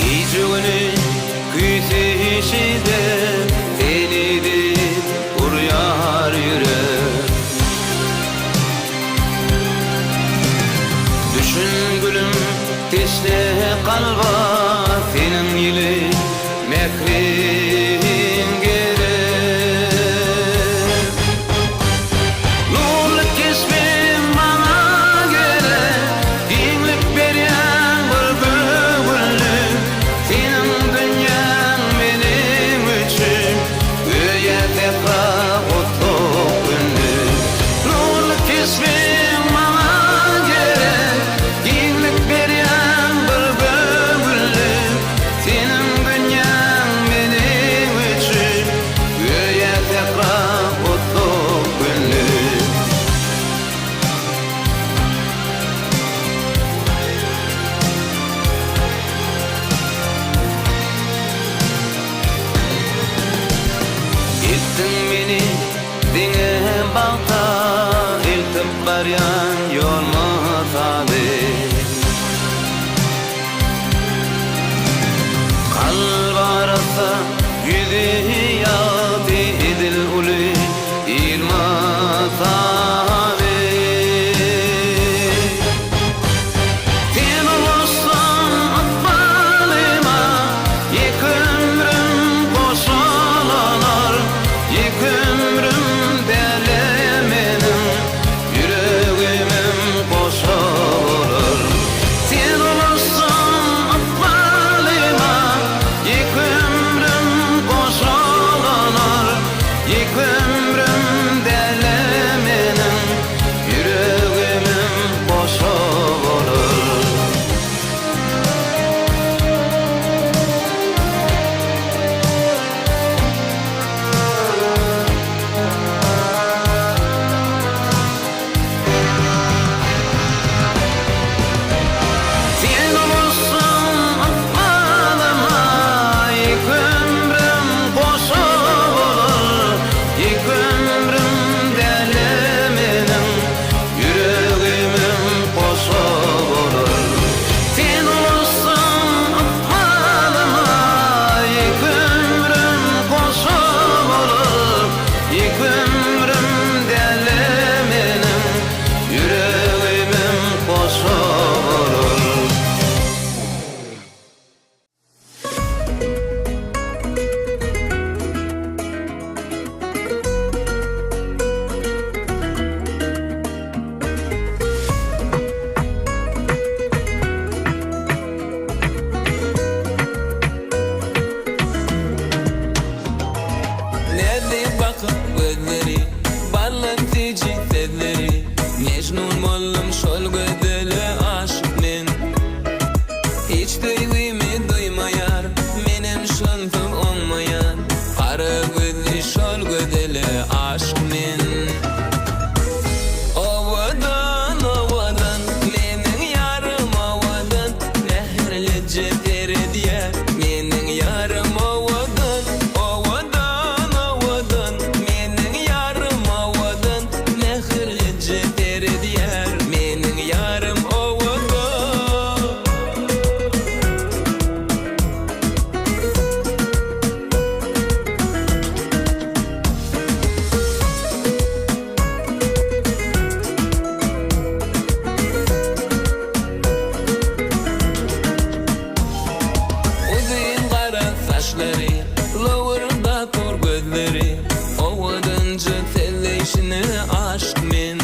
Gece günü güzişide delidir uryar yürek. Düşün gülüm teşne kalba, senin yili mekrin gerek. Nurlu kesbim bana gerek, dinlik beryan bülbülüm. Senin dünyan benim için, öye tefrak otluk günlüm. Nurlu kesbim bana gerek, dinlik beryan bülbülüm. Senin dünyan benim için, öye tefrak otluk günlüm. Gittin beni dine balta, iltip baryan yolma tabi. Kalb arasa yüzü yağdı edil ulu ilma tabi. Sen olursan atmalıma, yek ömrüm koşulalar. Yek ömrüm derlemenim, yüreğimim koşulur. Sen olursan atmalıma, yek ömrüm koşulalar. hiç duygumu duymayar, menem şontum olmayan, qara gözlü şol gödeli aşk men. Ovadan, ovadan, mening yarım ovadan, näherli jeter diye, mening yarım ovadan, ovadan, ovadan, mening yarım ovadan, näherli jeter diye, mening yarım ovadan. Uzun qara saçları, lowerda kor gözleri, ovadanca telleşini aşk men.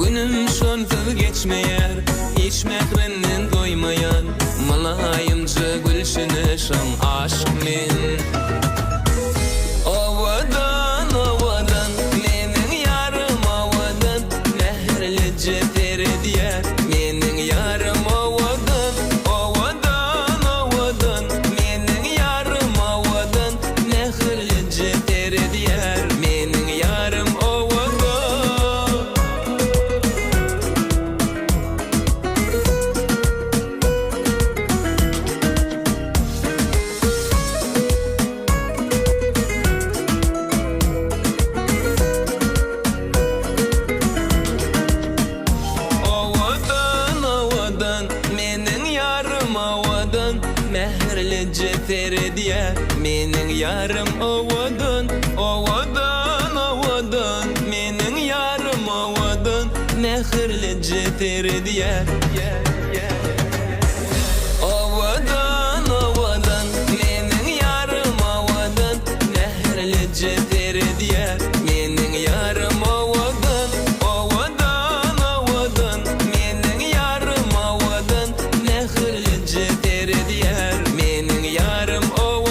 Günüm şonsuz geçmeyer, hiç mehrinden doymayan, malayımca gülşini şan aşk men. Ovadan, ovadan, mening yarım ovadan, näherli jeter diye, mening yarım ovadan, ovadan, ovadan, mening yarım ovadan, näherli jeter diye, mening yarım ovadan. Ovadan, ovadan, mening yarım ovadan, näherli jeter diye, mening yarım ovadan, ovadan, ovadan, mening yarım ovadan, näherli jeter diye. Ovadan, ovadan, mening yarım ovadan, näherli jeter diye, mening yarım ovadan, ovadan, ovadan, mening yarım ovadan, näherli jeter diye, mening yarım ovadan.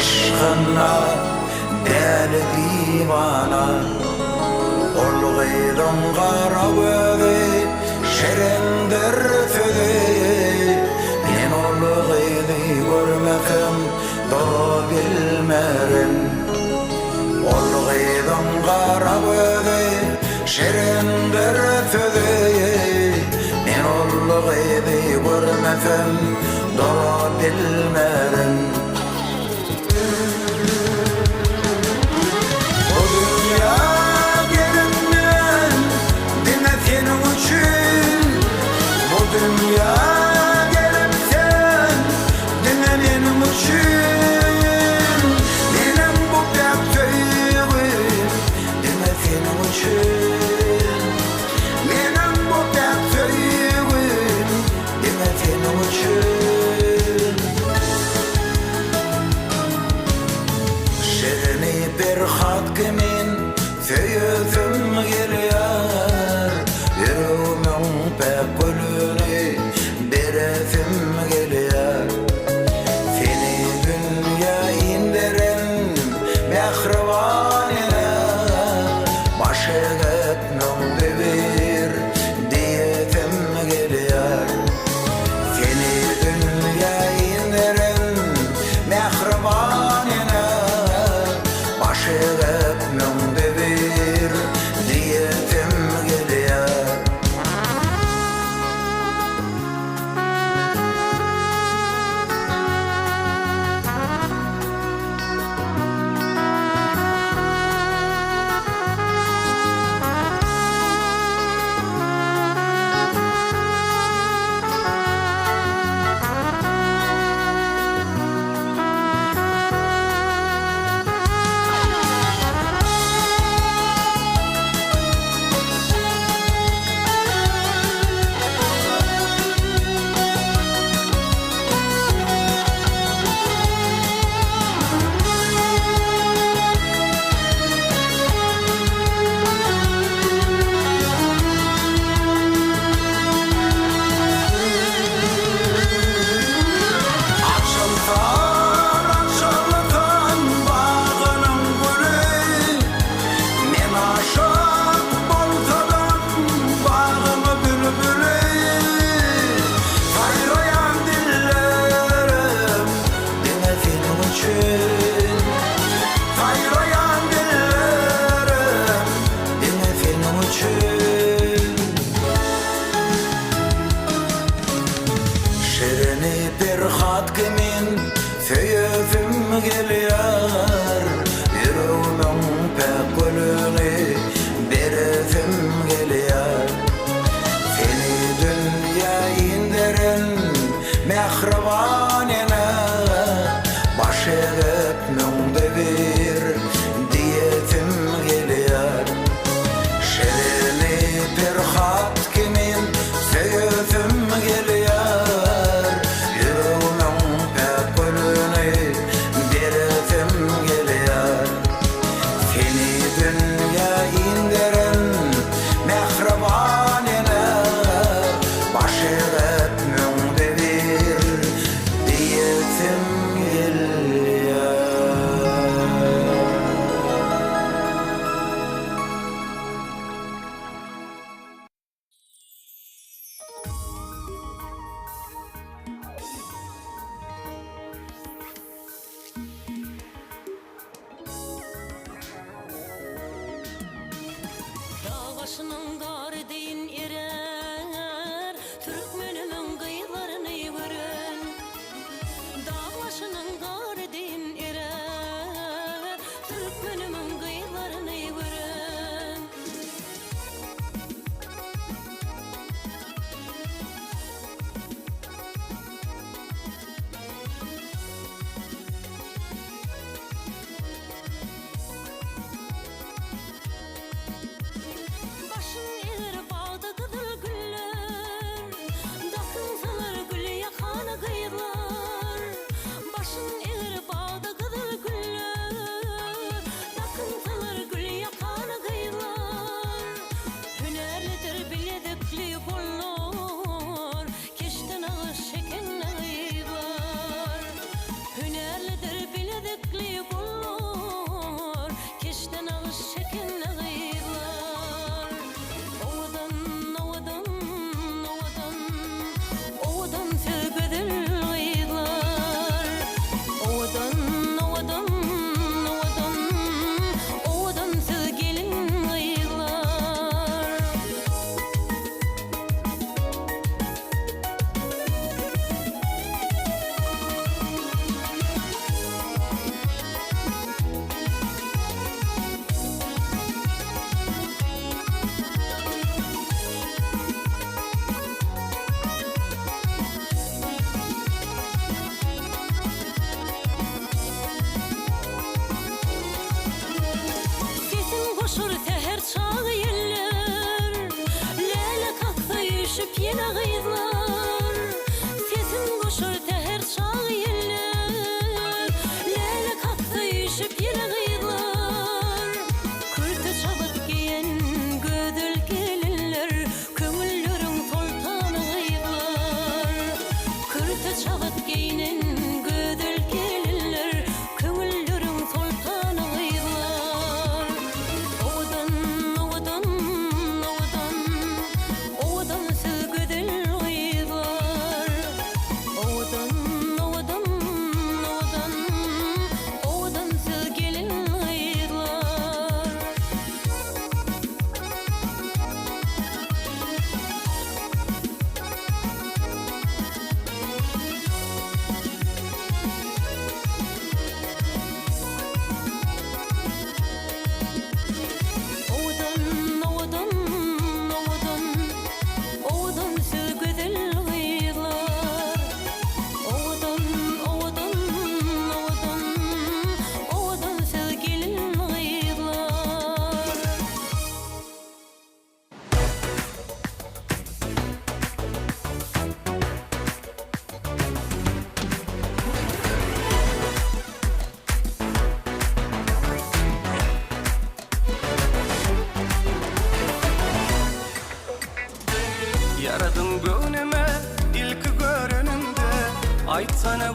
aşkına deli divana Olgıydın kara gözi şerendir sözi Men olgıydı görmekem doğru bilmerim Olgıydın kara gözi şerendir sözi Men olgıydı görmekem doğru bilmerim Dünya gelipsen dinle benim için Benim bu bekçeyim dinle senin için Benim bu bekçeyim dinle senin için Şirini bir hat kimin söyüzüm geliyor Yüreğimin pek gülüne beresim geliyor Seni dünya indiren mehribanine Başı etmem devir diyesim geliyor Seni dünya indiren mehribanine Başı etmem devir diyesim geliyor Şirini bir hat kimin söyüzüm geliyor Yüreğimin pek gülüne beresim geliyor Seni dünya indiren mehribanine Başı etmem devir diyesim geliyor Şirini bir hat kimin söyüzüm geliyor Yüreğimin pek gülüne beresim geliyor Seni dünya indiren mehribanine Başı etmem devir diyesim geliyor Dağ başının garı deyin erer Türkmenimin kıyılarını görün Dağ başının garı deyin erer Türkmenimin kıyılarını görün Başın eğer bağda kızıl güller Dakın salar gül yakanı kıyılar Başın eğer bağda kızıl güller Dakın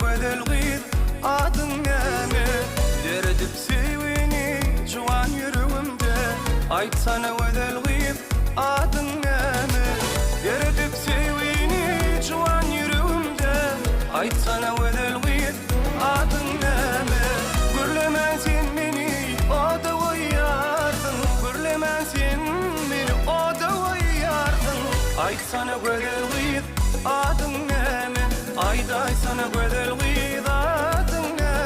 sana gödel gıyır adın näme Deredip sevini juan yüreğimde Ayt sana gödel gıyır adın näme Deredip sevini juan yüreğimde Ayt sana gödel gıyır adın näme Gürlemen sen meni o da koyardın Gürlemen sen meni o da koyardın Ayt sana gödel gıyır adın näme Ayday sana gödel gıyır adın näme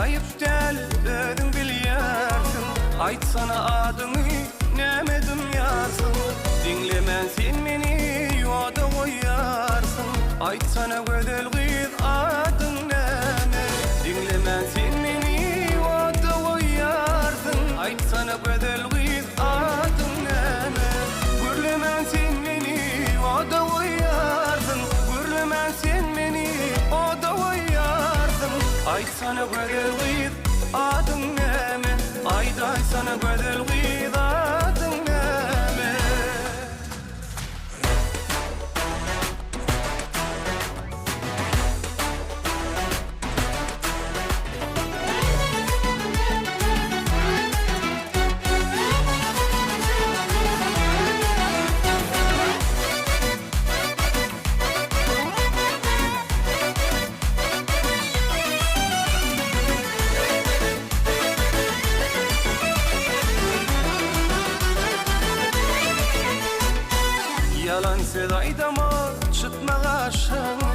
Ayıp del, ödün bilyarsın Ayt sana adını, nemedim yarsın Dinlemen sen meni, yoda koyarsın Ayt sana gödel gıyır adın neme Dinlemen sen meni, yoda koyarsın Ayt sana gödel gıyır adın neme Gürlemen sen meni, yoda koyarsın Gürlemen sen meni, yoda koyarsın Ayt sana gödel gıyır adın näme Ayday sana gödel gıyır adın näme Yalan sedaydama çıtma kaşını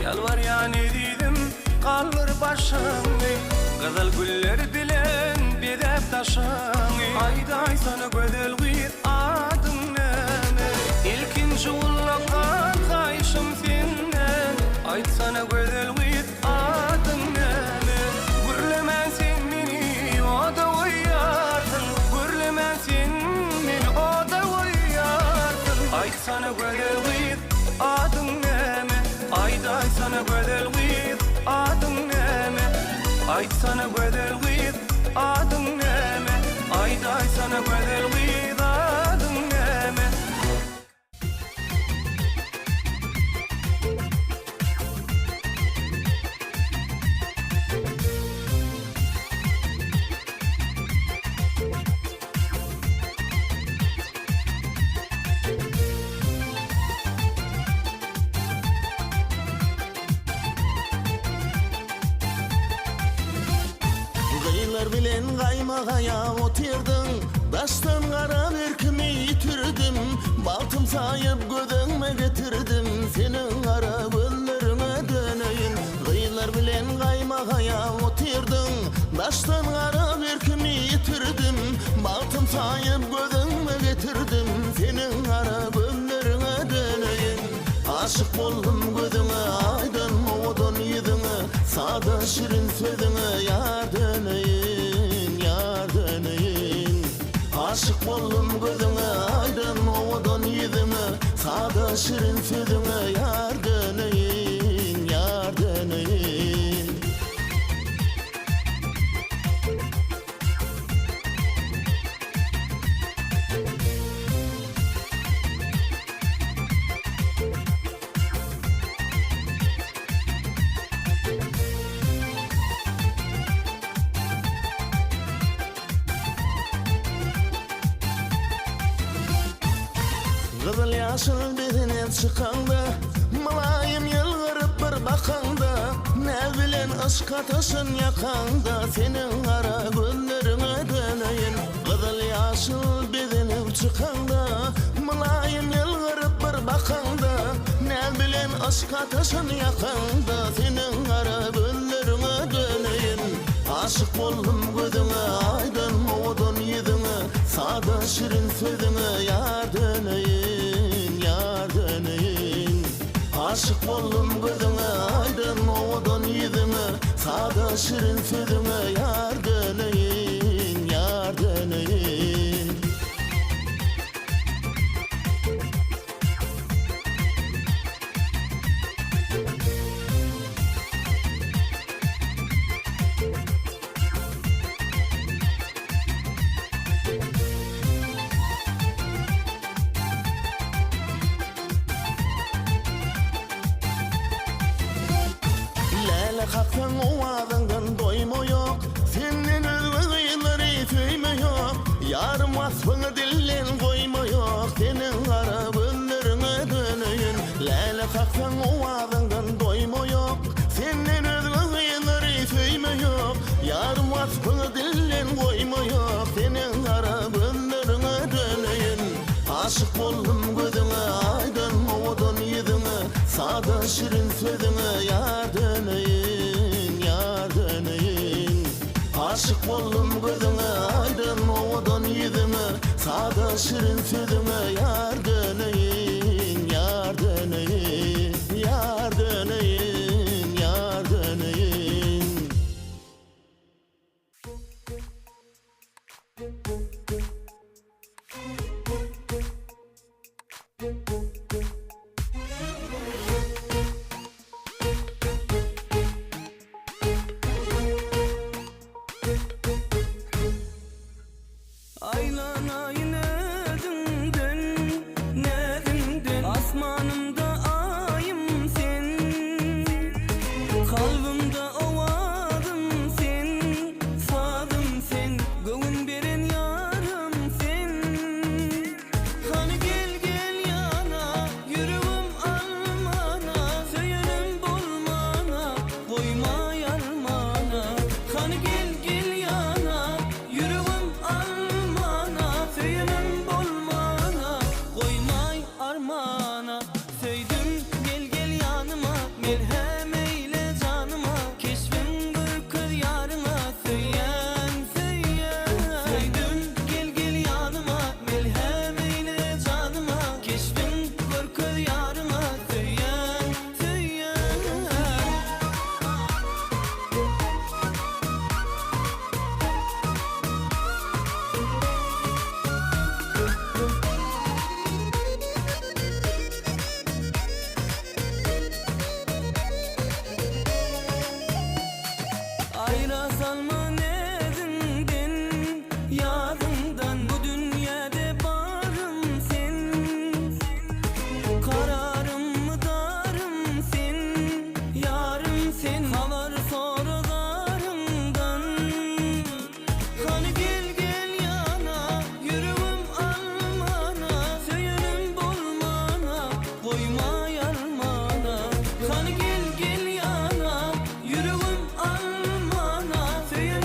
Yalvar ya ne dedim kalır başını Kızıl güller bilen bedep taşını Ayday sana gödel gıyır adın näme İlkinci ullakan kayışım senden Ayt sana gödel gıyır adın näme Gürlemen sen meni o da koyarsın Gürlemen sen meni o da koyarsın Ayt sana gödel gıyır adın näme Ayday sana gödel gıyır adın näme Ayt sana gödel gıyır adın näme Ayday sana gödel gıyır adın näme Gıylar bilen gaymagaya otirdin Daştan kara berkimi yitirdim Baltım sayıp gödüngme getirdim Senin kara gönlerine döneyin Gıylar bilen gaymagaya otirdin Daştan kara berkimi yitirdim Baltım sayıp gödüngme getirdim Senin kara gönlerine döneyin Aşık boldum gözüne aydın moğdun yüzüne Sada şirin sözüne yar döneyin, yar döneyin Aşık boldum gözüne aydın moğdun yüzüne Sada şirin sözüne yar döneyin, yar döneyin Kızıl yaşıl bedene çıkanda Malayım yılgırıp bir bakanda Ne bilen ışk ateşin yakanda Senin kara gönlerine döneyin Kızıl yaşıl bedene çıkanda Malayım yılgırıp bir bakanda Ne bilen ışk ateşin yakanda Senin kara gönlerine döneyin Aşık boldum gözüne aydın moğdun yüzüne Sada şirin sözüne yar döneyin, yar döneyin Aşık boldum gözüne, aydın ovadan yüzüne, sada şirin sözüne, yar döneyin, yar döneyin. Lale kalksan o ağzından doyma yok, senin özgürlüğünleri tüyme yok. Yarım vasfını dillen koyma yok, senin ara böllerine döneyim. Lale kalksan o ağzından doyma yok, senin özgürlüğünleri tüyme yok. Yarım vasfını dillen koyma yok, senin ara böllerine döneyim. Aşık boldum gözüne, aydın ovadan yüzüne, sada şirin sözüne, yar döneyin, yar döneyin. Aşık boldum gözüne, aydın ovadan yüzüne, sada şirin sözüne, yar döneyin, yar döneyin, yar döneyin, yar döneyin. Aylanayın nedimden Asmanımda ayım sen, kalbimde ovadım sen, sadım sen, göğün beren yarım sen. Hani gel gel yana, yüreğim almana, söylenim bulmana, koyma yarmana. Hani gel gel yana, yüreğim almana, söylenim bulmana, koymay armana. Söyledim gel gel yanıma, merhem eyle canıma, keşfin kır yarıma, söyleyen söyleyen. Söyledim gel gel yanıma, merhem eyle canıma, keşfin kır yarıma, söyleyen söyleyen. Ayra salma nezinden, yadından, bu dünyada barım sen. Kararım mı darım sen, yarım sen, havar sorularımdan. Hani gel gel yana, yüreğim almana, söylenim bulmana, koyma yarmana. Hani gel gel yana, yüreğim almana, söylenim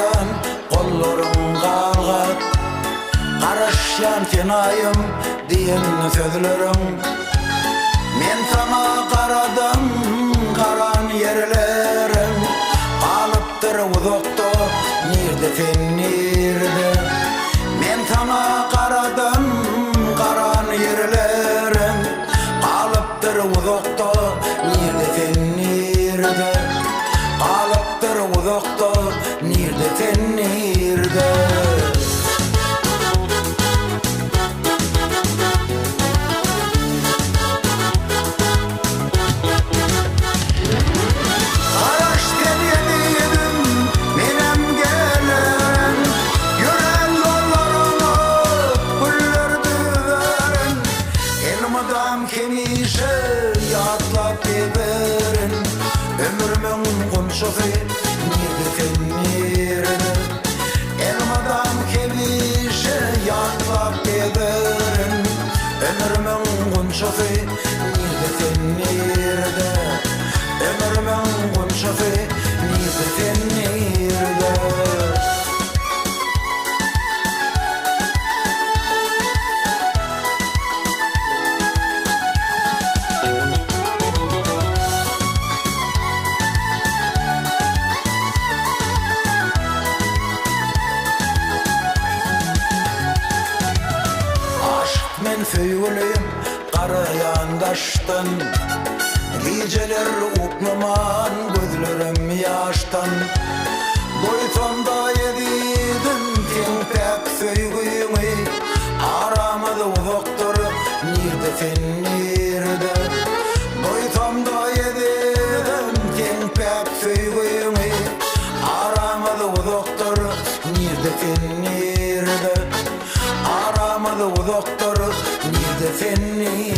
ayan kollarım qalğat Qaraşyan tenayım diyen sözlerim Men sana qaradım qaran yerlerim Qalıptır uzakta nirde sen nirde Men sana qaradım qaran yerlerim Qalıptır uzakta nirde sen nirde Qalıptır uzakta nirde sen nirde Söyleyim qarayandaştan Geceler ukmaman gözlerim yaştan Boytonda yedidim tenpek söygüyünü Aramada uzaktur nirde sen nirde Boytonda yedim tenpek söygüyünü Aramada uzaktur nirde sen nirde Aramada uzaktur nirde sen nirde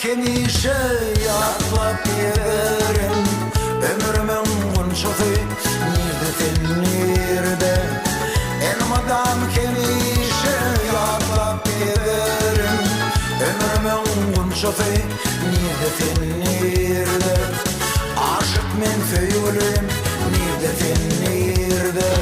Hemişe yatlap yerim Ömrümün gunçası nirde sen nirde Elmadan hemişe yatlap yerim Ömrümün gunçası nirde sen nirde Aşık men söyleyim nirde sen nirde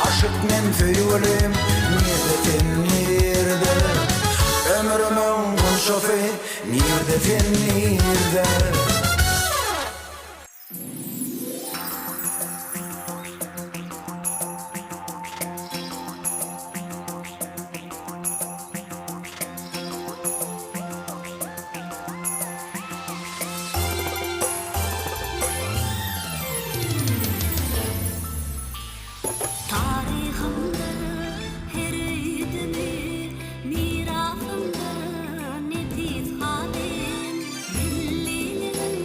Aşık men söyleyim nirde sen nirde Ömrümün gunçası nirde sen nirde Mirafımda nefis halim, millilerin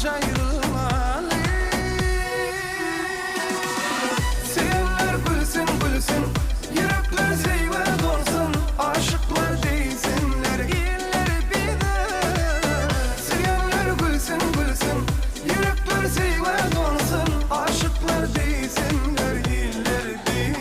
hiç ayrılmalı. Sevenler gülsün gülsün, yürekler seyve dolsun, aşıklar değilsinler, iller bilir. Sevenler gülsün gülsün, yürekler seyve dolsun, aşıklar değilsinler, iller bilir.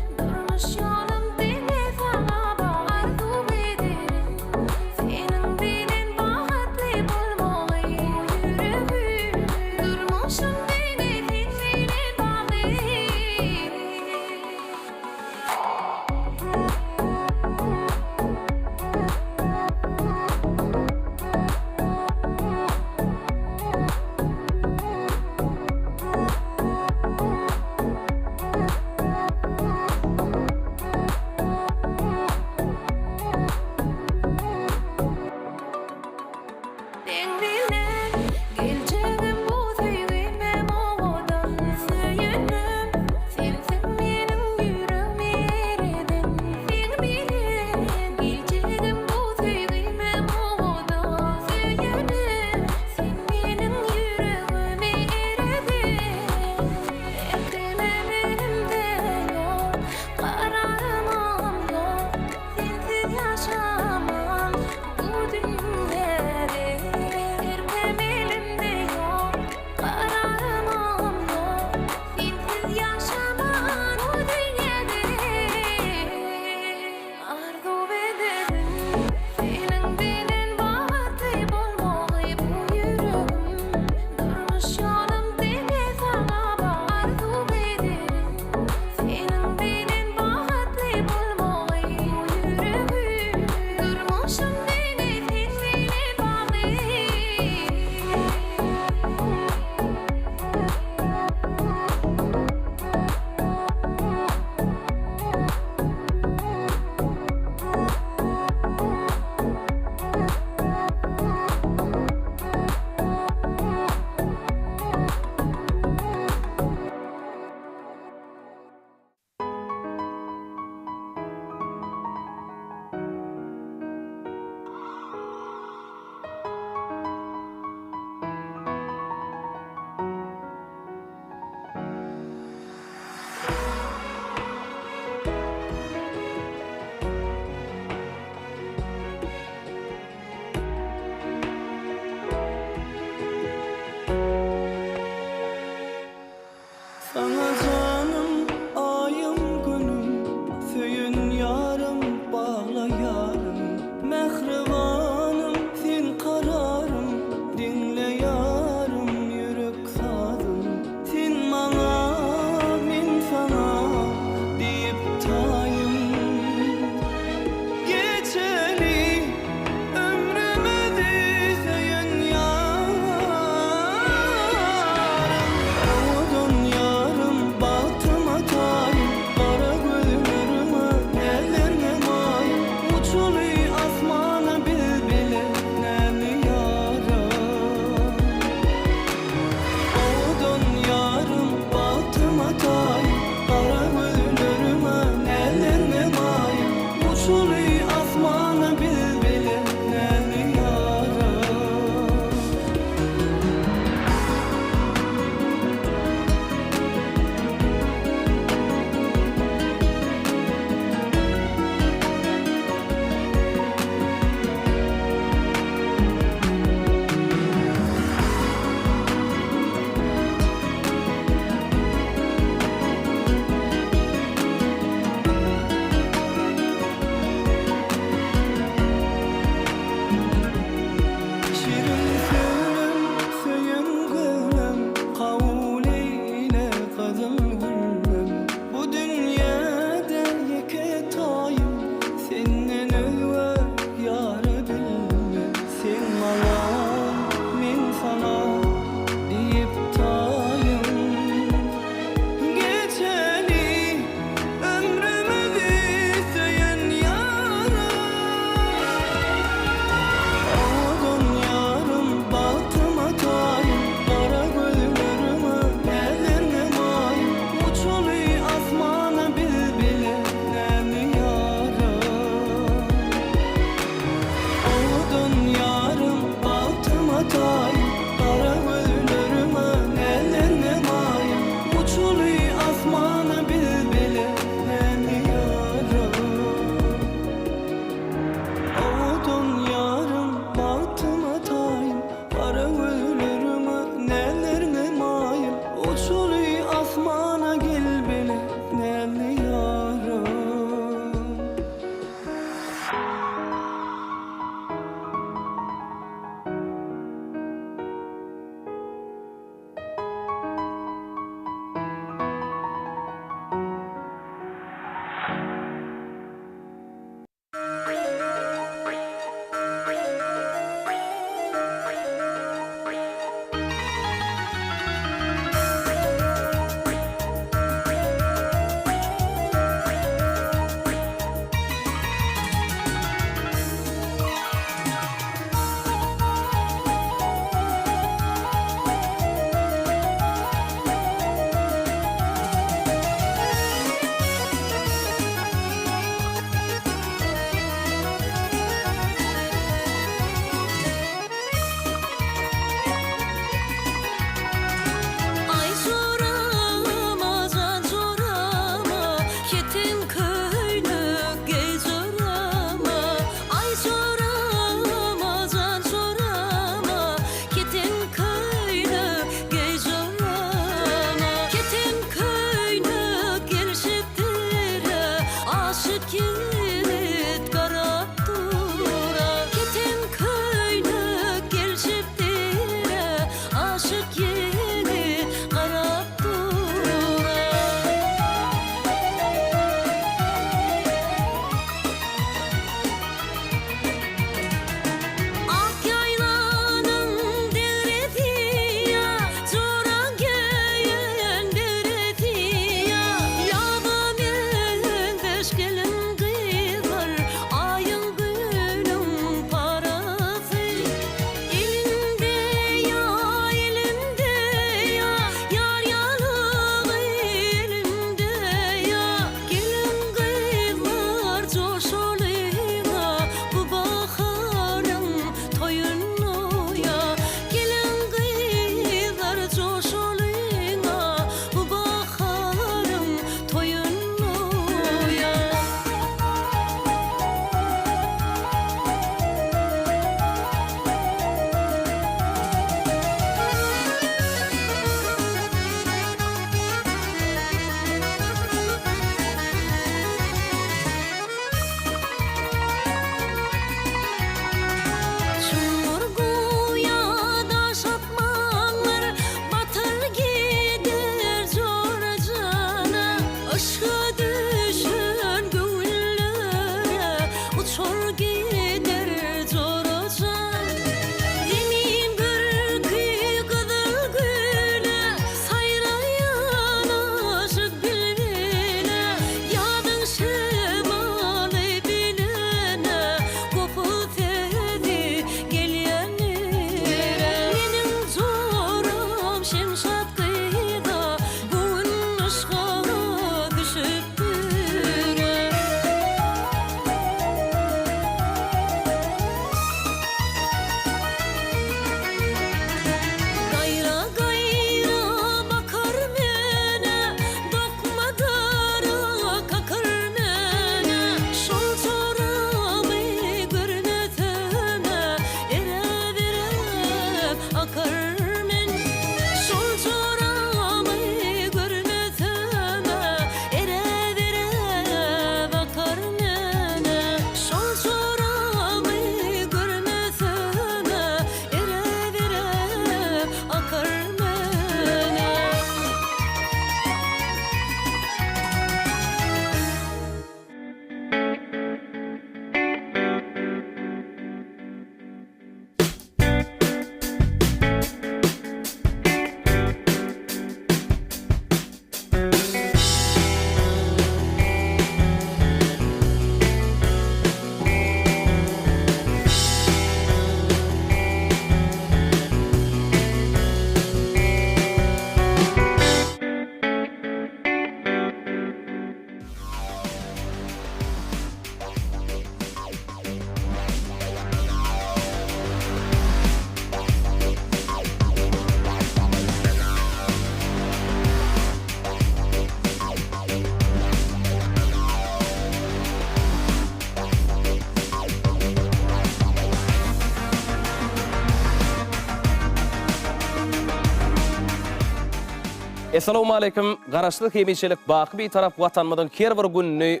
Assalamu alaykum. Garaşlyk hemişelik baky bir tarap watanmadan her bir günni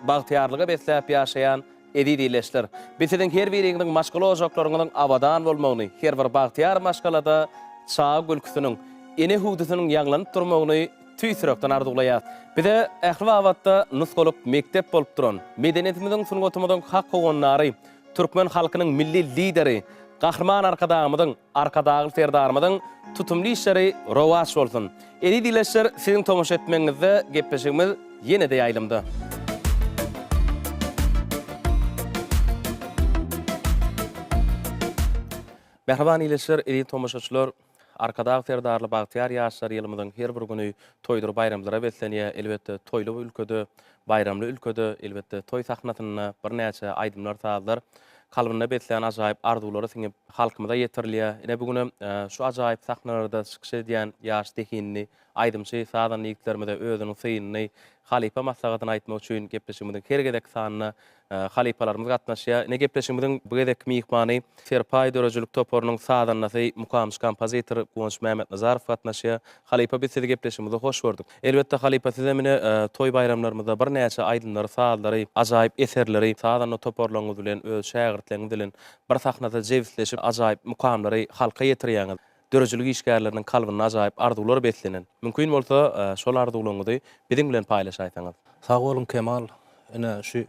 bagtyarlyga besläp ýaşaýan edi dileşler. Bizden her biriňiň maşgul ojaklarynyň awadan bolmagyny, her bir bagtyar maşgalada çağa gülküsiniň, ene hudusynyň ýaňlanyp durmagyny tüýsürekden arzuklaýar. Bize ähli wagtda nusgalyk mektep bolup duran, medeniýetimiziň sungatymyzyň hak gowanlary, türkmen halkynyň milli lideri, Gahrman arkadagy serdarymyzyň tutumly işleri rowaç bolsun. Eri dileşler siziň tomuş etmeňizde gepleşigimiz ýene-de ýaýlymdy. Merhaban dileşler, eri tomoşaçylar, arkadagy serdarly bagtyar ýaşlar ýylymyzyň her bir güni toýdur bayramlara beslenýär. Elbetde toýly ülkede, bayramly ülkede, elbetde toý sahnatyna bir näçe aýdymlar taýlar. Kalbyna betleýän ajaýyp arzulary siňip halkymyza ýetirliýär. Ine bugün şu ajaýyp sahnalarda çykyş edýän ýaş tekinni aýdymçy sadan ýigitlerimize özüniň synyny Halipa maslahatyny aýtmak üçin gepleşigimiziň hergedek sanyna halipalarymyz gatnaşýar. Ine gepleşigimiziň bu gedek mihmany Serpay Dörejilik toporunyň sadanyny mukamyş kompozitor Gonç Mehmet Nazarow gatnaşýar. Halipa biz sizi gepleşigimize hoş gördük. Elbetde Halipa size mine toý bayramlarymyzda bir näçe aýdymlary, saadlary, ajaýyp eserleri sadanyny toporlaňyz bilen öz şägirdleriňiz bilen bir sahnada jewsleşip ajaýyp mukamlary halka ýetirýäňiz. Dörejilik işgärleriniň kalbyny ajaýyp arzuwlary beslenen. Mümkin bolsa şol arzuwlaryňyzy biziň bilen paýlaşaýsaňyz. Sag bolun Kemal, ine şu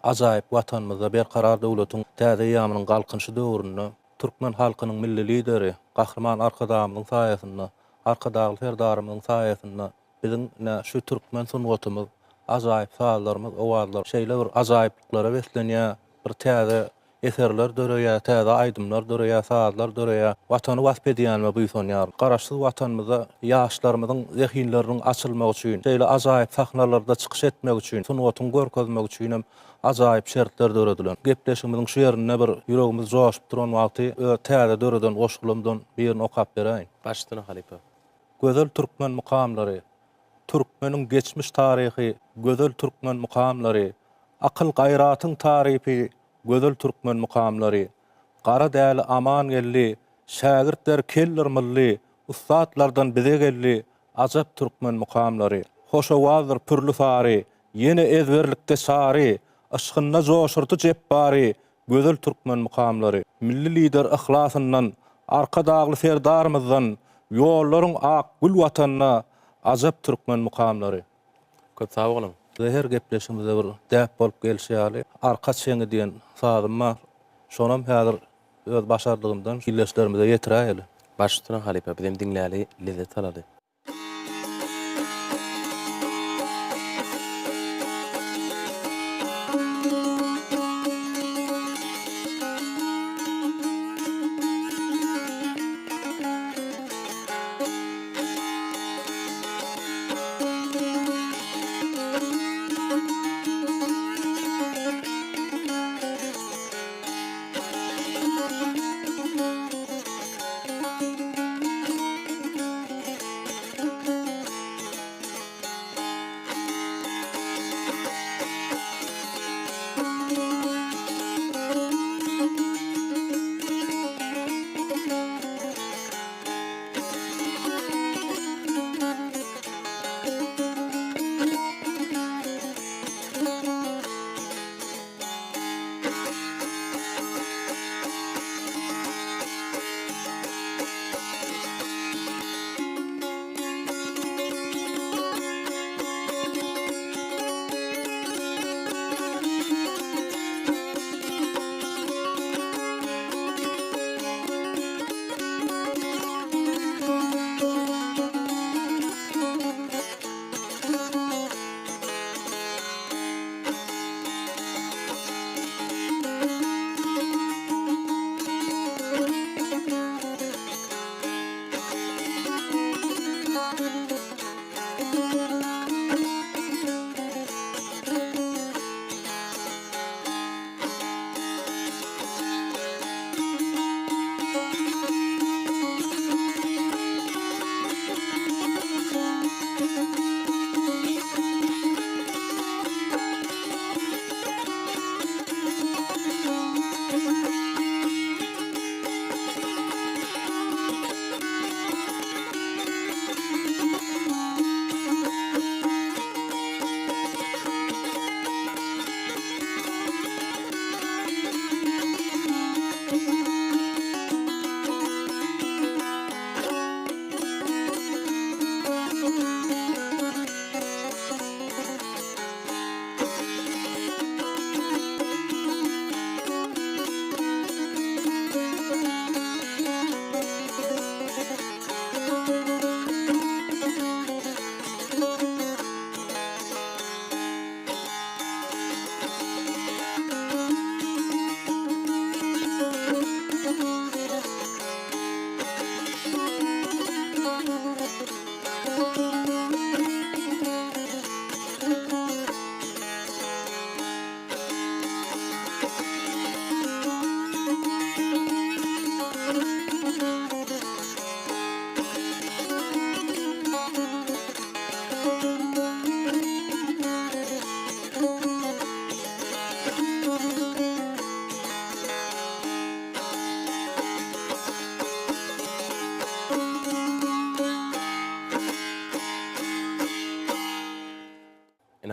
ajaýyp watanymyzda berkarar döwletiň täze ýamynyň galkynşy döwründe türkmen halkynyň milli lideri, Gahrman arkadagymyň saýasynda, arkadagy serdarymyň saýasynda biziň şu türkmen sungatymyz, ajaýyp saýlarymyz, owazlar, şeýle bir ajaýyplyklara beslenýär, bir täze eserler döreýär, täze aýdymlar döreýär, saatlar döreýär. Watany wasp edýänme buýsanýar. Garaşsyz watanymyza ýaşlarymyzyň zehinleriniň açylmagy üçin, şeýle ajaýyp sahnalarda çykyş etmek üçin, sungatyny görkezmek üçin hem ajaýyp şertler dörediler. Gepleşigimiziň şu ýerinde bir ýüregimiz joşup duran wagty täze döreden goşgulumdan birini okap beräýin. Başlygyny Halipa. Gözel türkmen mukamlary, türkmeniň geçmiş taryhy, gözel türkmen mukamlary, akyl gaýratyň taryhy, gözel türkmen mukamlary, gara däli aman gelli, şägirdler keller milli, ustadlardan bize gelli, ajap türkmen mukamlary, hoşawazdyr pürlü sary, ýene ezberlikde sary, aşkynna joşurdy jeppary, gözel türkmen mukamlary, milli lider ihlasyndan, arkadagly serdarymyzdan, ýollaryň ak gül watanna, ajap türkmen mukamlary. Köp sag bolun. Her gepleşimizde bir däp bolup gelýär. Arka çeňi diýen sadym bar. Şonam häzir öz başardygymdan gilleşlerimize ýetiräýeli. Başlygyny Halipa bizim diňläli lezzet alady.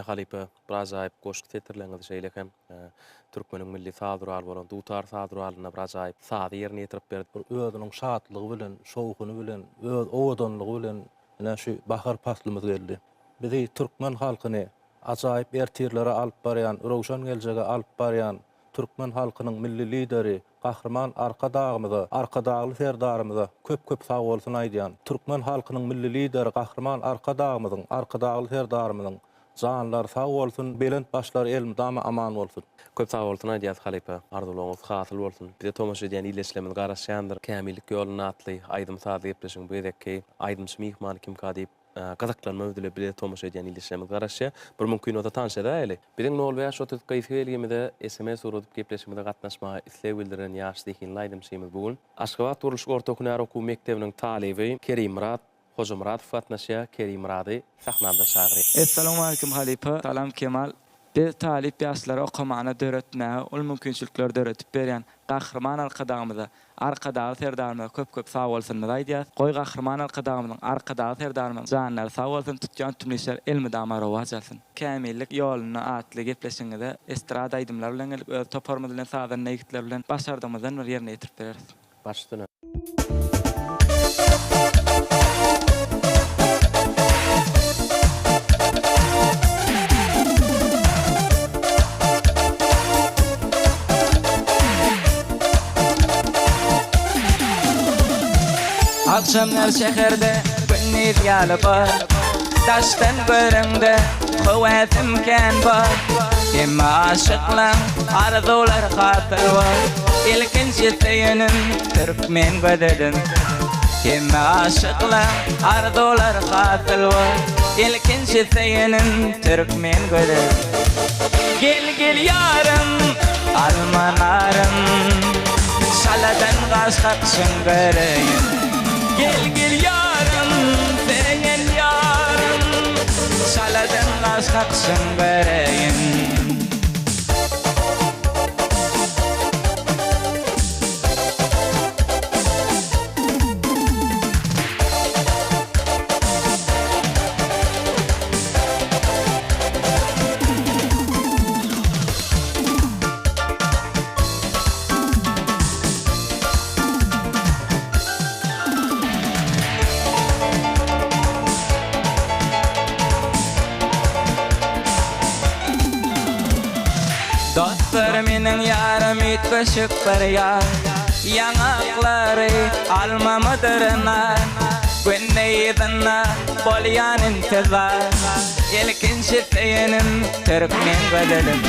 Ene halipe biraz ayıp goşk tetirleňiz şeýlekem. Türkmeniň milli sadural bolan dutar saduralyna biraz ayıp sady ýerine ýetirip berdi. Özüniň şatlygy bilen, şowkuny bilen, öz owadanlygy bilen ene şu bahar paslymyz geldi. Bizi türkmen halkyny ajaýyp ertirlere alyp barýan, rowşan geljege alyp barýan türkmen halkynyň milli lideri, gahrman arka dagly serdarymyza köp sag bolsun aýdýan. Türkmen halkynyň milli lideri, gahrman arka dagly serdarymyzyň janlar sag bolsun, belent başlar elm dama aman bolsun. Köp sag bolsun aýdýas halipe, arzulygyňyz hasyl bolsun. Bize tomaş edýän ýyleşlemiz garaşýandyr. Kämillik ýoluna atly, aýdym sady ýepleşiň bu edekki, aýdym mihman kim ka Kazaklanma ödüle bile tomaş edýän ýyleşlemiz garaşýa. Bir mümkin oda tanşa da eli. Biziň nol we şo tüt gaýfy elgimide SMS urup gepleşmede gatnaşma islew bildiren ýaşlygyň laýdym şeýmiz bugun. Aşgabat Turmuş Orta Hünär Okuw Mektebiniň talibi Kerim Murat Hojamurat Fatnaşya Kerim Murady sahnada şagry. Assalamu alaykum halipa. Salam Kemal. Biz talip ýaşlara okumana döretnä, ol mümkinçilikler döretip berýän gahrman arkadagymyza, arkadagy serdarymyza köp sag bolsun aýdýas. Goý gahrman arkadagymyzyň arkadagy serdarymyň janlar sag bolsun, tutjan tümleşler elmi damara wajasyn. Kämillik ýoluna atly gepleşiňizde estrada aýdymlar bilen gelip öz toparmy bilen sadan nägitler bilen başardymyzdan bir ýerine ýetirip bereriz. Başdyna. Akşamlar şehirde günnüz ýaly bar, daşdan görüňde howatim ken bar. Hem aşyklar arzular hatyr bar, ilkinji seýenim türkmen bededim. Hem aşyklar arzular hatyr bar, ilkinji seýenim türkmen bededim. Gel yarım, almanarım, şaladan gaşgaksın bereýin. Gel yarım, senin yarım, şaladan gaşgaksın bereýin. Dostlar meniň yarym itbeşik bir ýar, ýanaklary almamydyryna, günneyidina bolýan intizar, ilkinji seýenim türkmen bedelim.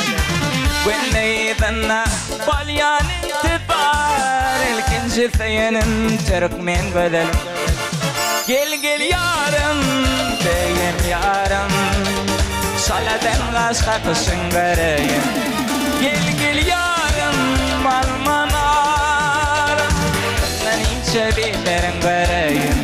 Günneyidina bolýan intizar, ilkinji seýenim türkmen bedelim. Gel yarym, seýen yarym, şaladan gaşgaksyn bereýin. Gel yarım, almanarım, ben ince bilerim bereýin.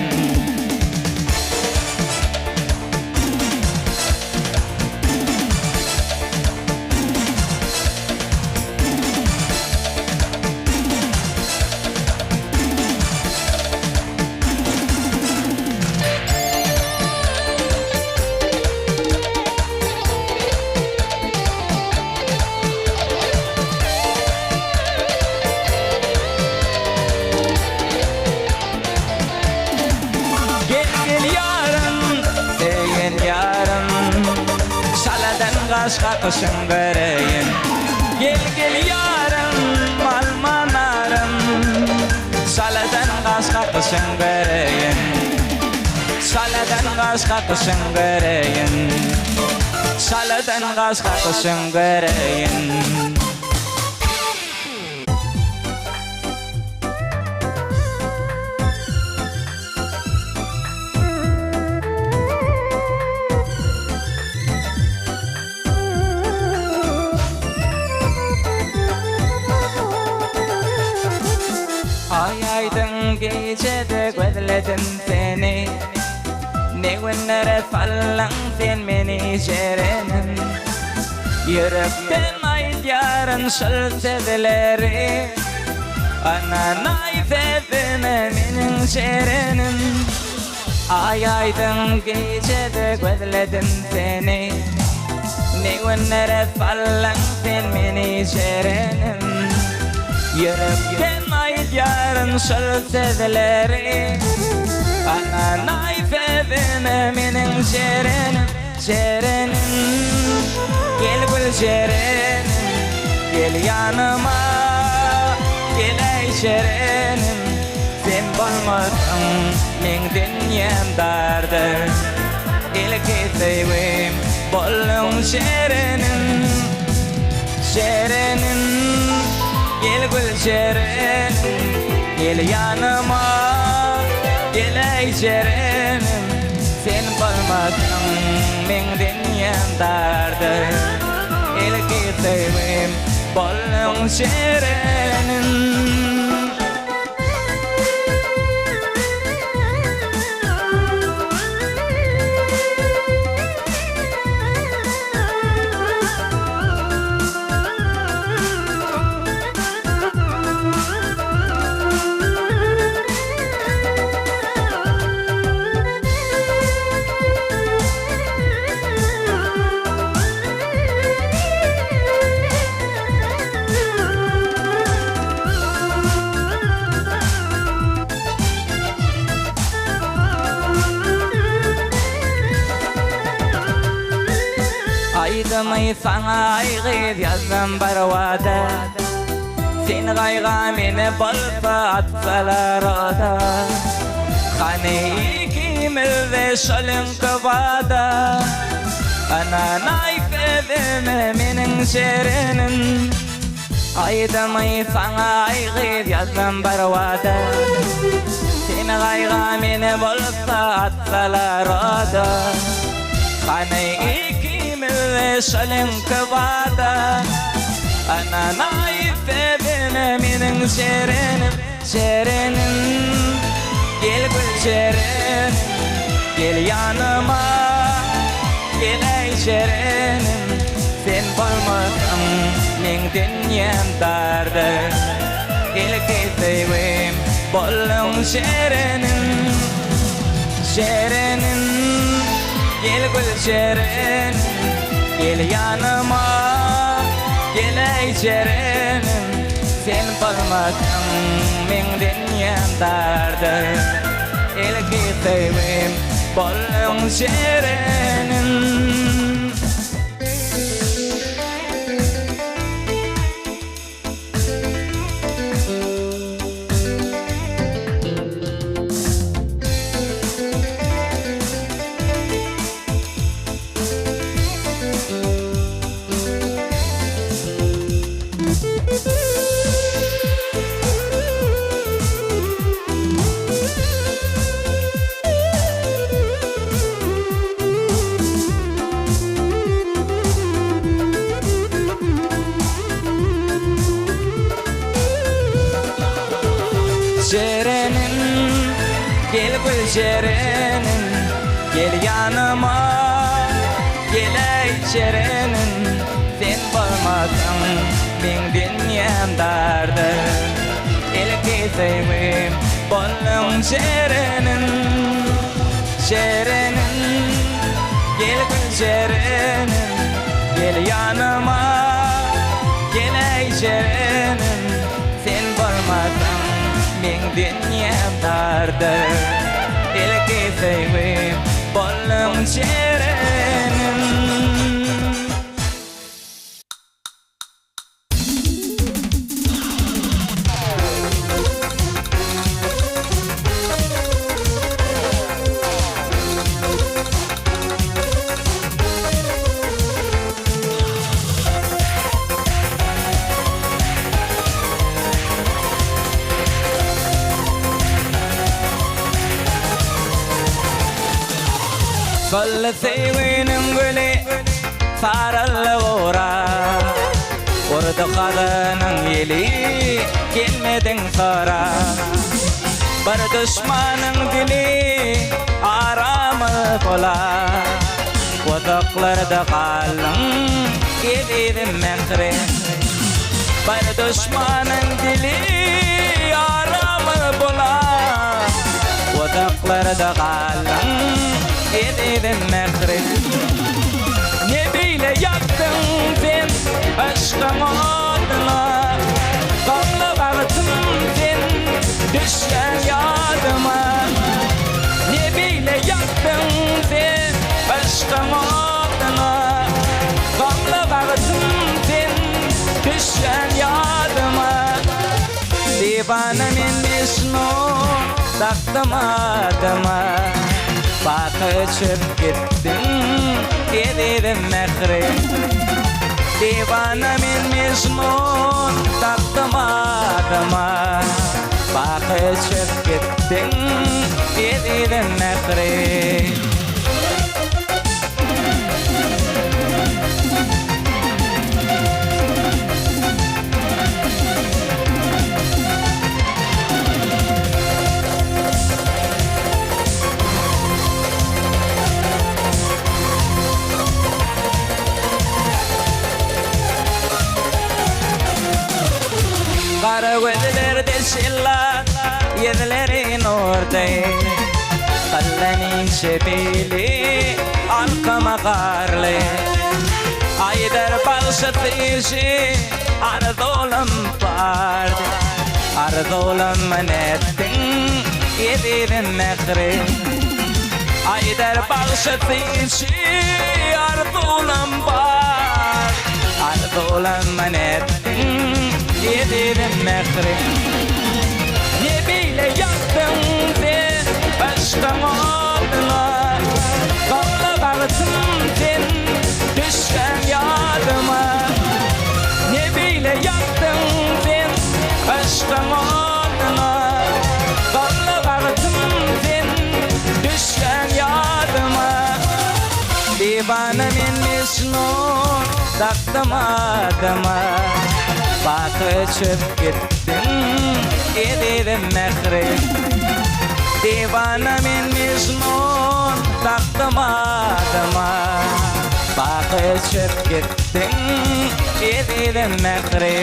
Gaşgaksyn bereýin. Gel yarım, almanarım, şaladan gaşgaksyn bereýin. Şaladan gaşgaksyn bereýin. Şaladan gaşgaksyn bereýin. Gecede gözledim seni, ne günlere fallan sen meni şerenim. Yürekten aýdýaryn şol sözleri, anan aýdydym meniň şerenim. Aýdym gecede gözledim seni, Ne günlere fallan sen meni şerenim Yürüpken aydyarın şıl sezleri Ana naifedine menin şerenim Şerenim Gel gül şerenim Gel yanıma Gel ay şerenim Sen bolmasın men dünyam dardır İlki sevim bolun şerenim Şerenim Gel gül şerenim Gel yanıma Gel ay şerenim Sen bolmasın men dünyam dardır İlki sevim bolun şerenim Aydımı sana aygıd yazdım barvada Sen gayga meni bolsa atsalar oda Hani ikimiz de şolun kıvada Ana naifedime menin şerenim Aydımı sana aygıd yazdım barvada Sen gayga meni bolsa atsalar oda Hani şalın kıvada Ana naifedine menin şerenim Şerenim Gel gül şerenim Gel yanıma Gel ay şerenim Sen bolmasın men dünyam dardır İlki sevim bolun şerenim Şerenim Gel gül şerenim Gel yanıma Gel ay şerenim Sen bolmasın men dünyam dardır İlki sevim bolun şerenim Şerenim Gel gül şerenim Gel yanıma Gel ay şerenim Sen bolmasın men dünyam dardır İlki sevim bolun şerenim Şerenim Gel gül şerenim Gel yanıma Gel ay şerenim Sen bolmasın men dünyam dardır İlki sevim bolun şerenim Sol sevinin gülü sarılı uğra Vurdu kadının yeli gelmedin sonra Bir düşmanın dili aramı kola Vuduklarda kalın gidelim mekre Bir düşmanın dili aramı kola Vuduklarda kalın gidelim mekre Ne bile yap düşen yadıma. Ne bile yaptın sen başka adına, gamla bağırsın sen düşen yadıma. Divana minnisno taktım adıma, bakıçıp gittin edirim mehri. Divana minnisno taktım adıma, bakıçıp gittin edirim mehri. Kara gözlerde şilla, yerlerin ortay. Kallanin şebili, arkama karlı. Aydar bağışıtışı, ardolam pardı. Ardolam manettin, yedirin mehri. Aydar bağışıtışı, ardolam pardı. Ardolam manettin, yedirim mehri. Ne bile yaptın sen başka adına, gamla bağırsın sen düşen yadıma. Ne bile yaptın sen başka adına, gamla bağırsın sen düşen yadıma. Divana minnisno taktım adıma, bakıçıp gittin edirim mehri. Divana minnisno taktım adıma, bakıçıp gittin edirim mehri.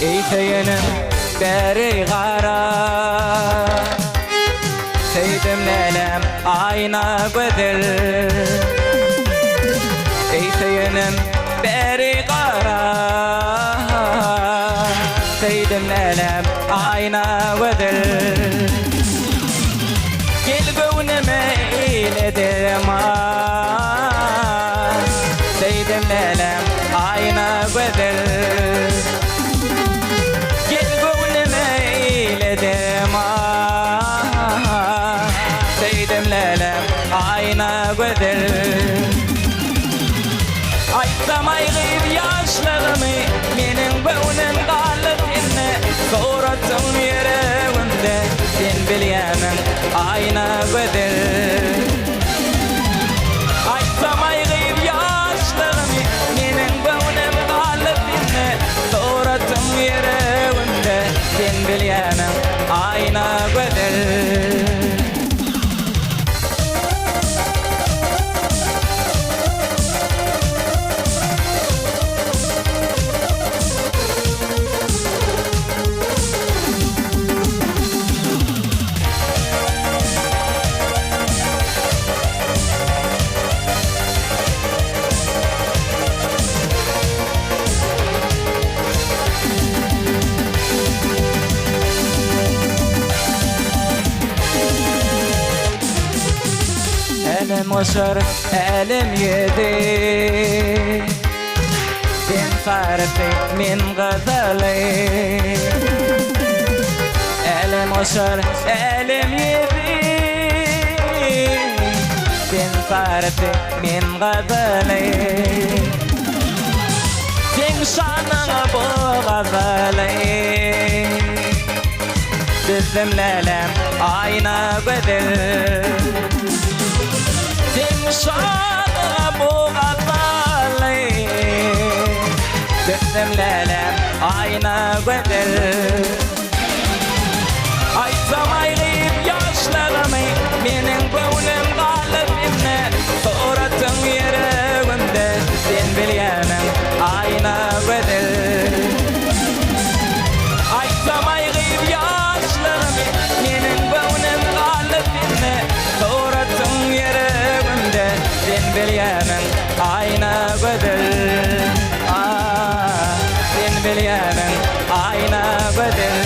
Eyteyenim beri gara, seydim lelem ayna gödül. Eyteyenim beri gara, seydim lelem ayna gödül. Gel gönlüme eyledim ah, seydim lelem ayna gödül. Seydim lelem ayna gödül. Aytsam aygıyıp yaşlarımı, menin gönlüm kalıp inne. Sorattın yüreğimde, sen bilyemin ayna gödül. Aytsam aygıyıp yaşlarımı, menin gönlüm kalıp inne. Sorattın yüreğimde, sen bilyemin ayna gödül. Elim uçur, elim yedi Sen sarfı min gıdalı Elim uçur, elim yedi Sen sarfı min gıdalı Sen şanına bu gıdalı Bizim lelem ayna güdül Sen şanına bu gıdalı Bizim lelem ayna güdül Aytsam ayrıyıp yaşlarımı Menin böğlüm galibimne Soratın yüreğimde Sen bilyemin ayna güdül Aytsam ayrıyıp yaşlarımı Menin böğlüm galibimne Soratın yüreğimde Sen bilyemin ayna güdül Sen bilyemin ayna güdül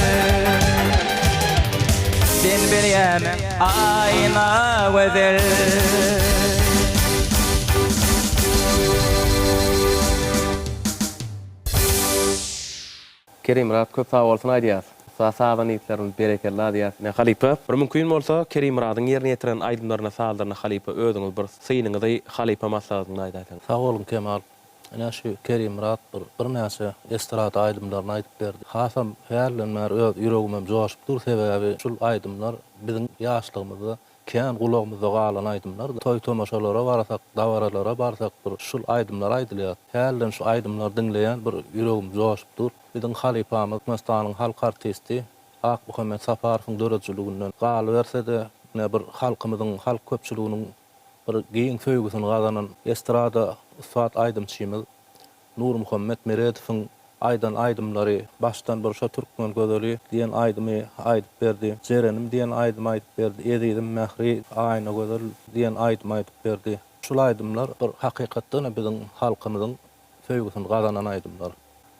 Sen bilyemin ayna güdül Kerim Murat köp sağ bolsun aýdýar. Sağdan ýetlerin berekelli aýdýar. Ne halipa, bir mümkin bolsa Kerim Murat'yň ýerine ýetiren aýdymlaryna sağlaryna halipa özüňiz bir synyňyzy halipa maslahatyny aýdaýsyň. Sağ olun Kemal. Ana şu Kerim Murat bir näçe estrada aýdymlaryny aýdyp berdi. Hasam häýärlenler öz ýüregimem joşup dur sebäbi şul aýdymlar biziň ýaşlygymyzda kän gulagymyzda galan aýdymlar. Toy tomaşalara barasak, dawaralara barsak şul aýdymlar aýdylýar. Häýärlen şu aýdymlar dinleýän bir ýüregim joşup dur. Biziň halipamyz Mestanyň halk artisti Ak Muhammed Safarowyň döredçiliginden galy bersede ne bir halkymyzyň, halk köpçiliginiň bir giň söýgüsini gazanan estrada ustat aýdymçymyz Nur Muhammed Meredowyň aydan aýdymlary başdan bir şo türkmen gözeli diýen aýdymy aýdyp berdi. Jerenim diýen aýdymy aýdyp berdi. Ezidim Mähri aýna gözel diýen aýdymy aýdyp berdi. Şol aýdymlar bir hakykatdan biziň halkymyzyň söýgüsini gazanan aýdymlar.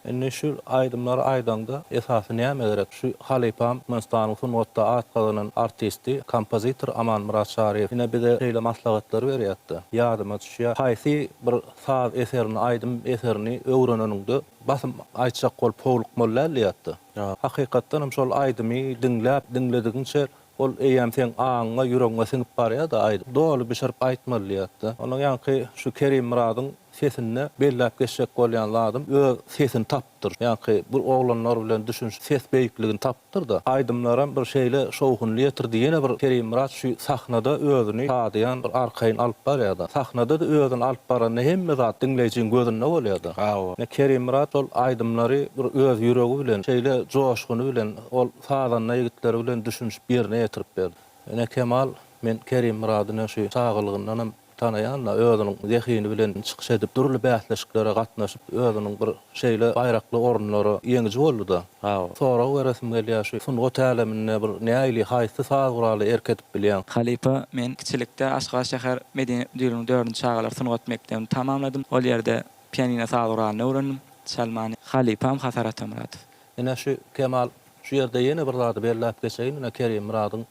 Enne şu aýdymlar aýdanda esasy näme gerek? Şu halipam Mestanyň sunwatda at gazanan artisti, kompozitor Aman Murat Şaryp ine bize şeýle maslahatlar berýärdi. Ýadyma düşýär. Haýsy bir saz eserini, aýdym eserini öwreneninde basym aýtjak bolup powluk mollalýardy. Hakykatdan hem şol aýdymy dinledigiňçe ol eýem sen aňa ýüregiňe siňip barýar da aýdyp. Doly bişirip aýtmalýardy. Onuň ýanky şu Kerim Muradyň sesini belläp geçecek bolýan ladym öz sesini tapdyr. Ýanky bu oglanlar bilen düşünş ses beýikligini tapdyr da aýdymlaram bir şeýle şowhunly ýetirdi. Ýene bir Kerim Murat şu sahnada özüni taýdan bir arkaýyn alyp barýardy. Sahnada da özüni alyp baranda hemme zat dinleýijiň gözünde bolýardy. Ne Kerim Murat ol aýdymlary bir öz ýüregi bilen şeýle joşguny bilen ol saýdan ýigitleri bilen düşünş birine ýetirip berdi. Ne Kemal men Kerim Muradyň şu sagylygyndan tanaýanla özüniň zehini bilen çykyş edip durly bäsleşiklere gatnaşyp özüniň bir şeýle baýrakly orunlary ýeňiji boldy da. Sonra öresim gelýär şu sunwat älemine bir näýli haýsy saguraly erketip bilýän. Halipa men kiçilikde Aşgabat şäher Medine düýrüniň 4-nji çagalar sunwat mekdebini tamamladym. Ol ýerde pianino saguralyny öwrendim. Salmany Halipam Hasarat Murat. Ene şu Kemal şu ýerde ýene bir zady belläp geçeýin. Ene Kerim Muradyň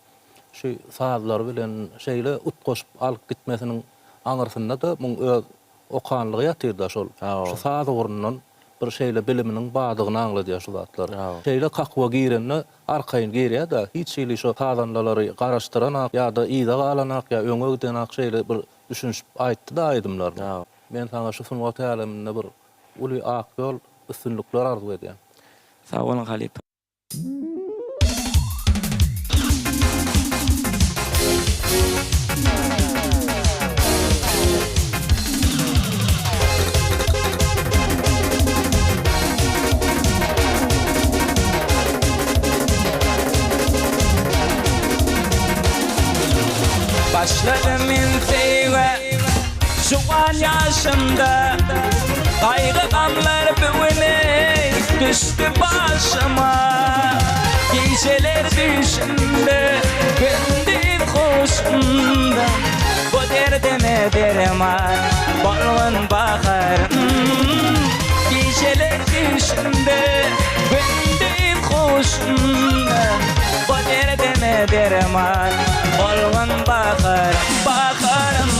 şu sazlar bilen şeýle ut goşup alyp gitmesiniň aňyrsynda da muň öz okanlygy ýatyrda şol. Şu saz orundan bir şeýle biliminiň badygyny aňladýar şu zatlar. Şeýle kakwa girenni arkaýyn girýär da hiç şeýle şu sazandalary garaşdyranak ýa-da ýyda galanak ýa öňe gidenak şeýle bir düşünşip aýtdy da aýdymlar. Men saňa şu sunwat äleminde bir uly akyol üstünlükler arzu edýän. Sag bolun Halipa. Başladım intiwe Şuan yaşımda Kaygı gamlar büyüne Düştü başıma Geceler düşümde Gündüz hoşumda Bu derdime derman Balın bakarım Geceler düşümde Gündüz hoşumda Bu derdime derman Balın bakarım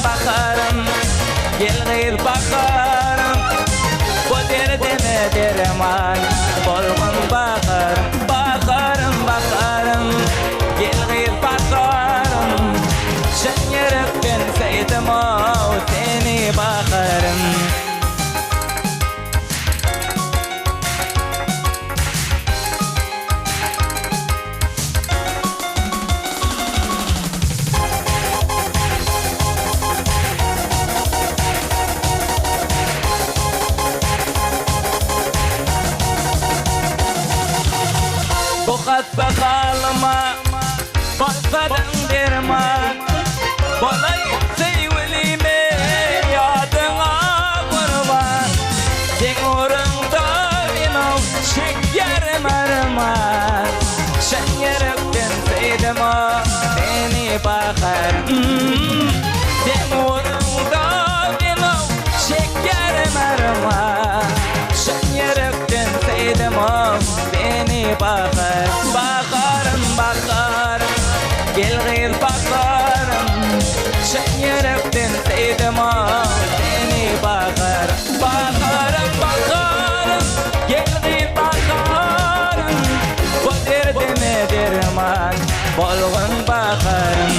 bolsadan derman bolay seýwelime ýadyňa gurban sen orunda benim şekerim arman sen yürekden sevdim seni bakar sen orunda benim şekerim arman sen yürekten sevdim seni bakar bakarım bakarım gel gel bakarım sen yürekten sevdim seni bakar bakarım bakarım gel gel bakarım bu derdime derman bolgun bakarım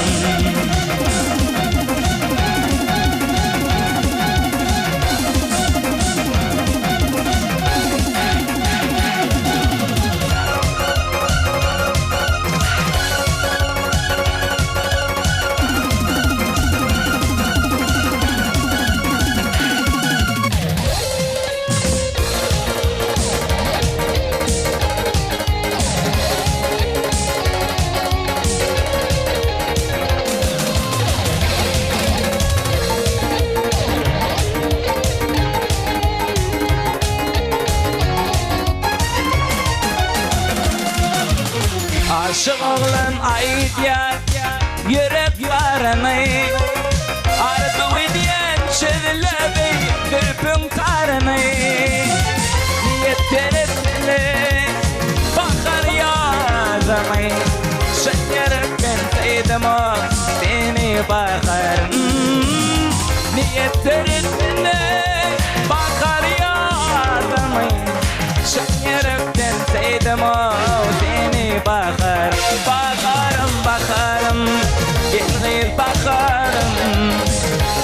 Aşık oğlan aydiyar yürek yarını arzu ediyen çözülebi gülpün karını niyetlerisini bakar yazımı sen yürekten sevdim seni bakar niyetlerisini bakar yazımı sen yürekten sevdim seni bakar bakarım bakarım gel bakarım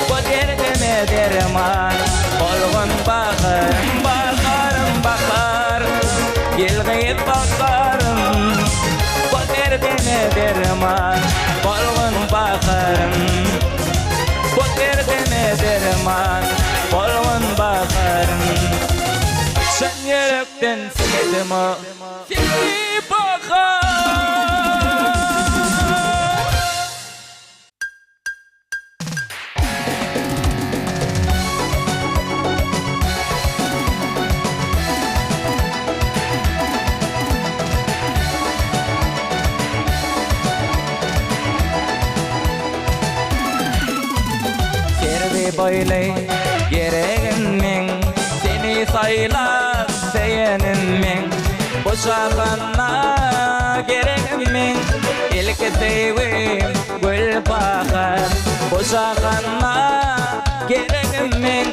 bu derdime derman olgun bakarım bakarım bakar gel bakarım bu derdime derman olgun bakarım bu derdime derman olgun bakarım sen yürekten sevdim seni bakar Servi boylay geregin men seni saylar seyenin men boşaqanna geregin men ilke sevim gül bakar boşaqanna geregin men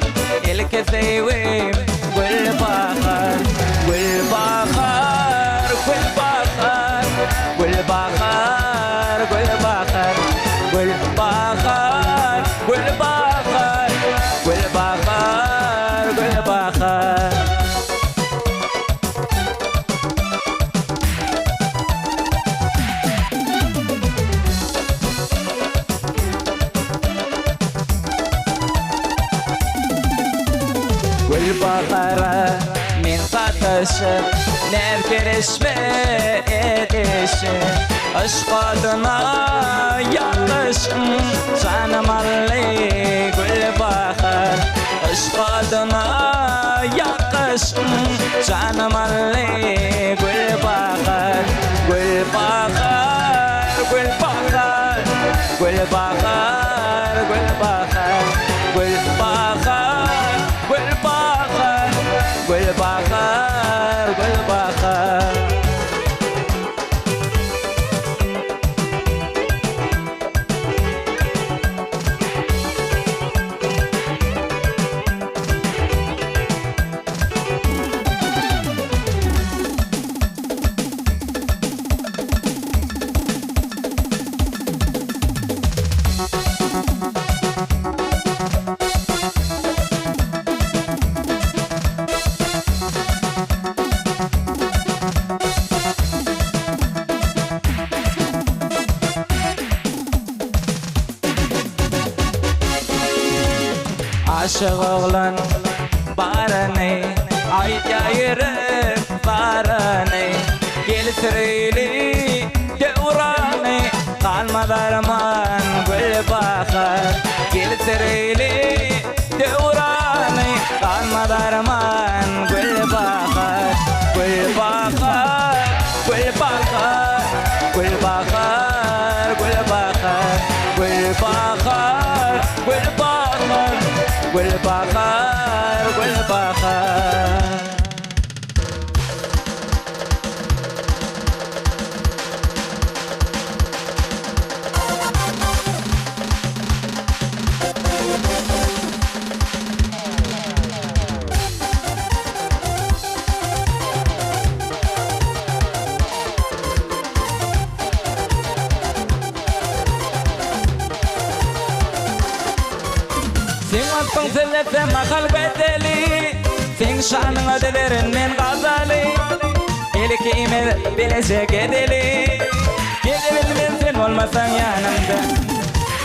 ilke sevim gül bakar gül bakar gül bakar gül bakar gül bakar gül bakar gül bakar gül bakar gül bakar gül bakara min satışıp nefkerişme edişim aşk adına yakışım canım alli gül bakar aşk adına yakışım canım alli gül bakar gül bakar gül bakar gül bakar gül bakar gül bakar gül bakar gül bakar gül bakar aşık oğlan barani ayda yürek barani gel süreli devrani Kalmadarman gül bakar Giltirili devrani Kalmadarman gül bakar Gül bakar Gül bakar Gül bakar Gül bakar Gül bakar Gül bakar Gül bakar Gül bakar Sen sözletse makal bedeli Sen şanın ödelerin men gazali İlk imel bilecek edeli Gidebilmen sen olmasan yanımda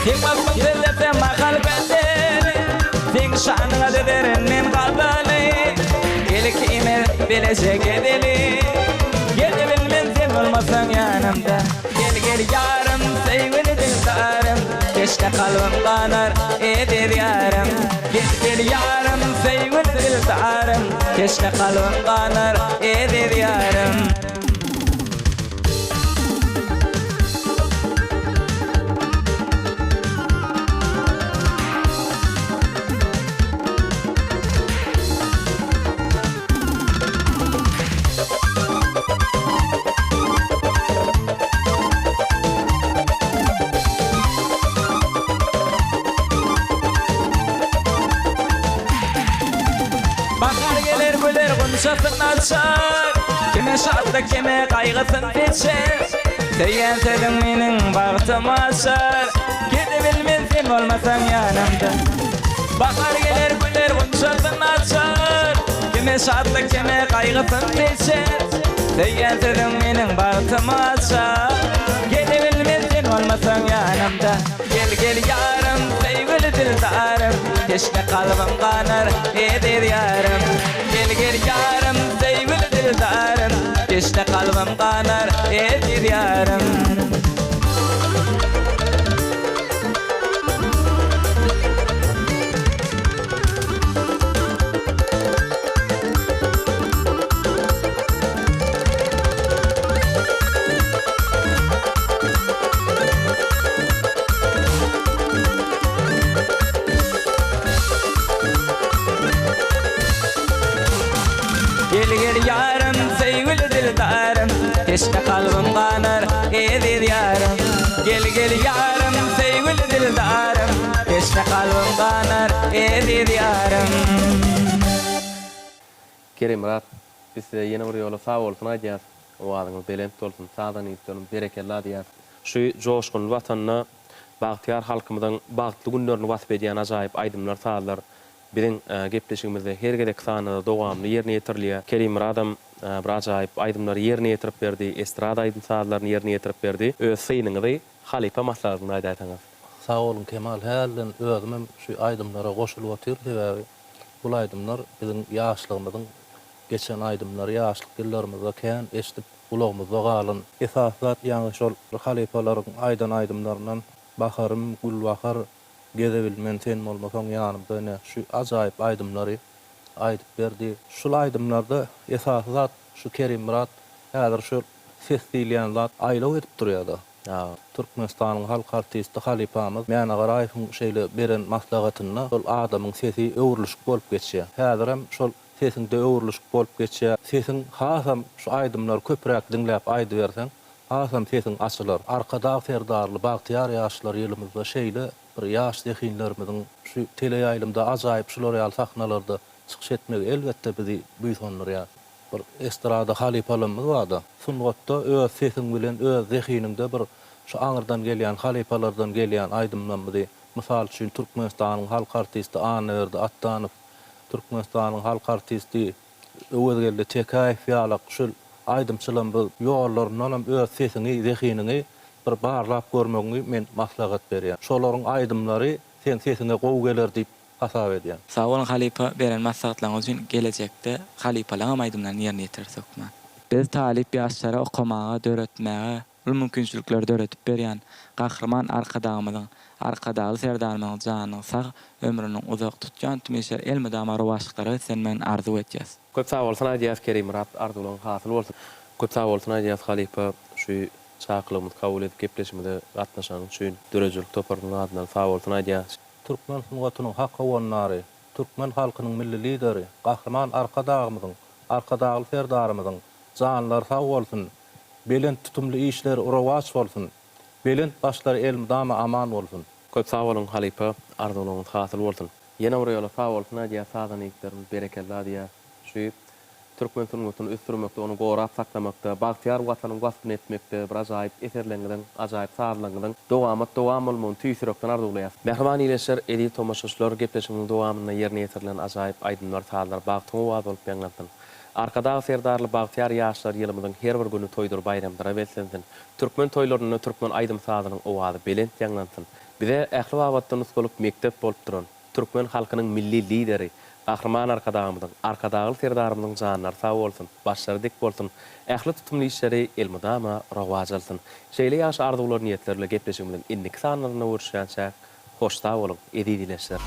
Sen sözletse makal bedeli Sen şanın ödelerin men gazali İlk imel bilecek edeli Gidebilmen sen olmasan yanımda Gel yarım sevgili dildarım Keşke kalbim kanar eder yarım Gel yarım sevgili dildarım Keşke kalbim kanar eder yarım Konuşasın açar Kime şartlı kime kaygısın geçer Seyen senin benim baktım açar Gidebilmen sen olmasan yanımda Bakar gelir güler konuşasın açar Kime şartlı kime kaygısın geçer Seyen senin benim baktım açar Gidebilmen sen olmasan yanımda Gel yarım sevgili dildarım Keşke kalbim kanar eder yarım Gel yarım sevgili dildarım Keşke kalbim kanar eder yarım Gel yarım sevgili dildarım Keşke kalbim kanar eder yarım Gel yarım sevgili dildarım Keşke kalbim kanar eder yarım Kerim Murat, biz yeni bir yola sağ olsun aydyaz. O adamı belent olsun, sağdan iyisinin berekella diyaz. Şu joşkun vatanına bagtyar halkymyzyň bagtly günlerini wasp edýän ajaýyp aýdymlar sağlar. Biziň gepleşigimizde her gerek sanyda dowamly ýerine ýetirliýär. Kerim Muradam bir ajaýyp aýdymlary ýerine ýetirip berdi, estrada aýdym sağlaryny ýerine ýetirip berdi. Öz synyňy Halipa maslahatyny aýdaýtaňyz. Sağ olun Kemal, hälden özüm şu aýdymlara goşulyp otyr sebäbi bu aýdymlar biziň ýaşlygymyzyň geçen aýdymlar ýaşlyk ýyllarymyzda kän eşdip ulagymyzda galan esasat ýa-ni şol halifalaryň aýdan aýdymlaryndan bakarym gulbakar gezebilmen sen bolmasaň ýanymda ne şu ajaýyp aýdymlary aýdyp berdi. Şol aýdymlarda esasat şu Kerim Murat häzir şu ses diýilýän zat aýlaw edip durýardy. Türkmenistanyň halk artisti Halipamyz meni garaýyň şeýle beren maslahatyna şol adamyň sesi öwrülüşik bolup geçýär. Häzir hem şol sesinde öwrülüşik bolup geçýär. Sesin hasam şu aýdymlar köpräk dinläp aýdy berseň, hasam sesin açylar. Arkada ferdarly bagtyar ýaşlar ýylymyzda şeýle bir ýaş dehinlerimiziň şu teleýaýlymda ajaýyp şular ýaly sahnalarda çykyş etmek elbetde bizi buýsanlar. Bir estrada halipalymyz bardy. Sungatda öz sesin bilen öz zehininde bir şu aňyrdan gelýän halipalardan gelýän aýdymlanmady. Mysal üçin Türkmenistanyň halk artisti Anyrdy Attanyp, Türkmenistanyň halk artisti Öwelgelde Tekaýew ýaly şu aýdymçylaryň bu ýollaryndan öz sesini, zehinini bir barlap görmegini men maslahat berýär. Şolaryň aýdymlary sen sesine gowy geler diýip hasap edýär. Sağ olun Halipa beren maslahatlaryňyz üçin gelecekde Halipalaryň aýdymlaryny ýerine ýetirsek. Biz talip ýaşlara okumaga, döretmäge ol mümkinçilikleri öğretip berýän gahrman arkadagy serdarymyň janyny sag ömrüni uzak tutjan tümeşer elmedama rowaşlyklary sen men arzu etýäs. Köp sag bolsun aýdýas Kerim Murat arzulyň hasyl bolsun. Köp sag bolsun aýdýas Halipa şu çaqlymyz kabul edip gepleşmede gatnaşan üçin dörejilik toparlygyň adyna sag bolsun aýdýas. Türkmen sungatynyň hakka wannary, Türkmen halkynyň milli lideri, gahrman arkadagy serdarymyň janlar sag bolsun. Belent tutumly işler urawaç bolsun. Belent başlar elmedama aman bolsun. Köp sag bolun Halipa arzulyň hasyl bolsun. Ýene bir ýola sag bolsun aýdýas saganyklarymyz berekelli aýdýas. Şu Türkmen sungatyny üstürmekde, onu gorap saklamakda, bagtyar watanyny gaspyn etmekde, bir ajaýyp eserlenýän, ajaýyp sarlanýan, dowam bolmagyny tüýsürekden arzulaýar. Mehman ileşer edi tomaşaçylar gepleşiginiň dowamyna ýerine ýetirlen ajaýyp aýdynlar taýlar bagtyň waz bolup ýanlatyn. Arkadagy serdarly bagtyar ýaşlar ýylymyň her bir güni toýdur bayramlara belsensin. Türkmen toýlaryny Türkmen aýdym sazynyň owazy belent ýanlatyn. Bize ähli wagtdan uskulup mektep bolup duran Türkmen halkynyň milli lideri Gahrman arkadagy serdarymyň janlar sag bolsun, başlary dik bolsun, ähli tutumly işleri elmedama rowaj alsyn. Şeýle ýaş arzuwlar niýetlerle gepleşigimiň innik sanlaryna görüşýänçä hoş sag bolun, edi dileşler.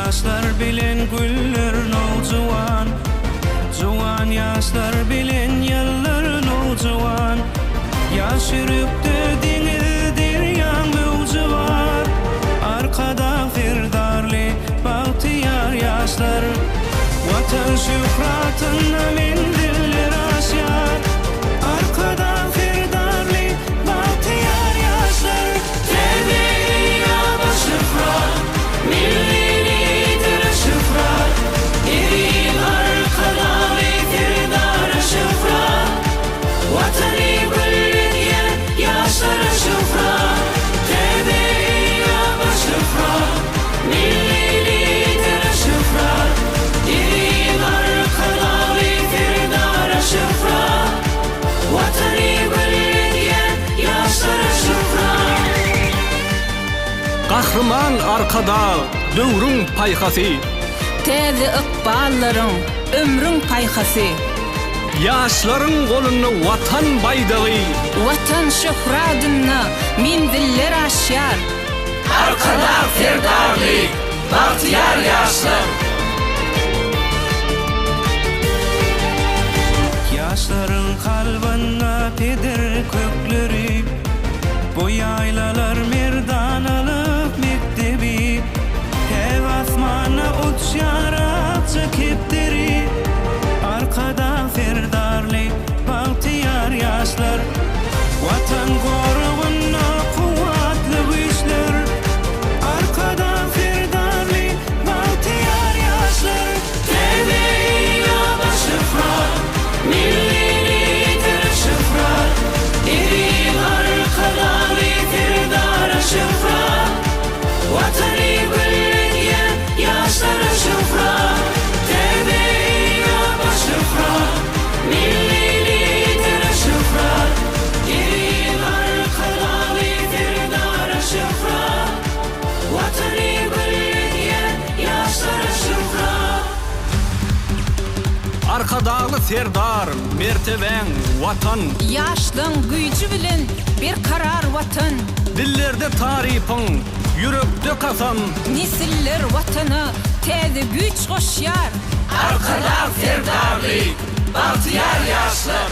Yaşlar bilen güller noljuwan, juwan yaşlar bilen ýyllar noljuwan. Ýaş ýürükde deňiz derýan mewjy bar. Arkada firdarly bagtyar ýaşlar, watan şöhratyna men diller aşýar. Arkada firdarly bagtyar ýaşlar, tebeýa başyfra milli Gahrman arkada döwrüň paýhasy, Täze ykballaryň ömrüň paýhasy, ýaşlaryň goluny watan baýdagy, watan şöhratyna men diller aşýar. Arkada serdarly bagtyar ýaşlar, ýaşlaryň kalbyna peder kökleri, bu ýaylalar merdan alyp mektebi, hew asmana uçýar akça kepderi. Arkada serdarly bagtyar ýaşlar, watan goragyna kuwatly güýçler. Arkada serdarly bagtyar ýaşlar, tebeýa başyfra milli lider şifra. Eri arkada lider şifra, watany bilýän ýaşlar şifra. Tebeýa başyfra milli lider şifra. Eri arkada lider şifra, watany bilýän ýaşlar şifra. arkadagy serdar mertebeň watan, Ýaşlyň güýji bilen bir karar watan, dillerde tarypyň yürekde kazan. Nesiller watana täze güýç goşýar. arkada serdarly bagtyar ýaşlar,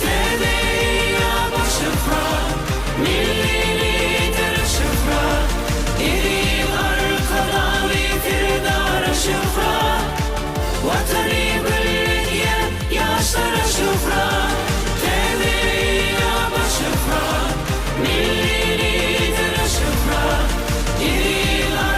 tebeýa başyfra milli lider şifra. Eri arkada lider şifra, watany bilýän ýaşlar şifra. Tebeýa başyfra milli lider şifra. Eri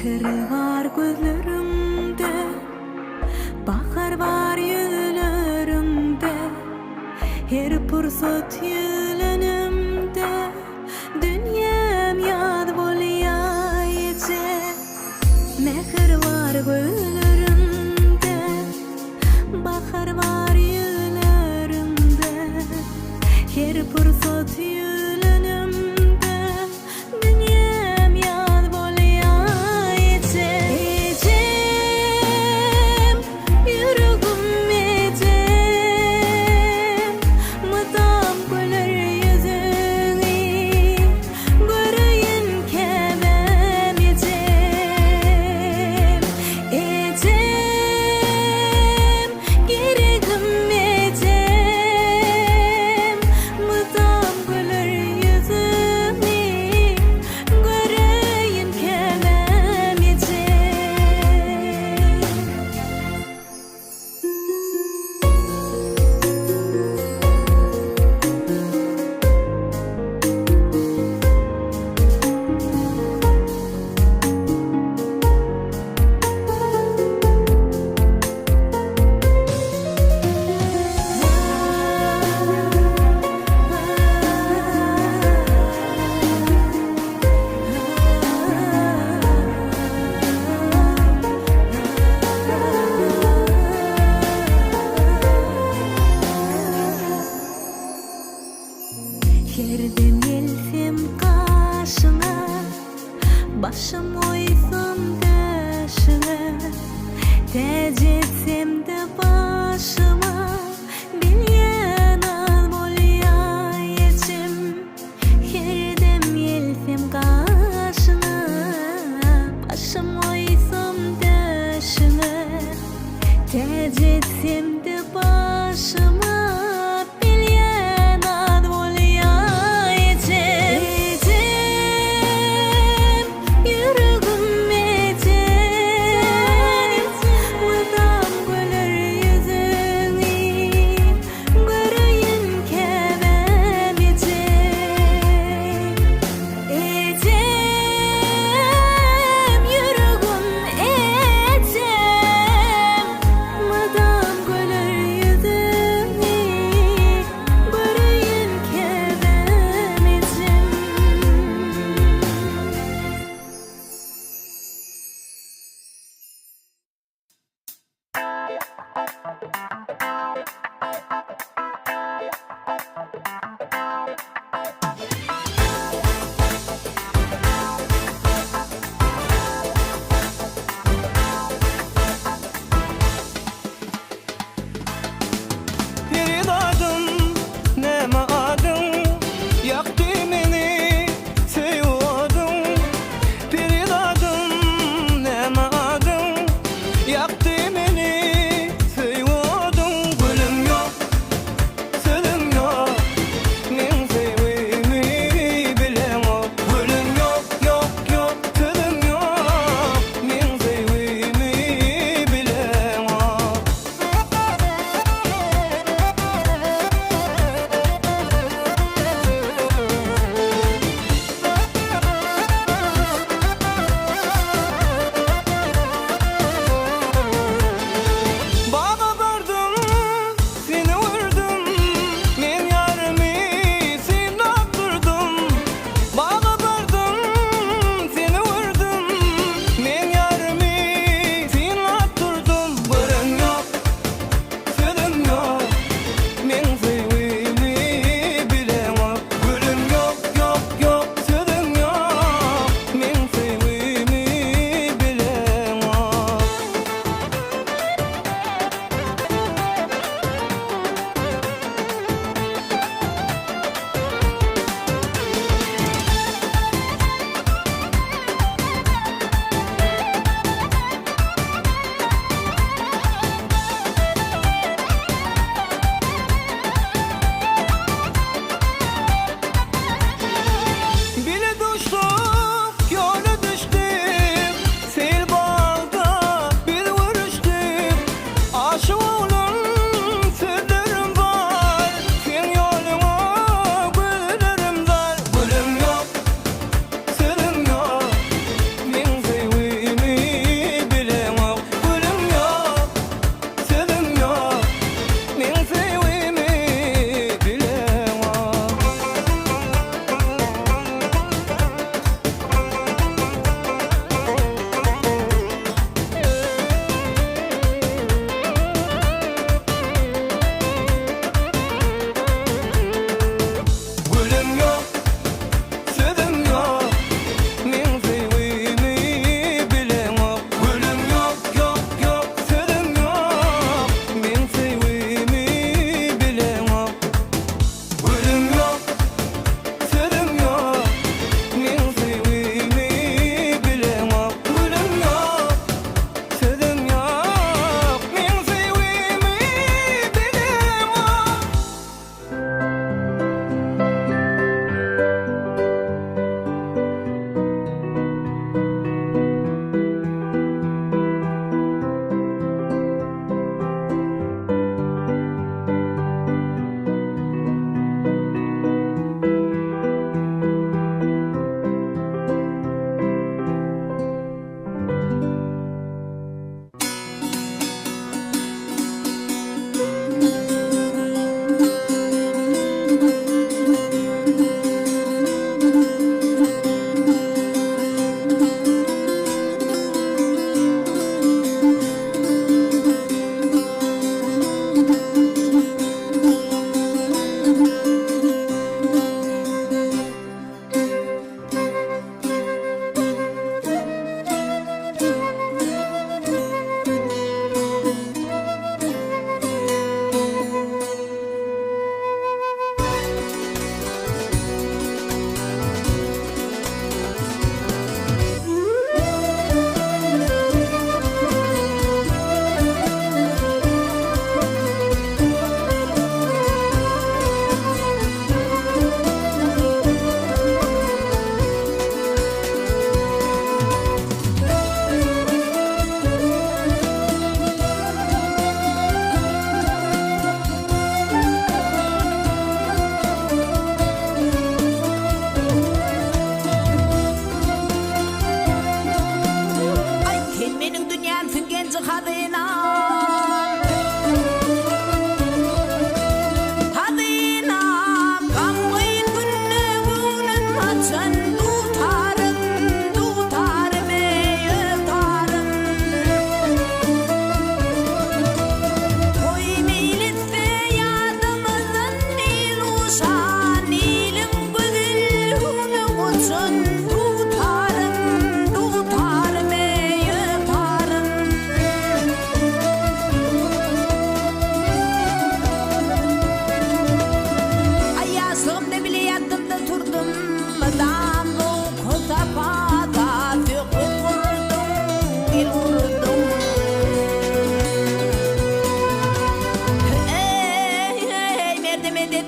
Mehir var gözlerimde, bahar var yüzlerimde, her pursat yülenimde, dünyam yad bolýaýjy. Mehir var gözlerimde, bahar var yüzlerimde, her pursat yülenimde, dünyam yad bolýaýjy. Ecem, yüregim ecem, mydam güler yüzüňi, göreýin kemem ecem. Ecem, geregim ecem, mydam güler yüzüňi, göreýin kemem ecem. Herdem gelsem kaşına, başım oysam daşına, täze etsem de başıma, bilýän al bolýaýjym. Herdem gelsem kaşına, başım oysam daşına, täze etsem de başıma, bilýän al bolýaýjym. Ecem, yüregim ecem, mydam güler yüzüňi,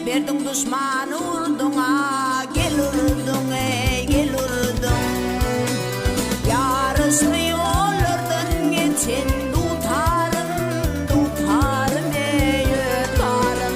Berdin düşman urduna gelurdun ey gelurdun Yarışlı yollardan geçen tutarım ey yutarım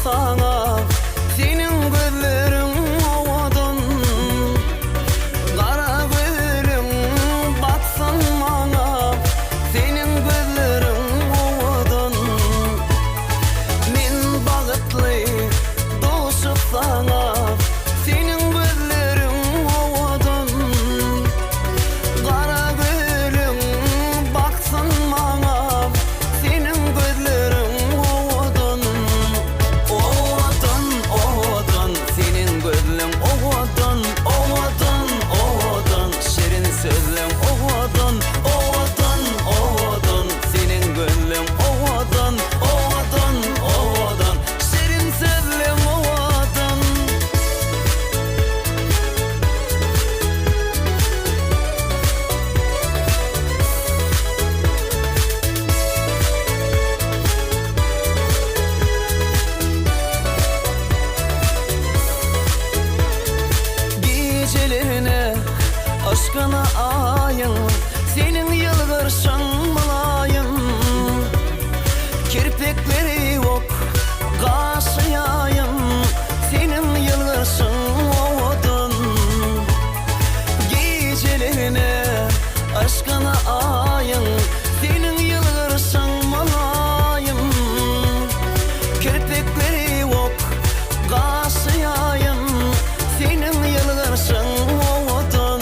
sana senin gözlerin ovadan Kara gülüm batsın bana senin gözlerin ovadan Men bağıtlı doşup sana senin gözlerin ovadan Kara gülüm baksın bana senin gözlerin ovadan Ovadan, ovadan senin gözlerin ovadan Ovadan, ovadan şirin sözlerin ovadan Ovadan, ovadan senin gözlerin ovadan Ovadan, ovadan şirin sözlerin ovadan Gecelerine aşkına ayın senin yılgırsın mulayım Kirpikleri yok kaşıyayım senin yılgırsın ovadan Gecelerine aşkına ayın senin yılgırsın mulayım Kirpikleri yok kaşıyayım senin yılgırsın ovadan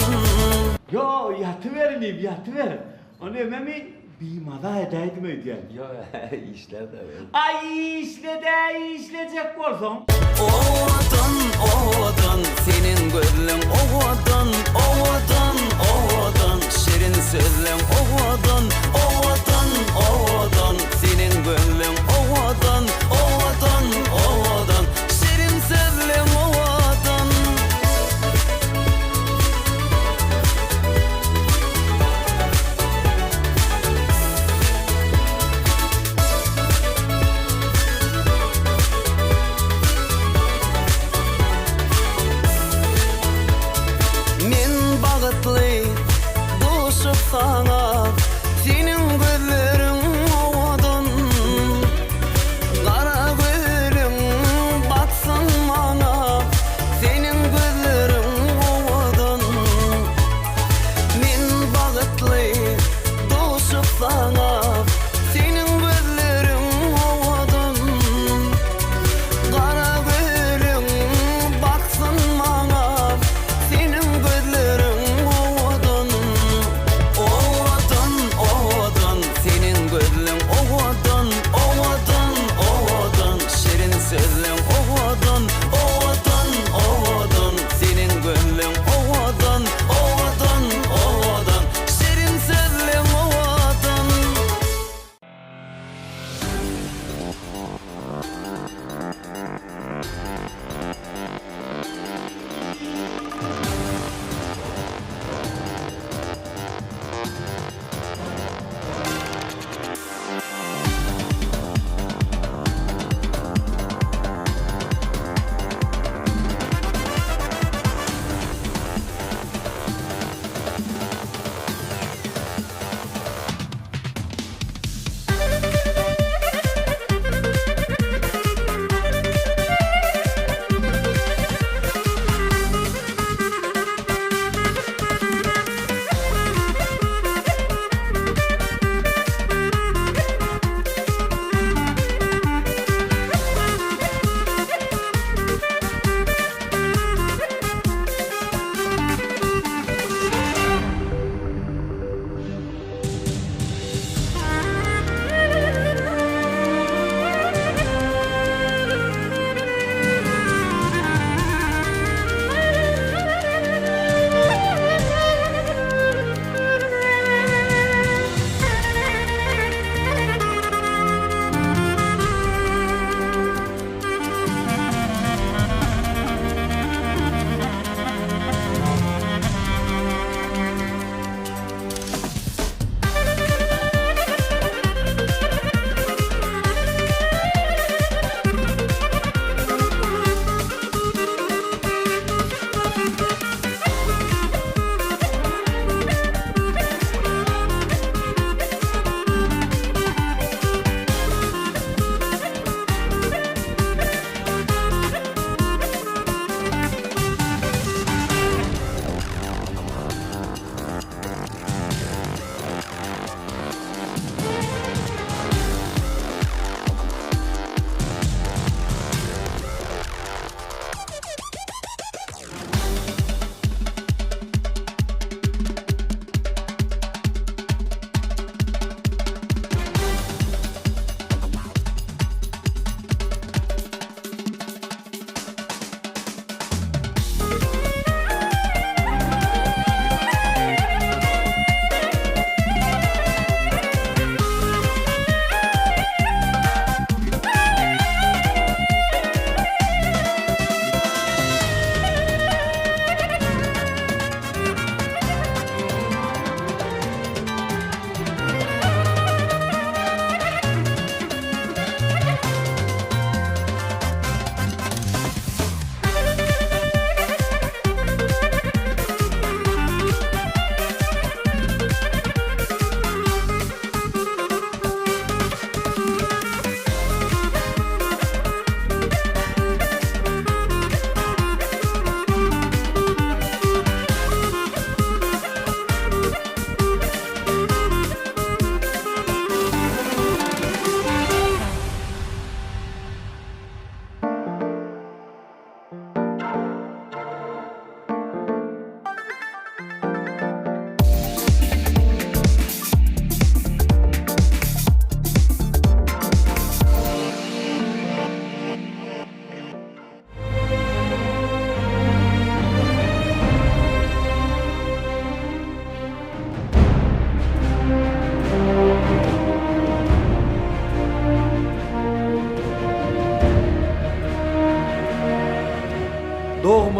Yo yatıverin, yatıverin. Onu ememi bir maza edeydim ödeyem. Yo, işler de öyle. Ay işleyecek bolsun. Ovadan senin gözlerin ovadan şirin sözlerin ovadan senin gözlerin ovadan şirin sözlerin ovadan.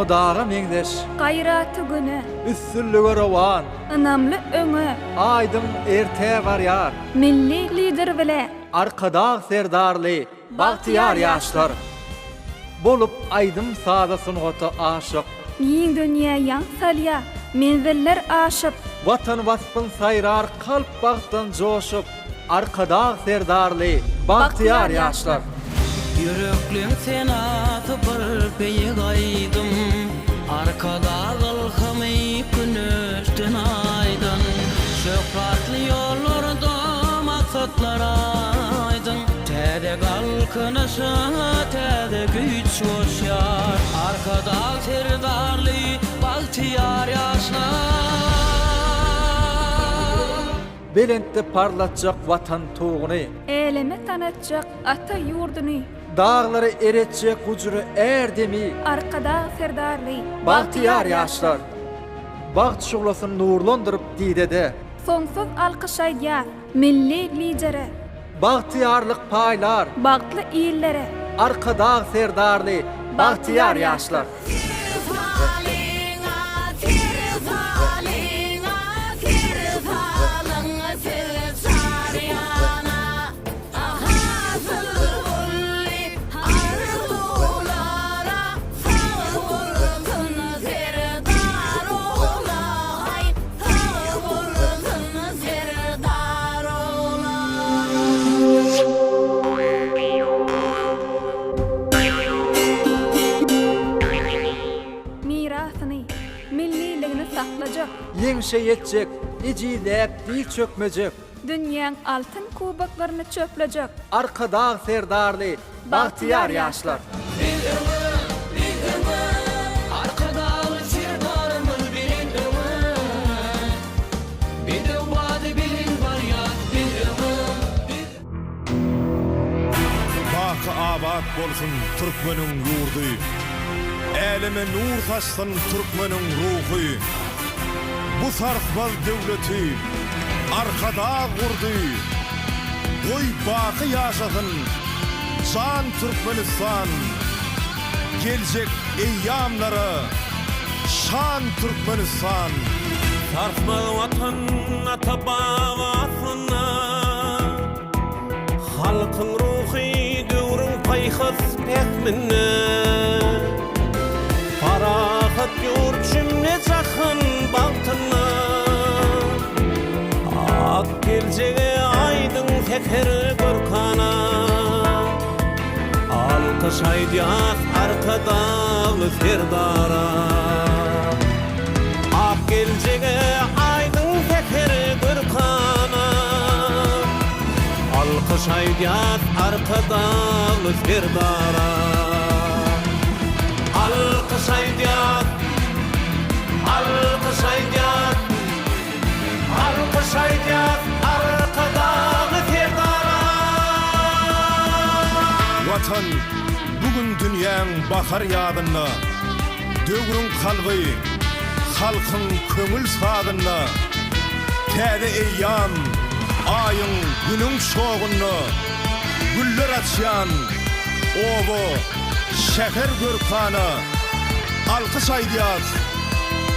Odağa meňdeş, Gaýraty güne, üssüllüge rowan, ynamly öňe, aýdym erte barýar. milli lider bile, Arkada serdarly, bagtyar ýaşlar. Bolup aýdym sada sunugaty aşyk. Ýeň dünýä ýan salya, menziller aşyp, Watan waspyn sayrar kalp bagtdan joşup. Arkada serdarly, bagtyar ýaşlar. Yürekliň sen atyp bir beýik aýdym. Arkada gylhymy güneşden aýdyn. Şöhratly ýollarda maksatlar aýdyn. Täze galkynyşa täze güýç boşýar. Arkada serdarly, bagtyar ýaşlar. Belentde parlatjak watan tuğuny, eleme tanatjak ata ýurduny, dağları eretjek gujury erdemi. arkada serdarly, Bagtyar ýaşlar. Bagt şuglasyn nurlandyryp diýdede. soňsuz alkyşaýýar, milli lidere, Bagtyarlyk paýlar, bagtly ýyllere, arkada serdarly, bagtyar ýaşlar. mirasyny, milliligini saklajak, Ýeňşe ýetjek, ejidäp dil çökmejek. dünýäň altyn kubaklaryny çöplejek, Arkada serdarly, bagtyar ýaşlar. Arkadalı serdarımız bilin ömür. Bir de vadi bilin var ya bir ömür. Bakı abad bolsun Türkmeniň ýurdy. Elime nur taşsın Türkmeniň ruhy. Bu sarkbal döwleti arkada gurdy. Goý bakı ýaşasyn San Türkmenistan. Geljek eýýamlary şan Türkmenistan. Sarkma watan atabagasyna, halkyň ruhy döwrüň paýhas pehmine. Farahat ýurtjymne jakyn bagtyna, ak geljege aýdyň teker görkana. Alkyş aýdýar arkadaly serdara. Ak geljege aýdyň teker görkana. Alkyş aýdýar arkadaly serdara. Alkyş aýdýar, alkyş aýdýar, alkyş aýdýar arkadaly serdara. Watan bugün dünýäň bahar ýadyna, döwrüň kalby, halkyň köňül sadyna, täze eýýam, aýyň günüň şoğuny, güller açýan, obo, şäher görkany, alkyş aýdýar,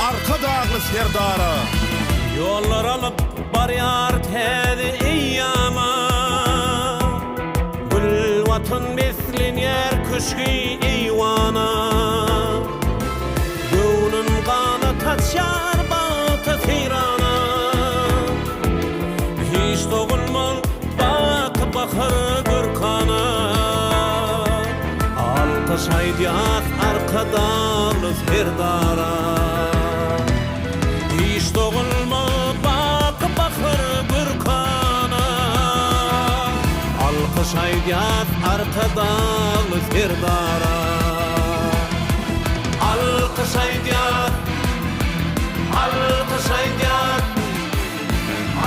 arka dagly serdara. Yollar alıp barýar täze eýýama. Gül watan beslenýär köşki eýwana. Göwnün gana taçýar baty seýrana. Hiç dogulmaz baky bahar görkana. Alkyş aýdýar arkadaly serdara. Hiç dogulmaz baky bahar görkana. Alkyş aýdýar arkadaly serdara. Alkyş aýdýar, alkyş aýdýar,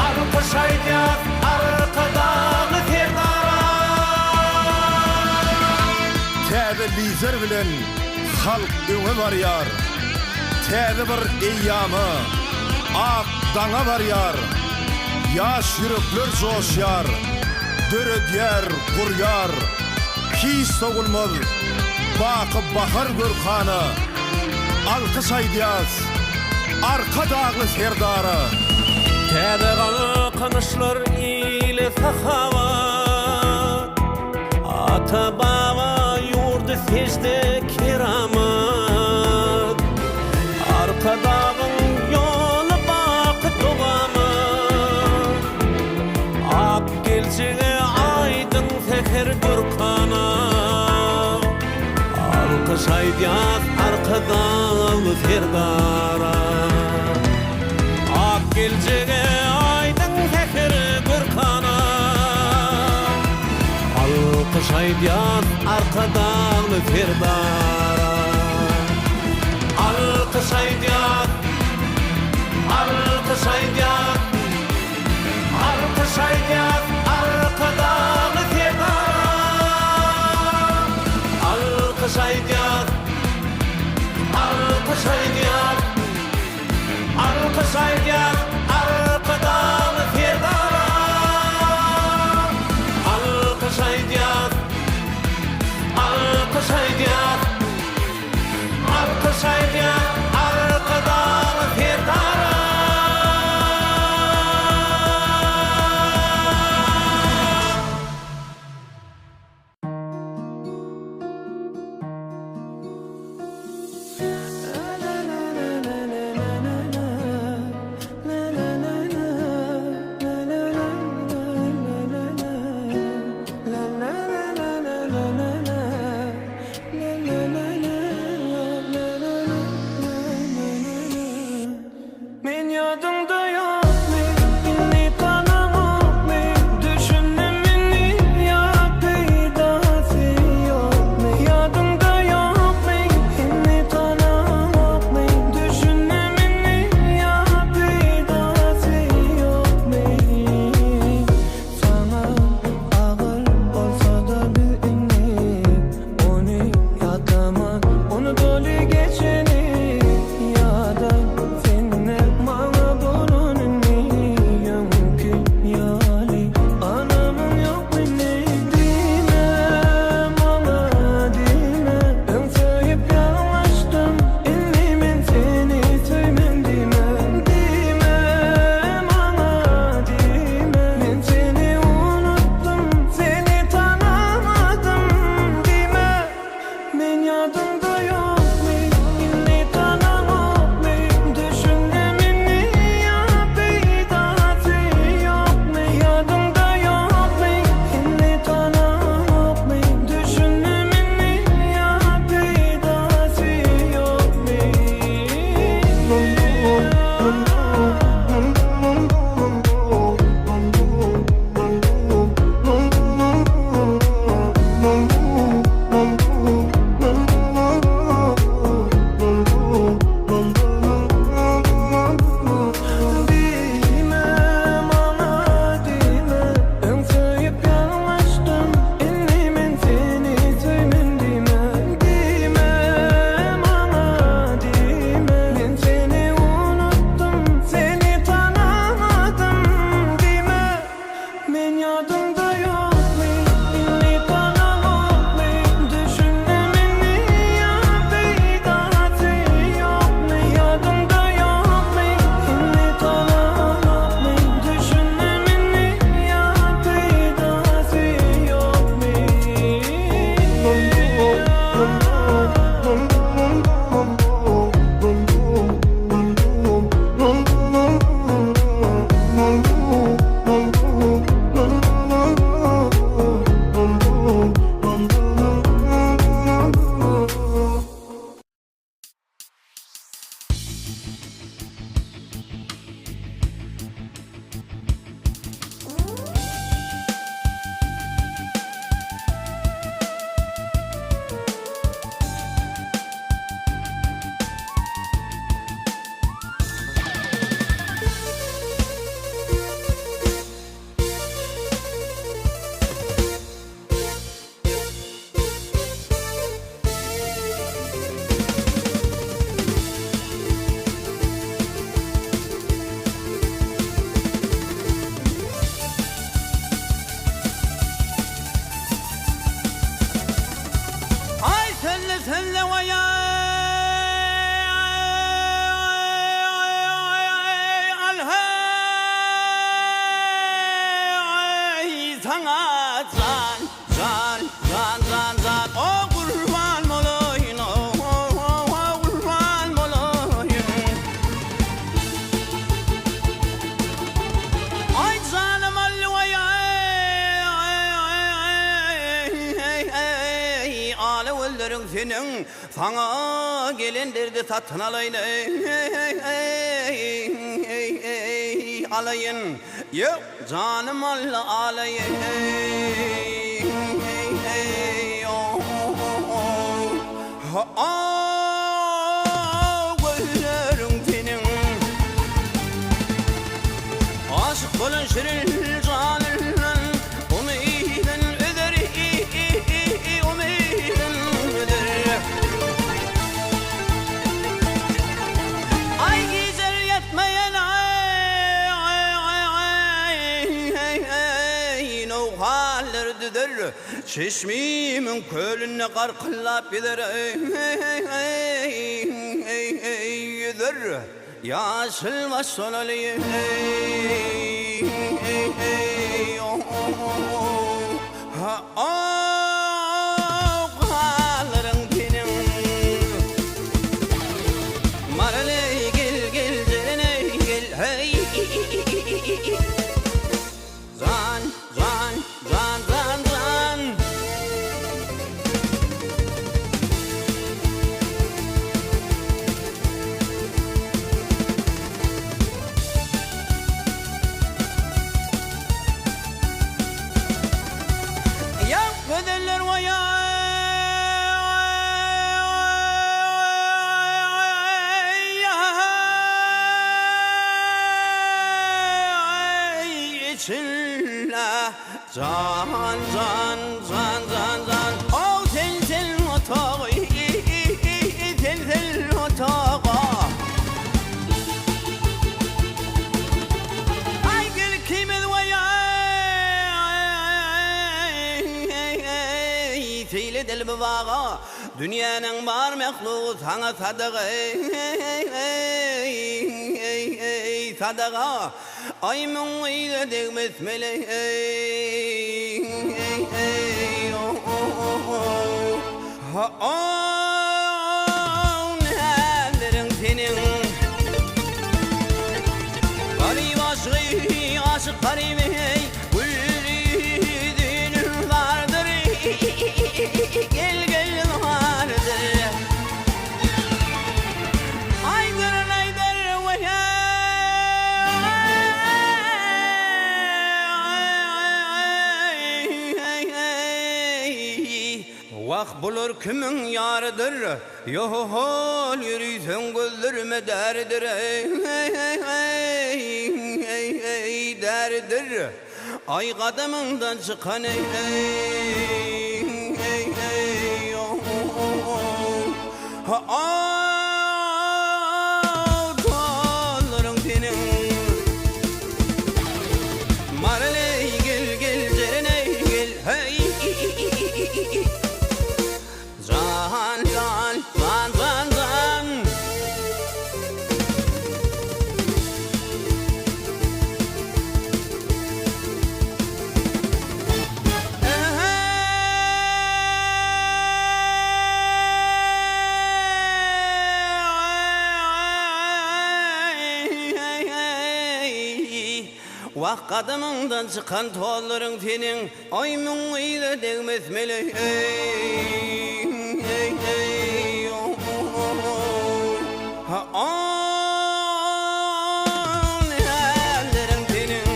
alkyş aýdýar arkadaly serdara. Täze lider bilen halk öňe barýar. Täze bir eýýamy, ak daňa barýar. Ýaş ýürekler joşýar, döredýär, gurýar. Hiç sogulmaz baky bahar görkany. alkış aýdýas. Arka dağlı serdara. Täze galkanyşlar ile sahavat, ata baba yurdu secde keramat. Arka dağın yolu bakıp dogamat, ak gelçige aydın seher gürkana. Alkış aýdýas arka dağlı serdara. Ak gelçige aydın seher gürkana. Alkış aýdýas arka dağlı serdara. Alkış aýdýas, alkış aýdýas, alkış aýdýas arka dağlı serdara. Alkış aýdýas, alkış aýdýas, alkış aýdýas arka dağlı serdara. Alkış aýdýas, alkış aýdýas, sana can o kurban olayım o kurban olayım ay canım alvaya ala öldürün senin sana gelendirdi satın alayın alayın yok canım Allah alayın gözlerin senin aşık olan şirin canın umidin öder umidin öder ay güzel yetmeyen çeşmimin kölüne karkıllap gider yüzür yaşılmaz son Ali ağlarım benim marale gel derine gel hey zan Öderler vaya içinle can o tel otağı tel otağı ay gül kimin vaya Teyle del bağa dünyanın var mehluğu sana sadağa sadağa ay mun ile degmez mele nererin senin garip aşık garip gel vardır ay gırın aydır vaya vak bulur kimin yarıdır yohol yürüysen gözlerime derdir derdir ay kadımından çıkan ağlarım senin marale gel derine gel hey zan vak kadımından çıkan tolların senin ay mun ile degmez mele nererin senin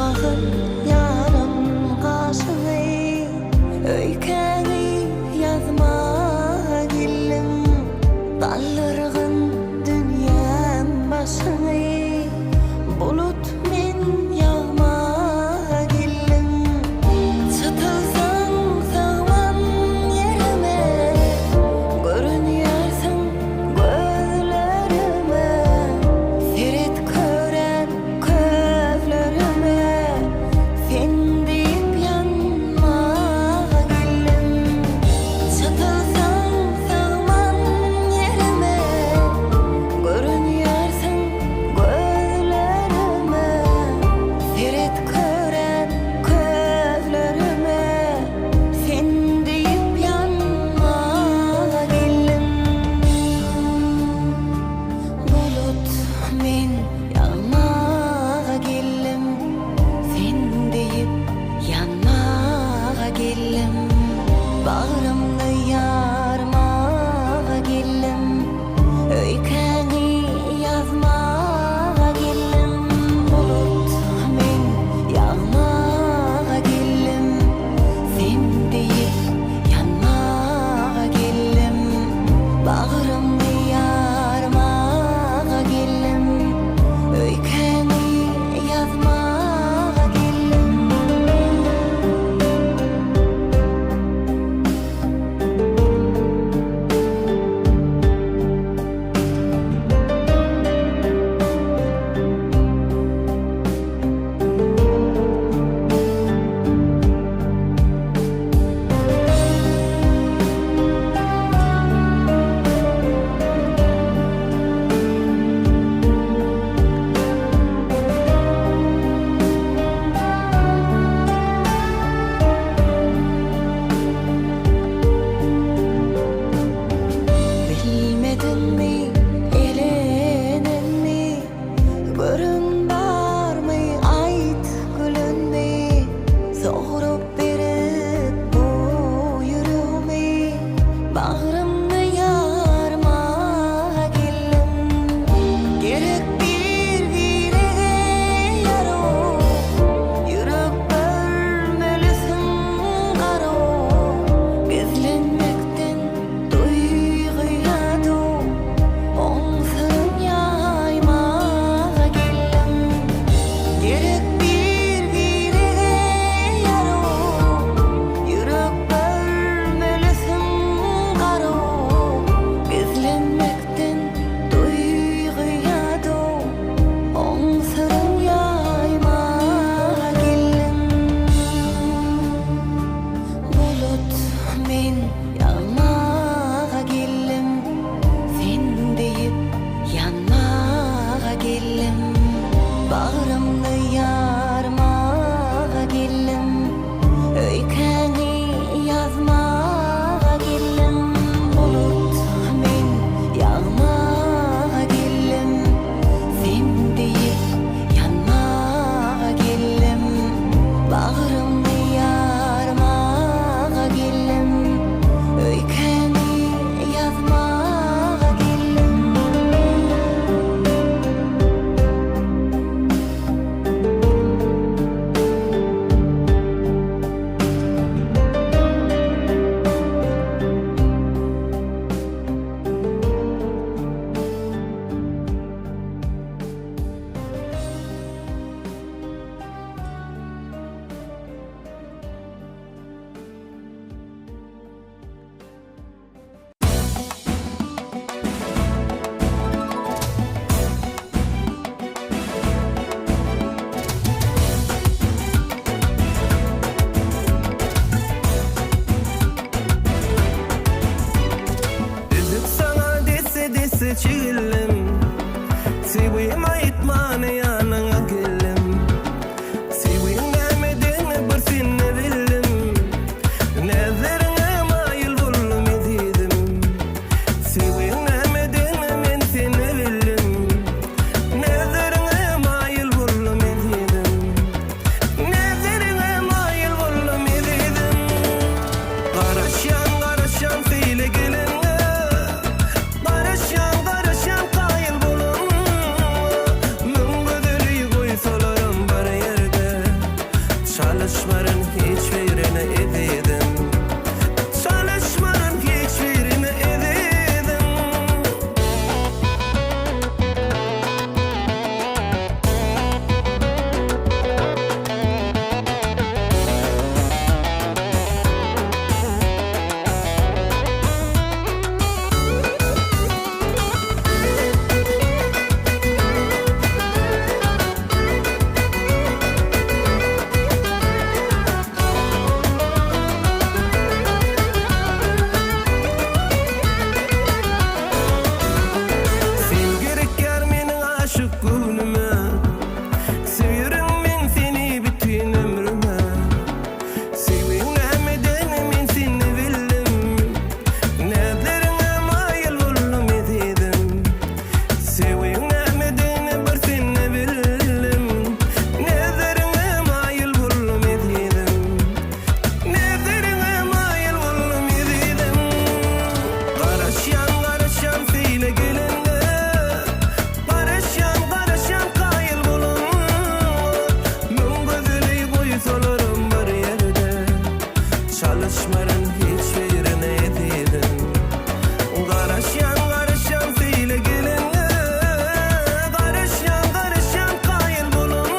Uşmağın yanım qaşığı Öykeni yazma gillin Dallırğın dünyam başığı Bulut men yağma gillin Çıtılsan sağman yerime Görünüyorsun gözlerime Serit kören közlerime çalışmarın hiçbirine ededim. Çalışmarın hiçbirine ededim. Sen gereker menin aşık gönlüme, seviyorum men seni bütün ömrüme. Sevinmeden men seni bildim, nelerine mayıl oldum ededim. Sevinmeden bir seni bildim, nelerine mayıl oldum ededim. Nelerine mayıl oldum ededim. Karışan söyle gelende, karışan kayıl bulun. Mun gözüli koy solurum bir yerde, çalışmarın hiçbirine ededim. Karışan söyle gelende, karışan kayıl bulun.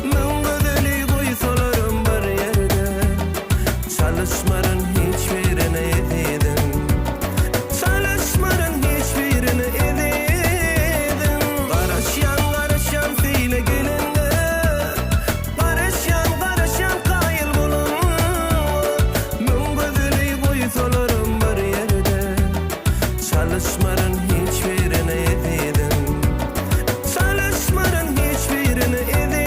Mun gözüli koy solurum bir yerde, çalışmarın hiçbirine ededim. Çalışmarın hiçbirine ededim. Karışan söyle gelende, karışan kayıl bulun. Mun gözüli koy solurum bir yerde, çalışmarın hiçbirine ededim. Çalışmarın hiçbirine ededim.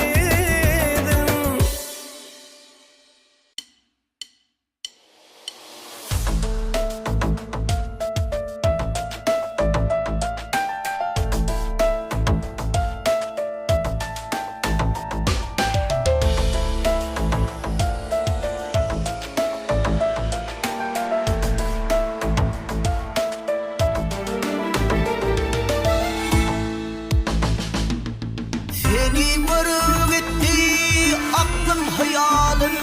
Seni görüp gitti aklım hayalım,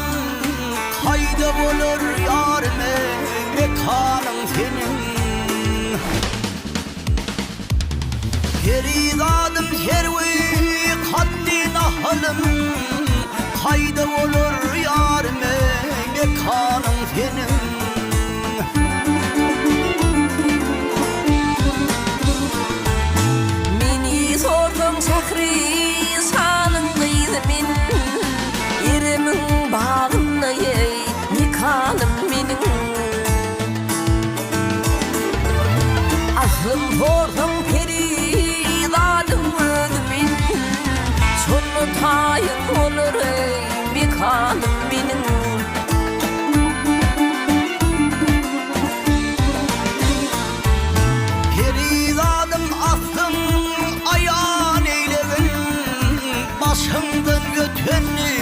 kayda olur yarime mekanın senin. Feridadım hervi kaddin ahalım, kayda olur yarime mekanın senin. Meni sordum şehri sanın kıydı min, yerimin bağında yey nikanım menin. Aslım sordum peridadım ödümün, sonu tayın olur ey nikanım menin. Peridadım aklım ayağın eylevin, başımdan götünü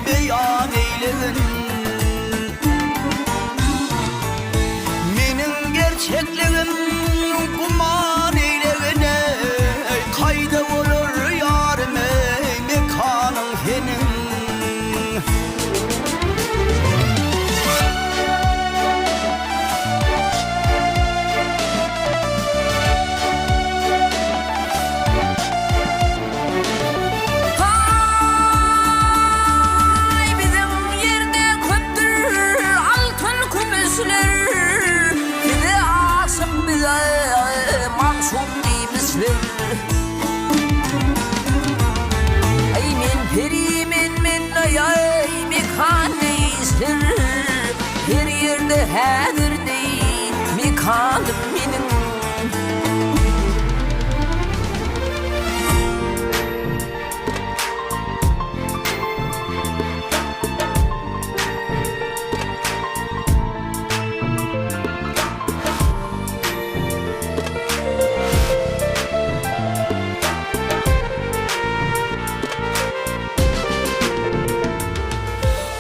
beyan eylevin. Menin gerçekliğim kuman eylevine, kayda olur yarime mekanın senin. Hay bizim yerde köptür altın kümüsler, bize aşık bize mahşum demişler. Ay men perimen men ay mekan ister, her yerde hadir değil mekanım benim.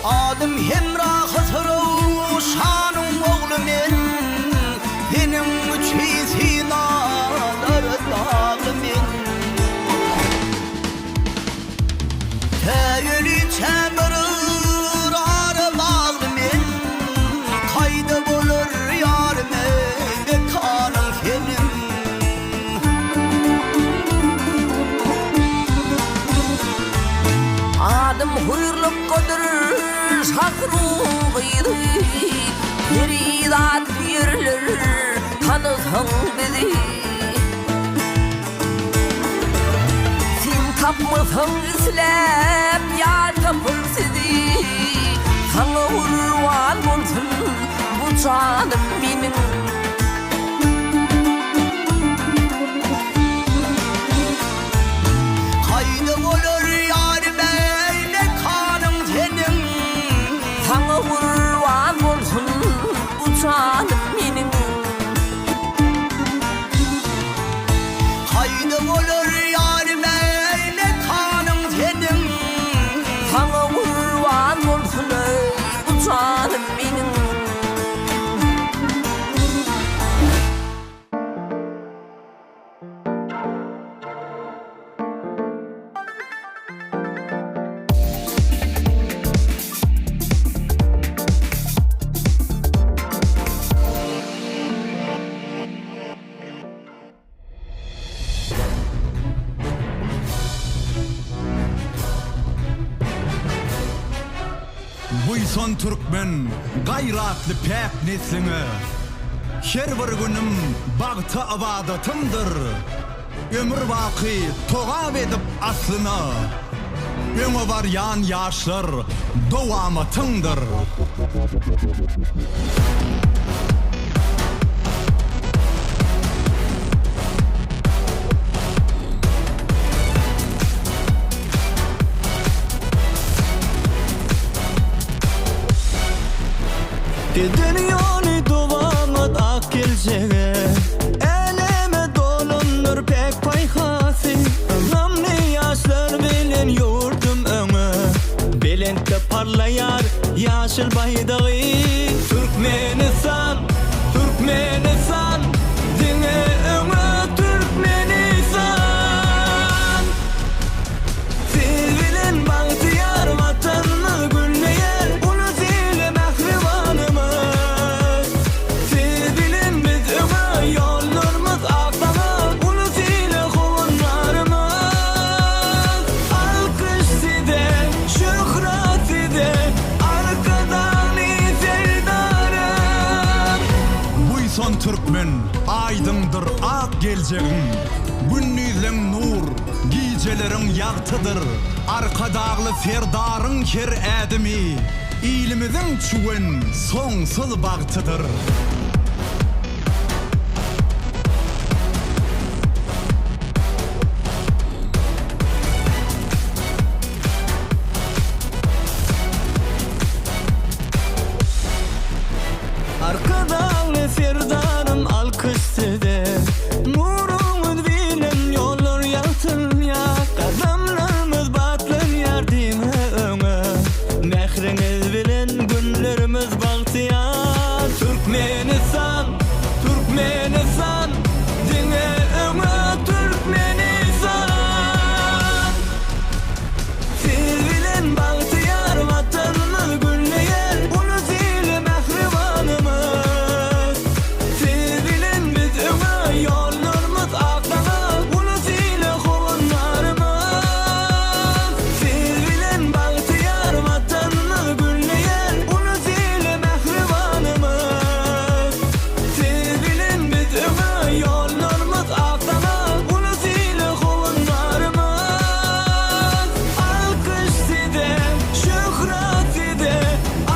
Adım hemrah hatırı şanım oğlum en, benim uçizi nalar dağlım en. Teyeli çember adım hırlık kodur şakrun gıydı Peridat birler tanısan bizi Sen tapmasan islep ya tapır sizi Sana urvan olsun bu canım benim Haydi olur yarime ne kanım senin Sana urvan olsun bu canım benim Haydi olur yarime ne kanım senin Sana urvan olsun bu canım benim Buyson Türkmen gayratlı pek nesline her bir günüm bagtı abadatımdır ömür baki toğab edip aslına öňe baryan yaşlar dowamatındır Dünyany dowamat ak geljeğe eleme dolunur pek payhasy Ömrümni yaşlar bilen yurdum öňe Belentde parlayar yaşıl baydagy Türkmenistan, Türkmenistan Dine öňe Türkmenistan Siz bilen bagtyar vatanny gülleýär Ulu zile mehribanymyz Siz bilen biz öňe ýollarymyz akdaňyz Ulu zile howunlarymyz Alkyş size, şöhret size Arkadan izerdarım Buyson Türkmen aydındır ak geljeğin Günnüzleň nur gijelerin ýagtydyr Arkadagly serdaryň her ädimi ilimiziň çuwen soňsuz bagtydyr Arkadan serdarım alkış size Nurumuz bilen yollar yaltın ya Kadamlarımız batlın yardime öňe Mehriniz bilen günlerimiz bagtyar Türkmenistan, Türkmenistan Dine öňe Türkmenistan Siz bilen bagtyar vatanymyz gülleýär Ulu zile mehribanymyz Siz bilen biz öňe ýollarymyz akdaňyz Ulu zile howunlarymyz Siz bilen bagtyar vatanymyz gülleýär Ulu zile mehribanymyz Siz bilen biz öňe ýollarymyz akdaňyz Ulu zile howunlarymyz Alkyş size, şöhret size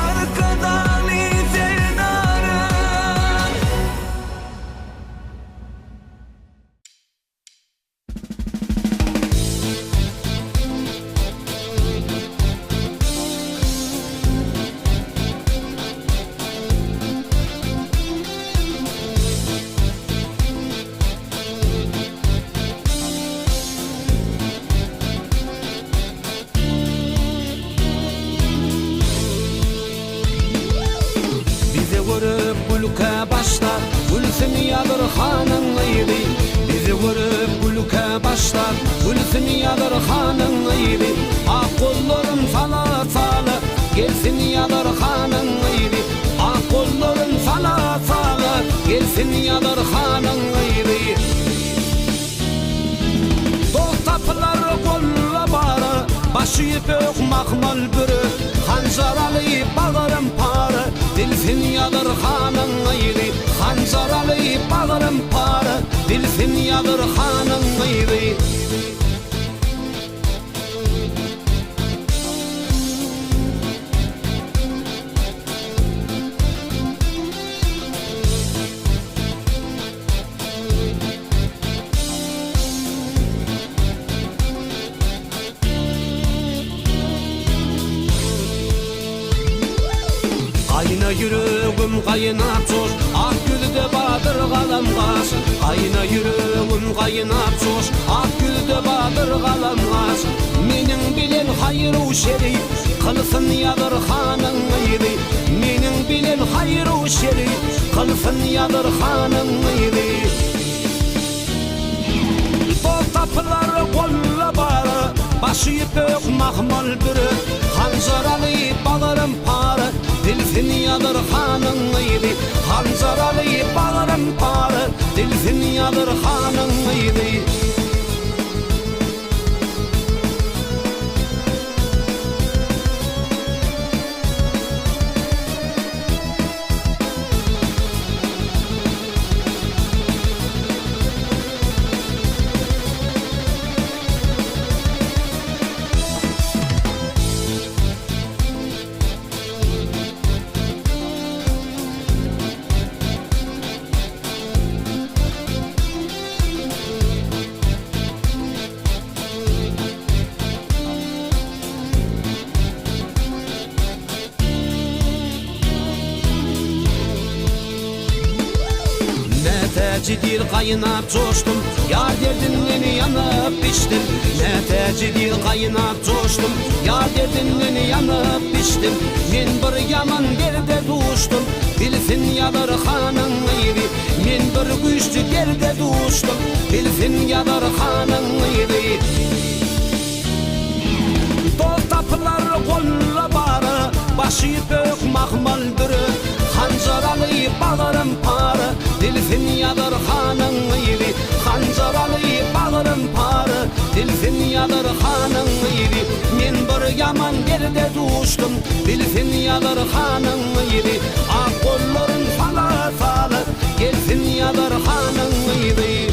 Arkadan izerdarım Bize görüp gülüke başlar Gülsün yadır hanın iyidi Bize görüp gülüke başlar Gülsün yadır hanın iyidi Ak kollarım sana sağlık Gelsin yadır hanın iyidi Ak kollarım sana sağlık Gelsin yadır hanın iyidi Dost tapılar kolla bara Baş Başıyı bök mahmal bürü Hanzaralı bağırım parı Dilfin yadır hanın ıyri Hanzaralı bağırım parı Dilfin yadır hanın ıyri Ayna yüreğim kaynap coş Ak gülde badır kalamaz Ayna yüreğim kaynap coş Ak gülde badır kalamaz Menin bilen hayru şerif Kılsın yadır hanın ıyri Menin bilen hayru şerif Kılsın yadır hanın ıyri Bol tapılar kolla barı Başı bök mahmal bürü Hanzaralı bağırım parı Dilfin yadır hanın ıyri Hanzaralı bağırım parı Dilfin yadır hanın ıyri Tecidir kaynap coştum Yar derdinleni yanıp piştim Ne tecidir kaynap coştum Yar derdinleni yanıp piştim Men bir yaman gerde duştum Bilsin yadır hanın ıyri Men bir güçlü gerde duştum Bilsin yadır hanın ıyri Dol tapılar kolla barı Başı bök mahmal bürü Hanzaralı bağırım parı Dilfin yadır hanın ıyri Hanzaralı bağırım parı Dilfin yadır hanın ıyri Men bir yaman gerde duştum Dilfin yadır hanın ıyri Ak kolların fala falı Gelsin yadır hanın ıyri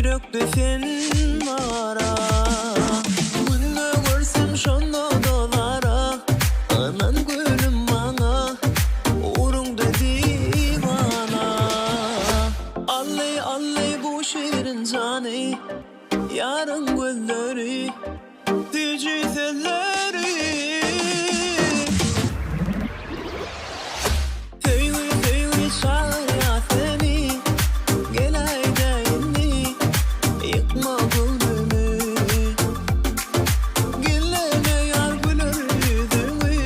yürekde sen mara. Günne görsem şonda dolara, aman gülüm bana, uğrunda divana. Alley alley bu şiirin canı, yarın gülleri, dici telleri. Teyvi teyvi çağır ya seni, gel aydayını, yıkma gönlümü. Gilleme yar gülür yüzümü,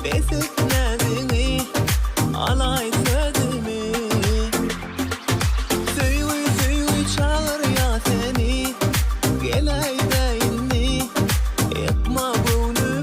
besekledini, alay sözümü. Teyvi teyvi çağır ya seni, gel aydayını, yıkma gönlümü.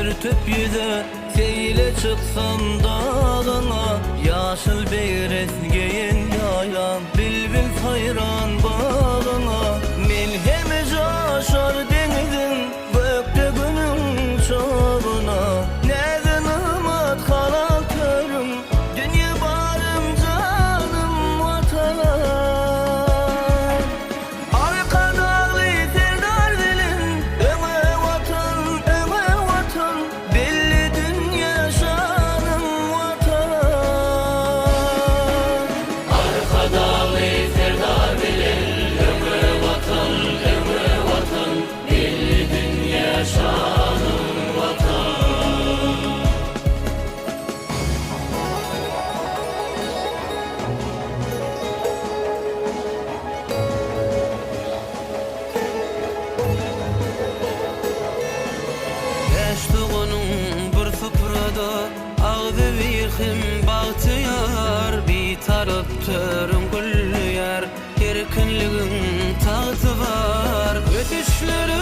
bir töp yüze seyle çıksam dağına yaşıl beyres giyin yayan bilbil hayran bağına men hem yaşar denizin gökte günün çağına neden ımat kalan körüm dünya barım canım vatan arkadağlı serdar dilin öme vatan belli dünya şanım vatan Arkadağlı serdar bilin ömrü vatan belli dünya şanım vatan Yaştığının bir sıfırada ağzı vihim bağtıyar bir taraf törün güllü yer erkinligin tahtı var ötüşleri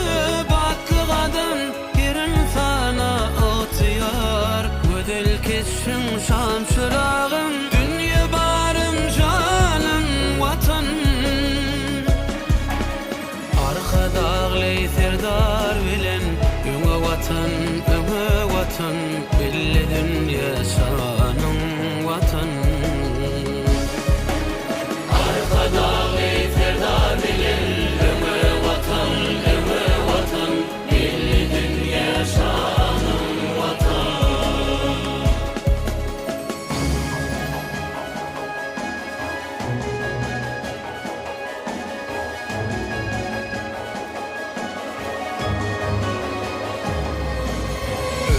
battı kadın bir insana atıyar ödül keçsin şam çırağım dünya barım canım vatan arkadağlı serdar bilen öme vatan belli dünya şanım vatan Arkadağlı serdar bilin ömrü vatan belli dünya şanım vatan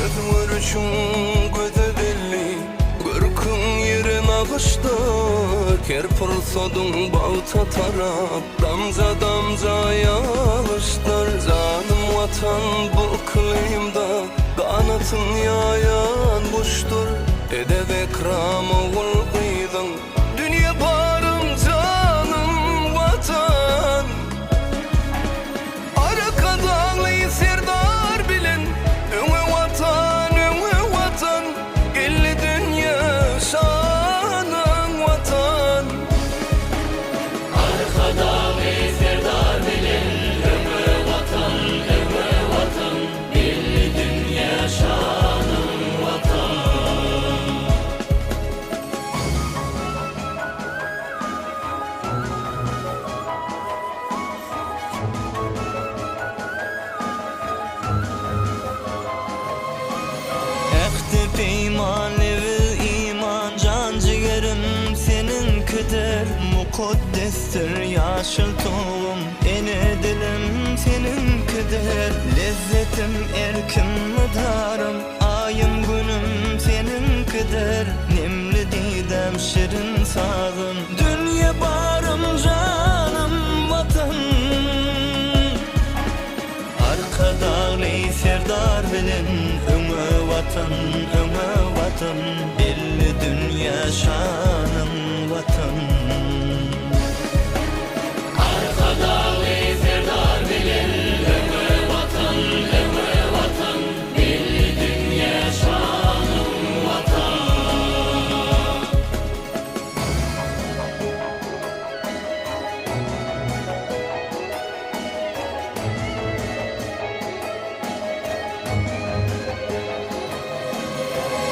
Özmürüşün gözü belli Görkün yerin ağışta Kerpir sodun bağta tarap Damza damza yağışlar Canım vatan bu iklimda Kanatın yayan boştur Edeb ekram oğul kıydın Dünya barım canım vatan Arkadağlı serdar bilin öme vatan gelli dünya şanın vatan Arkadağlı serdar bilin ömrü vatan belli dünya şanım vatan Ekti peyman evi iman can ciğerim seninkidir Mukaddestir yaşıl tohum ene dilim seninkidir Lezzetim erkim müdarım ayım günüm seninkidir Nemli didem şirin sağım dünya barım canım vatan Arkadağlı serdar bilin öme vatan belli dünya şanım vatan Arkadağlı serdar bilin ömrü vatan belli dünya şanım vatan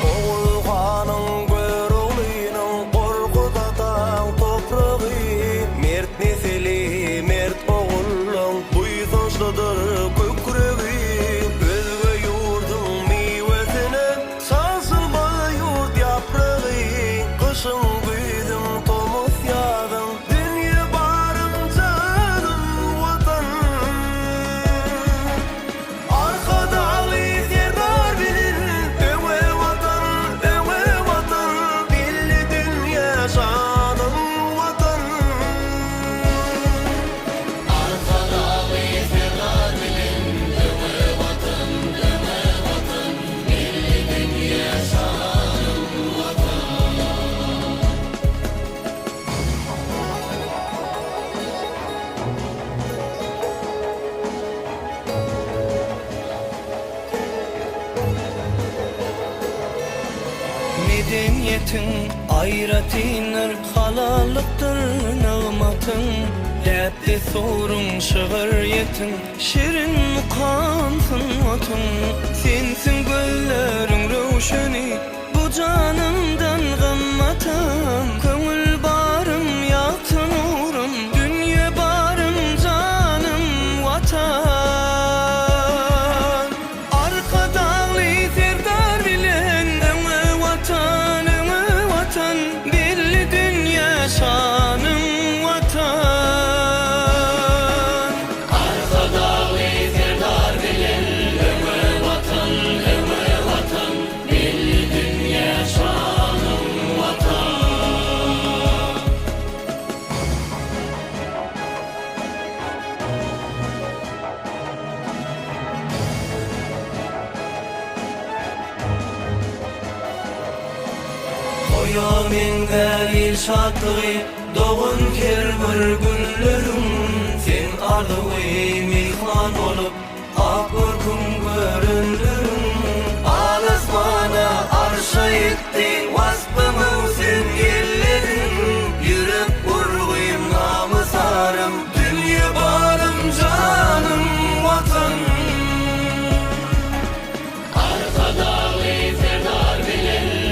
Oğul kanın görülüğünün korkuda dağ niyetin ayratinir halalıktır nağmatın Däpde sorun şığıryetin şirin mukansın otun Sensin göllerin röşeni bu canımdan gammatan Köngül barım yatın uğrum dünya barım canım vatan Min galil şatlığı doğun kermür günlerim Sen ardığı mihman olup akırkın görünlerim Alasmana arşa etti vasfımı sen ellerin Yürek vurguyum namısarım dünya barım canım vatan Arkadağı serdar bilen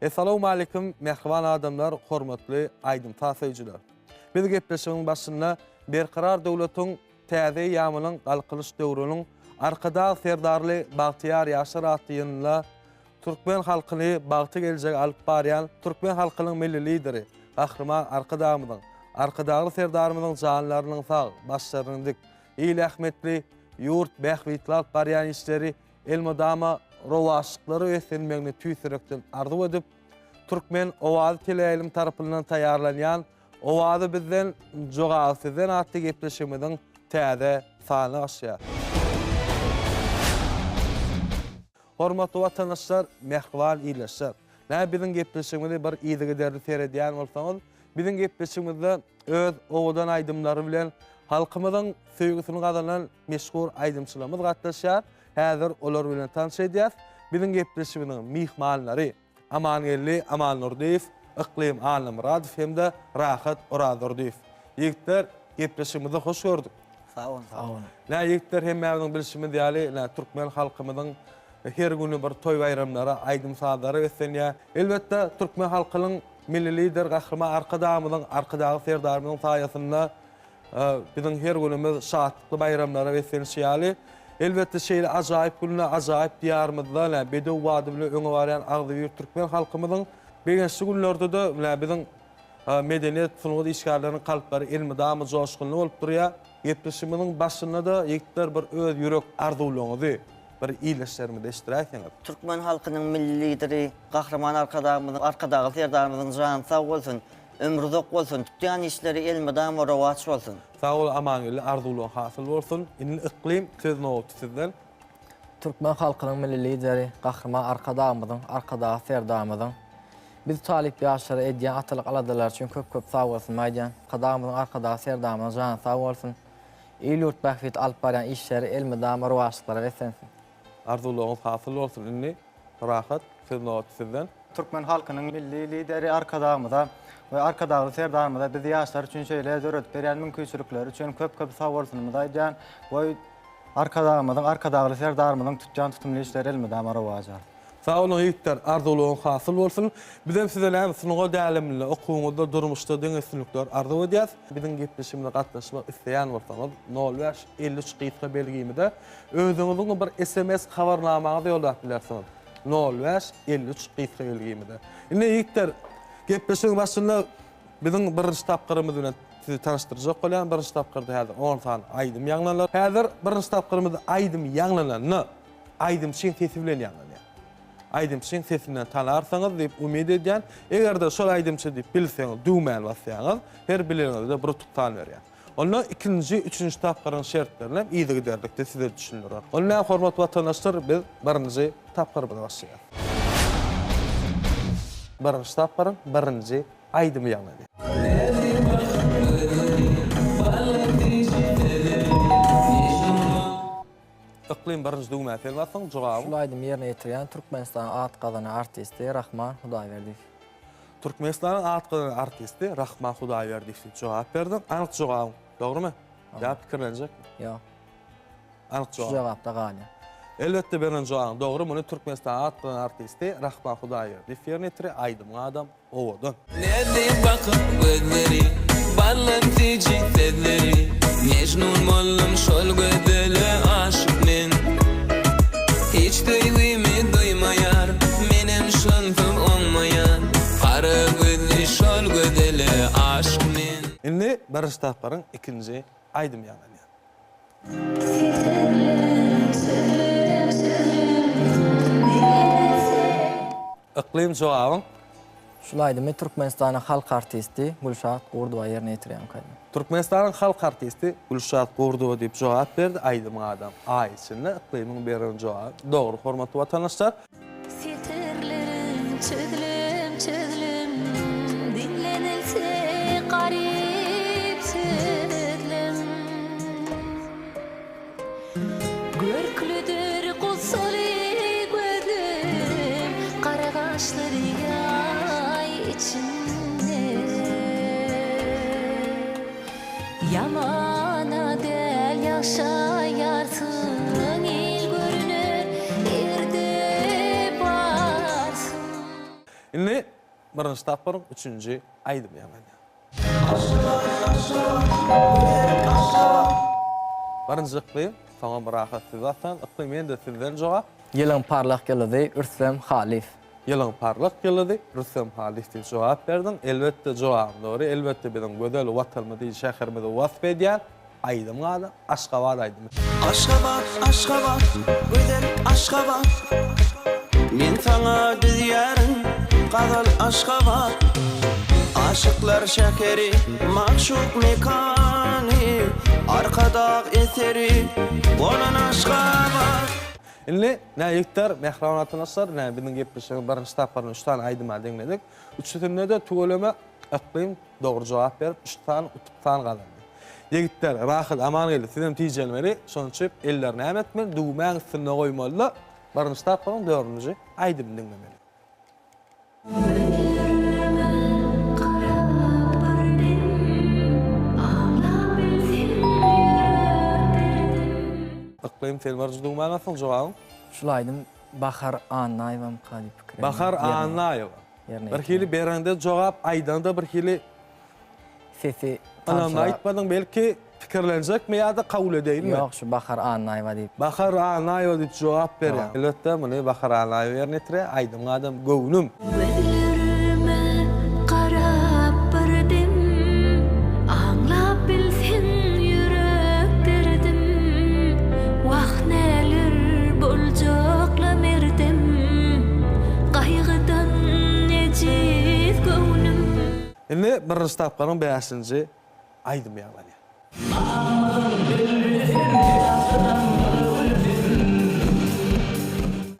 Assalamu alaikum, mehriban adamlar, hormatly aydın tasaýjylar. Biz gepleşigiň başynda berkarar döwletiň täze ýamynyň galkylyş döwrüniň arkada serdarly Bagtyar Ýaşar atynyla Türkmen halkyny bagty geljek alyp barýan Türkmen halkynyň milli lideri, gahrman arkadagy serdarymyzyň janlarynyň sag başlarynyň ýyly ähmetli ýurt bähwitler barýan işleri elmodama rowaşlyklary ösenmegini tüýserekden arzuw edip Türkmen Owazy teleýilim tarapyndan taýarlanýan Owazy bizden jogasyzdan atdy gepleşigimiziň täze sany aşýar. Hormatly watandaşlar, mehriban iýleşler. Näme biziň gepleşigimizi bir ýygy derdi seredýän bolsaňyz, biziň gepleşigimizde öz owadan aýdymlary bilen halkymyzyň söýgüsini gazanan meşhur aýdymçylarymyz gatnaşýar. Häzir olar bilen tanış edýäs. Biziň gepleşigimiziň mihmanlary Amangelli Aman Nurdiýew, Iklim Alymradov hemde Rahat Orazordiýew. Ýigitler, gepleşigimizi hoş gördük. Sağ olun, sağ olun. Näme ýigitler hemmäniň bilşimi diýäli, türkmen halkymyzyň her günü bir toy bayramlara, aýdym saatlara ötsenýär. Elbetde türkmen halkynyň milli lider gahrman arkadamyzyň, arkadagy serdarymyzyň saýasynda biziň her günümiz şahatly bayramlara ötsenýär. Elbetde şeýle ajaýyp günler, ajaýyp diýarymyzda bedew wady bilen öňe barýan agdy türkmen halkymyzyň begençli günlerde de biziň medeniýet sunugy işgärläriniň kalplary elmydamy joşgunly bolup durýar. Gepleşigimiziň başynda da ýigitler bir öz ýürek arzuwlaryny bir iýleşlerimi de iştirak etdiler. Türkmen halkynyň milli lideri, gahrman arkadagy serdarymyzyň jany sag bolsun, ömrü uzak bolsun, tutýan işleri elmydam rawaç bolsun. Sag ol, amangyly, arzuwlaryň hasyl bolsun. Indi iklim söz nowty sizden. Türkmen halkynyň milli lideri, gahrman arkadagy serdarymyzyň biz talip ýaşlara edýän atalyk aladalar üçin köp sag bolsun maýdan. Arkadagy serdarymyzyň jany sag bolsun. Ýurt bahwet alyp barýan işleri elmydam rawaçlyklara wesensin. Arzuwlaryň hasyl bolsun. Indi Rahat söz nowty sizden. Türkmen halkynyň milli lideri arkadamyza we arkadagy serdarymyza biz ýaşlar üçin şeýle döret berýän mümkinçilikler üçin köp sag bolsunmy daýjan we arkadagy serdarymyzyň tutjan tutumly işleri elmydam rawaçlar. Sağ olun ýigitler, arzuwlaryň hasyl bolsun. Bizem sizden hem sunuga dälimli, okuwňyzda, durmuşda deňeslikler arzu edýäs. Biziň gepleşigimizde gatnaşmak isleýän bolsaňyz 05 53 gysga belgimide özüňiziň bir SMS habarnamaňyzy ýolap bilersiňiz. 05 53 gysga belgimide. Indi ýigitler, gepleşigiň başynda biziň birinji tapgyrymyz bilen sizi tanıştyrjak bolýan. Birinji tapgyrda häzir 10 san aýdym ýanglanlar. Häzir birinji tapgyrymyzda aýdym ýanglanany aýdym şeň sesi bilen ýanglanýar. Aýdymçyň sesinden tanarsaňyz diýip umyd edýän. Egerde şol aýdymçy diýip bilseňiz, düwmän basýaňyz, her bileňizde bir tutan berýär. Onda ikinji, üçünji tapgyryň şertlerini iýdi giderlikde size düşündirer. Onda hormatly watandaşlar, biz birinji tapgyry bilen başlaýar. Birinji tapgyryň birinji aýdymy ýanglanýar. Iklim birinji düwmä telbasyň, jogaby. Şol aýdym ýerine ýetirýän Türkmenistan at gazany artisti Rahman Hudaýberdiýew. Türkmenistanyň at gazany artisti Rahman Hudaýberdiýew jogap berdi. Anyk jogaby, dogrymy? Ýa pikirlenjek? Ýok. Anyk jogap. Jogap da galy. Elbetde beren jogaby dogry. Muny Türkmenistan at gazany artisti Rahman Hudaýberdiýew ýerine ýetirýär. Aýdym adam owadan. Nedi bakıp gözleri, ballam tici tedleri, mecnun mollum şol gödeli aşık men. Hiç duyuymi duymayar, menem şontum olmayan, kara gözli şol gödeli aşık men. Indi birinji tapgyryň ikinji aýdym ýanglanýar. Iklim jogabyň. Şol aýdymy Türkmenistanyň halk artisti Gulşat Gurdowa ýerine ýetirýän kaýdy. Türkmenistanyň halk artisti Gulşat Gurdowa diýip jogap berdi. Aýdym adam aýçyny iklimiň beren jogaby. Dogry, hormatly watandaşlar. Setirlerim çözlüm dinlenilse garip sözlüm Görklüdür kutsali gözlüm kara kaşları yay içinde Yamana del yaşayarsın il görünür erde barsın Indi birinji tapgyryň üçünji aýdym ýanglanýar. Birinji iklim, tamam rahat sizden, iklim ende sizden jogap. Ýylyň parlak geldi Ürsem Halif. Ýylyň parlak geldi Ürsem Halif diýip jogap berdiň. Elbetde jogap dogry, elbetde biziň gödel watanymyzy, şäherimizi wasp edýär. Aýdym gada, Aşgabat aýdym. Aşgabat, gödel Aşgabat. Men saňa diýärin, Qazal Aşgabat Aşıklar şekeri Makşuk mekani Arkada eseri Olan Aşgabat Indi näýekler mehriban nasar, näme biziň gepleşýän birinji taparyny 3 tane aýdyma deňledik. Üçüňde de tugalama yklim dogry jogap berip 3 tane utupdan galandy. Ýigitler rahat aman geldi, sizem tijelmeli, şonçyp ellerini ämetmeli, duýmaň üstüne goýmaly. Birinji taparyň 4-nji aýdymy deňlemeli. Yklim telbarjy duýmaňasyň jogabym? Şulaydım Bahar Anaýewam kady pikir. Bahar Anaýewa. Bir hili berende jogap aýdanda bir hili sesi anam aýtmadyň belki pikirlenjekmi ýa-da kabul edýärmi? Ýok, şu Bahar Anaýewa diýip. Bahar Anaýewa diýip jogap berýär. Elbetde muny Bahar Anaýewa ýerine aýdym adam göwnüm. Indi birinji tapgaryň 5-nji aýdym ýaglanýar.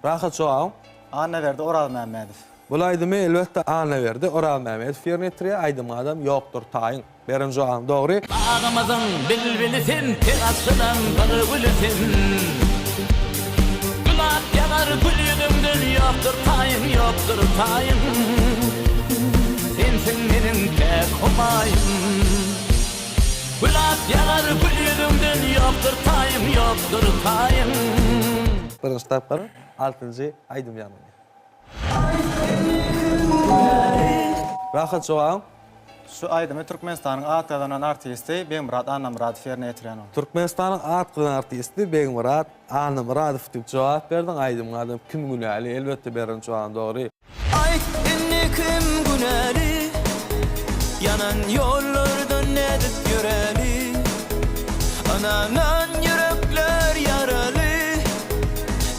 Rahat jogap. Anna verdi Oral Mämmedow. Bu aýdymy elbetde Anna verdi. Oral Mämmedow ýerine ýetirýär. Aýdym adam ýokdur taýyn. Birinji jogap dogry. Bağımızın bilbilisin, terasıdan bir gülüsin. Gülat yanar gülüdümdür, yoktur tayın, yoktur tayın. Sensin benim tek humayım. Gülat yanar gülüdümdür, yoktur tayın, yoktur tayın. Birinji tapgaryň 6-njy aýdym ýaglanýar. Rahat jogap. Şu aýdymy Türkmenistanyň atlanan artisti Begmurad Anamuradow ýerine ýetirýän. Türkmenistanyň atlanan artisti Begmurad Anamuradow diýip jogap berdiň. Aýdym adam kim günäli? Elbetde birinji jogap dogry. Ayt inni kim günäli Yanan yollarda nedip ýöreli Ananan yürekler yaralı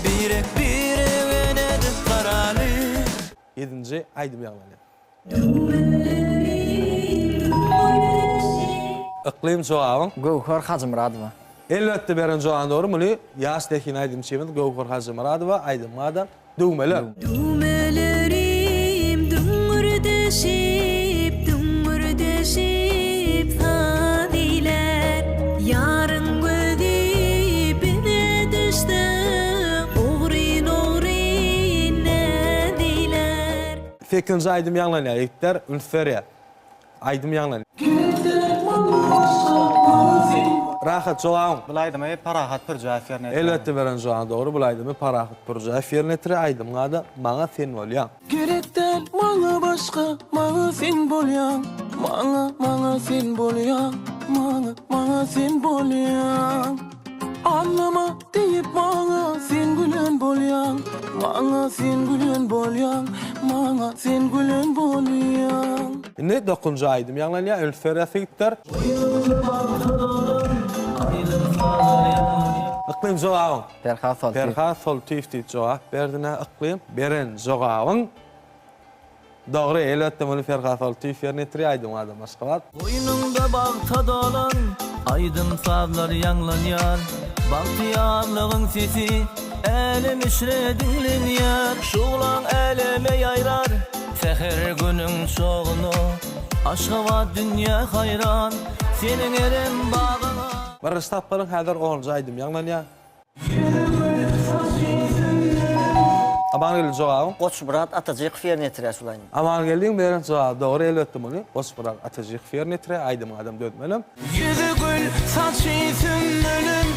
Birek birege nedip garaly 7-nji aýdym ýaglanýar. Yklim jogabym Gowhar Hajymuradowa. Elbetde birinji jogap dogry. Muny ýaş dekin aýdym çemen Gowhar Hajymuradowa aýdym adam döwmeler. Dümelerim dümürdeşip sadiler yarın gözübüne düştü uğrin ne diler. 8-nji aýdym ýaglanýar. Ýigitler Ülferiýa aýdym ýaglanýar. Rahat jogabym. Bu aýdymy Parahat Pürjäf ýerine ýetirýän. Elbetde birinji jogap dogry. Bu aýdymy Parahat Pürjäf ýerine ýetirýär. Aýdym adam maňa sen bolýan. Gerekden maňa başga, maňa sen bolýan. Maňa sen bolýan. Maňa sen bolýan. Anlama diýip maňa sen gülen bolýan. Maňa sen gülen bolýan. Maňa sen gülen bolýan. Indi 9-njy aýdym ýaglanýar. Ülferiýa ýigitler. Yklim jogabym. Ferhat Soltiýew. Ferhat Soltiýew diýip jogap berdine yklim. Beren jogabyň dogry. Elbetde muny Ferhat Soltiýew ýerine ýetirýär. Aýdym adam Aşgabat. Boynumda bağta dolan, aydın sazlar yanlanýar. Bahtiyarlygyň sesi, elim işre dinlenýär. Şulan elime ýayrar, seher günüň şoğunu. Aşgabat dünýä hayran, seniň erim bagyna. Birinji tapgaryň häzir 10-njy aýdym ýaglanýar. Aman jogabym Goçmurad Atajyk ýerine ýetirýär şulaýyn. Aman geldiň birinji jogap dogry. Elbetde muny Goçmurad Atajyk ýerine ýetirýär. Aýdym adam dödmelem. Yüzü gül, saçı sümbülüm,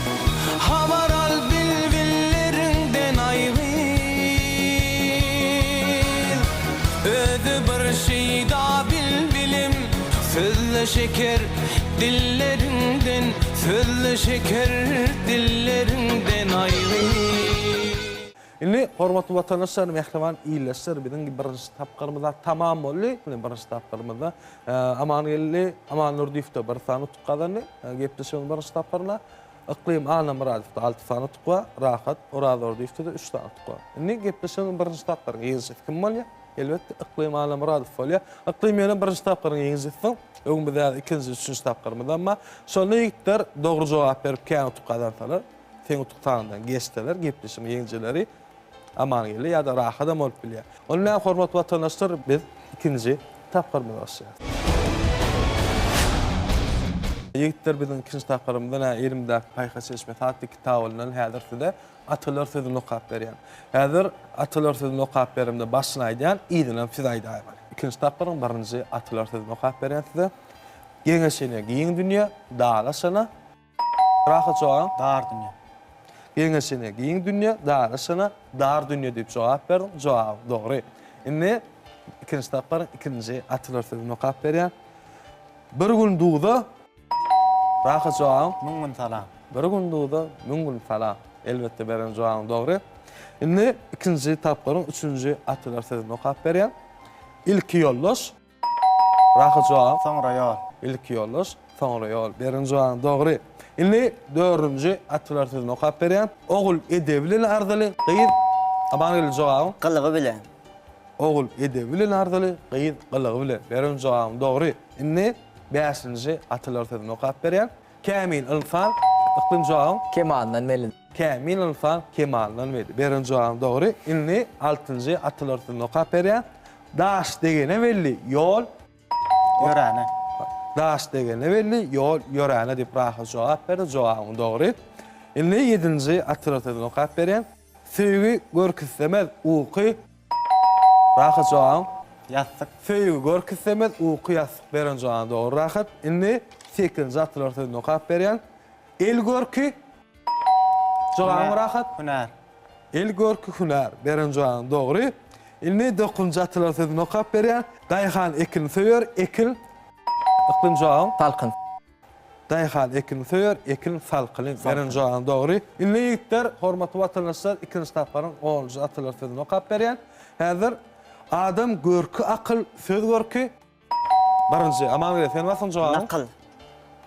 havaral bilbillerinden ayrıl. Özü bir şey da bilbilim, sözle şeker dillerinden, sözle şeker dillerinden ayrıl. Indi hormatly watandaşlar, mehriban iýleşler, biziň birinji tapgarymyzda tamam boldy. Birinji tapgarymyzda Aman geldi, Aman Nurdiýew bir sany tutqadandy. Gepleşýän birinji tapgaryna Yklim Anamuradow 6 sany tutqa, Rahat Oral Nurdiýew 3 sany tutqa. Indi gepleşýän birinji tapgaryna ýygyşyk kim bolýar? elbetde iklim alamy radif bolýar. Iklim ýene birinji tapgyryň ýeňizitsin. Öňün bizä ikinji, üçünji tapgyrymyz, amma şol ýigitler dogry jogap berip kän utup gadansalar, sen utuktandan geçdiler, gepleşimi ýeňjileri aman geldi ýa-da rahat adam bolup bilýär. Onu bilen hormatly watandaşlar, biz ikinji tapgyrymyza başlaýar. Ýigitler biziň ikinji tapgyrymyzda 20 dakika paýha çeşme saatlik tawalynyň häzirde atalar sözüni okap berýän. Häzir atalar sözüni okap berimde başyna aýdýan, ýygynyň siz aýdýar. İkinji tapgyrym birinji atalar sözüni okap berýän size. Geňeşine giň dünýä, dağlaşana rahat jogap dar dünýä. Geňeşine giň dünýä, dağlaşana dar dünýä diýip jogap berdim. Jogap dogry. Indi ikinji tapgyrym ikinji atalar sözüni okap berýän. Bir gün duýdy. Rahat jogap müňün salam. Bir gün duýdy, müňün salam. Elbette beren jogap dogry. Indi ikinji tapgyrym üçünji atalar sözüni okap berýän. İlki ýollaş. Rahat jogap soňra ýol. İlki ýollaş, soňra ýol. Beren jogap dogry. Indi dördünji atalar sözüni okap berýän. Ogul edebilen ardaly gyýyz. Abanyl jogap gylygy bilen. Ogul edebilen ardaly gyýyz gylygy bilen. Beren jogap dogry. Indi 5-nji atalar sözüni okap berýän. Kamil insan iklim jogap kemaldan meli. Kamil insan kemaldan meli. Beren jogap dogry. Indi 6-njy atalar sözüni okap berýän. Daş degene belli, ýol ýöräne. Daş degene belli, ýol ýöräne diýip rahat jogap berdi, jogabym dogry. Indi 7-nji atalar sözüni okap berýän. Söýgi görküsemez uky rahat jogap ýatsyk. Söýgi görküsemez uky ýatsyk beren jogap dogry rahat. Indi 8-nji atalar sözüni okap berýän. El görkü jogabym rahat. Hünär. El görkü hünär beren jogap dogry. Indi 9-njy atalar sözüni okap berýän. Daýhan ekini söýür, ekil iklim jogap salkyn. Daýhan ekini söýür, ekil salkyn beren jogap dogry. Indi ýigitler, hormatly watandaşlar, ikinji tapgyrym 10-njy atalar sözüni okap berýän. Häzir adam görkü akyl söz görkü. Birinji aman gele sen basyň jogap. Nakıl.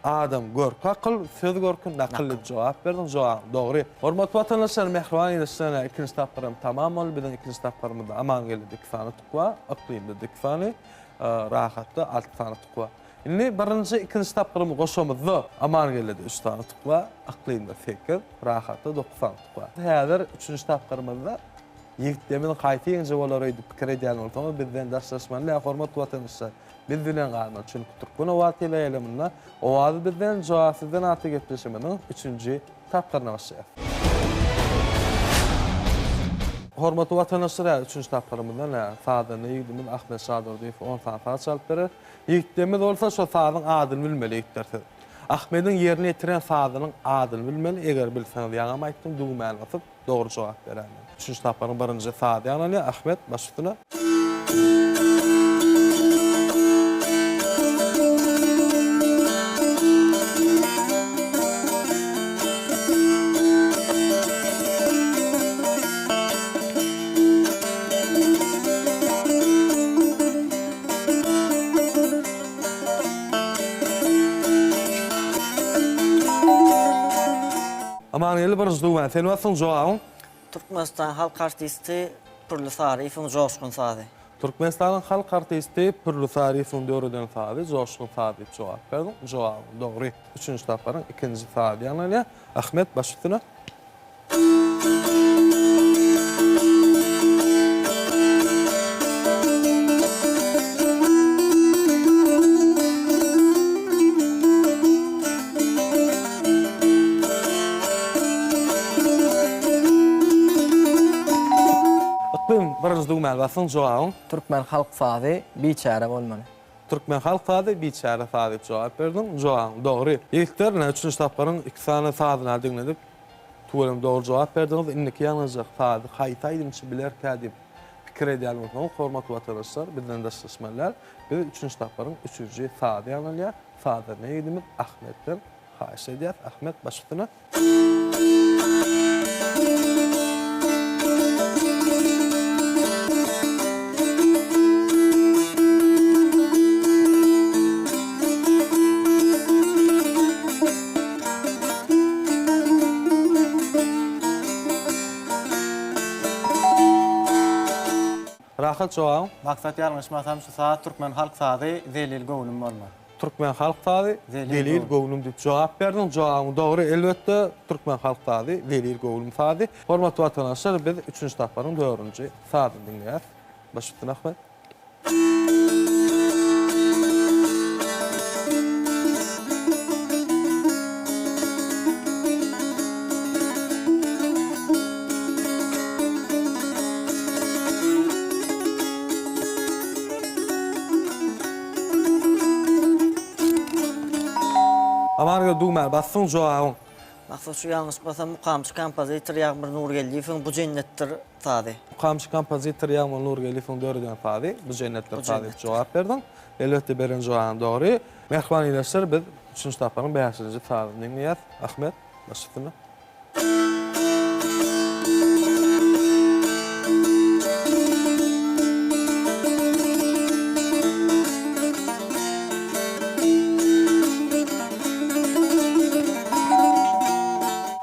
Adam görkü akyl söz görkü nakıl diýip jogap berdiň, jogap dogry. Hormatly watandaşlar, mehriban ýene ikinji tapgyrym tamam bolup, biziň ikinji tapgyrymyzda aman gele dikfany tukwa, iklimde dikfany, rahatda 6 tane tukwa. Indi birinji ikinji tapgyrym goşamyzda aman gele 3 tane tukwa, iklimde 8, rahatda 9 tane tukwa. Häzir üçünji tapgyrymyzda ýigitlerin gaýty ýeňje bolar diýip pikir edýän bolsaňyz bizden daşlaşmaly, hormatly watandaşlar. Biz bilen galman çünki Türkmen wagtyla eleminde owazy bizden jogapsyzdan aty gepleşmeniň 3-nji tapgyryna başlaýar. Hormatly watandaşlar, 3-nji tapgyrymyzda saatda ýigitimiz Ahmet Şadur diýip 10 saat çalyp berer. Ýigitlerimiz bolsa şo saatyň adyny bilmeli ýigitler. Ahmedin yerini ýetiren saatynyň adyny bilmeli. Eger bilseňiz ýaňam aýtdym, dugmany basyp dogry jogap bererler. 3-nji tapgyryň 1-nji saat ýagny Ahmet başytyna. Aman ýeli birinji dugman, sen basyň jogabym? Türkmenistan halk artisti Pürlü Sarif'in Coşkun Sadi. Türkmenistan'ın halk artisti Pürlü Sarif'in döwrüden Sadi, Coşkun Sadi diýip jogap berdim. Jogabym dogry. 3-nji tapgyryň 2-nji Sadi ýagny Ahmet başytyna. Birinji dugman basyň jogabym Türkmen halk sady biçare bolmaly. Türkmen halk sady biçare sady diýip jogap berdim. Jogabym dogry. Ýigitler 3-nji tapgyryň 2 sany sadyny diňledip tuwalym dogry jogap berdiňiz. Indiki ýalnysy sady haýtaýdymçy bilerkä diýip pikir edýän bolsaň, hormatly watandaşlar, bizden daşlaşmalar. Biz 3-nji tapgyryň 3-nji sady ýagny sady näýdimiz Ahmetden haýyş edýär. Ahmet başytyna. Rahat cevabım. Maksat yanlışmasam şu saat Türkmen halk sadı zelil gowlum bolma. Türkmen halk sadı delil gowlum dip cevap berdim. Cevabım doğru. Elbette Türkmen halk sadı delil gowlum sadı. Hormatly vatandaşlar, biz 3-nji taparyň 4-nji sadyny dinleýär. Başyptyn Ahmet. Amarga dugmar bassın cevabın. Maksat şu yanlışmasam mukamçı kompozitor Yağmur Nurgeliýewiň Bu Cennetdir sady. Mukamçı kompozitor Yağmur Nurgeliýewiň dördüň sady Bu Cennetdir sady cevap berdim. Elbette beren cevabın doğru. Mehman ileşler, biz 3-nji taparyň 5-nji sadyny dinleýär. Ahmet, başyptyn.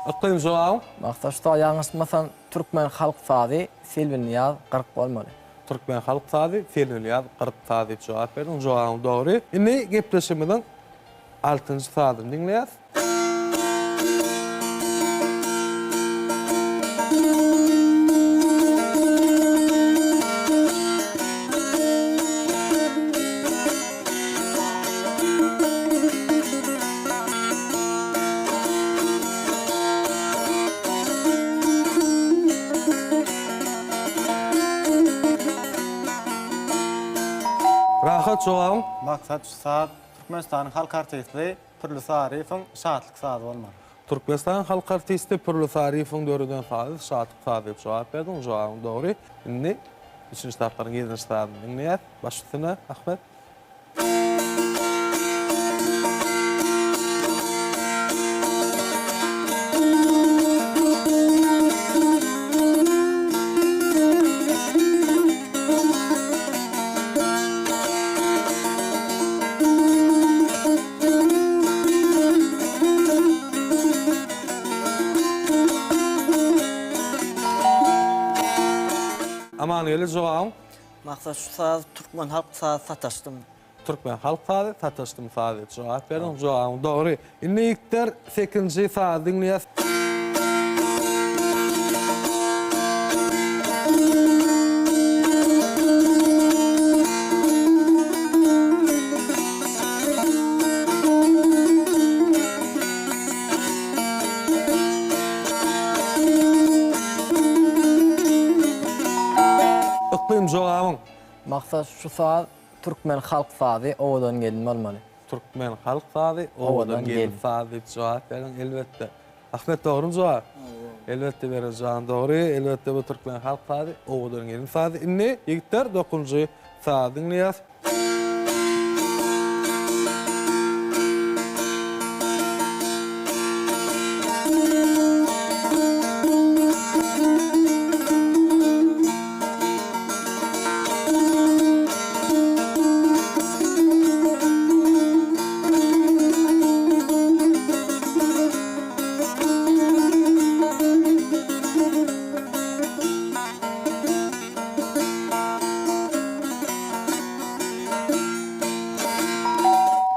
Aklayım cevabım. Maksat şu yanlışmasam Türkmen halk sadı Selvi Niyaz 40 bolmaly. Türkmen halk sadı Selvi Niyaz 40 sadı diýip cevap berdim. Cevabım doğru. Indi gepleşimiň 6-njy sadyny dinleýär. Rahat cevabım. Maksat şu saat Türkmenistanyň halk artisti Pürlü Sarifiň şatlyk sady bolmaly. Türkmenistan halk artisti Pürlü Sarifiň dördüň sady şatlyk sady diýip cevap berdim. Cevabım doğru. Indi 3-nji taparyň 7-nji sadyny dinleýär. Başyptyn Ahmet. Aman eli cevabım. Maksat şu saat Türkmen halk sadı sataşdym. Türkmen halk sadı sataşdym sady diýip cevap berdim. Cevabım doğru. Indi ilkler 8-nji sady dinleýär. Aklayım cevabın. Maksat şu saat Türkmen halk sadı owadan gelin bolmaly. Türkmen halk sadı owadan gelin sady diýip cevap berdim. Elbette. Ahmet doğru cevap. Elbette berejän doğru. Elbette bu Türkmen halk sadı owadan gelin sady. Indi ýigitler 9-njy sady dinleýär.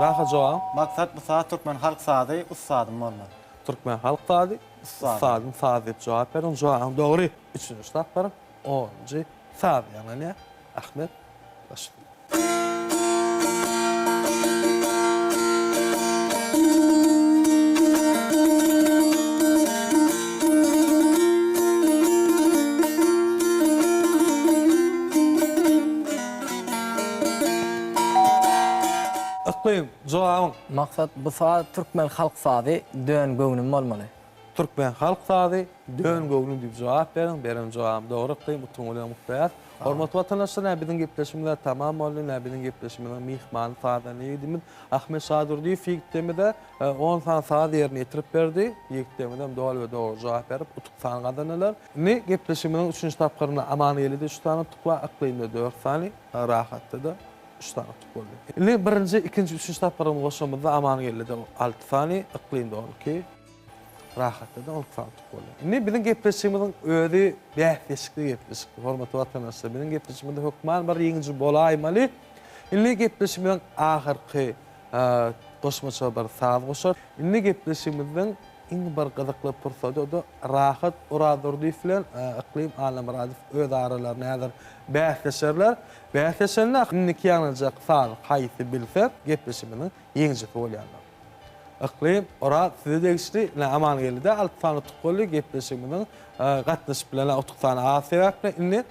Rahat cevabım. Maksat bu saat Türkmen halk sadı ussadım bolmaly. Türkmen halk sadı ussadım sady diýip cevap berdim. Cevabım doğru. 3-nji taparyň 10-njy sady ýa-ni Ahmet başyptyn. Aklayım cevabım. Maksat bu saat Türkmen halk sadı dön göwnüm bolmaly. Türkmen halk sadı dön göwnüm diýip cevap berdim. Berem cevabım doğru. Aklayım utuňyla muhtaýar. Hormatly vatandaşlar, näbidin gepleşimler tamam boldy. Näbidin gepleşimler mihman sadany ýigitimiz Ahmet Şadurdiýew ýigitimize 10 san sady ýerine ýetirip berdi. Ýigitimiz doğal we doğru cevap berip utuk san gazanýarlar. Ne gepleşimiň 3-nji taparyna Amanyýelyde 3 tane utuk bar, Aklaýymda 4 sany, Rahatda da 3 tane utuk boldy. Indi 1-nji, 2-nji, 3-nji taparyny goşamyzda Amanyýelyde 6 sany, Aklaýymda 12, rahatda da oluksantyk bolýar. Indi biziň gepleşigimiziň özi bähdeşikli gepleşik. Hormatly watandaşlar, biziň gepleşigimizde hökman bir ýeňji bolaýmaly. Indi gepleşigimiziň ahyrky goşmaça bir saz goşar. Indi gepleşigimizden iň bir gyzykly pursady da rahat uradardy bilen iklim alam radif öz aralaryna näder bähdeşerler. Bähdeşenler indiki ýanajak saz haýsy bilse gepleşigimiziň ýeňji bolýarlar. Iklim ora size degişli aman geldi alt sany tutqoly gepleşigimiň gatnaşyp bilen otuq sany az sebäpli indi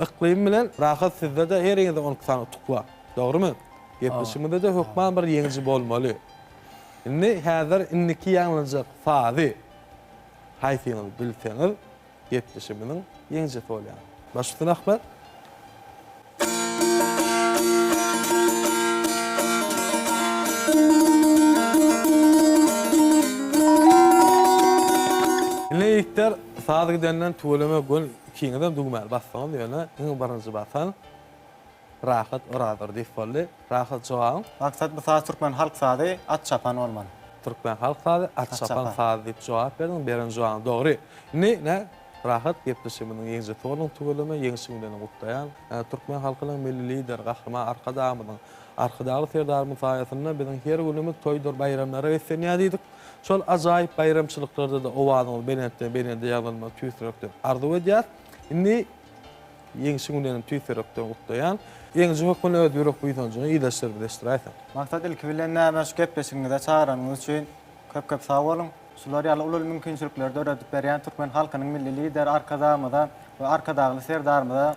iklim bilen rahat sizde de her ýerde onuq sany tutqwa. Dogrymy? Gepleşigimizde de hökman bir ýeňji bolmaly. Indi häzir indiki ýanajak fazy haýsyny bilseňiz gepleşigimiň ýeňji bolýar. Başyny Ahmet Leýikler sadyk denilen tuwlama gol kiňeden dugmal bassaň diýene iň birinji basan rahat oradur diýip boldy. Rahat jogaň. Maksat bu saz türkmen halk sady at çapan bolmaly. Türkmen halk sady at çapan sady diýip jogap berdiň. Beren jogaň dogry. Ne rahat gepleşigimiň ýeňji formaň tuwlama ýeňşiňden gutdaýan türkmen halkynyň milli lider gahrman arkadamyň arkadagy serdarymyň saýasynda biziň her günümiz toýdur bayramlara geçenýär diýdik. Şol ajaýyp bayramçylyklarda da owanyň benetde ýaglanma tüýsürekde arzu edýär. Indi ýeňşiňden tüýsürekde gutdaýan ýeňji hökmüň öz ýürek buýsanjyny ýylaşdyr bileşdirýär. Maksat ilki bilen näme şu gepleşiginde çağıranyňyz üçin köp sag bolun. Şular ýaly ulul mümkinçilikleri öwredip berýän türkmen halkynyň milli lider arkadamyda we arkadagy serdarymyda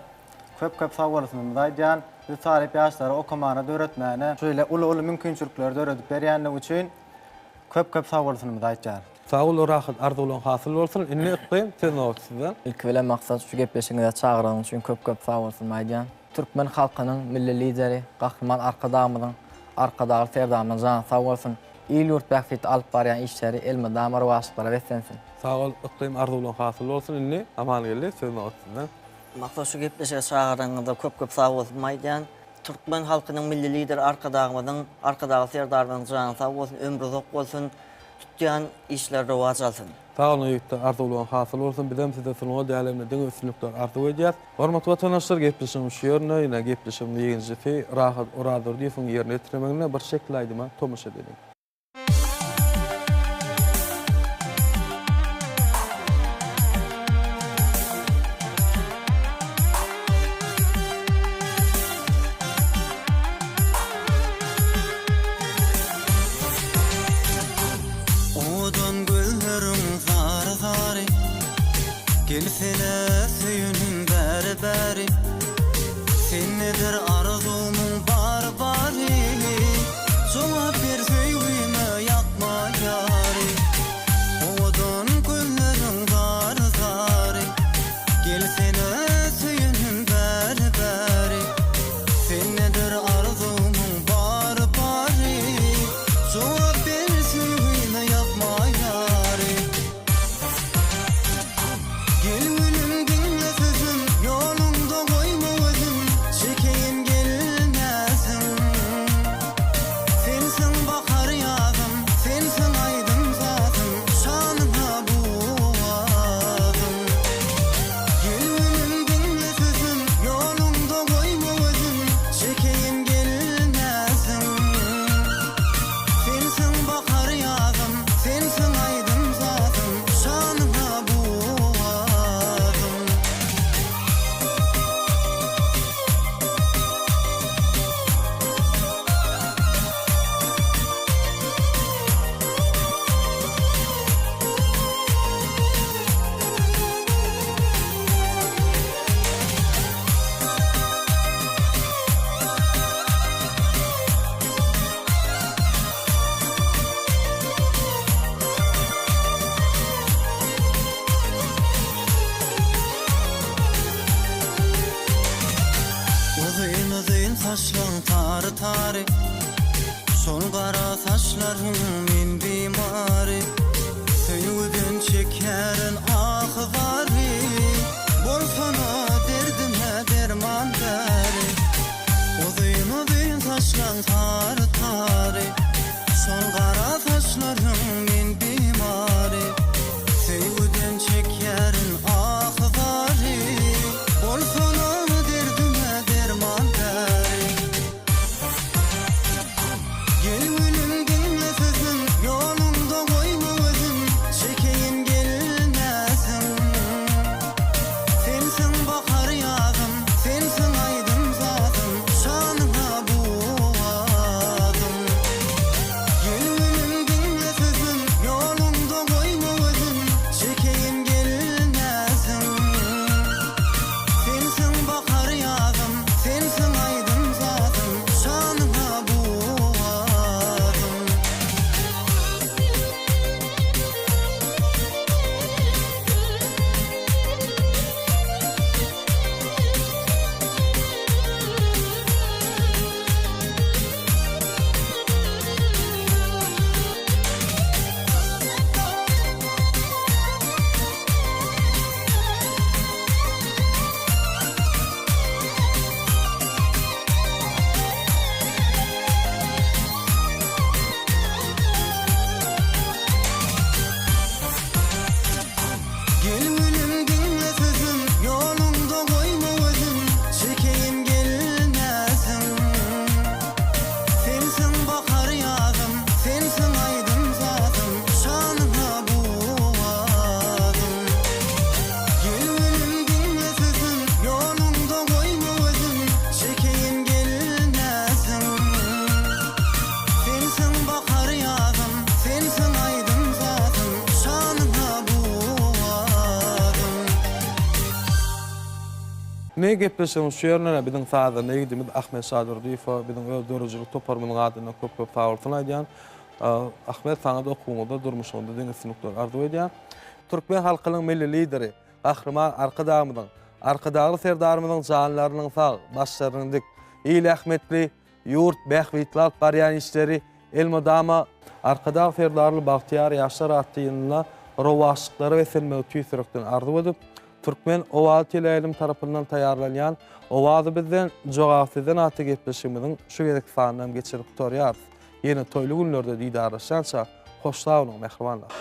köp sag bolsun diýen biz tarih ýaşlary okumany öwretmäne şöyle ulul mümkinçilikleri öwredip berýänligi üçin köp sag bolsun diýýär. Sag ol rahat arzulan hasyl bolsun. Indi iklim teznoksizden. İlk bilen maksat şu gepleşiginde çağıranyň üçin köp sag bolsun diýýän. Türkmen halkynyň milli lideri gahrman arkadamyň arkadagy serdarymyň jan sag bolsun. İl ýurt bähfit alyp barýan işleri elme damar waşyklara wetsensin. Sag ol iklim arzulan hasyl bolsun. Indi aman geldi teznoksizden. Maksat şu gepleşige çağıranyňda köp sag bolsun diýýän. Türkmen halkynyň milli lider arkadagy serdarymyň jan sag bolsun, ömrü uzak bolsun. Tutýan işler rowaj alsyn. Sag ol ýurtda arzulan hasyl bolsun. Bizem size sunuga dälemde diň üstünlikler arzu edýär. Hormatly watandaşlar, gepleşigimiz şu ýerine, ýene gepleşigimiň ýeňjisi rahat oradur diýip ýerine ýetirmeňine bir şekil aýdyma tomaşa edelim. Gelsene süýünüm bäri sen nedir arzumyň bari jogap ber süýgüme ýakma ýary odan gözleriň zary gelsene süýünüm bäri sen nedir arzumyň bari jogap ber süýgüme ýakma ýary saçlaryň tary şol gara saçlaryň men bimary söýgüden çekerin ahzary bolsana derdime derman bäri uzyn saçlaryň tary şol gara saçlaryň men bimary Ne gepleşýäňiz şu ýerine biziň sazda negidimiz Ahmet Sadur diýip, biziň öldürüjülük toparmynyň adyna köp fagulsyň aýdýan. Ahmet sana da okuwda durmuşynda diňe synyklar arzu edýär. Türkmen halkynyň milli lideri, gahrman arkadagy serdarymyzyň janlarynyň sag, başlarynyň dik, Ýyly Ahmetli, Ýurt Bähwitlar barýan işleri, Elmadama arkadagy serdarly Bagtyar ýaşar atdyňla rowaşlyklary we selme tüýsürekden arzu edip, Türkmen Owal Teleýalim tarapyndan taýýarlanýan Owazy bizden jogapsyzdan aty gepleşigimiziň şu gerek sanyny geçirip torýar. Ýene toýly günlerde diýdarlaşança hoşlawlyň mehribanlar.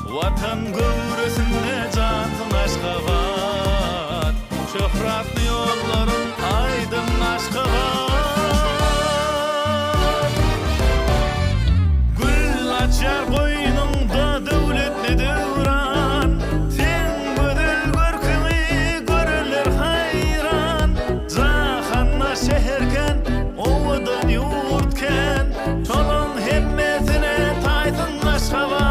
Vatan gövresinde canın Aşgabat, şöhratlı yolların aydın Aşgabat. Gül açar koynunda devletli devran, sen gödel görkünü görürler hayran. Zahanna şehirken, ovadan yurtken, çolun hemmesine taydın Aşgabat.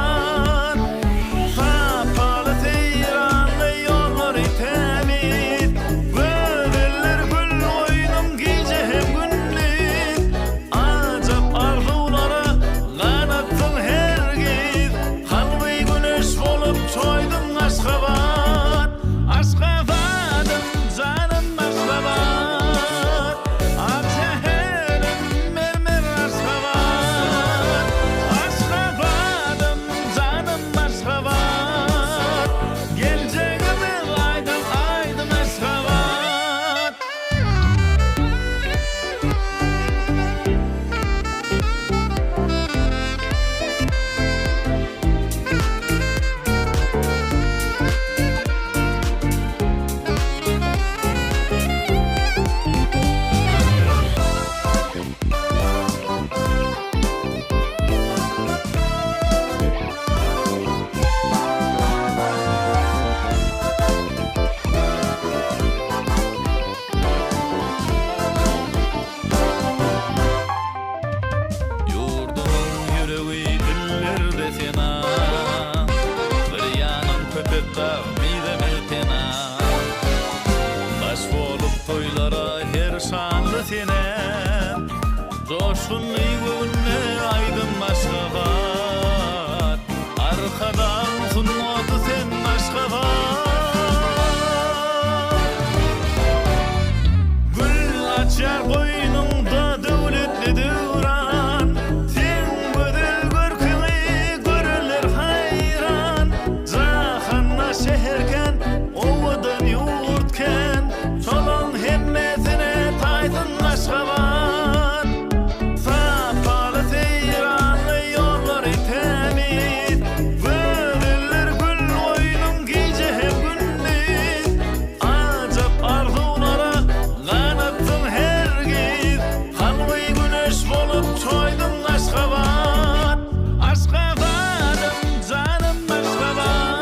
Aşgabat, Aşgabat'ım canım Aşgabat.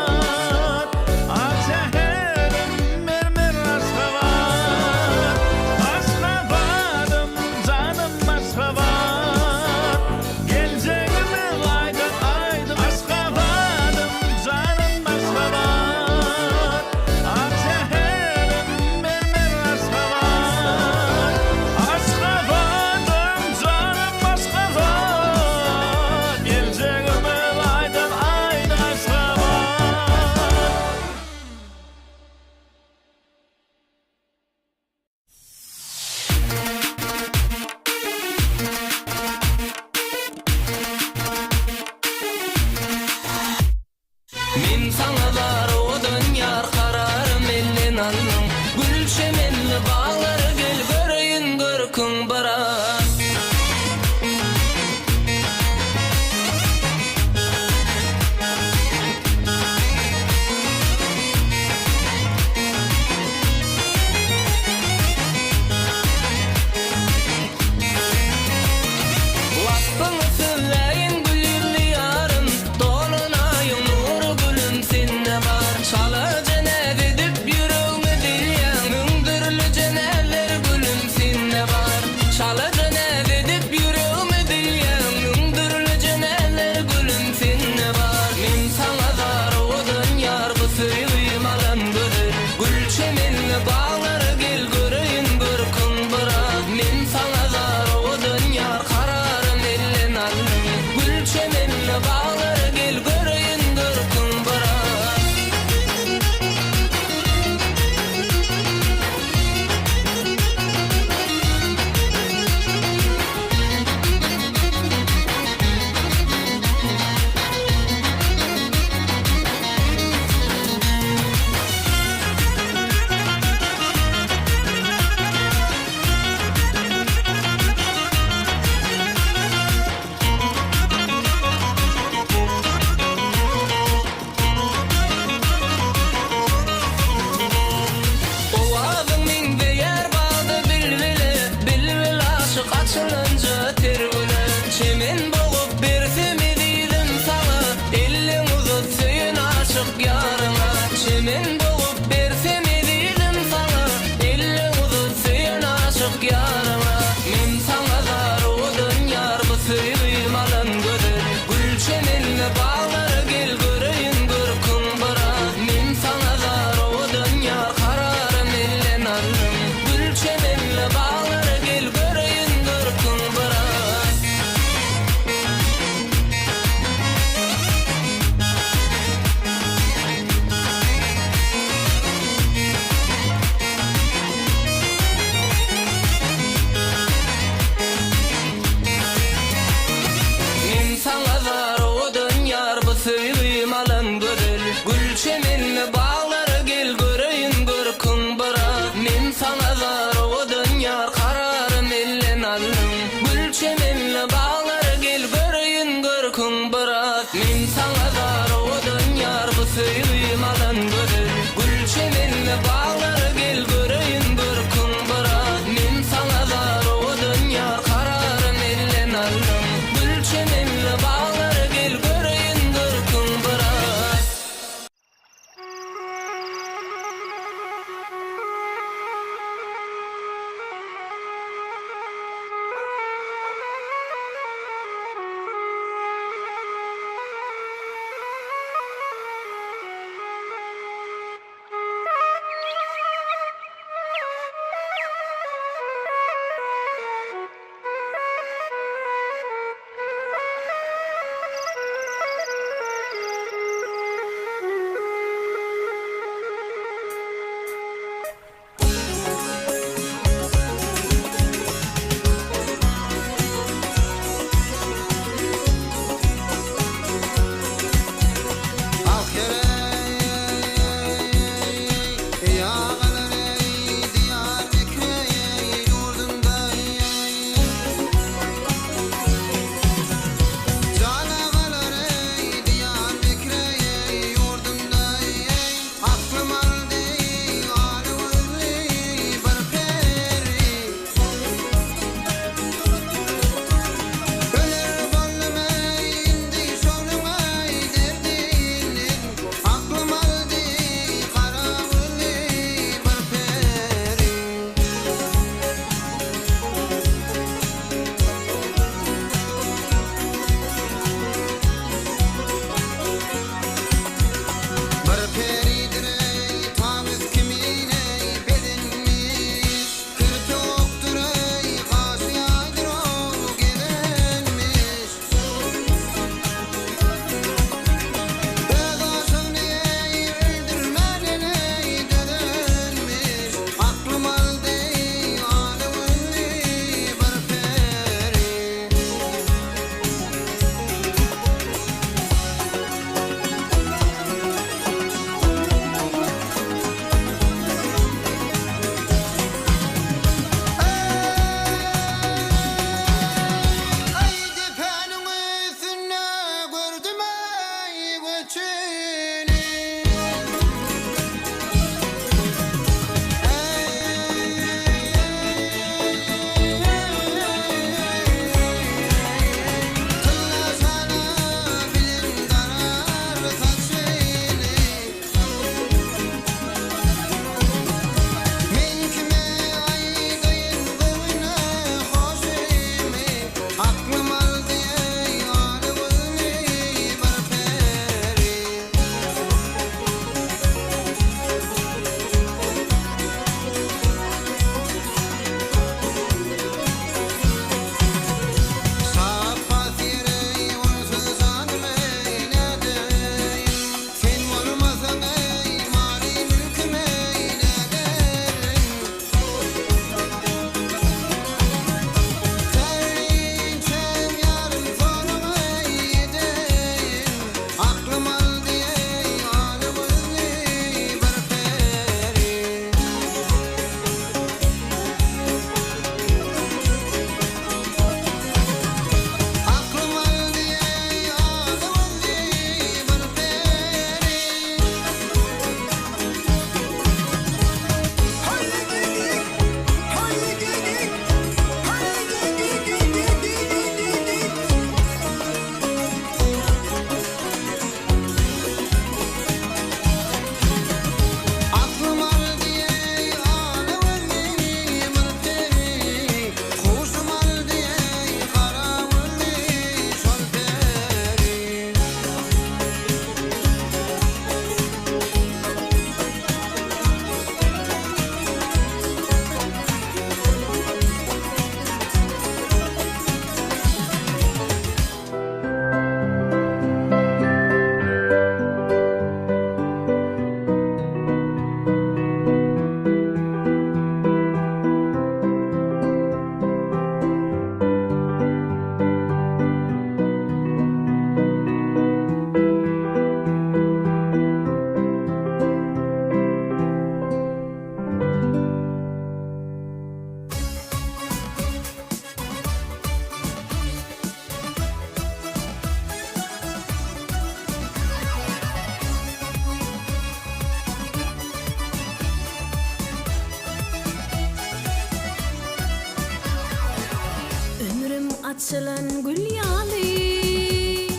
men sana dar odan yar kararım ellen aldım gül çemenli bağları gel göreyin görkün bara açılan gül yali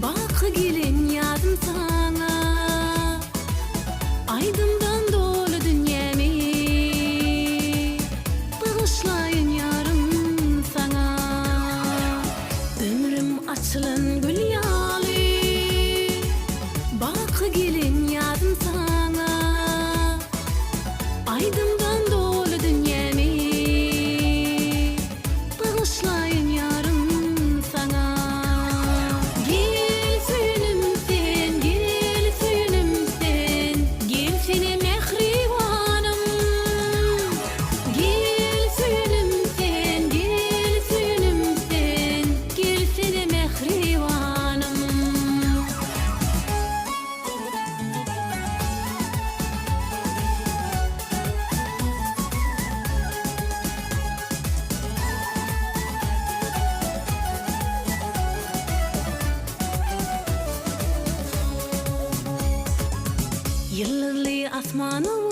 Bakı gelin yadım sana Aydımdan dolu dünyemi Bağışlayın yarım sana Ömrüm açılan gül yali Bakı gelin yadım sana Aydımdan dolu dünyemi Bağışlayın yarım sana Gel suyunumsen, gel suyunumsen Gel seni mehribanım Gel suyunumsen, gel suyunumsen Gel seni mehribanım Yıllarlı asmanı